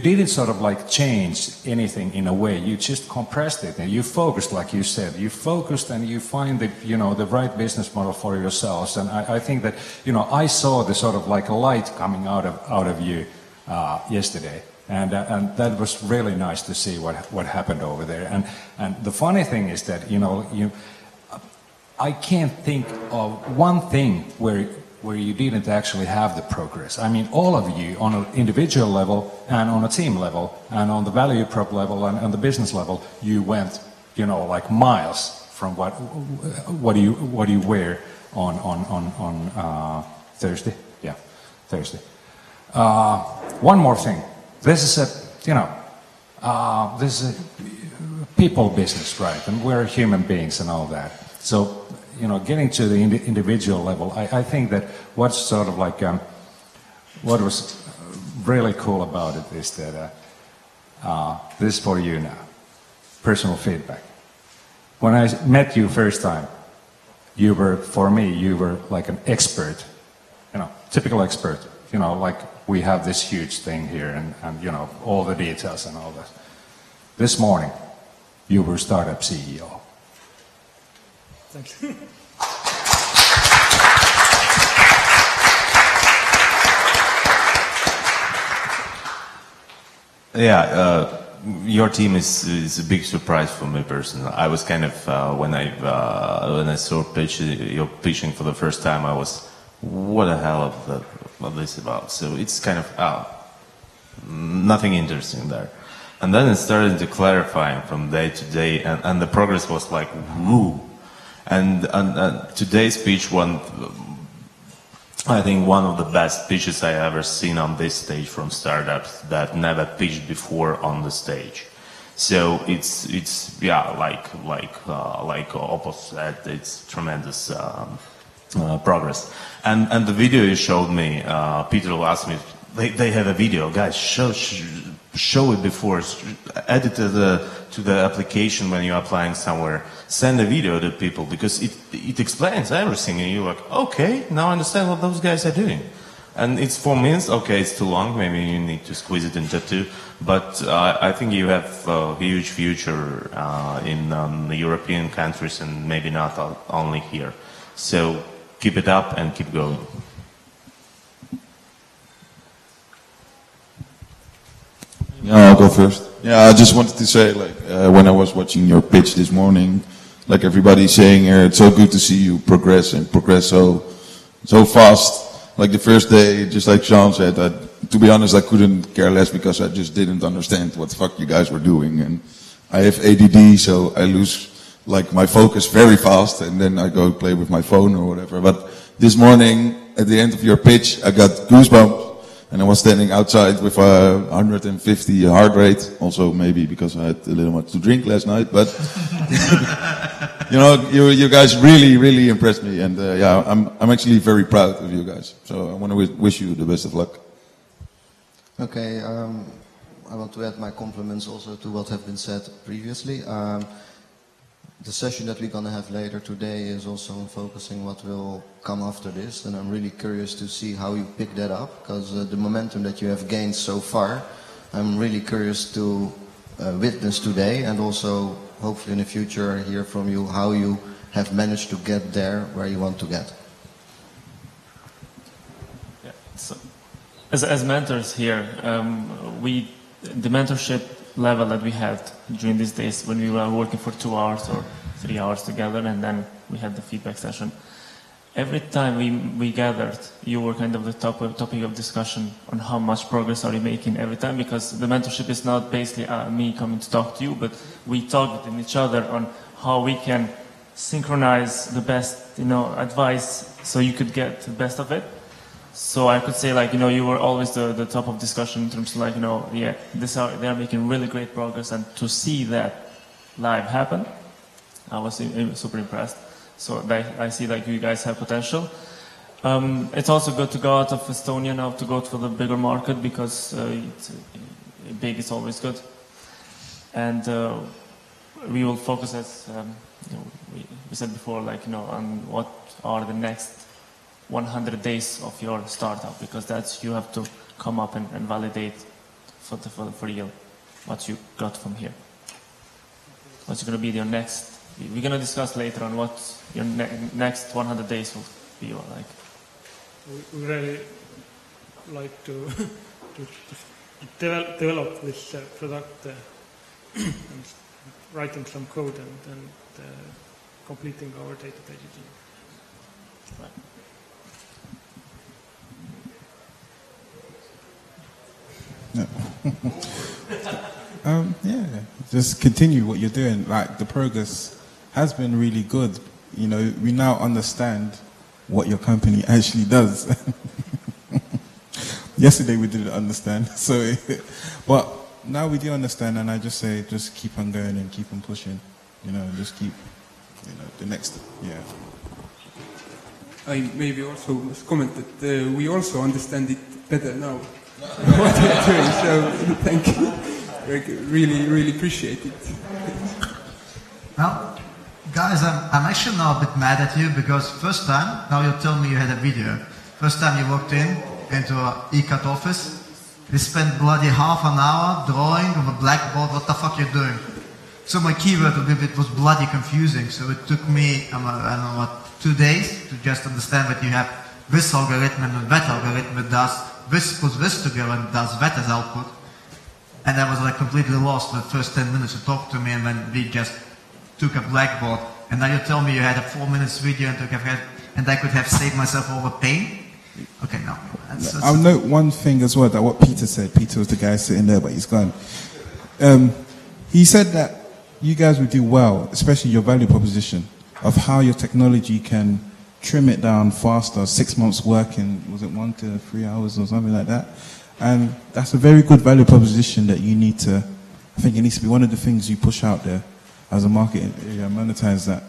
didn't sort of like change anything in a way. You just compressed it and you focused, like you said. You focused and you find the, you know, the right business model for yourselves. And I think that, you know, I saw the sort of like light coming out of you yesterday. And that was really nice to see what happened over there. And the funny thing is that, you know, I can't think of one thing where you didn't actually have the progress. I mean, all of you on an individual level and on a team level and on the value prop level and on the business level, you went, you know, like miles from what you were on Thursday. Yeah, Thursday. One more thing. This is a, you know, this is a people business, right? And we're human beings and all that. So, you know, getting to the individual level, I think that what's sort of like, what was really cool about it is that this is for you now, personal feedback. When I met you first time, you were, for me, you were like an expert, you know, typical expert, you know, like we have this huge thing here and you know, all the details and all that. This morning, you were STARTUP CEO. Thanks. Yeah, your team is a big surprise for me personally. I was kind of when I saw you're pitching for the first time, I was, what the hell of this about? So it's kind of nothing interesting there. And then it started to clarify from day to day, and the progress was like woo. And today's pitch, I think one of the best pitches I ever seen on this stage from startups that never pitched before on the stage. So it's yeah, like opposite, it's tremendous progress. And the video you showed me, Peter asked me, they have a video, guys, show it before, add it to the application when you're applying somewhere, send a video to people because it explains everything and you're like, okay, now I understand what those guys are doing. And it's 4 minutes, okay, it's too long, maybe you need to squeeze it into 2, but I think you have a huge future in the European countries and maybe not only here. So keep it up and keep going. Yeah, I'll go first. Yeah, I just wanted to say, like, when I was watching your pitch this morning, like everybody's saying here, it's so good to see you progress and progress so fast. Like the first day, just like Sean said, to be honest, I couldn't care less because I just didn't understand what the fuck you guys were doing. And I have ADD, so I lose like my focus very fast, and then I go play with my phone or whatever. But this morning, at the end of your pitch, I got goosebumps, and I was standing outside with a 150 heart rate. Also, maybe because I had a little much to drink last night, but you know, you guys really impressed me, and yeah, I'm actually very proud of you guys. So I want to wish you the best of luck. Okay, I want to add my compliments also to what have been said previously. The session that we're going to have later today is also focusing what will come after this, and I'm really curious to see how you pick that up, because the momentum that you have gained so far, I'm really curious to witness today, and also hopefully in the future hear from you how you have managed to get there where you want to get. Yeah, so as mentors here, the mentorship level that we had during these days when we were working for 2 hours or 3 hours together, and then we had the feedback session. Every time we gathered, you were kind of the topic of discussion on how much progress are you making every time, because the mentorship is not basically me coming to talk to you, but we talk with each other on how we can synchronize the best, advice so you could get the best of it. So I could say, like, you were always the top of discussion in terms of, like, yeah, they are making really great progress, and to see that live happen, I was super impressed. So I see, like, you guys have potential. It's also good to go out of Estonia now to go to the bigger market, because big is always good. And we will focus, as we said before, like, on what are the next 100 days of your startup, because that's, you have to come up and validate for real what you got from here. What's going to be your next? We're going to discuss later on what your next 100 days will be like. We really like to develop this product and writing some code and completing our data packaging. Right. Yeah, just continue what you're doing. Like, the progress has been really good. We now understand what your company actually does. Yesterday we didn't understand, but now we do understand, and I just say, just keep on going and keep on pushing. Just keep, the next, yeah. I maybe also must comment that we also understand it better now. What you're doing, so thank you. Really appreciate it. Well, guys, I'm actually now a bit mad at you, because first time, now you told me you had a video. First time you walked into an ECAT office, we spent bloody half an hour drawing on a blackboard what the fuck you're doing. So my keyword was bloody confusing, so it took me, I don't know what, 2 days to just understand that you have this algorithm and that algorithm that does this, puts this together and does that as output. And I was like completely lost the first 10 minutes you talked to me, and then we just took a blackboard. And now you tell me you had a 4 minutes video and I could have saved myself all the pain? Okay, no. I'll note one thing as well, that what Peter said. Peter was the guy sitting there, but he's gone. He said that you guys would do well, especially your value proposition of how your technology can trim it down faster, 6 months working, was it 1 to 3 hours or something like that? And that's a very good value proposition that you need to, I think it needs to be one of the things you push out there as a market, monetize that,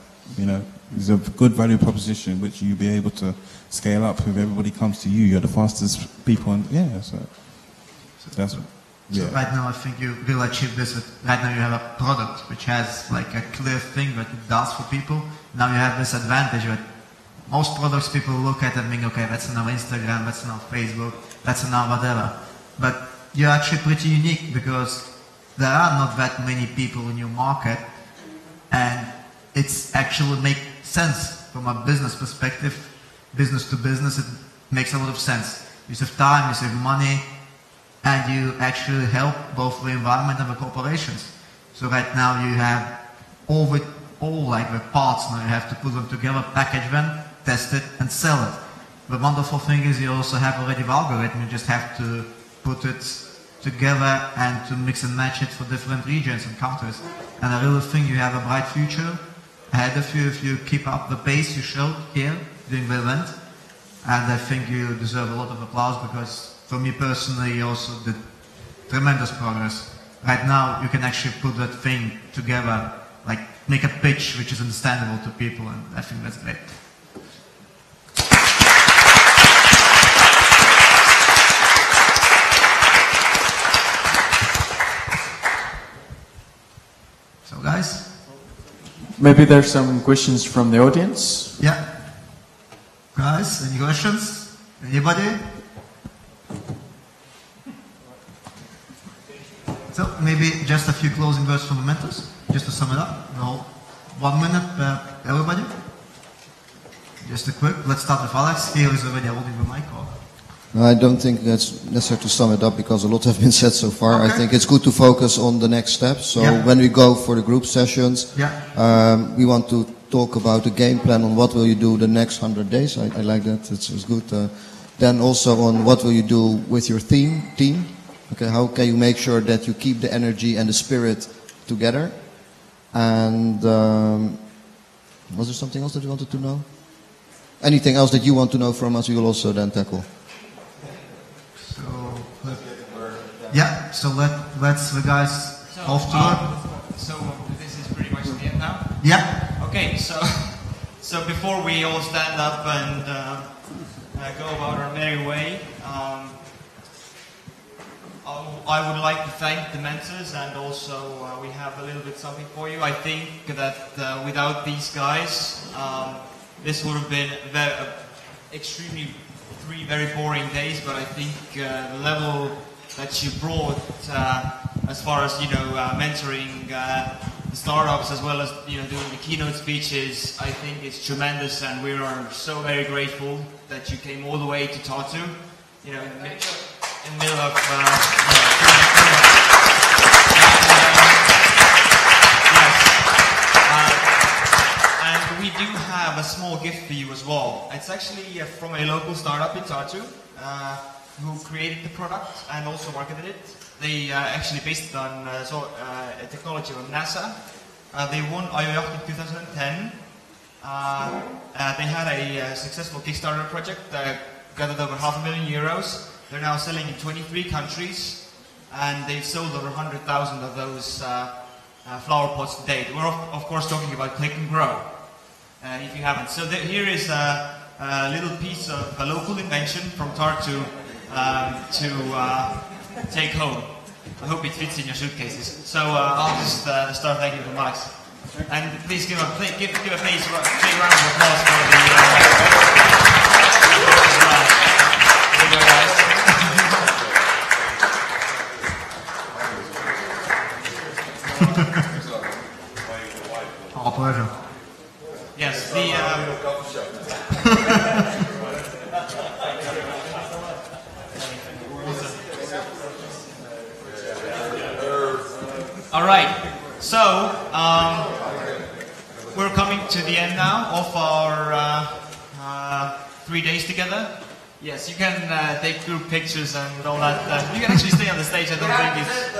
it's a good value proposition which you'll be able to scale up if everybody comes to you. You're the fastest people, and so that's what. So right now I think you will achieve this. Right now you have a product which has like a clear thing that it does for people. Now you have this advantage that most products people look at and think, okay, that's now Instagram, that's now Facebook, that's now whatever. But you're actually pretty unique because there are not that many people in your market, and it's actually makes sense from a business perspective, business to business, it makes a lot of sense. You save time, you save money, and you actually help both the environment and the corporations. So right now you have all the parts, now you have to put them together, package them, test it, and sell it. The wonderful thing is you also have already the algorithm, you just have to put it together and to mix and match it for different regions and countries. And I really think you have a bright future ahead of you if you keep up the pace you showed here during the event. And I think you deserve a lot of applause because for me personally you also did tremendous progress. Right now you can actually put that thing together, like make a pitch which is understandable to people, and I think that's great. So guys? Maybe there's some questions from the audience? Yeah. Guys, any questions? Anybody? So maybe just a few closing words from the mentors, just to sum it up. The whole 1 minute per everybody. Just a quick. Let's start with Alex. Here is already holding the mic. No, I don't think that's necessary to sum it up because a lot have been said so far. Okay. I think it's good to focus on the next steps. So Yeah. when we go for the group sessions, Yeah. we want to talk about the game plan on what will you do the next 100 days. I like that. It's good. Then also on what will you do with your team. Okay, how can you make sure that you keep the energy and the spirit together? And was there something else that you wanted to know? Anything else that you want to know from us, we will also then tackle. Yeah, so let's the guys off to work. So this is pretty much the end now? Yeah. Okay, so before we all stand up and go about our merry way, I would like to thank the mentors, and also we have a little bit something for you. I think that without these guys, this would have been extremely 3 very boring days, but I think the level that you brought as far as, mentoring the startups as well as, doing the keynote speeches, I think it's tremendous, and we are so very grateful that you came all the way to Tartu, in the middle of and we do have a small gift for you as well. It's actually from a local startup in Tartu who created the product and also marketed it. They actually based it on a technology from NASA. They won IOF in 2010. They had a successful Kickstarter project that gathered over €500,000. They're now selling in 23 countries, and they've sold over 100,000 of those flower pots to date. We're of course talking about Click and Grow, if you haven't. So here is a little piece of a local invention from Tartu to take home. I hope it fits in your suitcases. So I'll just start thanking from Max. And please give a big round of applause for the There you go, guys. Our pleasure. Yes, all right, so we're coming to the end now of our 3 days together. Yes, you can take group pictures and all that. You can actually stay on the stage. I don't think it's.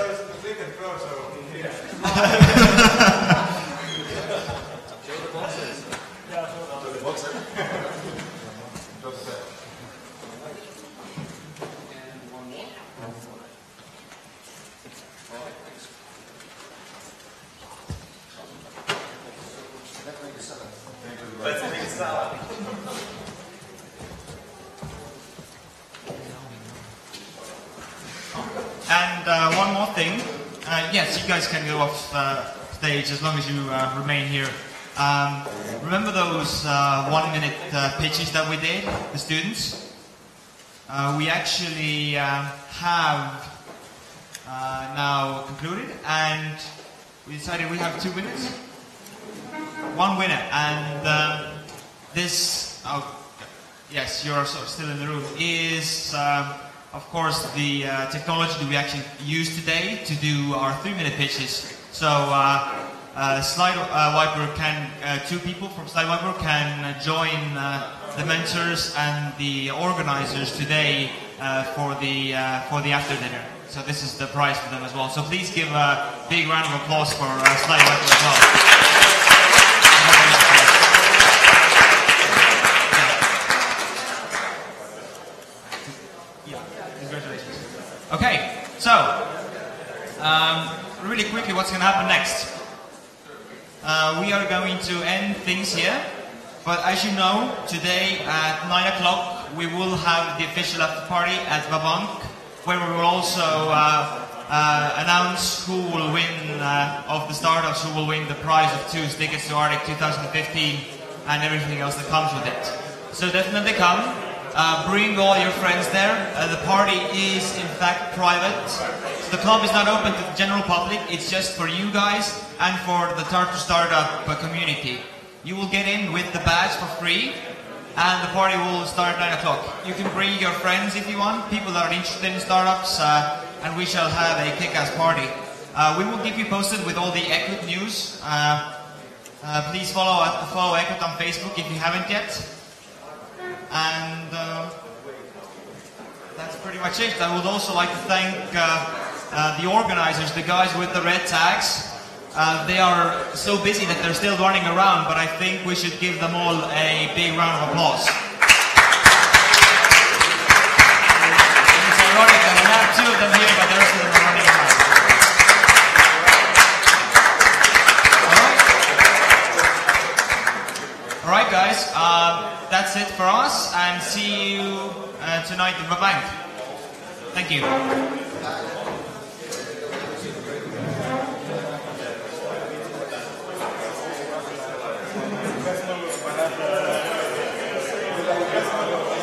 Let's make it salad. And one more thing. Yes, you guys can go off stage as long as you remain here. Remember those 1-minute pitches that we did, the students? We actually have now concluded, and we decided we have 2 winners. One winner, and this, yes, you're still in the room, is of course the technology that we actually use today to do our 3-minute pitches. So Slide Wiper can, 2 people from Slide Wiper can join the mentors and the organizers today for the after dinner. So this is the prize for them as well. So please give a big round of applause for Slide Wiper as well. Okay, so really quickly, what's going to happen next? We are going to end things here, but as you know, today at 9 o'clock we will have the official after party at Vabank, where we will also announce who will win of the startups, who will win the prize of 2 tickets to Arctic 2015 and everything else that comes with it. So definitely come. Bring all your friends there. The party is in fact private. So the club is not open to the general public. It's just for you guys and for the Tartu Startup community. You will get in with the badge for free, and the party will start at 9 o'clock. You can bring your friends if you want, people that are interested in startups, and we shall have a kick-ass party. We will keep you posted with all the Equit news. Please follow Equit on Facebook if you haven't yet. And that's pretty much it. I would also like to thank the organizers, the guys with the red tags. They are so busy that they're still running around, but I think we should give them all a big round of applause. It's ironic that we have 2 of them here, but the rest of them are running around. Alright guys, that's it for us, and see you tonight in Vabank. Thank you. Gracias.